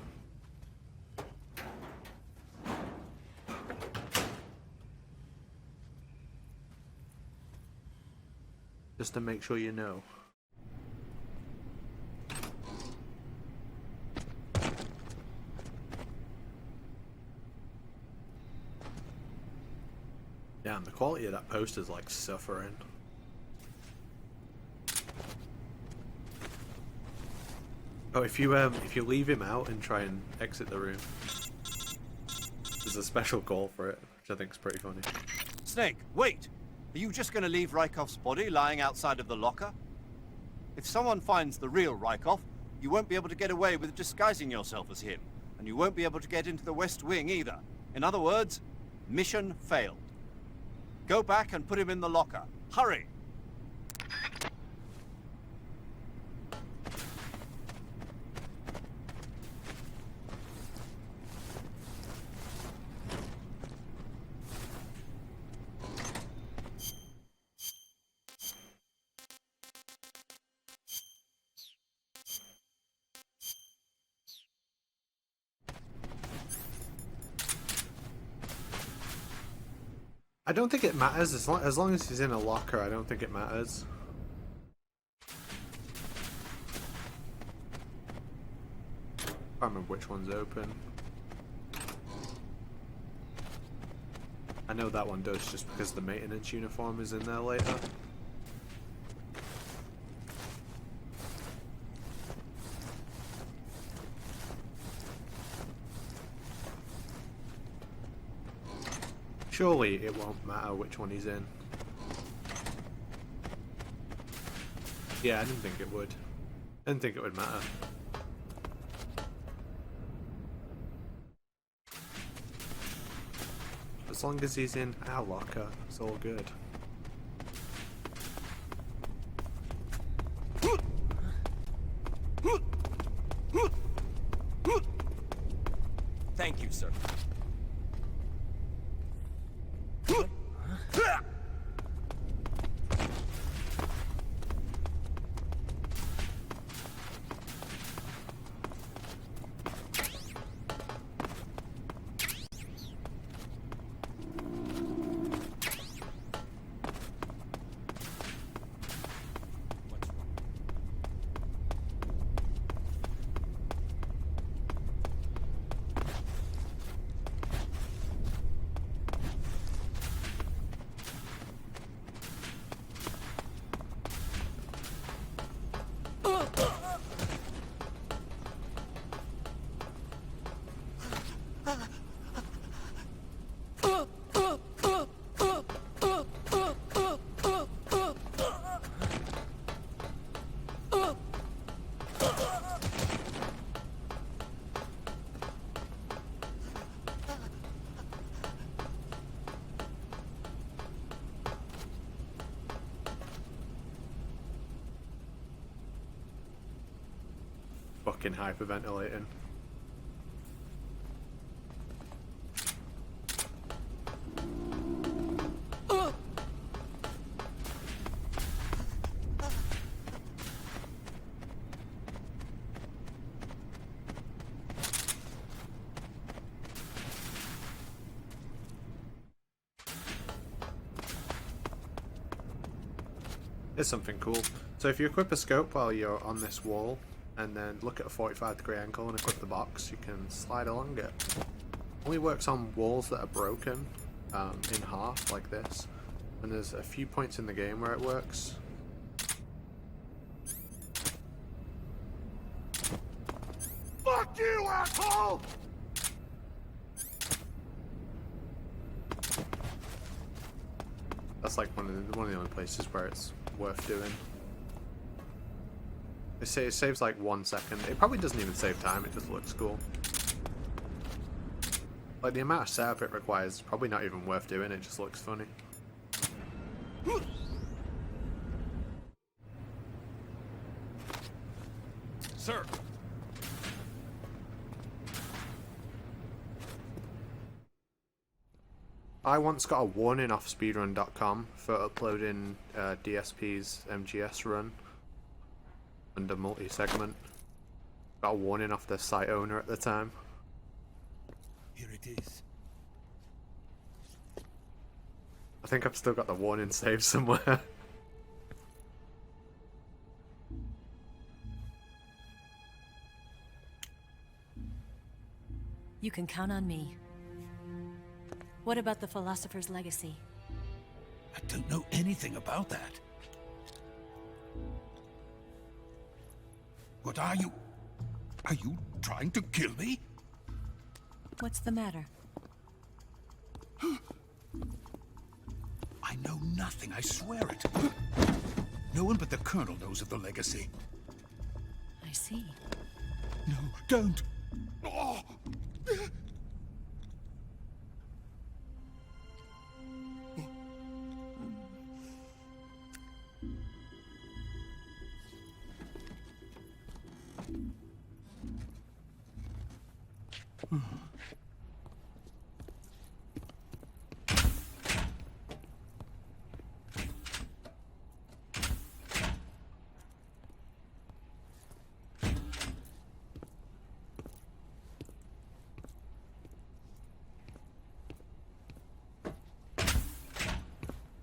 [SPEAKER 5] Just to make sure you know. Damn, the quality of that poster's like suffering. Oh, if you leave him out and try and exit the room, there's a special goal for it, which I think is pretty funny.
[SPEAKER 1] Snake, wait! Are you just going to leave Rykov's body lying outside of the locker? If someone finds the real Rykov, you won't be able to get away with disguising yourself as him, and you won't be able to get into the West Wing either. In other words, mission failed. Go back and put him in the locker. Hurry!
[SPEAKER 5] I don't think it matters as long as he's in a locker. I don't think it matters. I can't remember which one's open. I know that one does just because the maintenance uniform is in there later. Surely it won't matter which one he's in. Yeah, I didn't think it would. I didn't think it would matter. As long as he's in our locker, it's all good.
[SPEAKER 10] Thank you, sir.
[SPEAKER 5] Fucking hyperventilating. Here's something cool. So if you equip a scope while you're on this wall, and then look at a 45-degree angle and equip the box, you can slide along it. Only works on walls that are broken in half, like this. And there's a few points in the game where it works.
[SPEAKER 2] Fuck you, asshole!
[SPEAKER 5] That's like one of the only places where it's worth doing. They say it saves like 1 second. It probably doesn't even save time, it just looks cool. Like the amount of setup it requires is probably not even worth doing, it just looks funny.
[SPEAKER 10] Sir!
[SPEAKER 5] I once got a warning off speedrun.com for uploading DSP's MGS run under multi-segment. Got a warning off the site owner at the time.
[SPEAKER 9] Here it is.
[SPEAKER 5] I think I've still got the warning saved somewhere.
[SPEAKER 18] You can count on me. What about the Philosopher's Legacy?
[SPEAKER 9] I don't know anything about that. What are you? Are you trying to kill me?
[SPEAKER 18] What's the matter?
[SPEAKER 9] I know nothing, I swear it. No one but the Colonel knows of the legacy.
[SPEAKER 18] I see.
[SPEAKER 9] No, don't! Oh.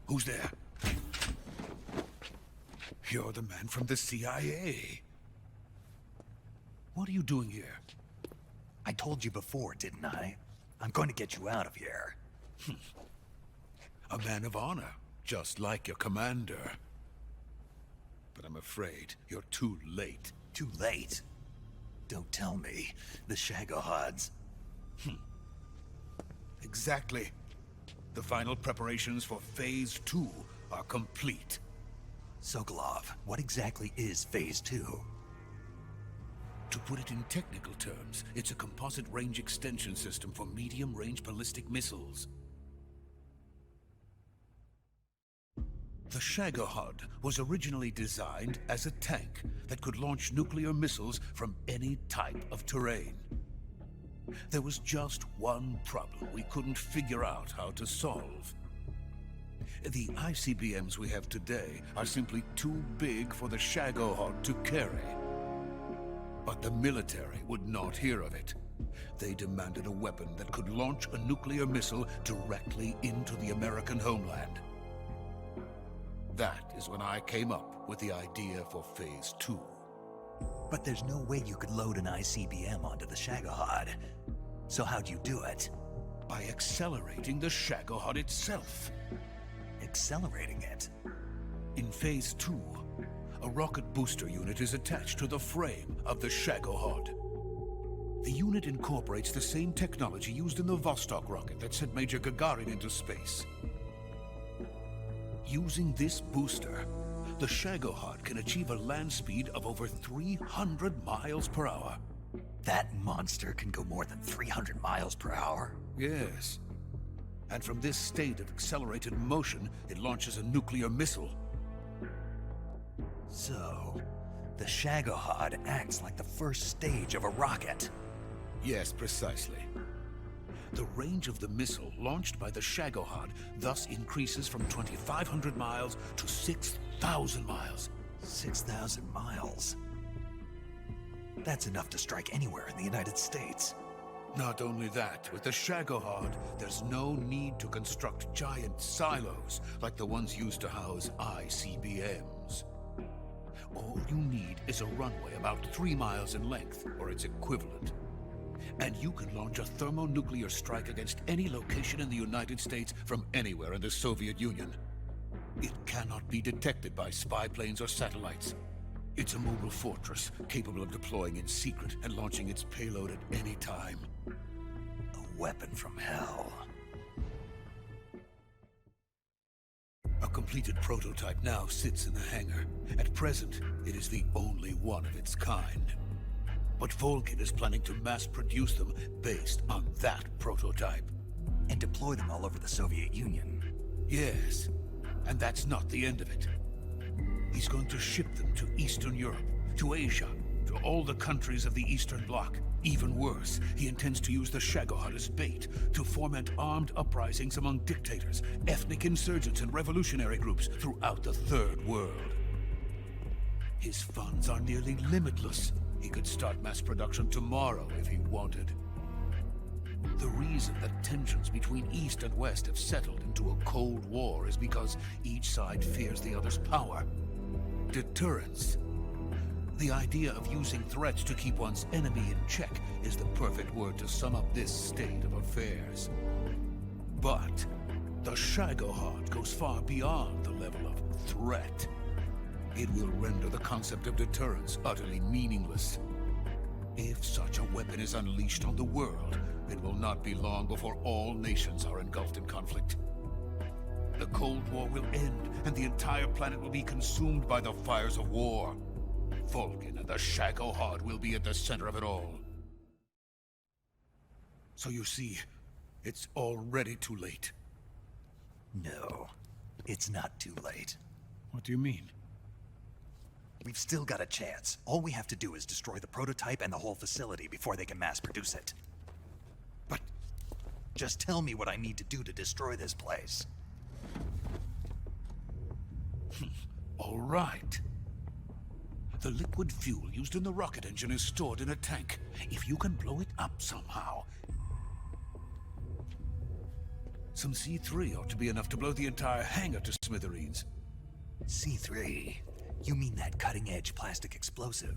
[SPEAKER 9] Who's there? You're the man from the CIA. What are you doing here?
[SPEAKER 3] I told you before, didn't I? I'm going to get you out of here.
[SPEAKER 9] A man of honor, just like your commander. But I'm afraid you're too late.
[SPEAKER 3] Too late? Don't tell me. The Shagohods.
[SPEAKER 9] Exactly. The final preparations for Phase 2 are complete.
[SPEAKER 3] Sokolov, what exactly is Phase 2?
[SPEAKER 9] To put it in technical terms, it's a composite range extension system for medium-range ballistic missiles. The Shagohod was originally designed as a tank that could launch nuclear missiles from any type of terrain. There was just one problem we couldn't figure out how to solve. The ICBMs we have today are simply too big for the Shagohod to carry. But the military would not hear of it. They demanded a weapon that could launch a nuclear missile directly into the American homeland. That is when I came up with the idea for Phase 2.
[SPEAKER 3] But there's no way you could load an ICBM onto the Shagohod. So how'd you do it?
[SPEAKER 9] By accelerating the Shagohod itself.
[SPEAKER 3] Accelerating it?
[SPEAKER 9] In Phase 2, a rocket booster unit is attached to the frame of the Shagohod. The unit incorporates the same technology used in the Vostok rocket that sent Major Gagarin into space. Using this booster, the Shagohod can achieve a land speed of over 300 miles per hour.
[SPEAKER 3] That monster can go more than 300 miles per hour?
[SPEAKER 9] Yes. And from this state of accelerated motion, it launches a nuclear missile.
[SPEAKER 3] So, the Shagohod acts like the first stage of a rocket.
[SPEAKER 9] Yes, precisely. The range of the missile launched by the Shagohod thus increases from 2,500 miles to 6,000 miles.
[SPEAKER 3] 6,000 miles? That's enough to strike anywhere in the United States.
[SPEAKER 9] Not only that, with the Shagohod, there's no need to construct giant silos like the ones used to house ICBMs. All you need is a runway about 3 miles in length, or its equivalent. And you can launch a thermonuclear strike against any location in the United States from anywhere in the Soviet Union. It cannot be detected by spy planes or satellites. It's a mobile fortress, capable of deploying in secret and launching its payload at any time.
[SPEAKER 3] A weapon from hell.
[SPEAKER 9] A completed prototype now sits in the hangar. At present, it is the only one of its kind. But Volgin is planning to mass-produce them based on that prototype.
[SPEAKER 3] And deploy them all over the Soviet Union.
[SPEAKER 9] Yes, and that's not the end of it. He's going to ship them to Eastern Europe, to Asia, to all the countries of the Eastern Bloc. Even worse, he intends to use the Shagohod as bait to foment armed uprisings among dictators, ethnic insurgents, and revolutionary groups throughout the Third World. His funds are nearly limitless. He could start mass production tomorrow if he wanted. The reason that tensions between East and West have settled into a Cold War is because each side fears the other's power. Deterrence. The idea of using threats to keep one's enemy in check is the perfect word to sum up this state of affairs. But the Shagohod goes far beyond the level of threat. It will render the concept of deterrence utterly meaningless. If such a weapon is unleashed on the world, it will not be long before all nations are engulfed in conflict. The Cold War will end, and the entire planet will be consumed by the fires of war. Volgin and the Shagohod will be at the center of it all. So you see, it's already too late.
[SPEAKER 3] No, it's not too late.
[SPEAKER 9] What do you mean?
[SPEAKER 3] We've still got a chance. All we have to do is destroy the prototype and the whole facility before they can mass produce it. But just tell me what I need to do to destroy this place.
[SPEAKER 9] All right. The liquid fuel used in the rocket engine is stored in a tank. If you can blow it up somehow... Some C3 ought to be enough to blow the entire hangar to smithereens.
[SPEAKER 3] C3? You mean that cutting-edge plastic explosive?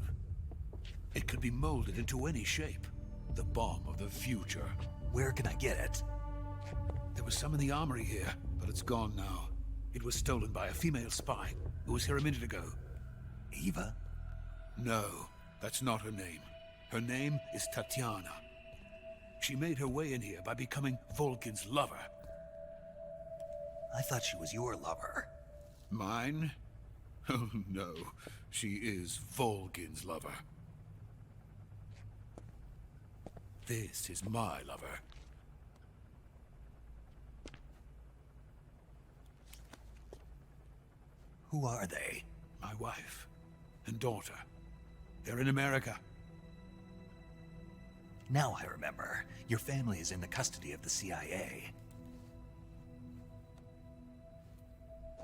[SPEAKER 9] It could be molded into any shape. The bomb of the future.
[SPEAKER 3] Where can I get it?
[SPEAKER 9] There was some in the armory here, but it's gone now. It was stolen by a female spy who was here a minute ago.
[SPEAKER 3] Eva?
[SPEAKER 9] No, that's not her name. Her name is Tatiana. She made her way in here by becoming Volgin's lover.
[SPEAKER 3] I thought she was your lover.
[SPEAKER 9] Mine? Oh no, she is Volgin's lover. This is my lover.
[SPEAKER 3] Who are they?
[SPEAKER 9] My wife and daughter. They're in America.
[SPEAKER 3] Now I remember. Your family is in the custody of the CIA.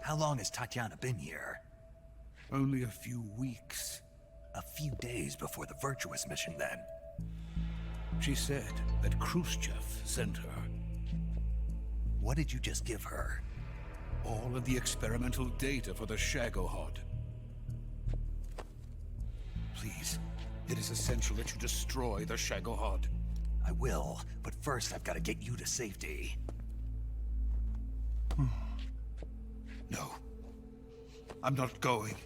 [SPEAKER 3] How long has Tatiana been here?
[SPEAKER 9] Only a few weeks.
[SPEAKER 3] A few days before the Virtuous mission, then.
[SPEAKER 9] She said that Khrushchev sent her.
[SPEAKER 3] What did you just give her?
[SPEAKER 9] All of the experimental data for the Shagohod. Please, it is essential that you destroy the Shagohod.
[SPEAKER 3] I will, but first I've got to get you to safety.
[SPEAKER 9] No. I'm not going.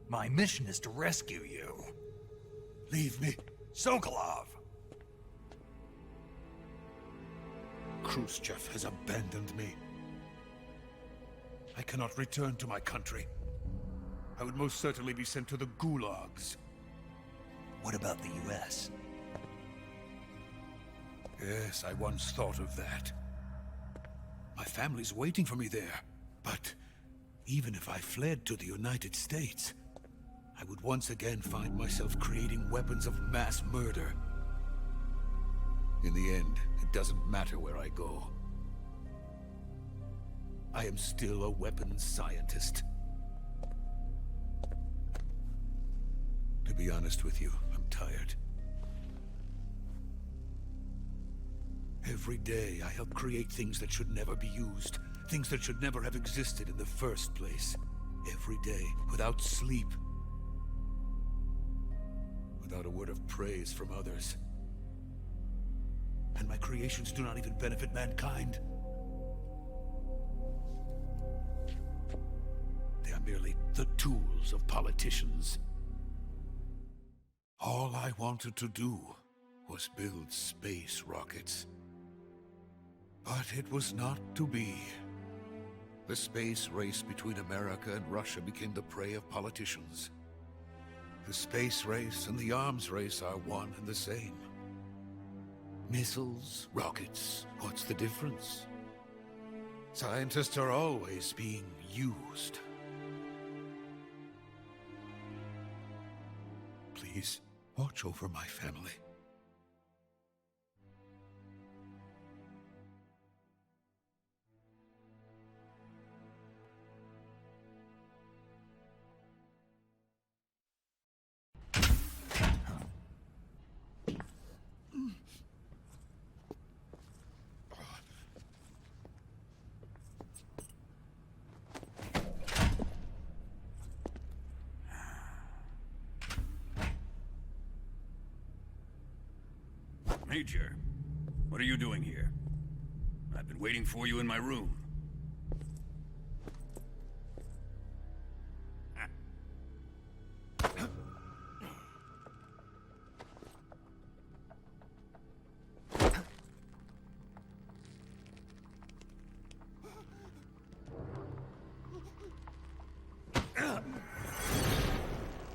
[SPEAKER 3] My mission is to rescue you.
[SPEAKER 9] Leave me.
[SPEAKER 3] Sokolov!
[SPEAKER 9] Khrushchev has abandoned me. I cannot return to my country. I would most certainly be sent to the gulags.
[SPEAKER 3] What about the US?
[SPEAKER 9] Yes, I once thought of that. My family's waiting for me there. But even if I fled to the United States, I would once again find myself creating weapons of mass murder. In the end, it doesn't matter where I go. I am still a weapons scientist. To be honest with you, I'm tired. Every day, I help create things that should never be used. Things that should never have existed in the first place. Every day, without sleep. Without a word of praise from others. And my creations do not even benefit mankind. the tools of politicians. All I wanted to do was build space rockets. But it was not to be. The space race between America and Russia became the prey of politicians. The space race and the arms race are one and the same. Missiles, rockets, what's the difference? Scientists are always being used. Please, watch over my family.
[SPEAKER 14] Major, what are you doing here? I've been waiting for you in my room.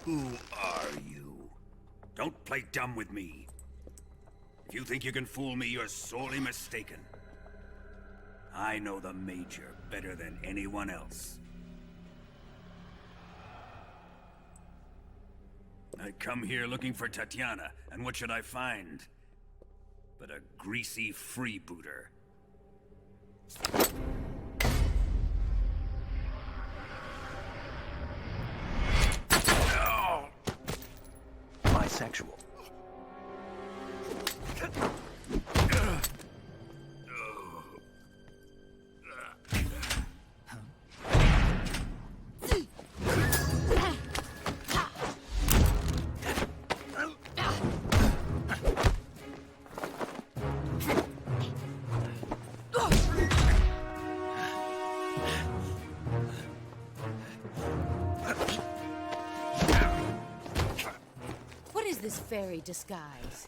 [SPEAKER 14] Who are you? Don't play dumb with me. If you think you can fool me, you're sorely mistaken. I know the Major better than anyone else. I come here looking for Tatiana, and what should I find? But a greasy freebooter. Oh!
[SPEAKER 3] Bisexual.
[SPEAKER 8] What is this fairy disguise?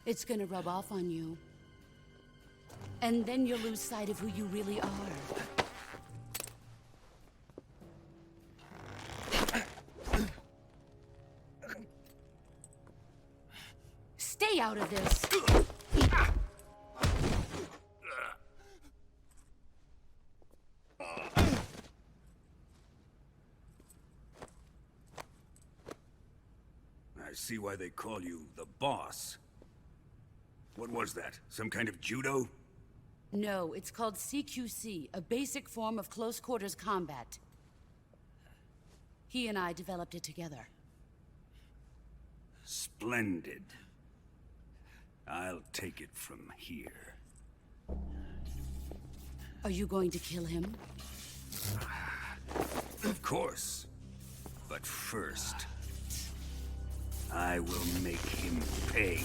[SPEAKER 8] It's gonna rub off on you. And then you'll lose sight of who you really are. Stay out of this!
[SPEAKER 14] I see why they call you the boss. What was that? Some kind of judo?
[SPEAKER 8] No, it's called CQC, a basic form of close quarters combat. He and I developed it together.
[SPEAKER 14] Splendid. I'll take it from here.
[SPEAKER 8] Are you going to kill him?
[SPEAKER 14] Of course. But first, I will make him pay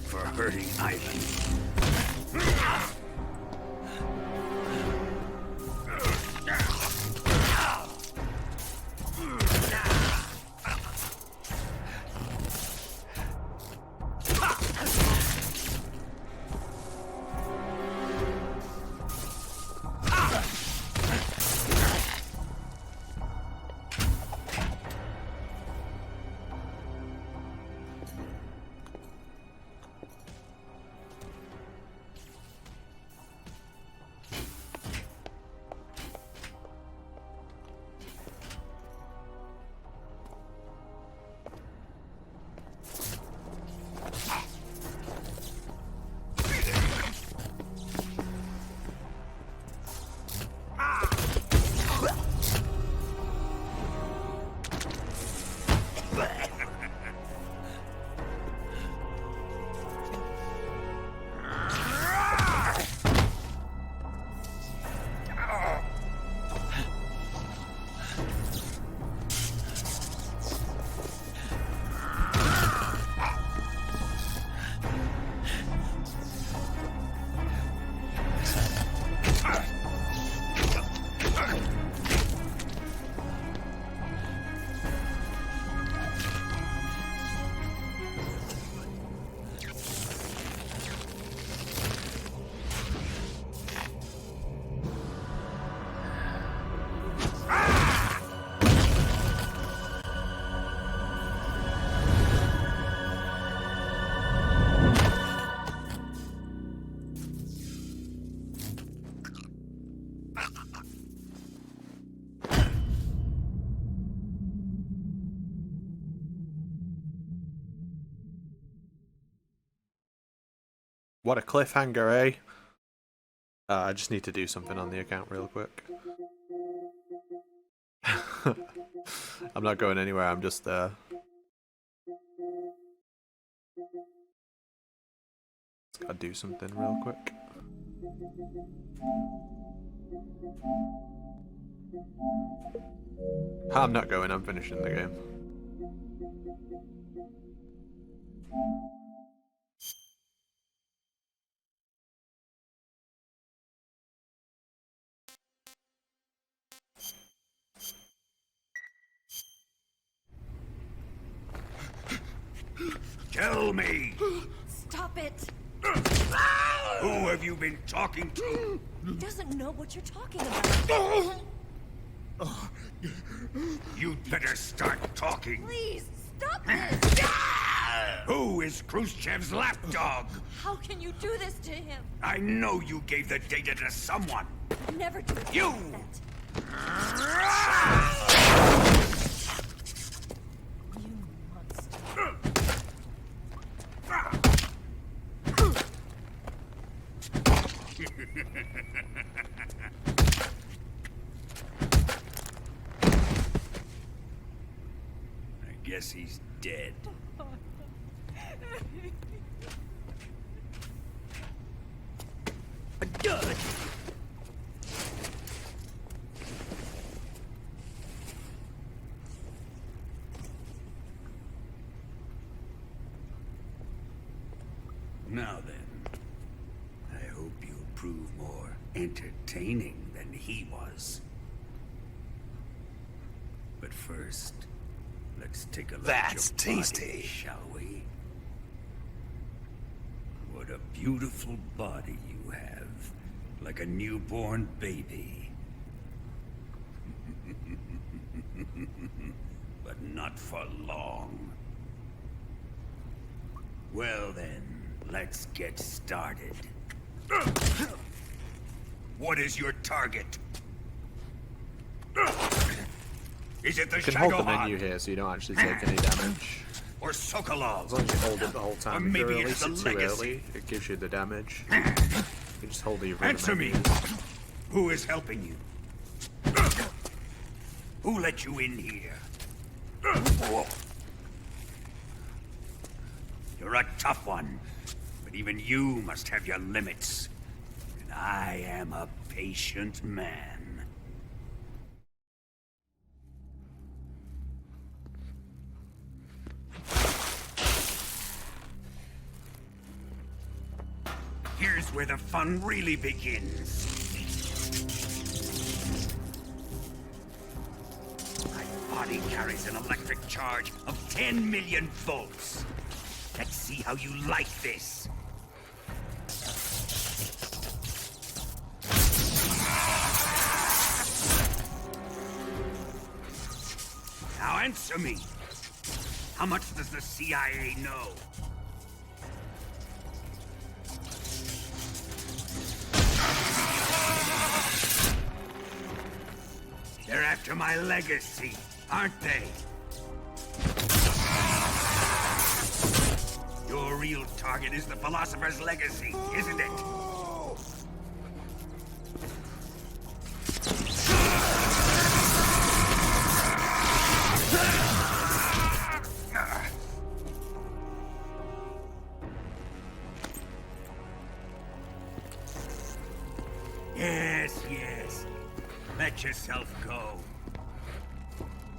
[SPEAKER 14] for hurting Ivan.
[SPEAKER 5] What a cliffhanger, eh? I just need to do something on the account real quick. I'm not going anywhere, I'm just gotta do something real quick. I'm not going, I'm finishing the game.
[SPEAKER 14] Tell me!
[SPEAKER 18] Stop it!
[SPEAKER 14] Who have you been talking to?
[SPEAKER 18] He doesn't know what you're talking about.
[SPEAKER 14] You'd better start talking.
[SPEAKER 18] Please, stop this!
[SPEAKER 14] Who is Khrushchev's lapdog?
[SPEAKER 18] How can you do this to him?
[SPEAKER 14] I know you gave the data to someone.
[SPEAKER 18] Never do
[SPEAKER 14] You! I guess he's dead. Now then, I hope you'll prove more entertaining than he was. But first, let's take a look
[SPEAKER 3] That's
[SPEAKER 14] at your
[SPEAKER 3] tasty.
[SPEAKER 14] body, shall we? What a beautiful body you have, like a newborn baby. But not for long. Well then, let's get started. What is your target? Is it the
[SPEAKER 5] You can hold the
[SPEAKER 14] Shagohod?
[SPEAKER 5] menu here so you don't actually take any damage.
[SPEAKER 14] Or Sokolov?
[SPEAKER 5] As long as you hold it the whole time.
[SPEAKER 14] Or
[SPEAKER 5] If you
[SPEAKER 14] maybe
[SPEAKER 5] release
[SPEAKER 14] it's
[SPEAKER 5] it
[SPEAKER 14] the
[SPEAKER 5] too
[SPEAKER 14] legacy.
[SPEAKER 5] early, it gives you the damage. You just hold the
[SPEAKER 14] Answer me!
[SPEAKER 5] menus.
[SPEAKER 14] Who is helping you? Who let you in here? You're a tough one, but even you must have your limits. And I am a patient man. Here's where the fun really begins. My body carries an electric charge of 10 million volts. Let's see how you like this. Now answer me. How much does the CIA know? They're after my legacy, aren't they? Your real target is the Philosopher's legacy, isn't it? Yes, yes. Let yourself go.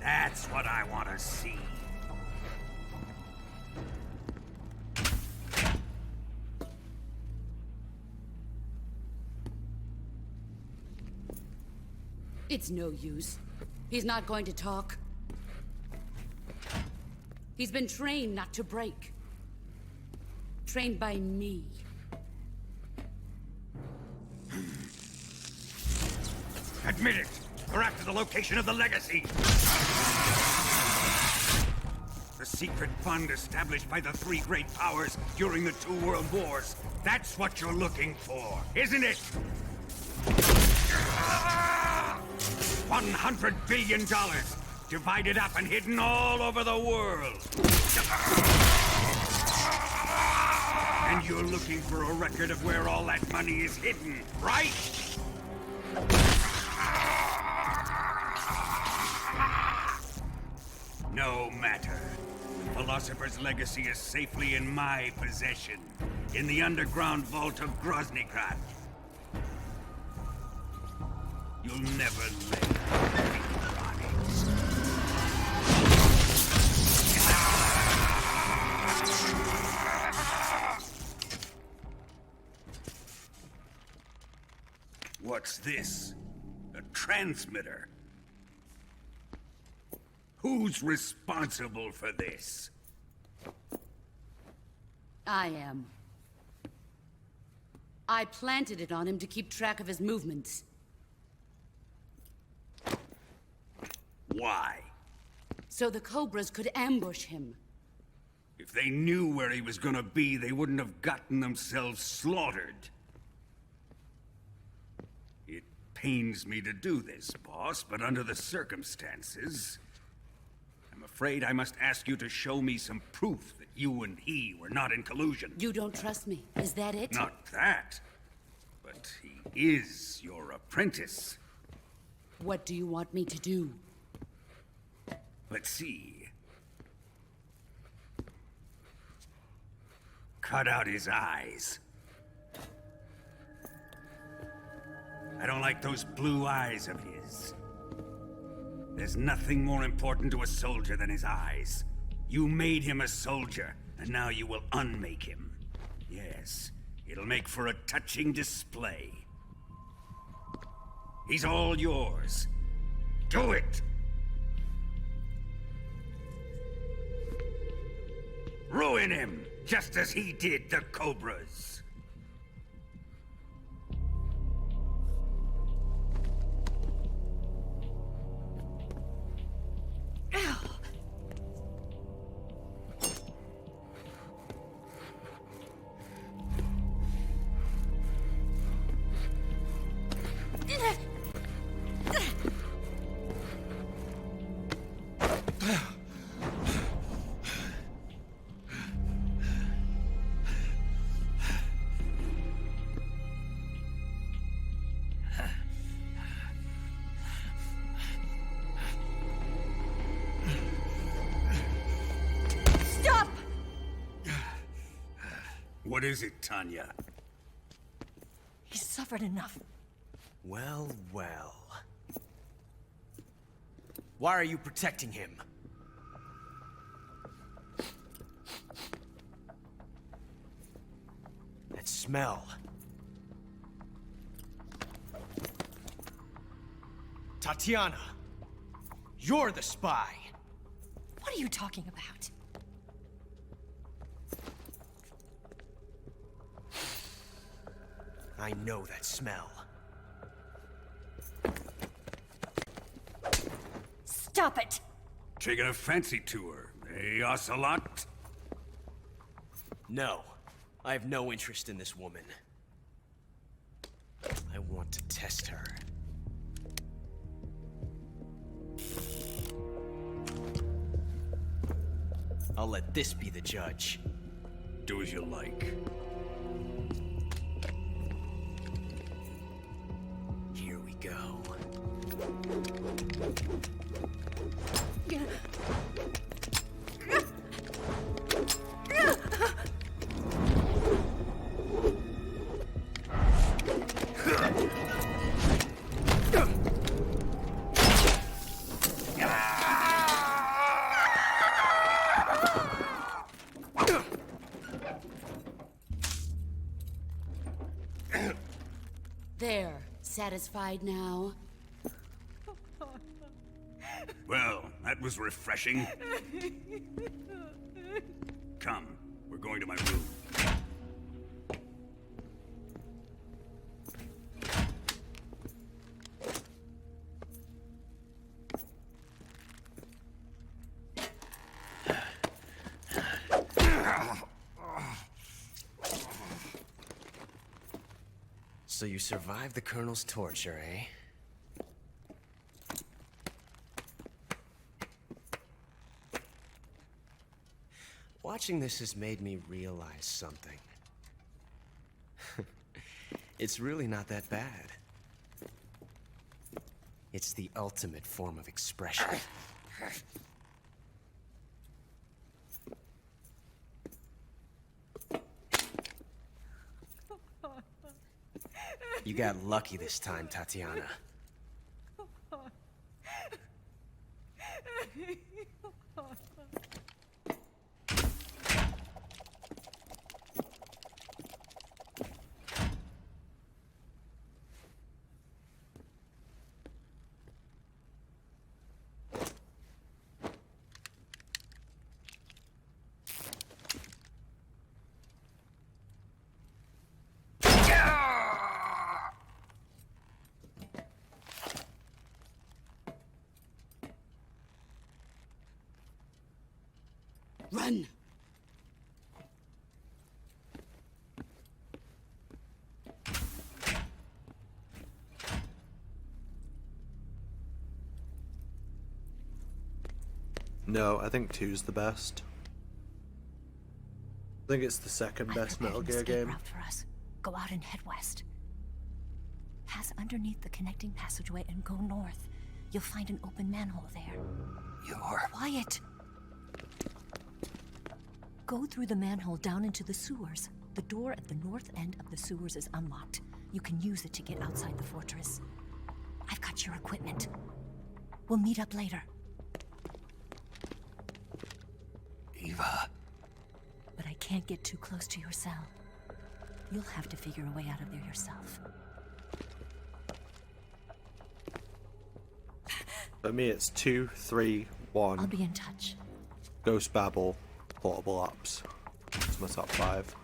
[SPEAKER 14] That's what I want to see.
[SPEAKER 8] It's no use. He's not going to talk. He's been trained not to break. Trained by me.
[SPEAKER 14] Admit it. We're after the location of the legacy. The secret fund established by the three great powers during the 2 world wars. That's what you're looking for, isn't it? $100 billion, divided up and hidden all over the world. And you're looking for a record of where all that money is hidden, right? No matter. The Philosopher's legacy is safely in my possession, in the underground vault of Groznygrad. You'll never lay What's this? A transmitter? Who's responsible for this?
[SPEAKER 8] I am. I planted it on him to keep track of his movements.
[SPEAKER 14] Why?
[SPEAKER 8] So the Cobras could ambush him.
[SPEAKER 14] If they knew where he was gonna be, they wouldn't have gotten themselves slaughtered. It pains me to do this, boss, but under the circumstances, I'm afraid I must ask you to show me some proof that you and he were not in collusion.
[SPEAKER 8] You don't trust me, is that it?
[SPEAKER 14] Not that, but he is your apprentice.
[SPEAKER 8] What do you want me to do?
[SPEAKER 14] Let's see. Cut out his eyes. I don't like those blue eyes of his. There's nothing more important to a soldier than his eyes. You made him a soldier, and now you will unmake him. Yes, it'll make for a touching display. He's all yours. Do it! Ruin him, just as he did the Cobras. What is it, Tanya?
[SPEAKER 18] He's suffered enough.
[SPEAKER 19] Well, well. Why are you protecting him? That smell. Tatiana, you're the spy.
[SPEAKER 18] What are you talking about?
[SPEAKER 19] I know that smell.
[SPEAKER 18] Stop it!
[SPEAKER 14] Taking a fancy to her, eh, Ocelot?
[SPEAKER 19] No, I have no interest in this woman. I want to test her. I'll let this be the judge.
[SPEAKER 14] Do as you like.
[SPEAKER 19] Here we go.
[SPEAKER 8] There, satisfied now?
[SPEAKER 14] Well, that was refreshing. Come, we're going to my room.
[SPEAKER 19] So you survived the Colonel's torture, eh? Watching this has made me realize something. It's really not that bad. It's the ultimate form of expression. You got lucky this time, Tatiana.
[SPEAKER 8] Run!
[SPEAKER 5] No, I think 2's the best. I think it's the second best Metal Gear game.
[SPEAKER 18] Route for us. Go out and head west. Pass underneath the connecting passageway and go north. You'll find an open manhole there.
[SPEAKER 3] You're...
[SPEAKER 18] Quiet! Go through the manhole down into the sewers. The door at the north end of the sewers is unlocked. You can use it to get outside the fortress. I've got your equipment. We'll meet up later.
[SPEAKER 3] Eva.
[SPEAKER 18] But I can't get too close to your cell. You'll have to figure a way out of there yourself.
[SPEAKER 5] For me, it's 2, 3, 1.
[SPEAKER 18] I'll be in touch.
[SPEAKER 5] Ghost Babel, Portable Ops. It's my top 5.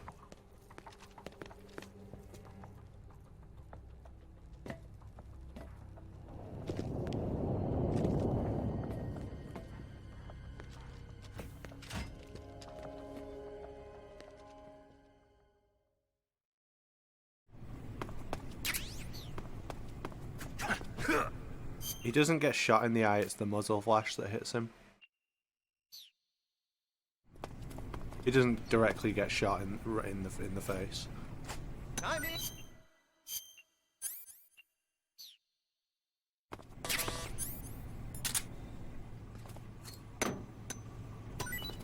[SPEAKER 5] He doesn't get shot in the eye, it's the muzzle flash that hits him. He doesn't directly get shot in the face.
[SPEAKER 6] I'm in.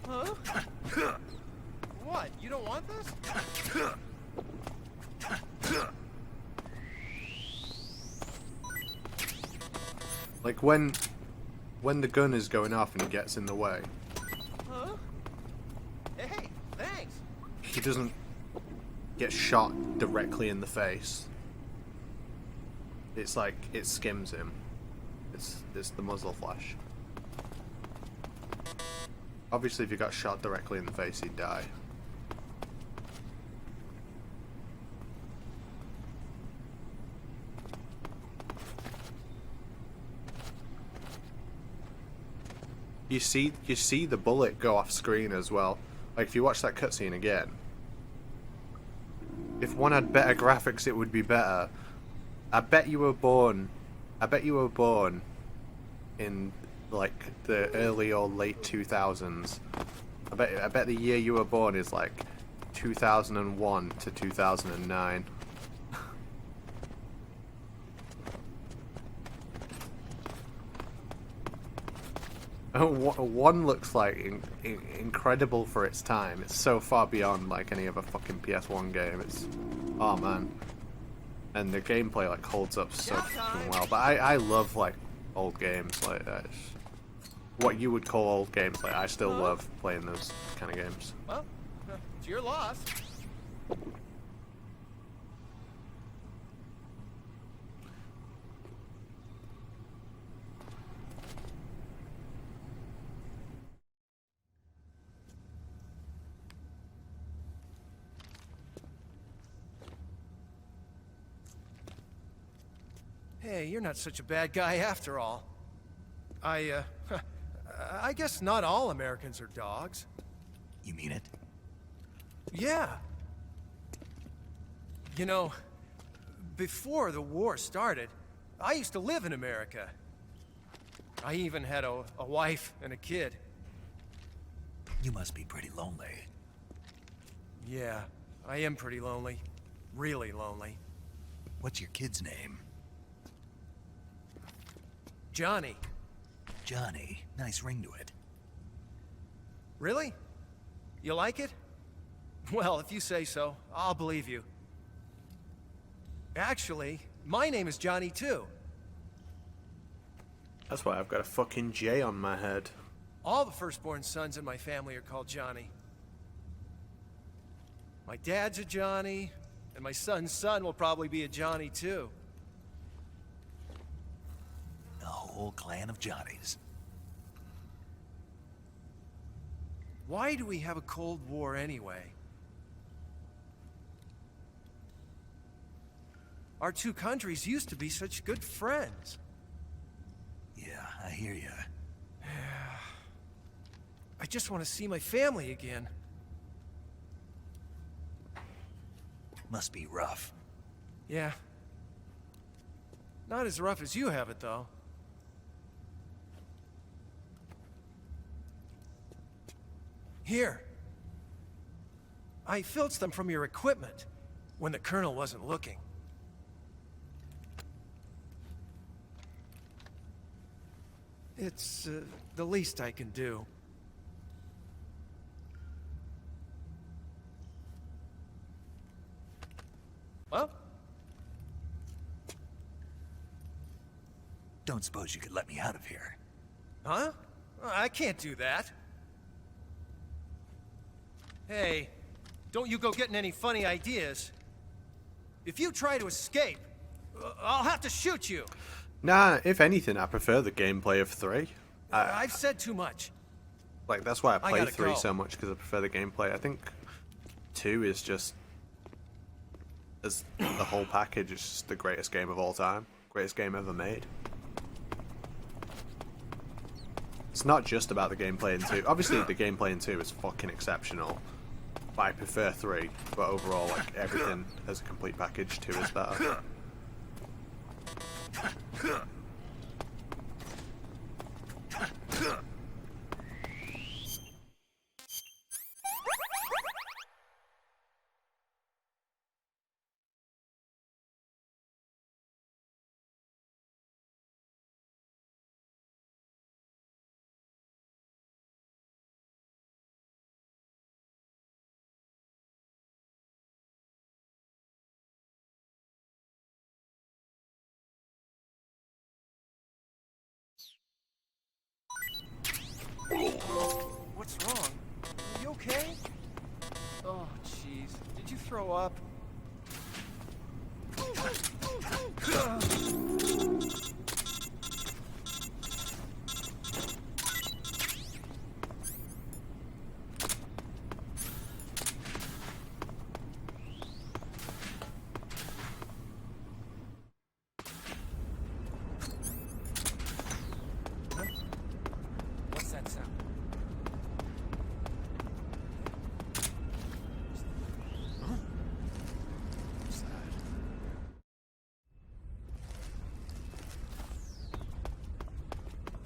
[SPEAKER 6] Huh? What? You don't want this?
[SPEAKER 5] Like when the gun is going off and he gets in the way.
[SPEAKER 6] Huh? Hey, thanks.
[SPEAKER 5] He doesn't get shot directly in the face. It's like it skims him. It's the muzzle flash. Obviously, if you got shot directly in the face, he'd die. You see the bullet go off screen as well. Like if you watch that cutscene again, if one had better graphics, it would be better. I bet you were born in like the early or late 2000s. I bet the year you were born is like 2001 to 2009. One looks like incredible for its time. It's so far beyond like any other fucking PS1 game. It's, oh man, and the gameplay like holds up so fucking well. But I love like old games like that. What you would call old games. Like I still love playing those kind of games.
[SPEAKER 6] Well, it's your loss. Hey, you're not such a bad guy after all. I guess not all Americans are dogs.
[SPEAKER 3] You mean it?
[SPEAKER 6] Yeah. You know, before the war started, I used to live in America. I even had a wife and a kid.
[SPEAKER 3] You must be pretty lonely.
[SPEAKER 6] Yeah, I am pretty lonely. Really lonely.
[SPEAKER 3] What's your kid's name?
[SPEAKER 19] Johnny.
[SPEAKER 3] Johnny. Nice ring to it.
[SPEAKER 19] Really? You like it? Well, if you say so, I'll believe you. Actually, my name is Johnny too.
[SPEAKER 5] That's why I've got a fucking J on my head.
[SPEAKER 19] All the firstborn sons in my family are called Johnny. My dad's a Johnny, and my son's son will probably be a Johnny too.
[SPEAKER 3] A whole clan of Johnnies.
[SPEAKER 19] Why do we have a Cold War anyway? Our two countries used to be such good friends.
[SPEAKER 3] Yeah, I hear you.
[SPEAKER 19] I just want to see my family again.
[SPEAKER 3] Must be rough.
[SPEAKER 19] Yeah. Not as rough as you have it, though. Here. I filched them from your equipment when the Colonel wasn't looking. It's the least I can do. Well?
[SPEAKER 3] Don't suppose you could let me out of here?
[SPEAKER 19] Huh? I can't do that. Hey, don't you go getting any funny ideas. If you try to escape, I'll have to shoot you.
[SPEAKER 5] Nah, if anything, I prefer the gameplay of 3.
[SPEAKER 19] I've said too much.
[SPEAKER 5] Like, that's why I play
[SPEAKER 19] gotta
[SPEAKER 5] 3
[SPEAKER 19] go.
[SPEAKER 5] so much, because I prefer the gameplay. I think 2 is just, as the whole package, is just the greatest game of all time. Greatest game ever made. It's not just about the gameplay in 2. Obviously, the gameplay in 2 is fucking exceptional. But I prefer 3. But overall, like, everything as a complete package, 2 is better.
[SPEAKER 19] What's wrong? Are you okay? Oh, jeez. Did you throw up? What's that sound?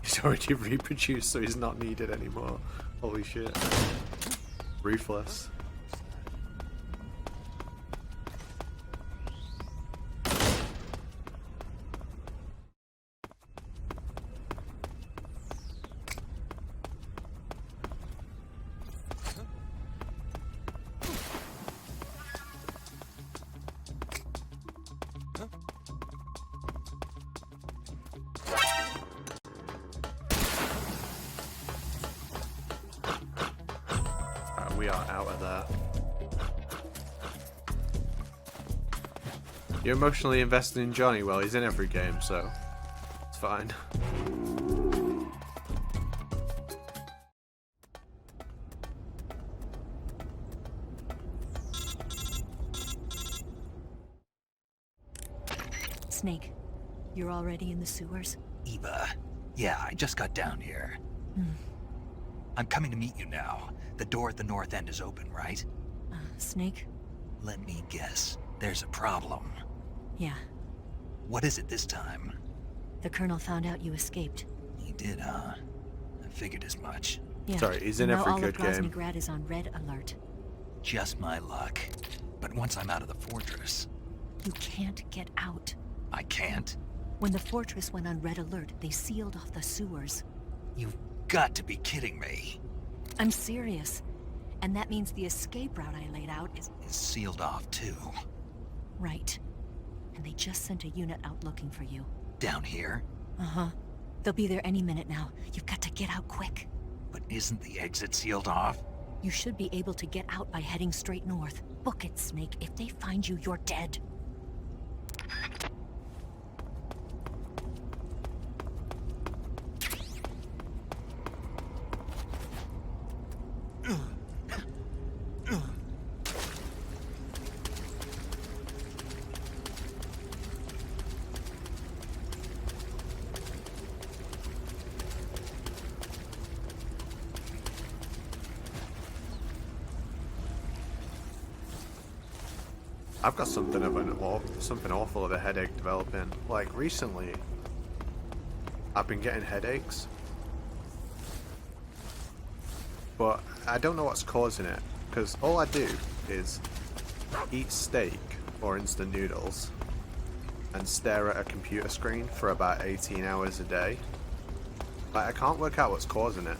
[SPEAKER 5] He's already reproduced, so he's not needed anymore. Holy shit. Ruthless. We are out of there. You're emotionally invested in Johnny. Well, he's in every game, so it's fine.
[SPEAKER 18] Snake, you're already in the sewers?
[SPEAKER 3] Eva. Yeah, I just got down here. I'm coming to meet you now. The door at the north end is open, right?
[SPEAKER 18] Snake?
[SPEAKER 3] Let me guess. There's a problem.
[SPEAKER 18] Yeah.
[SPEAKER 3] What is it this time?
[SPEAKER 18] The Colonel found out you escaped.
[SPEAKER 3] He did, huh? I figured as much.
[SPEAKER 18] Yeah.
[SPEAKER 5] Sorry, he's in
[SPEAKER 18] now
[SPEAKER 5] every
[SPEAKER 18] all
[SPEAKER 5] good
[SPEAKER 18] of
[SPEAKER 5] game.
[SPEAKER 18] Groznygrad is on red alert.
[SPEAKER 3] Just my luck. But once I'm out of the fortress,
[SPEAKER 18] You can't get out.
[SPEAKER 3] I can't.
[SPEAKER 18] When the fortress went on red alert, they sealed off the sewers.
[SPEAKER 3] You've got to be kidding me.
[SPEAKER 18] I'm serious. And that means the escape route I laid out is
[SPEAKER 3] Sealed off, too.
[SPEAKER 18] right. And they just sent a unit out looking for you.
[SPEAKER 3] Down here?
[SPEAKER 18] Uh-huh. They'll be there any minute now. You've got to get out quick.
[SPEAKER 3] But isn't the exit sealed off?
[SPEAKER 18] You should be able to get out by heading straight north. Book it, Snake. If they find you, you're dead.
[SPEAKER 5] I've got something awful of a headache developing. Like recently, I've been getting headaches, but I don't know what's causing it. Because all I do is eat steak or instant noodles and stare at a computer screen for about 18 hours a day. Like, I can't work out what's causing it.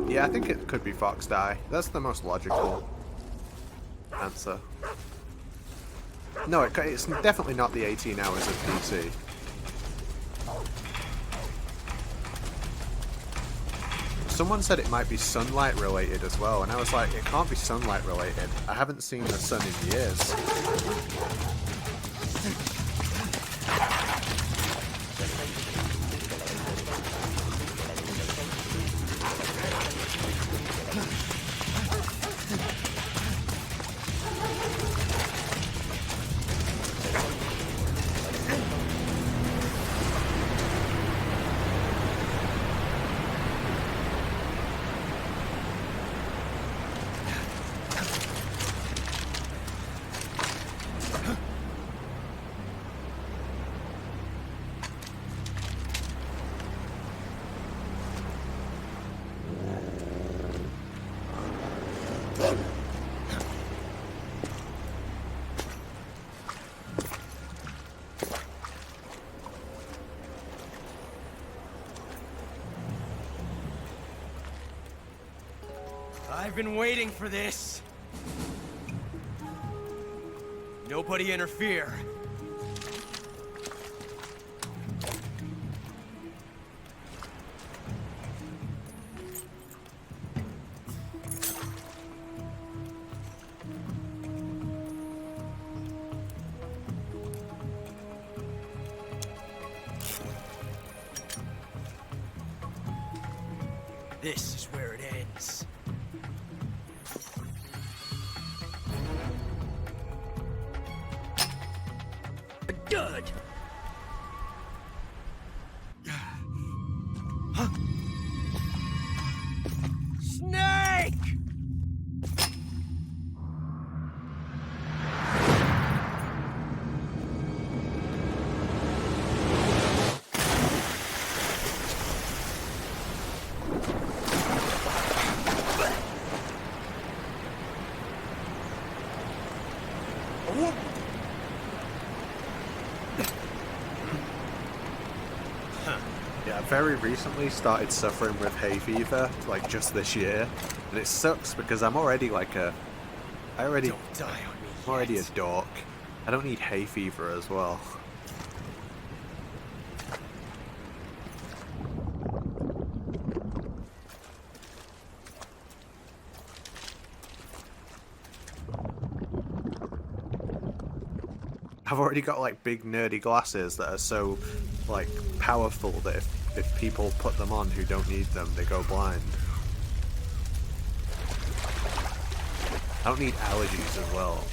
[SPEAKER 5] Yeah, I think it could be Fox Die. That's the most logical answer. No, it's definitely not the 18 hours of PC. Someone said it might be sunlight related as well, and I was like, it can't be sunlight related. I haven't seen the sun in years.
[SPEAKER 19] I've been waiting for this. Nobody interfere. This is where it ends.
[SPEAKER 11] Good.
[SPEAKER 19] Snake!
[SPEAKER 5] Yeah, I very recently started suffering with hay fever, like just this year, and it sucks because I'm already like I'm already a dork. I don't need hay fever as well. I've already got like big nerdy glasses that are so like powerful that if people put them on who don't need them, they go blind. I don't need allergies as well.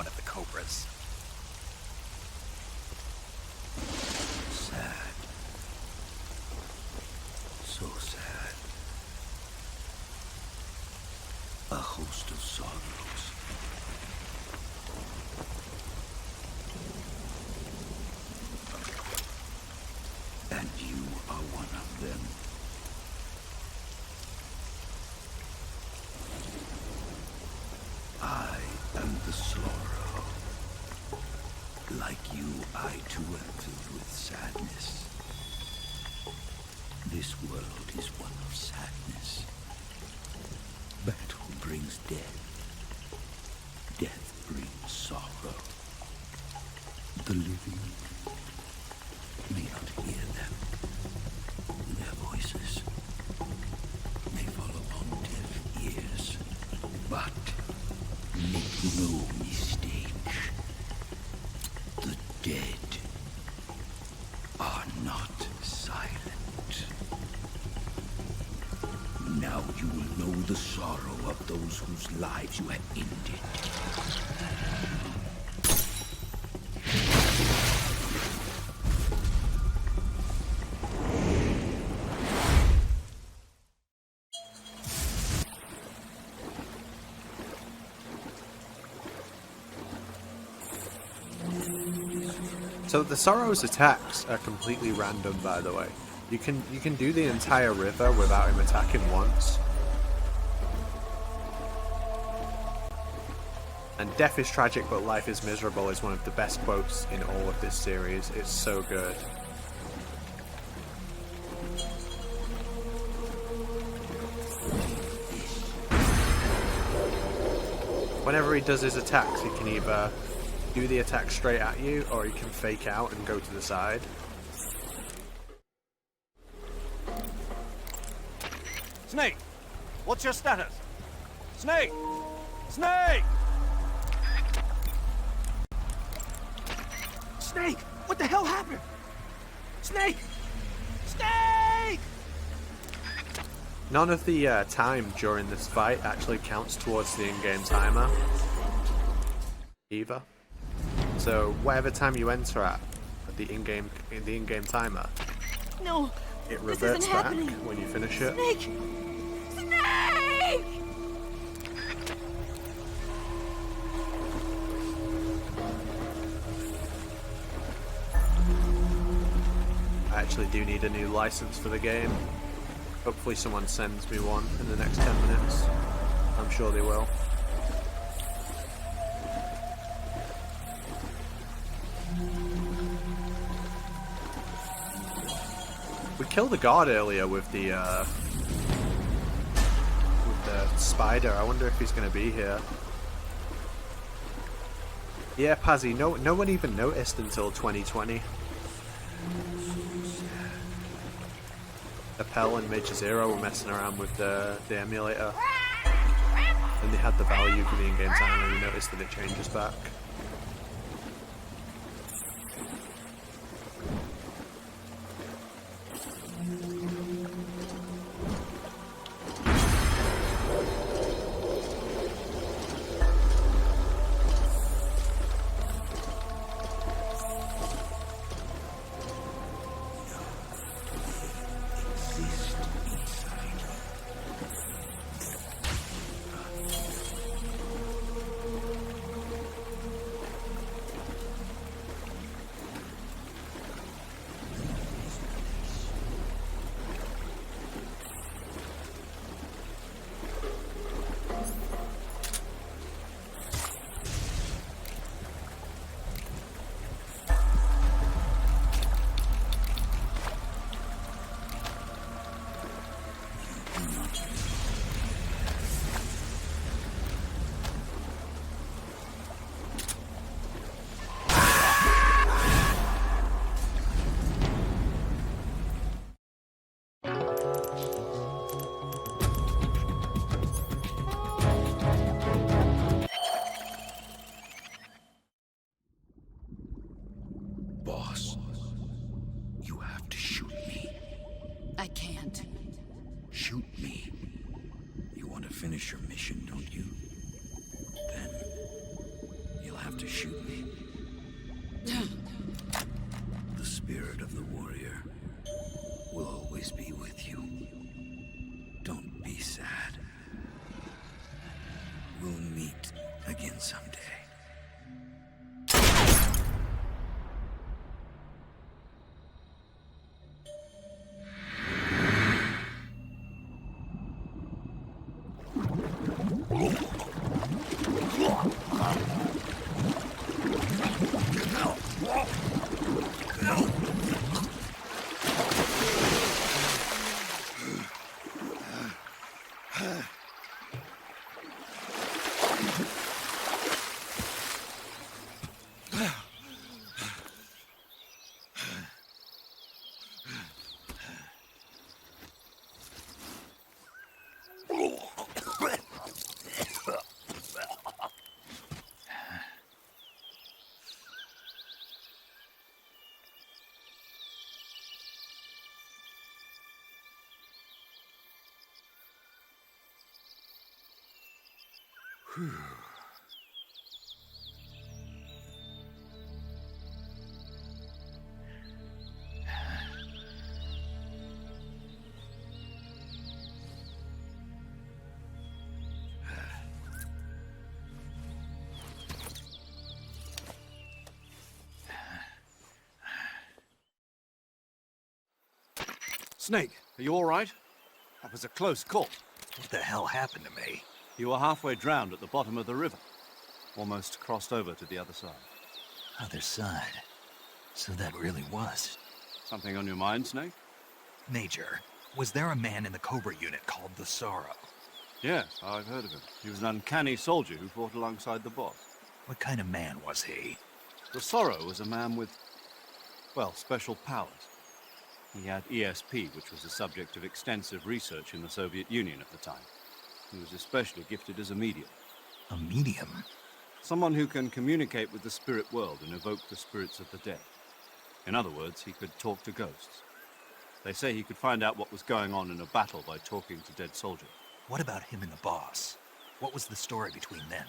[SPEAKER 3] one of the Cobras.
[SPEAKER 20] Sad. So sad. A host of sorrows. And you are one of them. I am the sorrow. Like you, I too am filled with sadness. This world is one of sadness. But who brings death? Death brings sorrow. The living may not hear them. Their voices may fall upon deaf ears. But make no mistake, the dead are not silent. Now you will know the sorrow of those whose lives you have ended.
[SPEAKER 5] So the Sorrow's attacks are completely random, by the way. You can do the entire river without him attacking once. And death is tragic, but life is miserable is one of the best quotes in all of this series. It's so good. Whenever he does his attacks, he can either do the attack straight at you, or he can fake out and go to the side.
[SPEAKER 1] Snake! What's your status? Snake! Snake!
[SPEAKER 6] Snake! What the hell happened? Snake! Snake!
[SPEAKER 5] None of the time during this fight actually counts towards the in-game timer, either. So whatever time you enter at the in-game timer,
[SPEAKER 15] No,
[SPEAKER 5] it
[SPEAKER 15] this
[SPEAKER 5] reverts
[SPEAKER 15] isn't
[SPEAKER 5] back
[SPEAKER 15] happening.
[SPEAKER 5] when you finish it.
[SPEAKER 15] Snake! Snake!
[SPEAKER 5] I actually do need a new license for the game. Hopefully someone sends me one in the next 10 minutes. I'm sure they will. We killed the guard earlier with the spider. I wonder if he's going to be here. Yeah, Pazzy, no one even noticed until 2020. Appel and Major Zero were messing around with the emulator, and they had the value for the in-game time, and we noticed that it changes back.
[SPEAKER 20] Boss, you have to shoot me.
[SPEAKER 8] I can't.
[SPEAKER 20] Shoot me. You want to finish your mission, don't you? Then you'll have have to shoot me. The spirit of the warrior will always be with you. Don't be sad. We'll meet again someday.
[SPEAKER 1] Snake, are you all right? That was a close call.
[SPEAKER 3] What the hell happened to me?
[SPEAKER 1] You were halfway drowned at the bottom of the river. Almost crossed over to the other side.
[SPEAKER 3] Other side? So that really was.
[SPEAKER 1] Something on your mind, Snake?
[SPEAKER 3] Major, was there a man in the Cobra unit called the Sorrow?
[SPEAKER 1] Yes, I've heard of him. He was an uncanny soldier who fought alongside the boss.
[SPEAKER 3] What kind of man was he?
[SPEAKER 1] The Sorrow was a man with, well, special powers. He had ESP, which was the subject of extensive research in the Soviet Union at the time. He was especially gifted as a medium.
[SPEAKER 3] A medium?
[SPEAKER 1] Someone who can communicate with the spirit world and evoke the spirits of the dead. In other words, he could talk to ghosts. They say he could find out what was going on in a battle by talking to dead soldiers.
[SPEAKER 3] What about him and the boss? What was the story between them?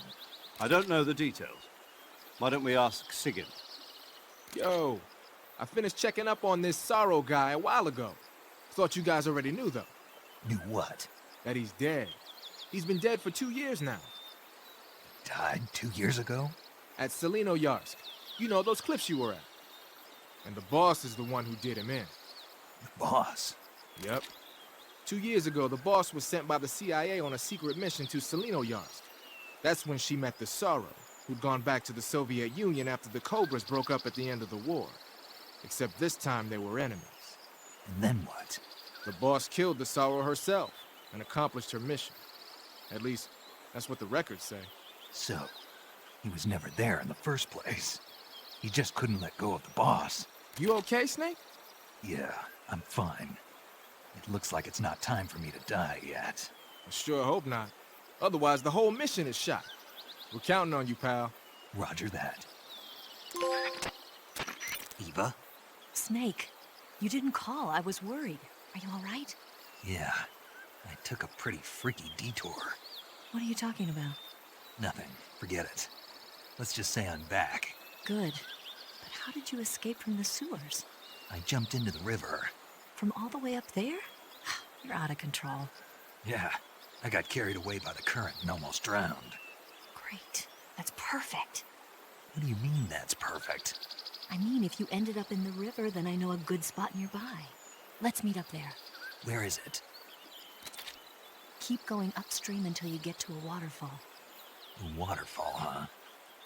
[SPEAKER 1] I don't know the details. Why don't we ask Sigyn?
[SPEAKER 6] Yo, I finished checking up on this Sorrow guy a while ago. Thought you guys already knew, though.
[SPEAKER 3] Knew what?
[SPEAKER 6] That he's dead. He's been dead for 2 years now.
[SPEAKER 3] Died 2 years ago?
[SPEAKER 6] At Selino-Yarsk. You know, those cliffs you were at. And the boss is the one who did him in.
[SPEAKER 3] The boss?
[SPEAKER 6] Yep. 2 years ago, the boss was sent by the CIA on a secret mission to Selino-Yarsk. That's when she met the Sorrow, who'd gone back to the Soviet Union after the Cobras broke up at the end of the war. Except this time they were enemies.
[SPEAKER 3] And then what?
[SPEAKER 6] The boss killed the Sorrow herself and accomplished her mission. At least, that's what the records say.
[SPEAKER 3] So, he was never there in the first place. He just couldn't let go of the boss.
[SPEAKER 6] You okay, Snake?
[SPEAKER 3] Yeah, I'm fine. It looks like it's not time for me to die yet.
[SPEAKER 6] I sure hope not. Otherwise, the whole mission is shot. We're counting on you, pal.
[SPEAKER 3] Roger that. Eva?
[SPEAKER 18] Snake, you didn't call. I was worried. Are you all right?
[SPEAKER 3] Yeah, I took a pretty freaky detour.
[SPEAKER 18] What are you talking about?
[SPEAKER 3] Nothing. Forget it. Let's just say I'm back.
[SPEAKER 18] Good. But how did you escape from the sewers?
[SPEAKER 3] I jumped into the river.
[SPEAKER 18] From all the way up there? You're out of control.
[SPEAKER 3] Yeah, I got carried away by the current and almost drowned.
[SPEAKER 18] Great. That's perfect.
[SPEAKER 3] What do you mean that's perfect?
[SPEAKER 18] I mean, if you ended up in the river, then I know a good spot nearby. Let's meet up there.
[SPEAKER 3] Where is it?
[SPEAKER 18] Keep going upstream until you get to a waterfall.
[SPEAKER 3] A waterfall, huh?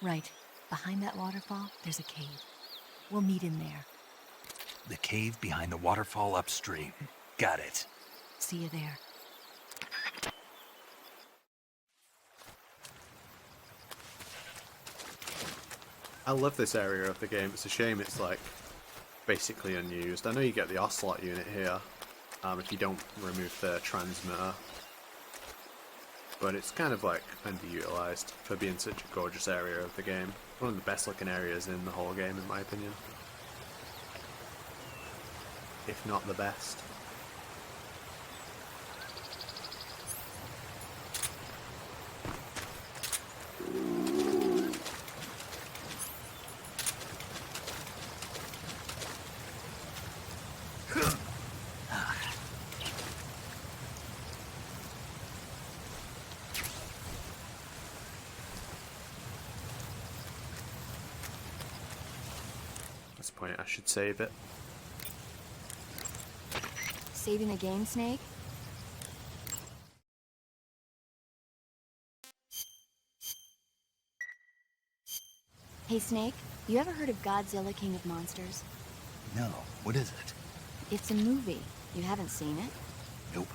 [SPEAKER 18] Right. Behind that waterfall, there's a cave. We'll meet in there.
[SPEAKER 3] The cave behind the waterfall upstream. Got it.
[SPEAKER 18] See you there.
[SPEAKER 5] I love this area of the game. It's a shame it's like basically unused. I know you get the Ocelot unit here if you don't remove the transmitter, but it's kind of like underutilized for being such a gorgeous area of the game. One of the best looking areas in the whole game, in my opinion, if not the best. this point I should save it.
[SPEAKER 7] Saving the game, Snake? Hey, Snake, you ever heard of Godzilla, King of Monsters?
[SPEAKER 3] No, what is it?
[SPEAKER 7] It's a movie. You haven't seen it?
[SPEAKER 3] Nope.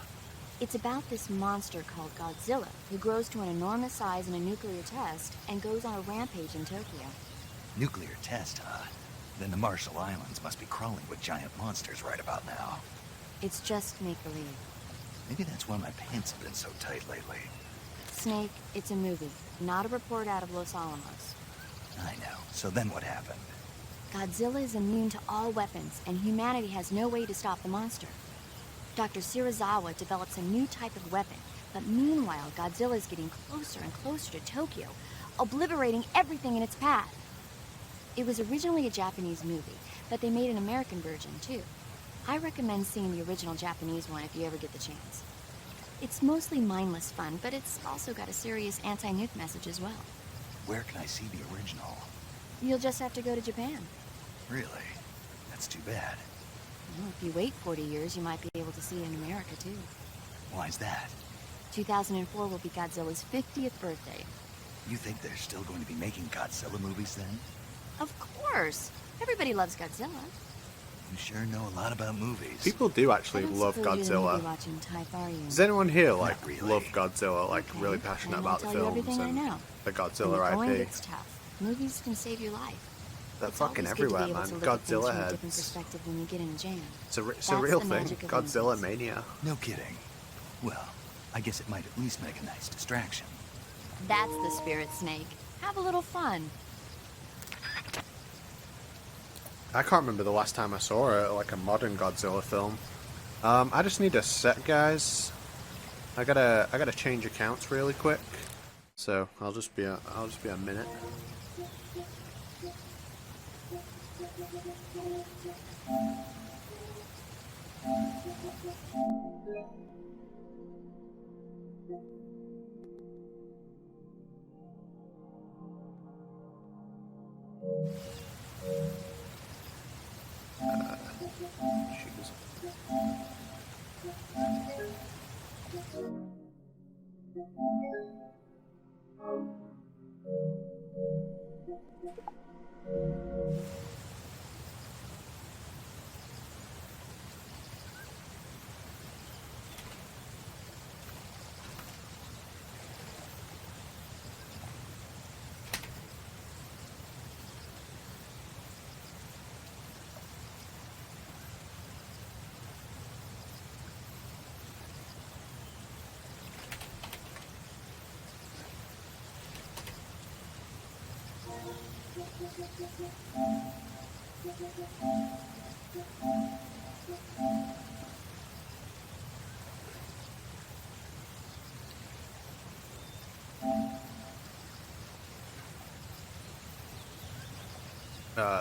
[SPEAKER 7] It's about this monster called Godzilla, who grows to an enormous size in a nuclear test and goes on a rampage in Tokyo.
[SPEAKER 3] Nuclear test, huh? Then the Marshall Islands must be crawling with giant monsters right about now.
[SPEAKER 7] It's just make-believe.
[SPEAKER 3] Maybe that's why my pants have been so tight lately.
[SPEAKER 7] Snake, it's a movie, not a report out of Los Alamos.
[SPEAKER 3] I know. So then what happened?
[SPEAKER 7] Godzilla is immune to all weapons, and humanity has no way to stop the monster. Dr. Shirazawa develops a new type of weapon, but meanwhile, Godzilla is getting closer and closer to Tokyo, obliterating everything in its path. It was originally a Japanese movie, but they made an American version, too. I recommend seeing the original Japanese one if you ever get the chance. It's mostly mindless fun, but it's also got a serious anti-nuke message as well.
[SPEAKER 3] Where can I see the original?
[SPEAKER 7] You'll just have to go to Japan.
[SPEAKER 3] Really? That's too bad.
[SPEAKER 7] Well, if you wait 40 years, you might be able to see it in America, too.
[SPEAKER 3] Why's that?
[SPEAKER 7] 2004 will be Godzilla's 50th birthday.
[SPEAKER 3] You think they're still going to be making Godzilla movies then?
[SPEAKER 7] Of course! Everybody loves Godzilla.
[SPEAKER 3] You sure know a lot about movies.
[SPEAKER 5] People do actually love Godzilla. Does anyone here like love Godzilla, like really passionate about the films and the Godzilla
[SPEAKER 7] When
[SPEAKER 5] IP?
[SPEAKER 7] it's tough. Movies can save your life.
[SPEAKER 5] They're
[SPEAKER 7] It's
[SPEAKER 5] fucking
[SPEAKER 7] always good to be
[SPEAKER 5] everywhere,
[SPEAKER 7] able
[SPEAKER 5] man.
[SPEAKER 7] to look at things
[SPEAKER 5] Godzilla
[SPEAKER 7] from a different
[SPEAKER 5] heads.
[SPEAKER 7] perspective when you get in a jam.
[SPEAKER 5] It's a
[SPEAKER 7] That's
[SPEAKER 5] real
[SPEAKER 7] the
[SPEAKER 5] thing.
[SPEAKER 7] magic of
[SPEAKER 5] Godzilla mania.
[SPEAKER 3] No kidding. Well, I guess it might at least make a nice distraction.
[SPEAKER 7] That's the spirit, Snake. Have a little fun.
[SPEAKER 5] I can't remember the last time I saw like a modern Godzilla film. I just need a set, guys. I gotta change accounts really quick. So I'll just be a minute. Shoes.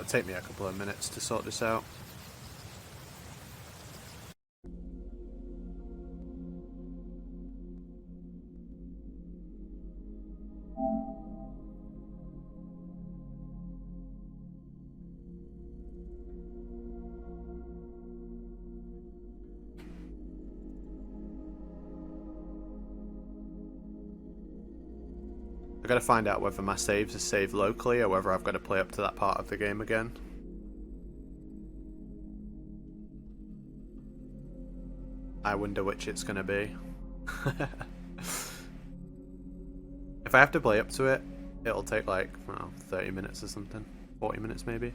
[SPEAKER 5] Take me a couple of minutes to sort this out. I gotta find out whether my saves are saved locally or whether I've got to play up to that part of the game again. I wonder which it's gonna be. If I have to play up to it, it'll take like, I don't know, 30 minutes or something. 40 minutes maybe.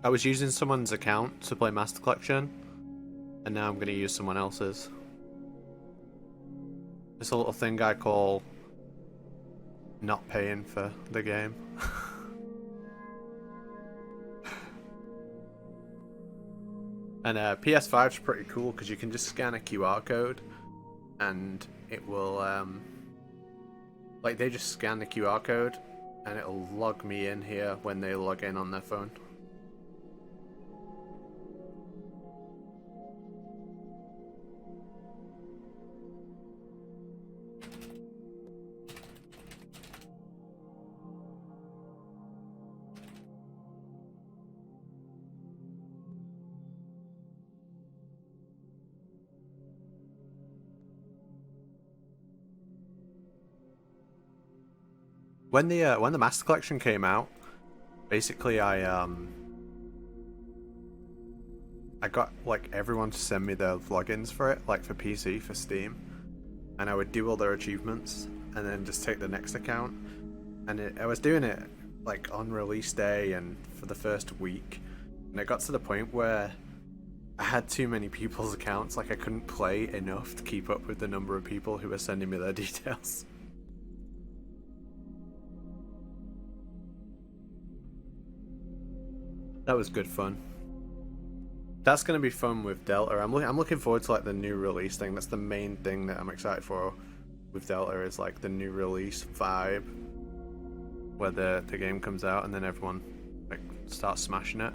[SPEAKER 5] I was using someone's account to play Master Collection, And now I'm going to use someone else's. It's a little thing I call not paying for the game. And PS5's pretty cool because you can just scan a QR code and it will, like, they just scan the QR code and it'll log me in here when they log in on their phone. When the Master Collection came out, basically I got like everyone to send me their logins for it, like for PC, for Steam, and I would do all their achievements and then just take the next account. And I was doing it like on release day and for the first week, and it got to the point where I had too many people's accounts, like I couldn't play enough to keep up with the number of people who were sending me their details. That was good fun. That's gonna be fun with Delta. I'm looking forward to like the new release thing. That's the main thing that I'm excited for with Delta, is like the new release vibe, where the game comes out and then everyone like starts smashing it.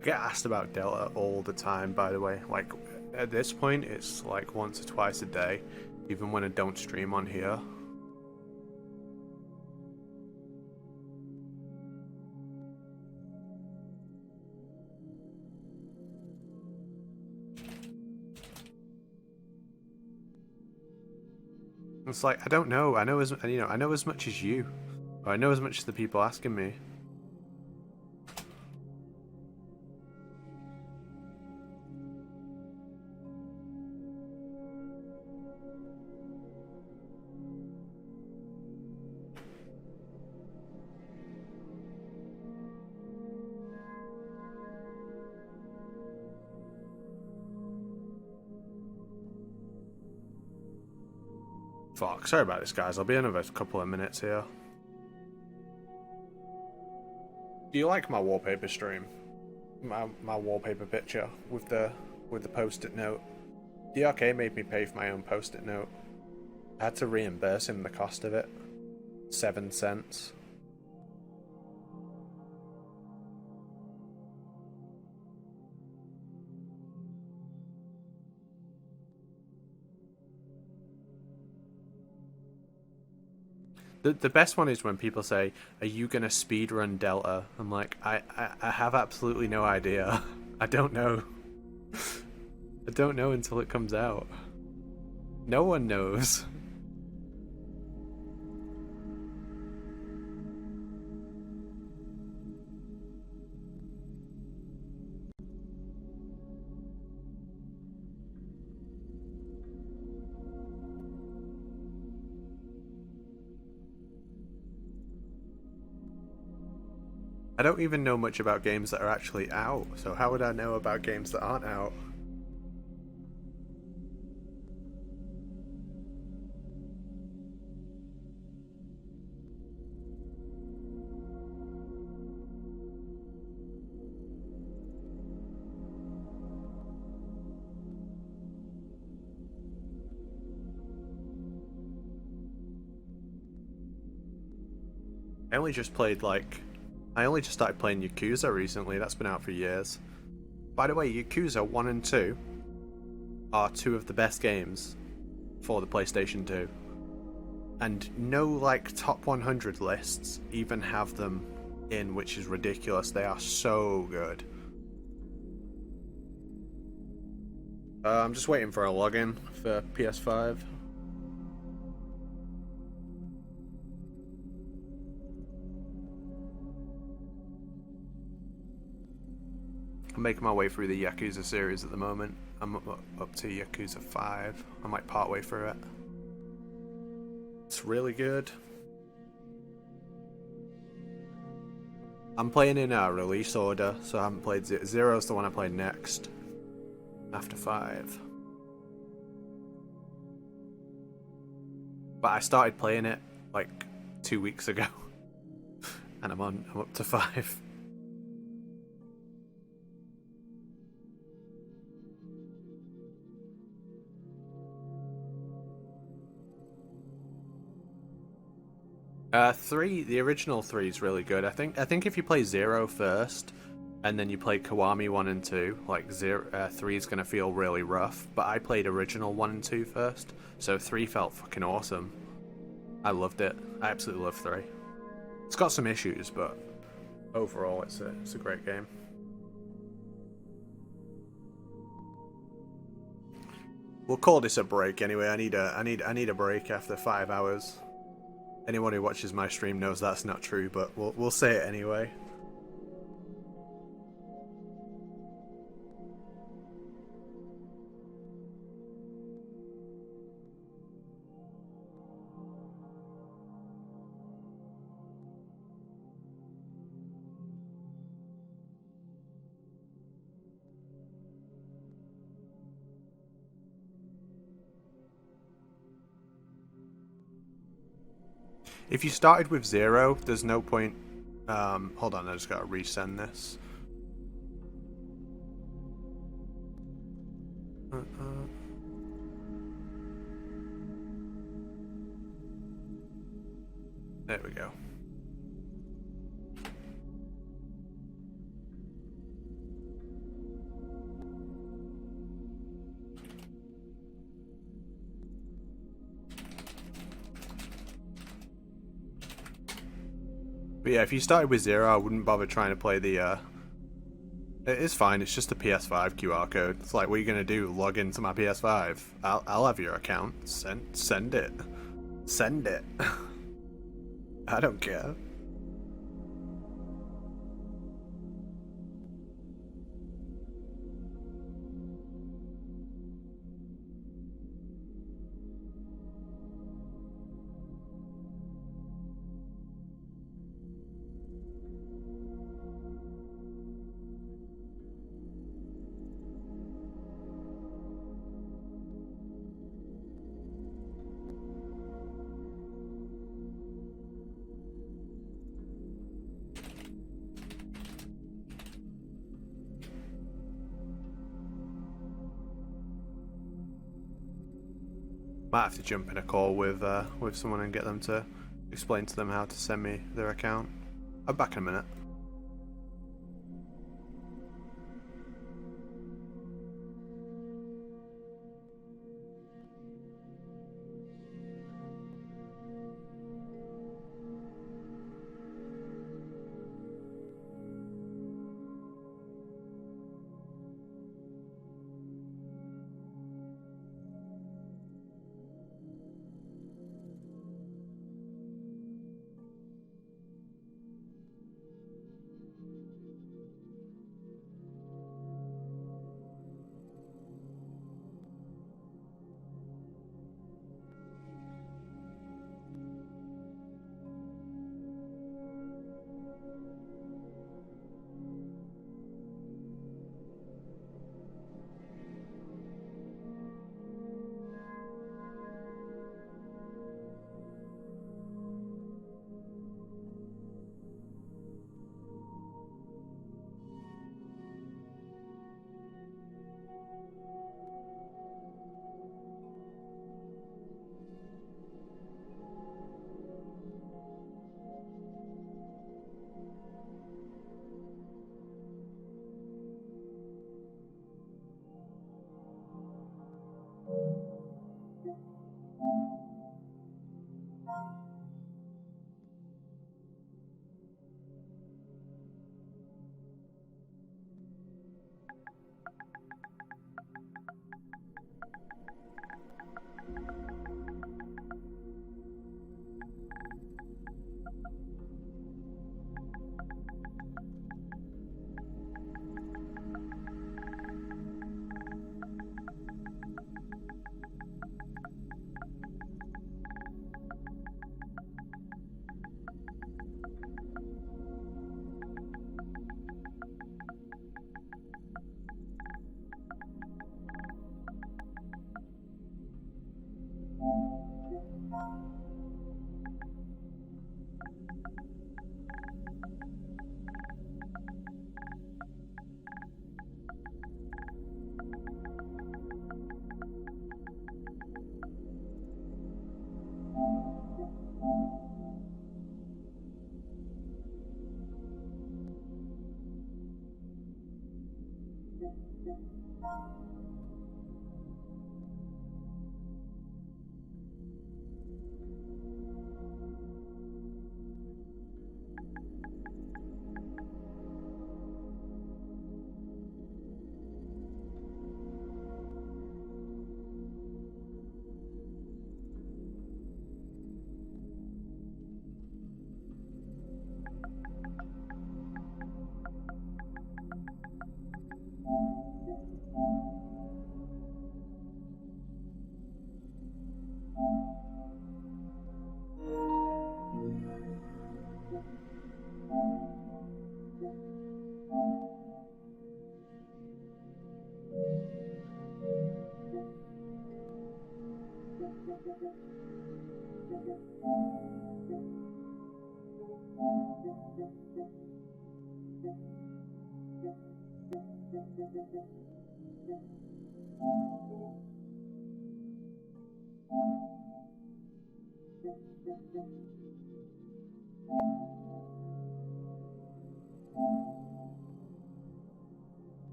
[SPEAKER 5] I get asked about Delta all the time, by the way. Like, at this point, it's like once or twice a day, even when I don't stream on here. It's like, I don't know. I know I know as much as you, or I know as much as the people asking me. Fuck, sorry about this, guys. I'll be another couple of minutes here. Do you like my wallpaper stream? My wallpaper picture with the post-it note. DRK made me pay for my own post-it note. I had to reimburse him the cost of it. 7 cents. The best one is when people say, "Are you gonna speedrun Delta?" I'm like, I have absolutely no idea. I don't know. I don't know until it comes out. No one knows. I don't even know much about games that are actually out, so how would I know about games that aren't out? I only just started playing Yakuza recently. That's been out for years. By the way, Yakuza 1 and 2 are two of the best games for the PlayStation 2. And no, like, top 100 lists even have them in, which is ridiculous. They are so good. I'm just waiting for a login for PS5. I'm making my way through the Yakuza series at the moment. I'm up to Yakuza 5. I might part way through it. It's really good. I'm playing in a release order, so I haven't played Zero. Zero's the one I played next, after 5. But I started playing it like 2 weeks ago, and I'm up to 5. The original 3 is really good. I think if you play 0 first, and then you play Kiwami 1 and 2, like 3 is gonna feel really rough. But I played original 1 and 2 first, so 3 felt fucking awesome. I loved it. I absolutely love 3. It's got some issues, but overall, it's a great game. We'll call this a break anyway. I need a break after 5 hours. Anyone who watches my stream knows that's not true, but we'll say it anyway. If you started with 0, there's no point. Hold on, I just gotta resend this. There we go. But yeah, if you started with 0, I wouldn't bother trying to play the, It is fine, it's just a PS5 QR code. It's like, what are you gonna do? Log into my PS5? I'll have your account. Send it. Send it. I don't care. Might have to jump in a call with someone and get them to explain to them how to send me their account. I'm back in a minute.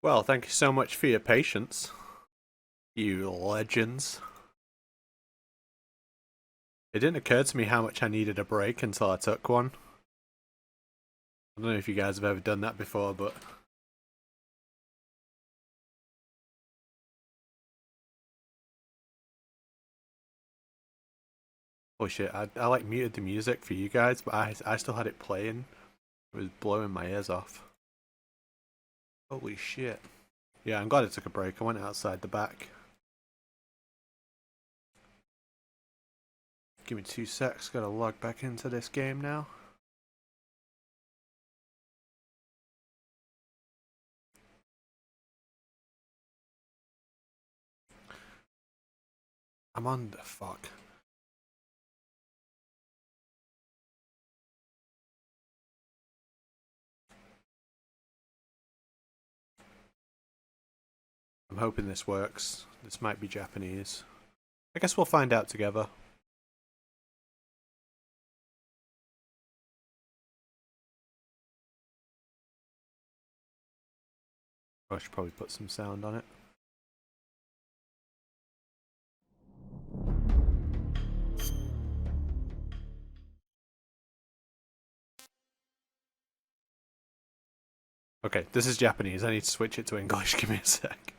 [SPEAKER 5] Well, thank you so much for your patience, you legends. It didn't occur to me how much I needed a break until I took one. I don't know if you guys have ever done that before, but... Oh shit, I like muted the music for you guys, but I still had it playing. It was blowing my ears off. Holy shit. Yeah, I'm glad I took a break. I went outside the back. Give me 2 secs, gotta log back into this game now. I'm on the fuck. I'm hoping this works. This might be Japanese. I guess we'll find out together. I should probably put some sound on it. Okay, this is Japanese. I need to switch it to English. Give me a sec.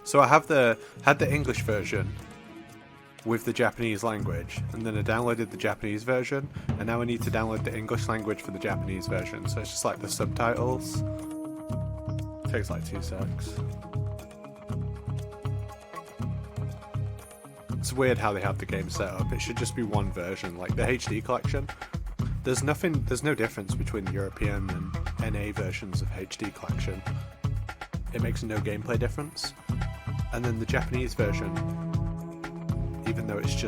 [SPEAKER 5] So I have had the English version, with the Japanese language, and then I downloaded the Japanese version, and now I need to download the English language for the Japanese version, so it's just like the subtitles. Takes like 2 secs. It's weird how they have the game set up. It should just be one version, like the HD collection. There's no difference between the European and NA versions of HD collection. It makes no gameplay difference. And then the Japanese version, even though it's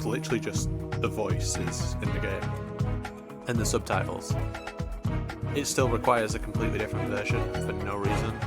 [SPEAKER 5] literally just the voices in the game and the subtitles, it still requires a completely different version for no reason.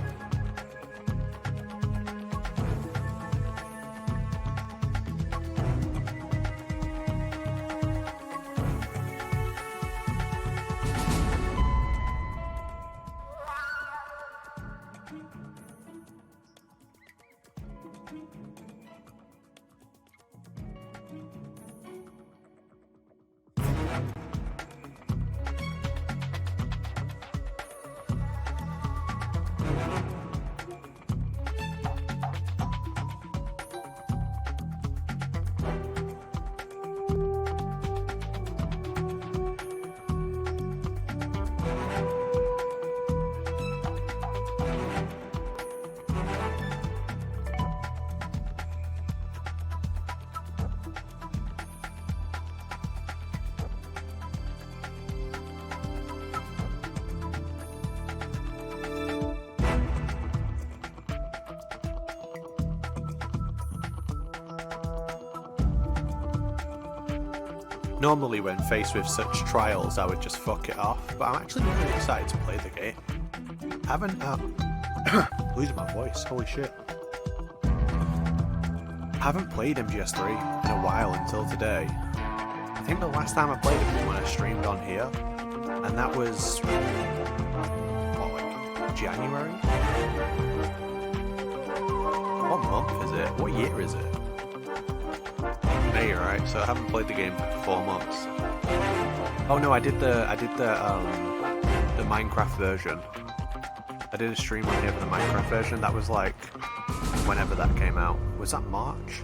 [SPEAKER 5] Normally when faced with such trials I would just fuck it off, but I'm actually really excited to play the game. I haven't, losing my voice, holy shit. I haven't played MGS3 in a while until today. I think the last time I played it was when I streamed on here, and that was, what, like, January? What month is it? What year is it? May, right? So I haven't played the game for 4 months. Oh no, I did the Minecraft version. I did a stream on here for the Minecraft version. That was like whenever that came out. Was that March?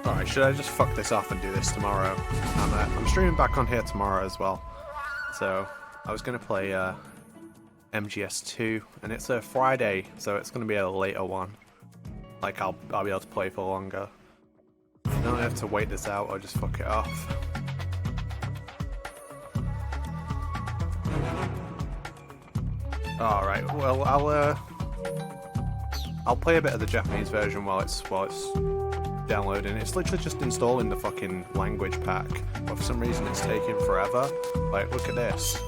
[SPEAKER 5] Alright, should I just fuck this off and do this tomorrow? I'm streaming back on here tomorrow as well. So, I was going to play MGS2, and it's a Friday, so it's going to be a later one. Like, I'll be able to play for longer. I don't have to wait this out or just fuck it off. Alright, well, I'll play a bit of the Japanese version while it's downloading. It's literally just installing the fucking language pack, but for some reason it's taking forever. Like, look at this.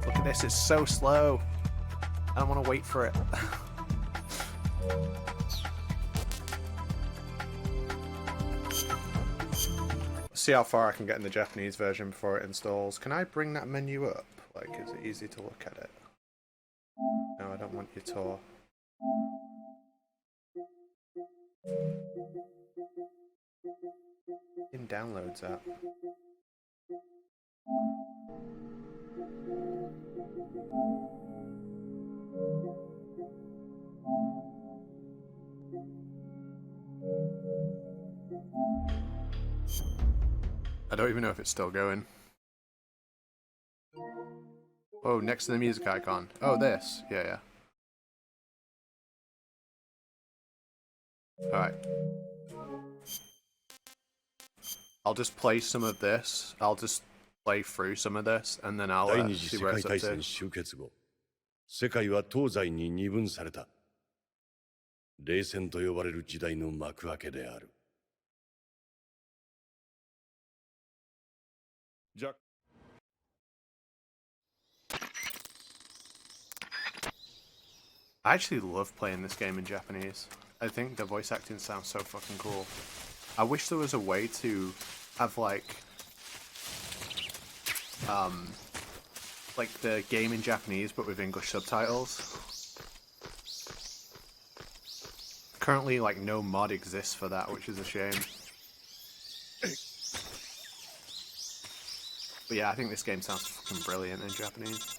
[SPEAKER 5] Look at this, it's so slow. I don't want to wait for it. See how far I can get in the Japanese version before it installs. Can I bring that menu up? Like, is it easy to look at it? No, I don't want your tour. downloads at? I don't even know if it's still going. Oh, next to the music icon. Oh, this. Yeah. Alright. I'll just play some of this. I'll just play through some of this, and then I'll
[SPEAKER 4] 第二次
[SPEAKER 5] see
[SPEAKER 4] 世
[SPEAKER 5] where
[SPEAKER 4] 界
[SPEAKER 5] it's up
[SPEAKER 4] 大
[SPEAKER 5] to.
[SPEAKER 4] 戦終結後、世界は東西に二分された。冷戦と呼ばれる時代の幕開けである。じゃ、
[SPEAKER 5] I actually love playing this game in Japanese. I think the voice acting sounds so fucking cool. I wish there was a way to have like the game in Japanese but with English subtitles. Currently, like, no mod exists for that, which is a shame. But yeah, I think this game sounds fucking brilliant in Japanese.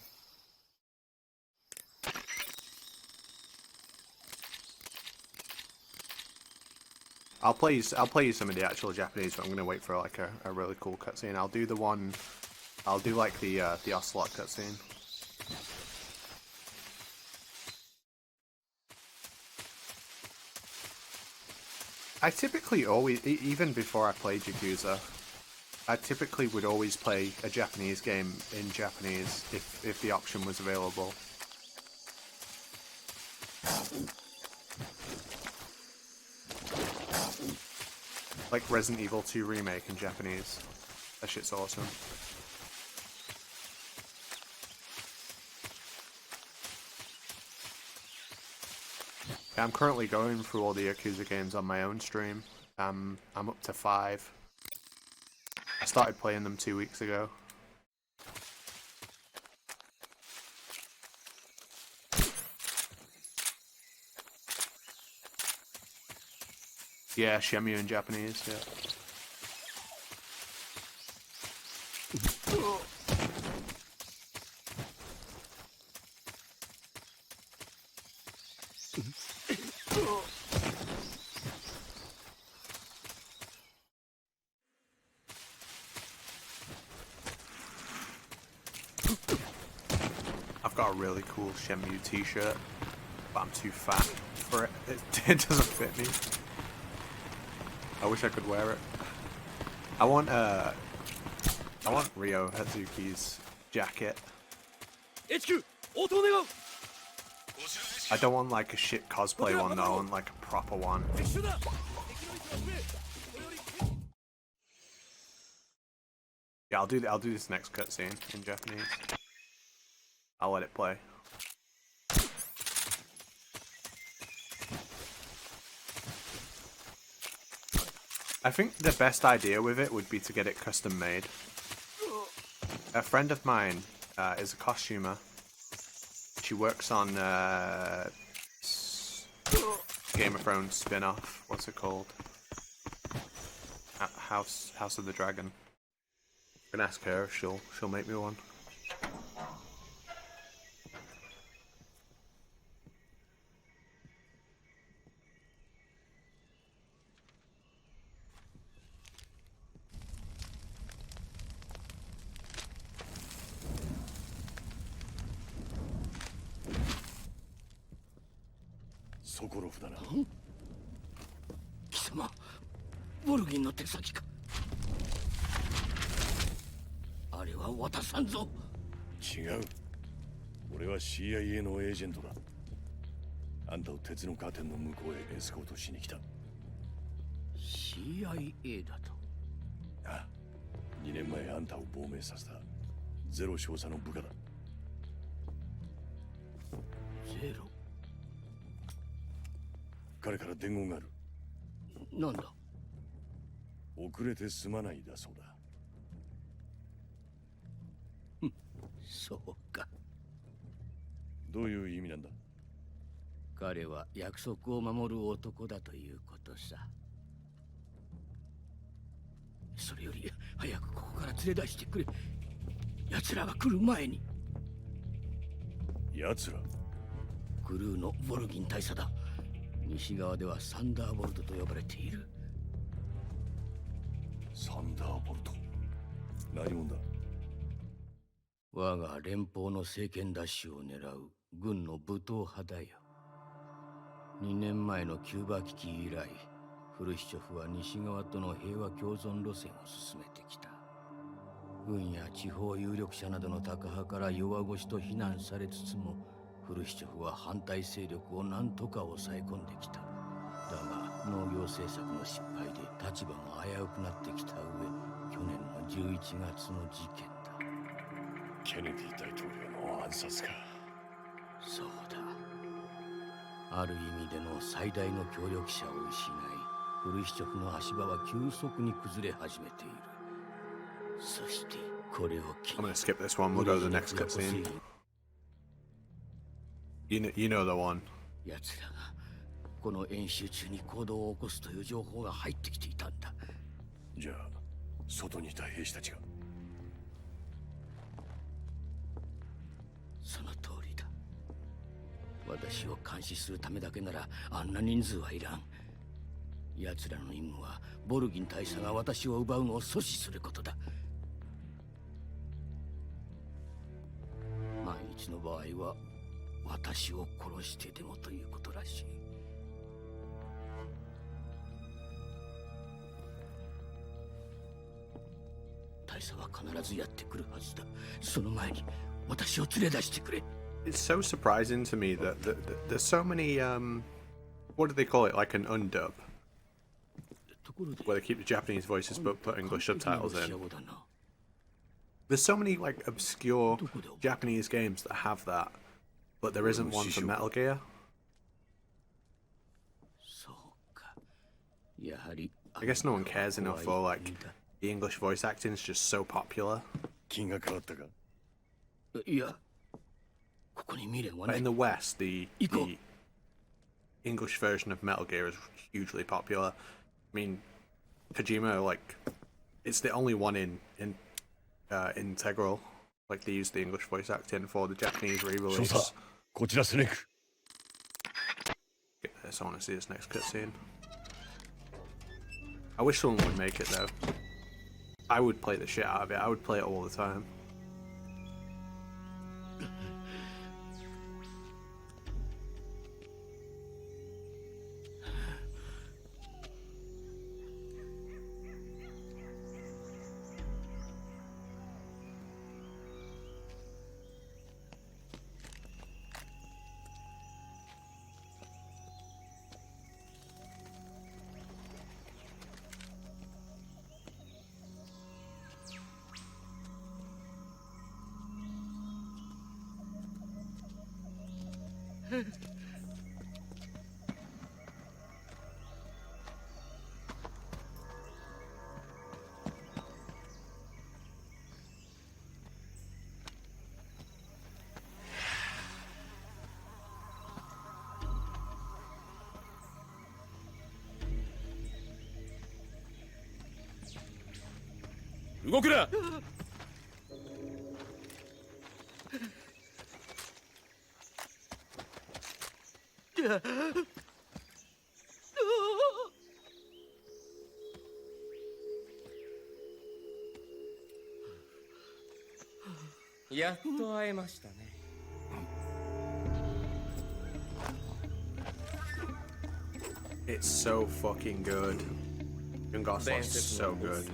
[SPEAKER 5] I'll play you some of the actual Japanese, but I'm gonna wait for like a really cool cutscene. I'll do like the Ocelot cutscene. I typically always, even before I played Yakuza, I typically would always play a Japanese game in Japanese if the option was available. Like Resident Evil 2 Remake in Japanese. That shit's awesome. Yeah, I'm currently going through all the Yakuza games on my own stream. I'm up to 5. I started playing them 2 weeks ago. Yeah, Shemu in Japanese, yeah. I've got a really cool Shemu t-shirt, but I'm too fat for it. It doesn't fit me. I wish I could wear it. I want Ryo Hazuki's jacket. I don't want like a shit cosplay one though, I want like a proper one. Yeah, I'll do this next cutscene in Japanese. I'll let it play. I think the best idea with it would be to get it custom made. A friend of mine is a costumer. She works on Game of Thrones spin-off. What's it called? House of the Dragon. I'm gonna ask her if she'll make me one.
[SPEAKER 4] Sokolov だな。
[SPEAKER 22] 貴様、ボルギンの手先か。あれは渡さんぞ。
[SPEAKER 4] 違う。俺は CIA のエージェントだ。あんたを鉄のカーテンの向こうへエスコートしに来た。
[SPEAKER 22] CIA だと。
[SPEAKER 4] ああ、2年前あんたを亡命させたゼロ少佐の部下だ。
[SPEAKER 22] ゼロ。
[SPEAKER 4] 彼から伝言がある。
[SPEAKER 22] なんだ。
[SPEAKER 4] 遅れてすまないだそうだ。
[SPEAKER 22] そうか。
[SPEAKER 4] どういう意味なんだ。
[SPEAKER 22] 彼は約束を守る男だということさ。それより早くここから連れ出してくれ。奴らが来る前に。
[SPEAKER 4] 奴ら？
[SPEAKER 22] クルーのボルギン大佐だ。西側ではサンダーボルトと呼ばれている。
[SPEAKER 4] サンダーボルト？何者だ？
[SPEAKER 22] 我が連邦の政権奪取を狙う軍の武闘派だよ。2年前のキューバ危機以来、フルシチョフは西側との平和共存路線を進めてきた。軍や地方有力者などのタカ派から弱腰と非難されつつも、フルシチョフは反対勢力を何とか抑え込んできた。だが農業政策の失敗で立場も危うくなってきた上、去年の11月の事件だ。
[SPEAKER 4] ケネディ大統領の暗殺か。
[SPEAKER 22] そうだ。ある意味での最大の協力者を失い、フルシチョフの足場は急速に崩れ始めている。そしてこれを機に
[SPEAKER 5] I'm gonna skip this one. We'll go to the next cutscene. You know the one.
[SPEAKER 22] 奴らがこの演習中に行動を起こすという情報が入ってきていたんだ。
[SPEAKER 4] じゃあ外にいた兵士たちが。
[SPEAKER 22] その通りだ。私を監視するためだけならあんな人数はいらん。奴らの任務はボルギン大佐が私を奪うのを阻止することだ。万一の場合は私を殺してでもということらしい。大佐は必ずやってくるはずだ。その前に私を連れ出してくれ。
[SPEAKER 5] It's so surprising to me that there's so many what do they call it, like an undub, where they keep the Japanese voices but put English subtitles in. There's so many like obscure Japanese games that have that, but there isn't one for Metal Gear. I guess no one cares enough for like the English voice acting is just so popular. But in the West, the English version of Metal Gear is hugely popular. I mean, Kojima, like, it's the only one in Integral. Like, they use the English voice acting for the Japanese re-release. Yes, I want to see this next cutscene. I wish someone would make it, though. I would play the shit out of it. I would play it all the time.
[SPEAKER 12] やっと会えましたね。
[SPEAKER 5] It's so fucking good. Yungoslaw's so good.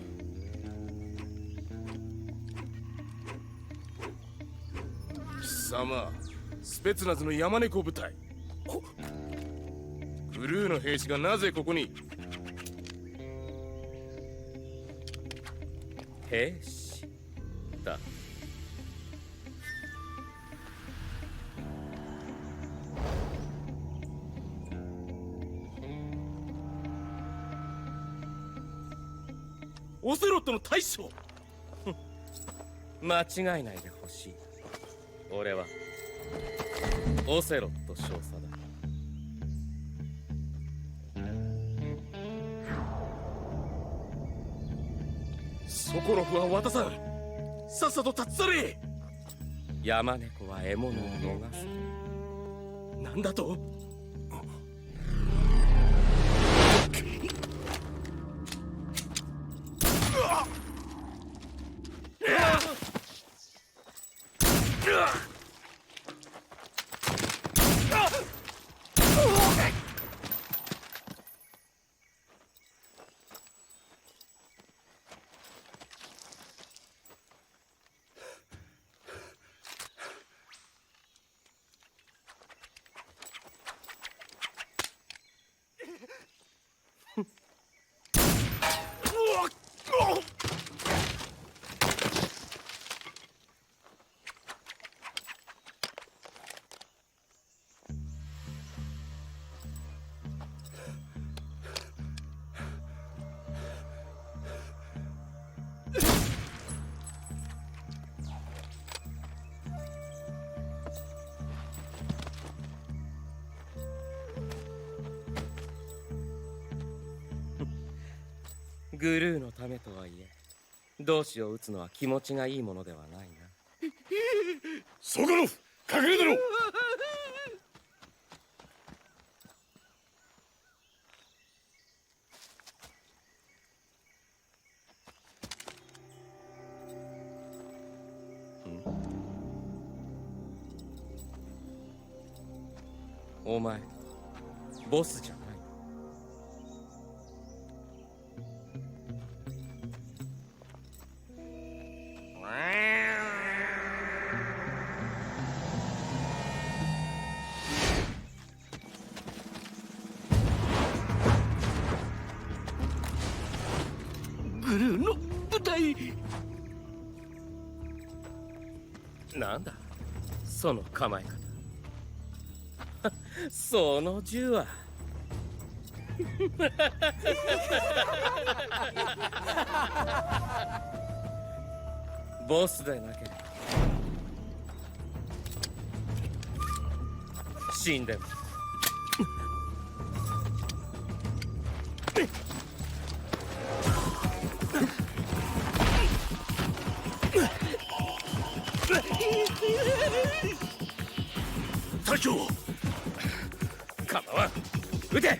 [SPEAKER 17] 貴様、スペツナズの山猫部隊。クルーの兵士がなぜここに？
[SPEAKER 12] 兵士だ。
[SPEAKER 17] オセロットの大将。
[SPEAKER 12] 間違いないでほしい。俺はオセロット少佐だ。
[SPEAKER 17] ソコロフは渡さん。さっさと立ち去れ。
[SPEAKER 12] 山猫は獲物を逃す。
[SPEAKER 17] なんだと。
[SPEAKER 12] グルーのためとはいえ、同志を撃つのは気持ちがいいものではないな。
[SPEAKER 4] ソコロフ、隠れだろ。
[SPEAKER 12] お前、ボスじゃない。
[SPEAKER 17] グルーの部隊。
[SPEAKER 12] なんだその構え方。その銃は。ボスでなければ死んでも。
[SPEAKER 17] 隊長、
[SPEAKER 12] 構わん、撃て。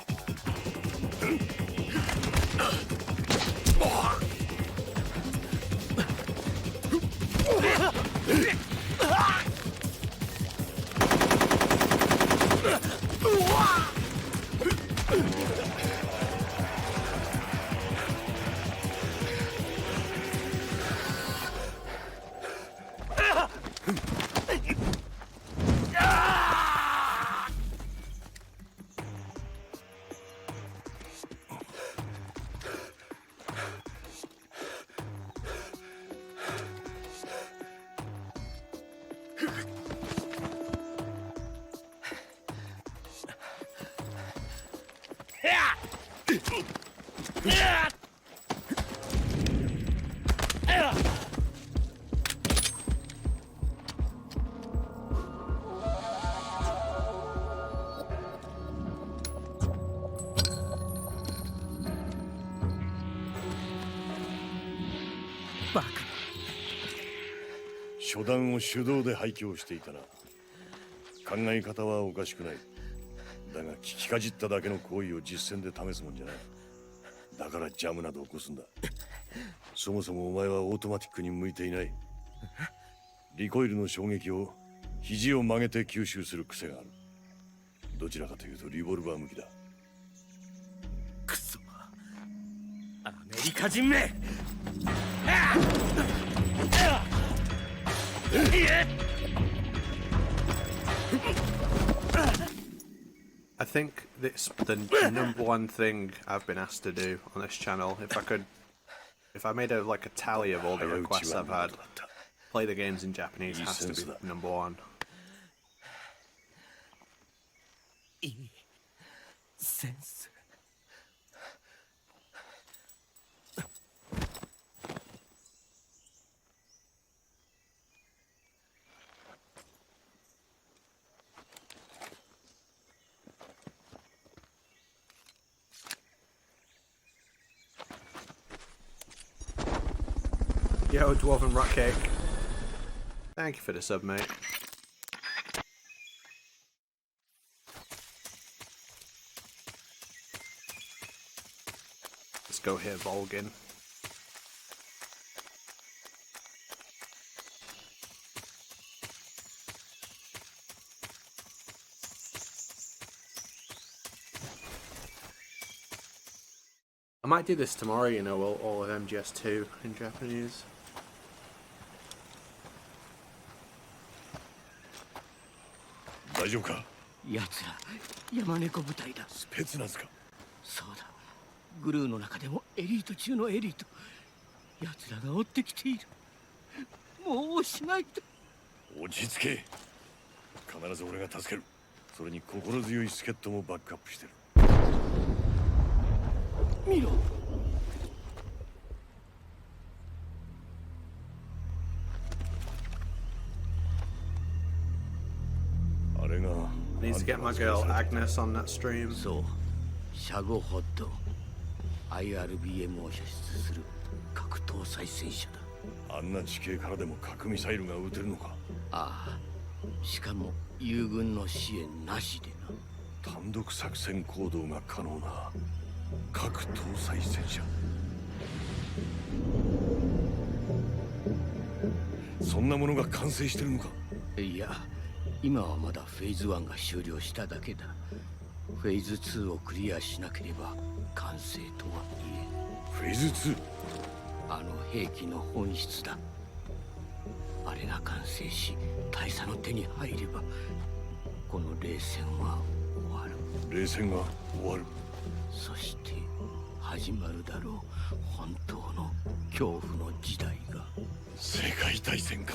[SPEAKER 4] バカ。初段を手動で廃墟していたな。考え方はおかしくない。だが聞きかじっただけの行為を実践で試すもんじゃない。だからジャムなど起こすんだ。そもそもお前はオートマティックに向いていない。リコイルの衝撃を肘を曲げて吸収する癖がある。どちらかというとリボルバー向きだ。
[SPEAKER 12] クソ、アメリカ人め。
[SPEAKER 5] I think it's the number one thing I've been asked to do on this channel. If I made a tally of all the requests I've had, play the games in Japanese has to be number one.
[SPEAKER 12] いいセンス。
[SPEAKER 5] Yo, Dwarven Rock Cake. Thank you for the sub, mate. Let's go here, Volgin. I might do this tomorrow, you know, all of MGS2 in Japanese.
[SPEAKER 4] 大丈夫か？
[SPEAKER 22] 奴ら山猫部隊だ。
[SPEAKER 4] スペツナズか？
[SPEAKER 22] そうだ。グルーの中でもエリート中のエリート。奴らが追ってきている。もうおしまいだ。
[SPEAKER 4] 落ち着け。必ず俺が助ける。それに心強い助っ人もバックアップしてる。
[SPEAKER 22] 見ろ。
[SPEAKER 4] あれが。
[SPEAKER 5] Need to get my girl Agnes on that stream.
[SPEAKER 22] そう。シャゴホッド。IRBM を射出する核搭載戦車だ。
[SPEAKER 4] あんな地形からでも核ミサイルが撃てるのか？
[SPEAKER 22] ああ。しかも友軍の支援なしでな。
[SPEAKER 4] 単独作戦行動が可能な核搭載戦車。そんなものが完成してるのか？
[SPEAKER 22] いや、今はまだフェーズ1が終了しただけだ。フェーズ2をクリアしなければ完成とは言えん。
[SPEAKER 4] フェーズ 2？
[SPEAKER 22] あの兵器の本質だ。あれが完成し大佐の手に入ればこの冷戦は終わる。
[SPEAKER 4] 冷戦が終わる。
[SPEAKER 22] そして始まるだろう本当の恐怖の時代が。
[SPEAKER 4] 世界大戦か。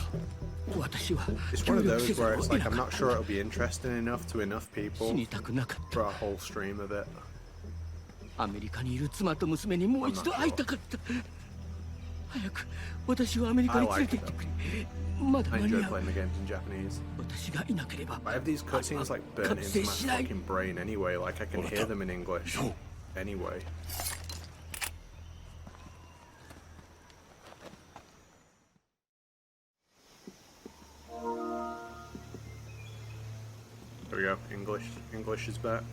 [SPEAKER 22] 私は
[SPEAKER 5] It's one of those where it's like I'm not sure it'll be interesting enough to enough people
[SPEAKER 22] 死にたくなかった。
[SPEAKER 5] for a whole stream of it.
[SPEAKER 22] アメリカにいる妻と娘にもう一度会いたかった。早く私をアメリカに連れて行ってくれ。まだ
[SPEAKER 5] I
[SPEAKER 22] 間に
[SPEAKER 5] enjoy
[SPEAKER 22] 合う。
[SPEAKER 5] playing the games in Japanese.
[SPEAKER 22] 私がいなければ
[SPEAKER 5] I have these cutscenes like burnt into my fucking brain anyway, like I can hear them in English anyway. There we go, English is back.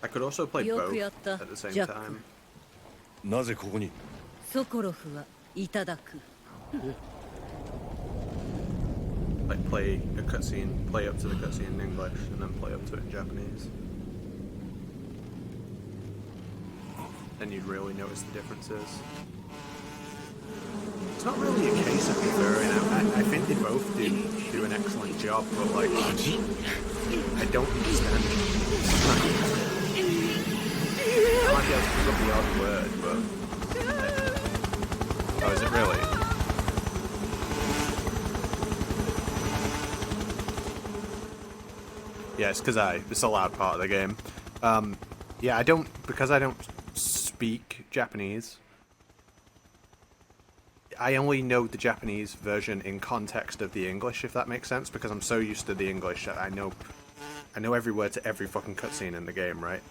[SPEAKER 5] I could also play both at the same time.
[SPEAKER 4] なぜここに？
[SPEAKER 13] ソコロフはいただく。
[SPEAKER 5] Like play a cutscene, play up to the cutscene in English, and then play up to it in Japanese. Then you'd really notice the differences. It's not really a case of preferring. I think they both do an excellent job, but like I don't understand. I might be able to pick up the odd word, but oh, is it really? Yeah, it's because it's a loud part of the game. Yeah, because I don't speak Japanese. I only know the Japanese version in context of the English, if that makes sense, because I'm so used to the English. I know every word to every fucking cutscene in the game, right?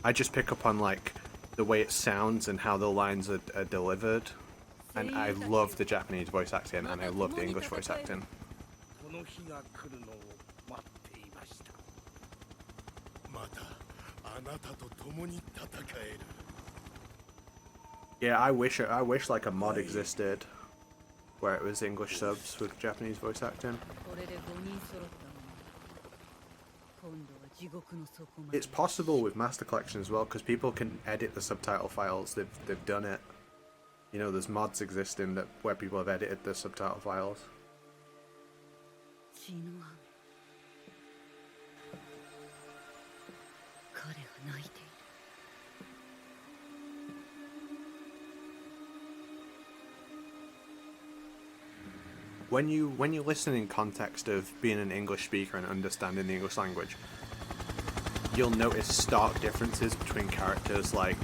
[SPEAKER 5] I just pick up on like the way it sounds and how the lines are delivered. And I love the Japanese voice acting, and I love the English voice acting.
[SPEAKER 9] また
[SPEAKER 5] Yeah, I wish like a mod existed where it was English subs with Japanese voice acting. It's possible with Master Collection as well, because people can edit the subtitle files. They've done it. You know, there's mods existing where people have edited the subtitle files. When you listen in context of being an English speaker and understanding the English language, you'll notice stark differences between characters like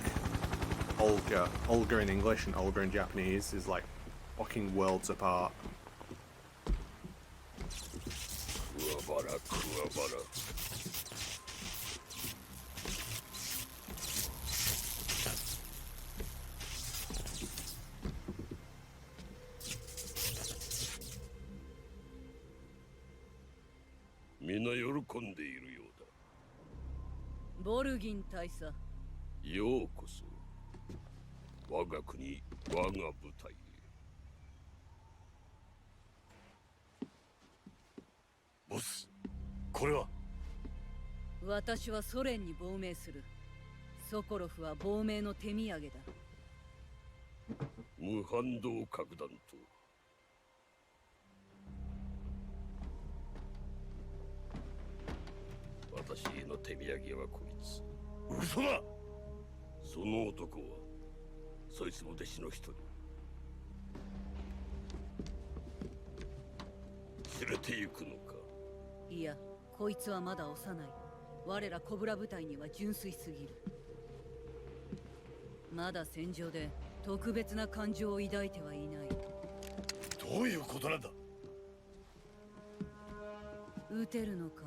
[SPEAKER 5] Olga. Olga in English and Olga in Japanese is like fucking worlds apart.
[SPEAKER 4] Kuwabara. みんな喜んでいるようだ。
[SPEAKER 13] ボルギン大佐。
[SPEAKER 4] ようこそ。我が国、我が部隊へ。ボス、これは。
[SPEAKER 13] 私はソ連に亡命する。ソコロフは亡命の手土産だ。
[SPEAKER 4] 無反動核弾頭。私の手土産はこいつ。嘘だ。その男はそいつの弟子の一人。連れて行くのか。
[SPEAKER 13] いや、こいつはまだ幼い。我らコブラ部隊には純粋すぎる。まだ戦場で特別な感情を抱いてはいない。
[SPEAKER 4] どういうことなんだ。
[SPEAKER 13] 撃てるのか。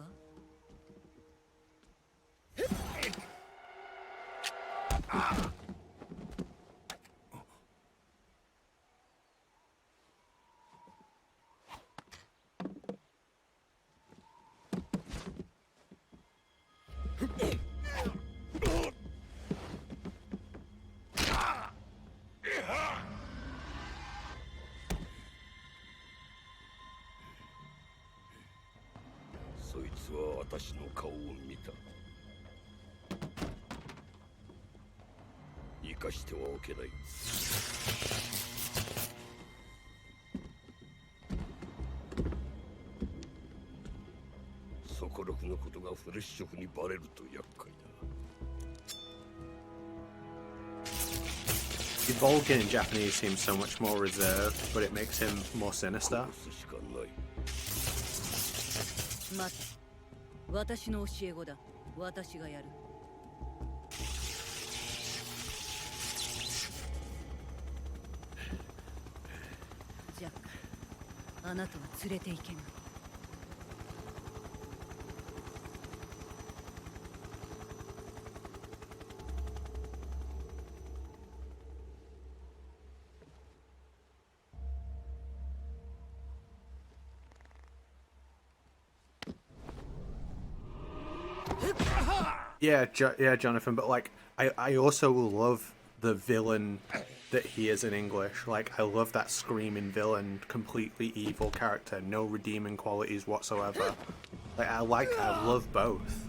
[SPEAKER 4] そいつは私の顔を見た。生かしてはおけない。ソコロフのことがフレッシュフにバレると厄介だ。
[SPEAKER 5] The Volgin in Japanese seems so much more reserved, but it makes him more sinister.
[SPEAKER 13] 待て。私の教え子だ。私がやる。ジャック、あなたは連れて行けない。
[SPEAKER 5] Yeah, Jonathan, but like, I also love the villain that he is in English. Like, I love that screaming villain, completely evil character, no redeeming qualities whatsoever. Like, I love both.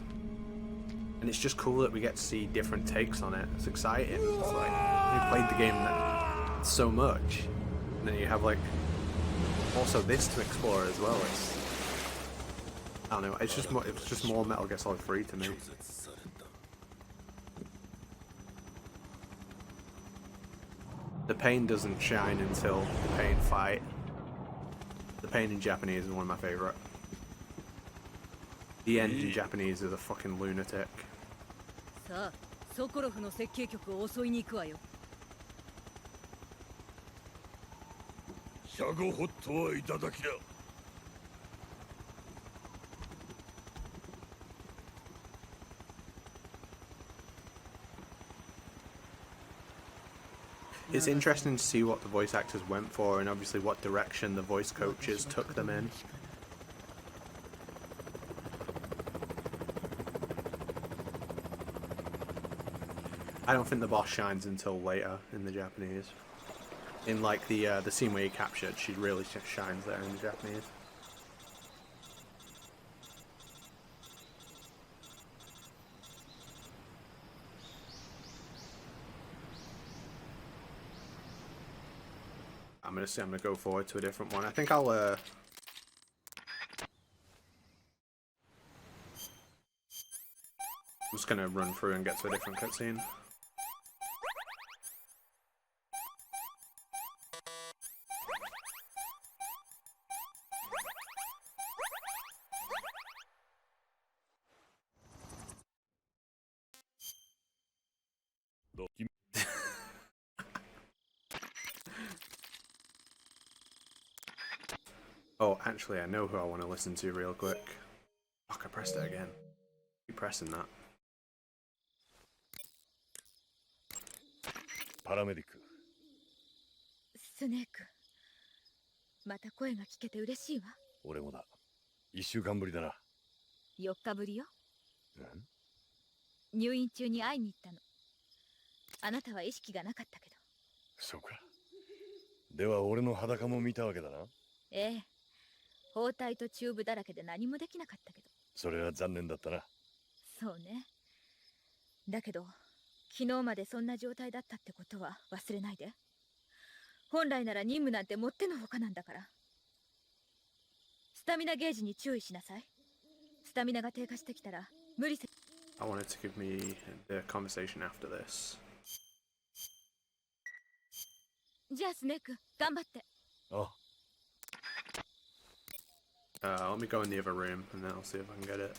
[SPEAKER 5] And it's just cool that we get to see different takes on it. It's exciting. It's like, we played the game so much. And then you have, like, also this to explore as well. I don't know, it's just more Metal Gear Solid 3 to me. The pain doesn't shine until the pain fight. The pain in Japanese is one of my favorite. The end in Japanese is a fucking lunatic.
[SPEAKER 13] さあ、ソコロフの設計局を襲いに行くわよ。
[SPEAKER 4] シャゴホットはいただきだ。
[SPEAKER 5] It's interesting to see what the voice actors went for and obviously what direction the voice coaches took them in. I don't think the boss shines until later in the Japanese. In like the scene where you captured, she really shines there in the Japanese. I'm gonna go forward to a different one. I think I'll I'm just gonna run through and get to a different cutscene. Oh, actually, I know who I want to listen to real quick. Fuck, I pressed it again. Keep pressing that.
[SPEAKER 4] Paramedic.
[SPEAKER 16] スネーク。また声が聞けて嬉しいわ。
[SPEAKER 4] 俺もだ。1週間ぶりだな。
[SPEAKER 16] 4日ぶりよ。入院中に会いに行ったの。あなたは意識がなかったけど。
[SPEAKER 4] そうか。では俺の裸も見たわけだな。
[SPEAKER 16] ええ。包帯とチューブだらけで何もできなかったけど。
[SPEAKER 4] それは残念だったな。
[SPEAKER 16] そうね。だけど昨日までそんな状態だったってことは忘れないで。本来なら任務なんてもってのほかなんだから。スタミナゲージに注意しなさい。スタミナが低下してきたら無理せ。
[SPEAKER 5] I wanted to give me the conversation after this.
[SPEAKER 16] じゃあスネーク頑張って。
[SPEAKER 4] ああ。
[SPEAKER 5] Let me go in the other room and then I'll see if I can get it.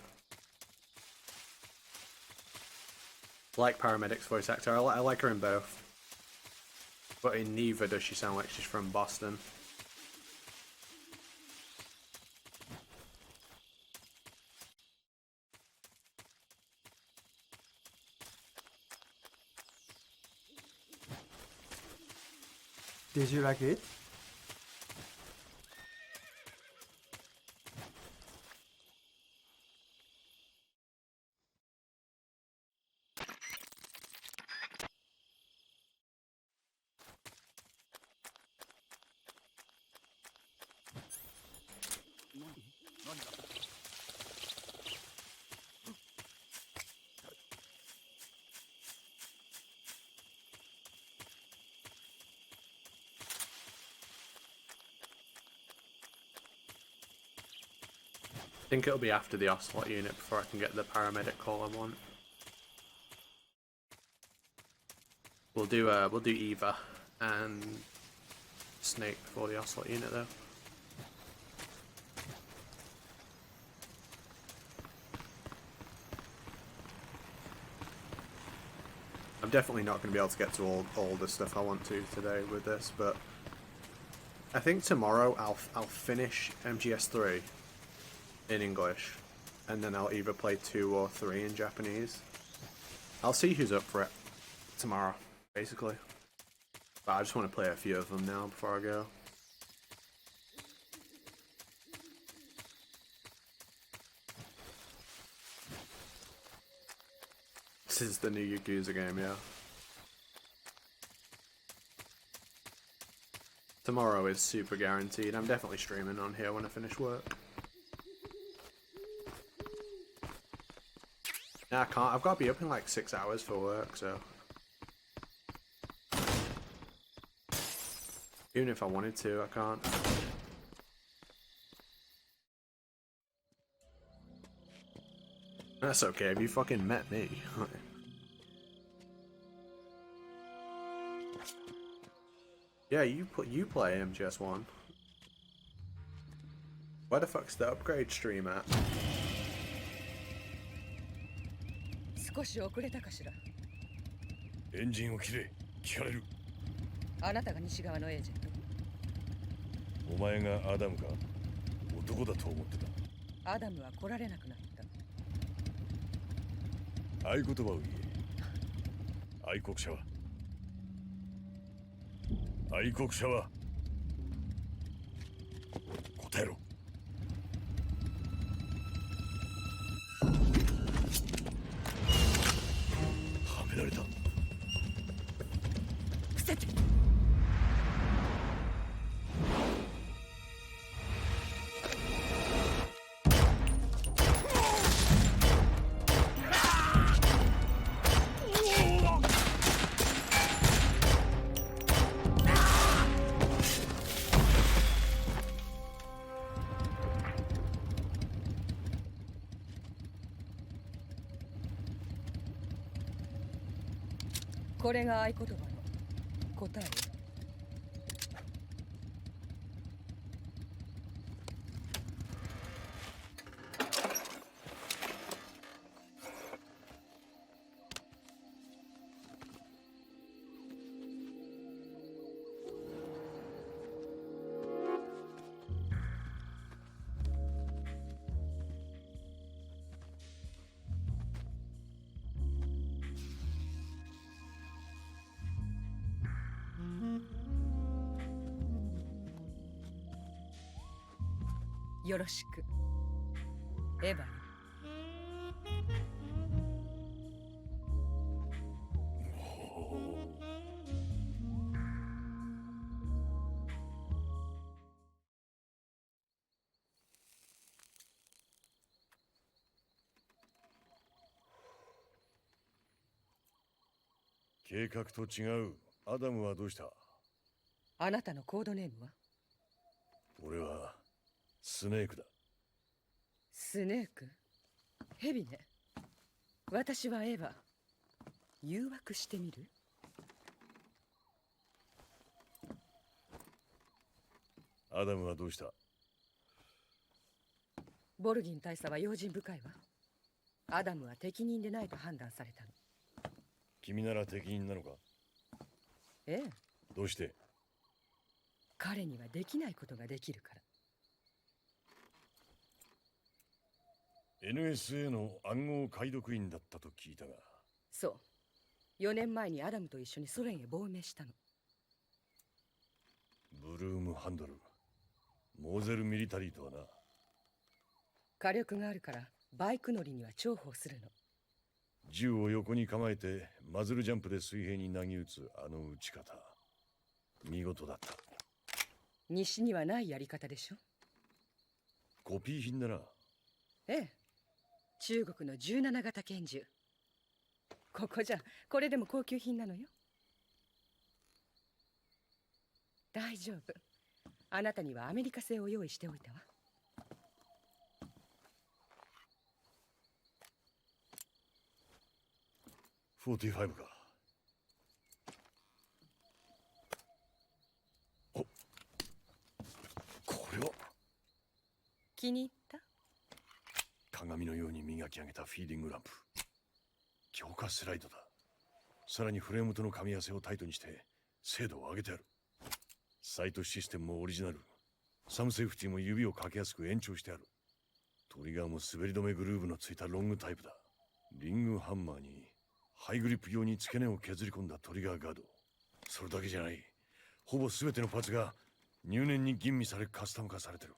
[SPEAKER 5] Like Paramedic's voice actor, I like her in both. But in neither does she sound like she's from Boston.
[SPEAKER 21] Did you like it?
[SPEAKER 5] I think it'll be after the Ocelot unit before I can get the paramedic call I want. We'll do Eva and Snake before the Ocelot unit though. I'm definitely not going to be able to get to all the stuff I want to today with this, but I think tomorrow I'll finish MGS3 in English, and then I'll either play 2 or 3 in Japanese. I'll see who's up for it tomorrow, basically. But I just want to play a few of them now before I go. This is the new Yakuza game, yeah. Tomorrow is super guaranteed. I'm definitely streaming on here when I finish work. Nah, I can't. I've got to be up in like 6 hours for work, so. Even if I wanted to, I can't. That's okay, have you fucking met me? Yeah, you play MGS1. Where the fuck's the upgrade stream at?
[SPEAKER 13] 少し遅れたかしら。
[SPEAKER 4] エンジンを切れ、聞かれる。
[SPEAKER 13] あなたが西側のエージェント。
[SPEAKER 4] お前がアダムか。男だと思ってた。
[SPEAKER 13] アダムは来られなくなった。
[SPEAKER 4] 合言葉を言え。愛国者は。愛国者は。答えろ。はめられた。
[SPEAKER 13] これが合言葉の答えよ。よろしく、エヴァ。
[SPEAKER 4] 計画と違う。アダムはどうした？
[SPEAKER 13] あなたのコードネームは？
[SPEAKER 4] 俺はスネークだ。
[SPEAKER 13] スネーク？ヘビね。私はエヴァ。誘惑してみる？
[SPEAKER 4] アダムはどうした？
[SPEAKER 13] ボルギン大佐は用心深いわ。アダムは適任でないと判断されたの。
[SPEAKER 4] 君なら適任なのか？
[SPEAKER 13] ええ。
[SPEAKER 4] どうして？
[SPEAKER 13] 彼にはできないことができるから。
[SPEAKER 4] NSA の暗号解読員だったと聞いたが。
[SPEAKER 13] そう。4年前にアダムと一緒にソ連へ亡命したの。
[SPEAKER 4] ブルームハンドル、モーゼルミリタリーとはな。
[SPEAKER 13] 火力があるからバイク乗りには重宝するの。
[SPEAKER 4] 銃を横に構えてマズルジャンプで水平に投げ打つあの打ち方、見事だった。
[SPEAKER 13] 西にはないやり方でしょ。
[SPEAKER 4] コピー品だな。
[SPEAKER 13] ええ。中国の17型拳銃。ここじゃこれでも高級品なのよ。大丈夫。あなたにはアメリカ製を用意しておいたわ。
[SPEAKER 4] 45か。お、これは
[SPEAKER 13] 気に入った？
[SPEAKER 4] 鏡のように磨き上げたフィーディングランプ、強化スライドだ。さらにフレームとの噛み合わせをタイトにして精度を上げてある。サイトシステムもオリジナル。サムセーフティも指をかけやすく延長してある。トリガーも滑り止めグルーブのついたロングタイプだ。リングハンマーにハイグリップ用に付け根を削り込んだトリガーガード。それだけじゃない。ほぼ全てのパーツが入念に吟味されカスタム化されてる。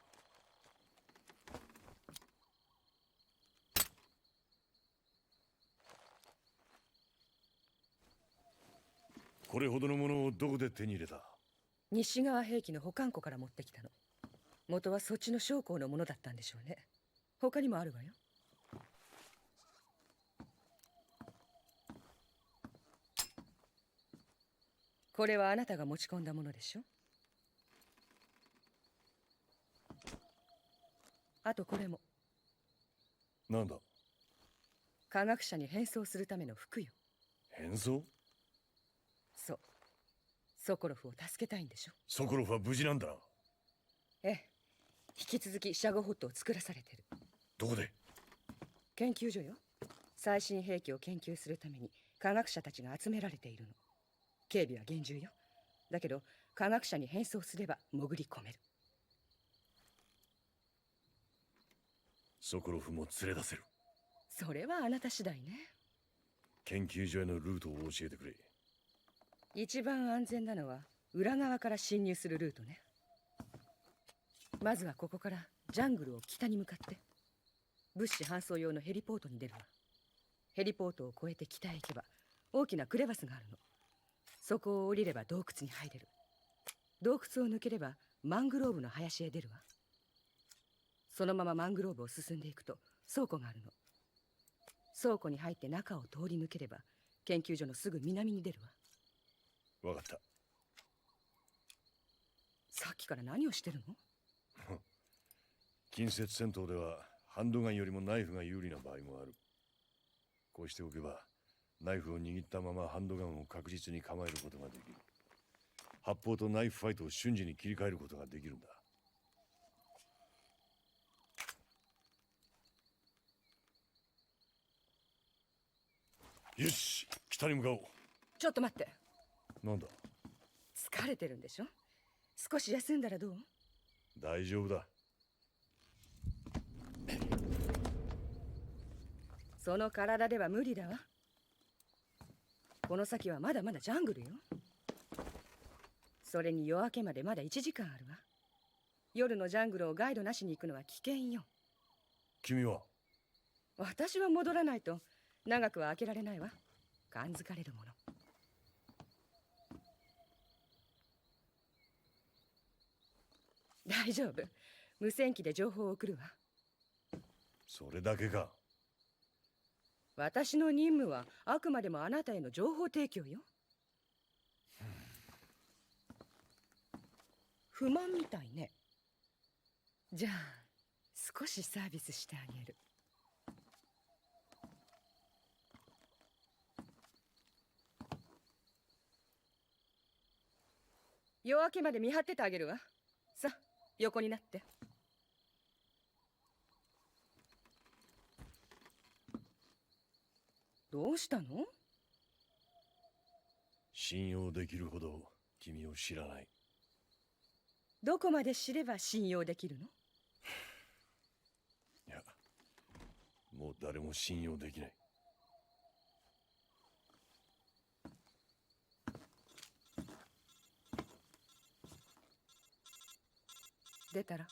[SPEAKER 4] これほどのものをどこで手に入れた？
[SPEAKER 13] 西側兵器の保管庫から持ってきたの。元はそっちの将校のものだったんでしょうね。他にもあるわよ。これはあなたが持ち込んだものでしょ。あとこれも。
[SPEAKER 4] なんだ？
[SPEAKER 13] 科学者に変装するための服よ。
[SPEAKER 4] 変装？
[SPEAKER 13] そう。ソコロフを助けたいんでしょ。
[SPEAKER 4] ソコロフは無事なんだな。
[SPEAKER 13] ええ。引き続きシャゴホットを作らされてる。
[SPEAKER 4] どこで？
[SPEAKER 13] 研究所よ。最新兵器を研究するために科学者たちが集められているの。警備は厳重よ。だけど科学者に変装すれば潜り込める。
[SPEAKER 4] ソコロフも連れ出せる。
[SPEAKER 13] それはあなた次第ね。
[SPEAKER 4] 研究所へのルートを教えてくれ。
[SPEAKER 13] 一番安全なのは裏側から侵入するルートね。まずはここからジャングルを北に向かって。物資搬送用のヘリポートに出るわ。ヘリポートを越えて北へ行けば大きなクレバスがあるの。そこを降りれば洞窟に入れる。洞窟を抜ければマングローブの林へ出るわ。そのままマングローブを進んでいくと倉庫があるの。倉庫に入って中を通り抜ければ研究所のすぐ南に出るわ。
[SPEAKER 4] わかった。
[SPEAKER 13] さっきから何をしてるの？
[SPEAKER 4] 近接戦闘ではハンドガンよりもナイフが有利な場合もある。こうしておけばナイフを握ったままハンドガンを確実に構えることができる。発砲とナイフファイトを瞬時に切り替えることができるんだ。よし、北に向かおう。
[SPEAKER 13] ちょっと待って。
[SPEAKER 4] なんだ？
[SPEAKER 13] 疲れてるんでしょ？少し休んだらどう？
[SPEAKER 4] 大丈夫だ。
[SPEAKER 13] その体では無理だわ。この先はまだまだジャングルよ。それに夜明けまでまだ1時間あるわ。夜のジャングルをガイドなしに行くのは危険よ。
[SPEAKER 4] 君は？
[SPEAKER 13] 私は戻らないと長くは開けられないわ。感づかれるもの。大丈夫。無線機で情報を送るわ。
[SPEAKER 4] それだけか？
[SPEAKER 13] 私の任務はあくまでもあなたへの情報提供よ。不満みたいね。じゃあ少しサービスしてあげる。夜明けまで見張っててあげるわ。さあ、横になって。どうしたの？
[SPEAKER 4] 信用できるほど君を知らない。
[SPEAKER 13] どこまで知れば信用できるの？
[SPEAKER 4] いや、もう誰も信用できない。
[SPEAKER 13] 出たら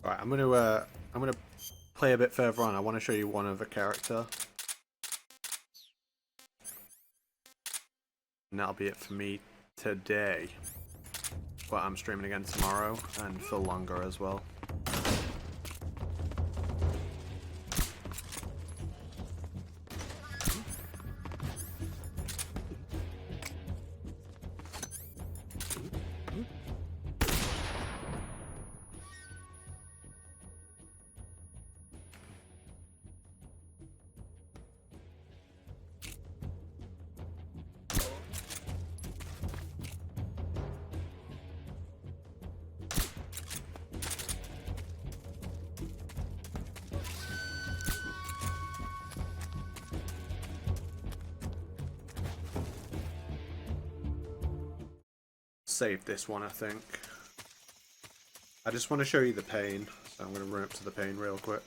[SPEAKER 13] ？Right,
[SPEAKER 5] I'm gonna play a bit further on. I want to show you one other character, and that'll be it for me today. But I'm streaming again tomorrow and for longer as well. Save this one, I think. I just want to show you the pain, so I'm going to run up to the pain real quick.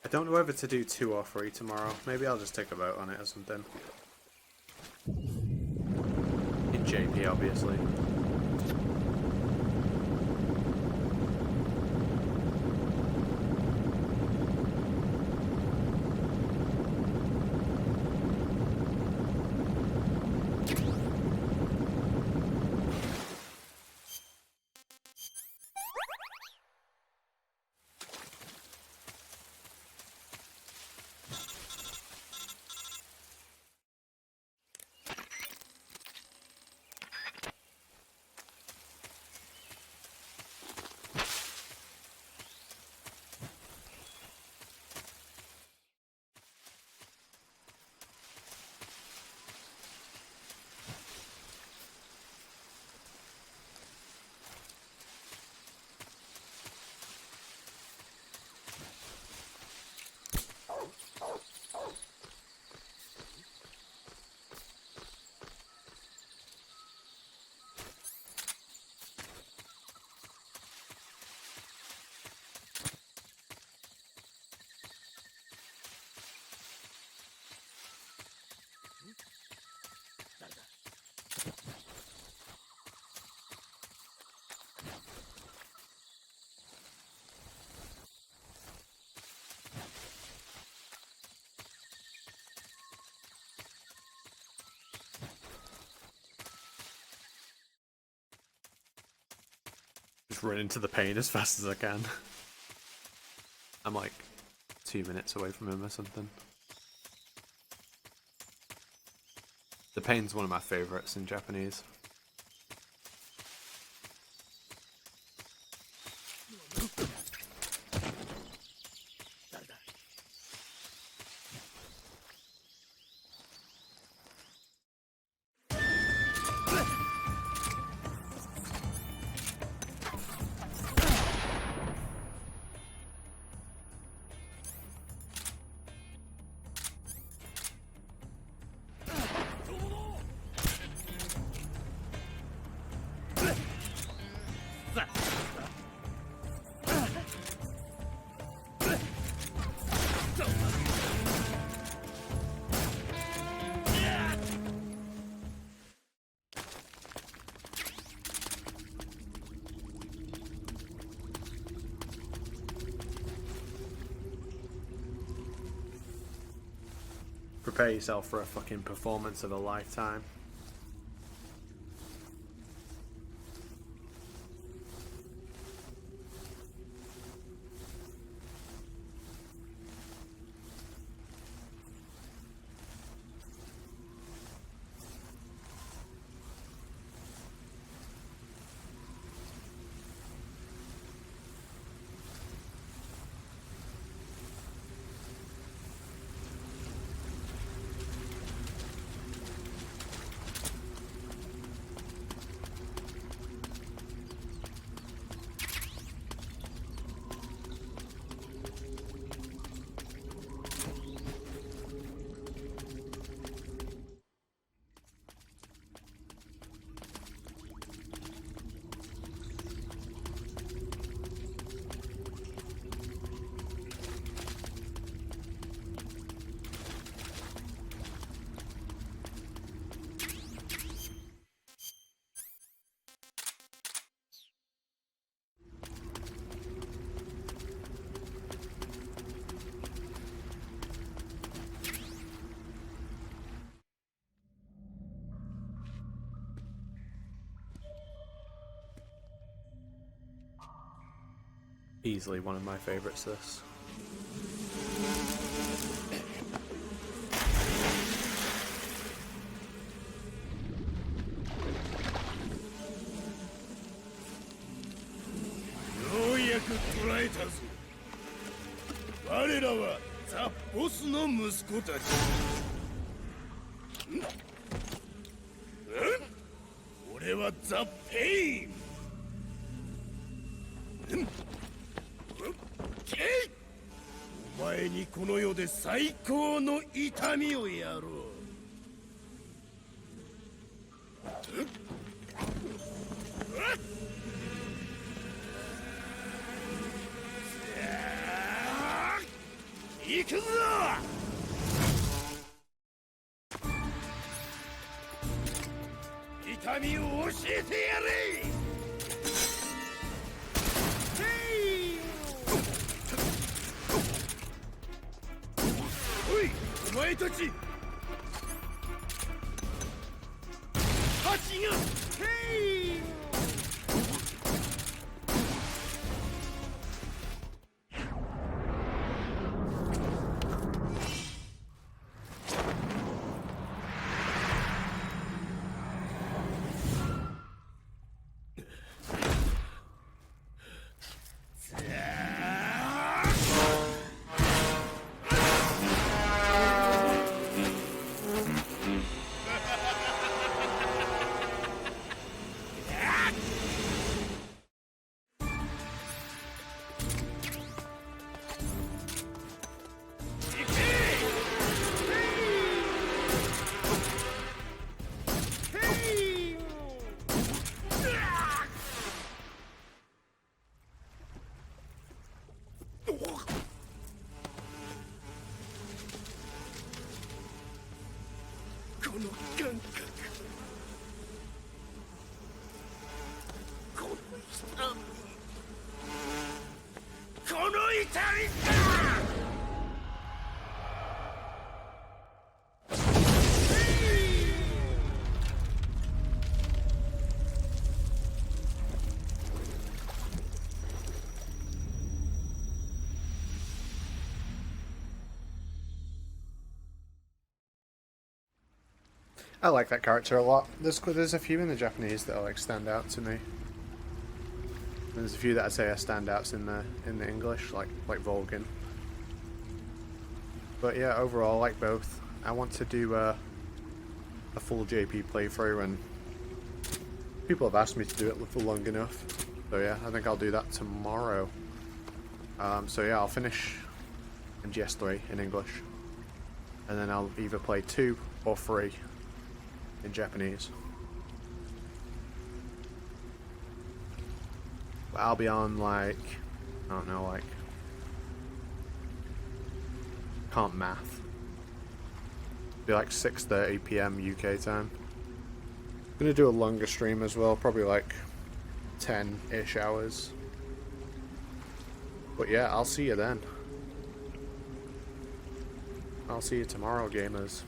[SPEAKER 5] I don't know whether to do 2 or 3 tomorrow. Maybe I'll just take a vote on it or something. In JP, obviously. Just run into the pain as fast as I can. I'm like 2 minutes away from him or something. The pain's one of my favorites in Japanese. Prepare yourself for a fucking performance of a lifetime. Easily one of my favorites, this. I like that character a lot. There's a few in the Japanese that like stand out to me. There's a few that I'd say are standouts in the English, like Volgin. But yeah, overall, I like both. I want to do a full JP playthrough, and people have asked me to do it for long enough. So yeah, I think I'll do that tomorrow. So yeah, I'll finish MGS 3 in English, and then I'll either play 2 or 3 in Japanese. But I'll be on like, I don't know, like, can't math. Be like 6:30 PM UK time. I'm gonna do a longer stream as well, probably like 10-ish hours. But yeah, I'll see you then. I'll see you tomorrow, gamers.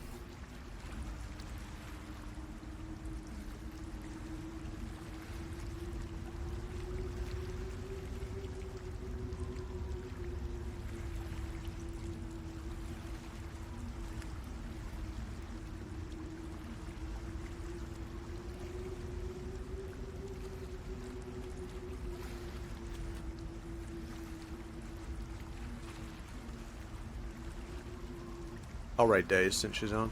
[SPEAKER 5] I'll rate Days since she's on.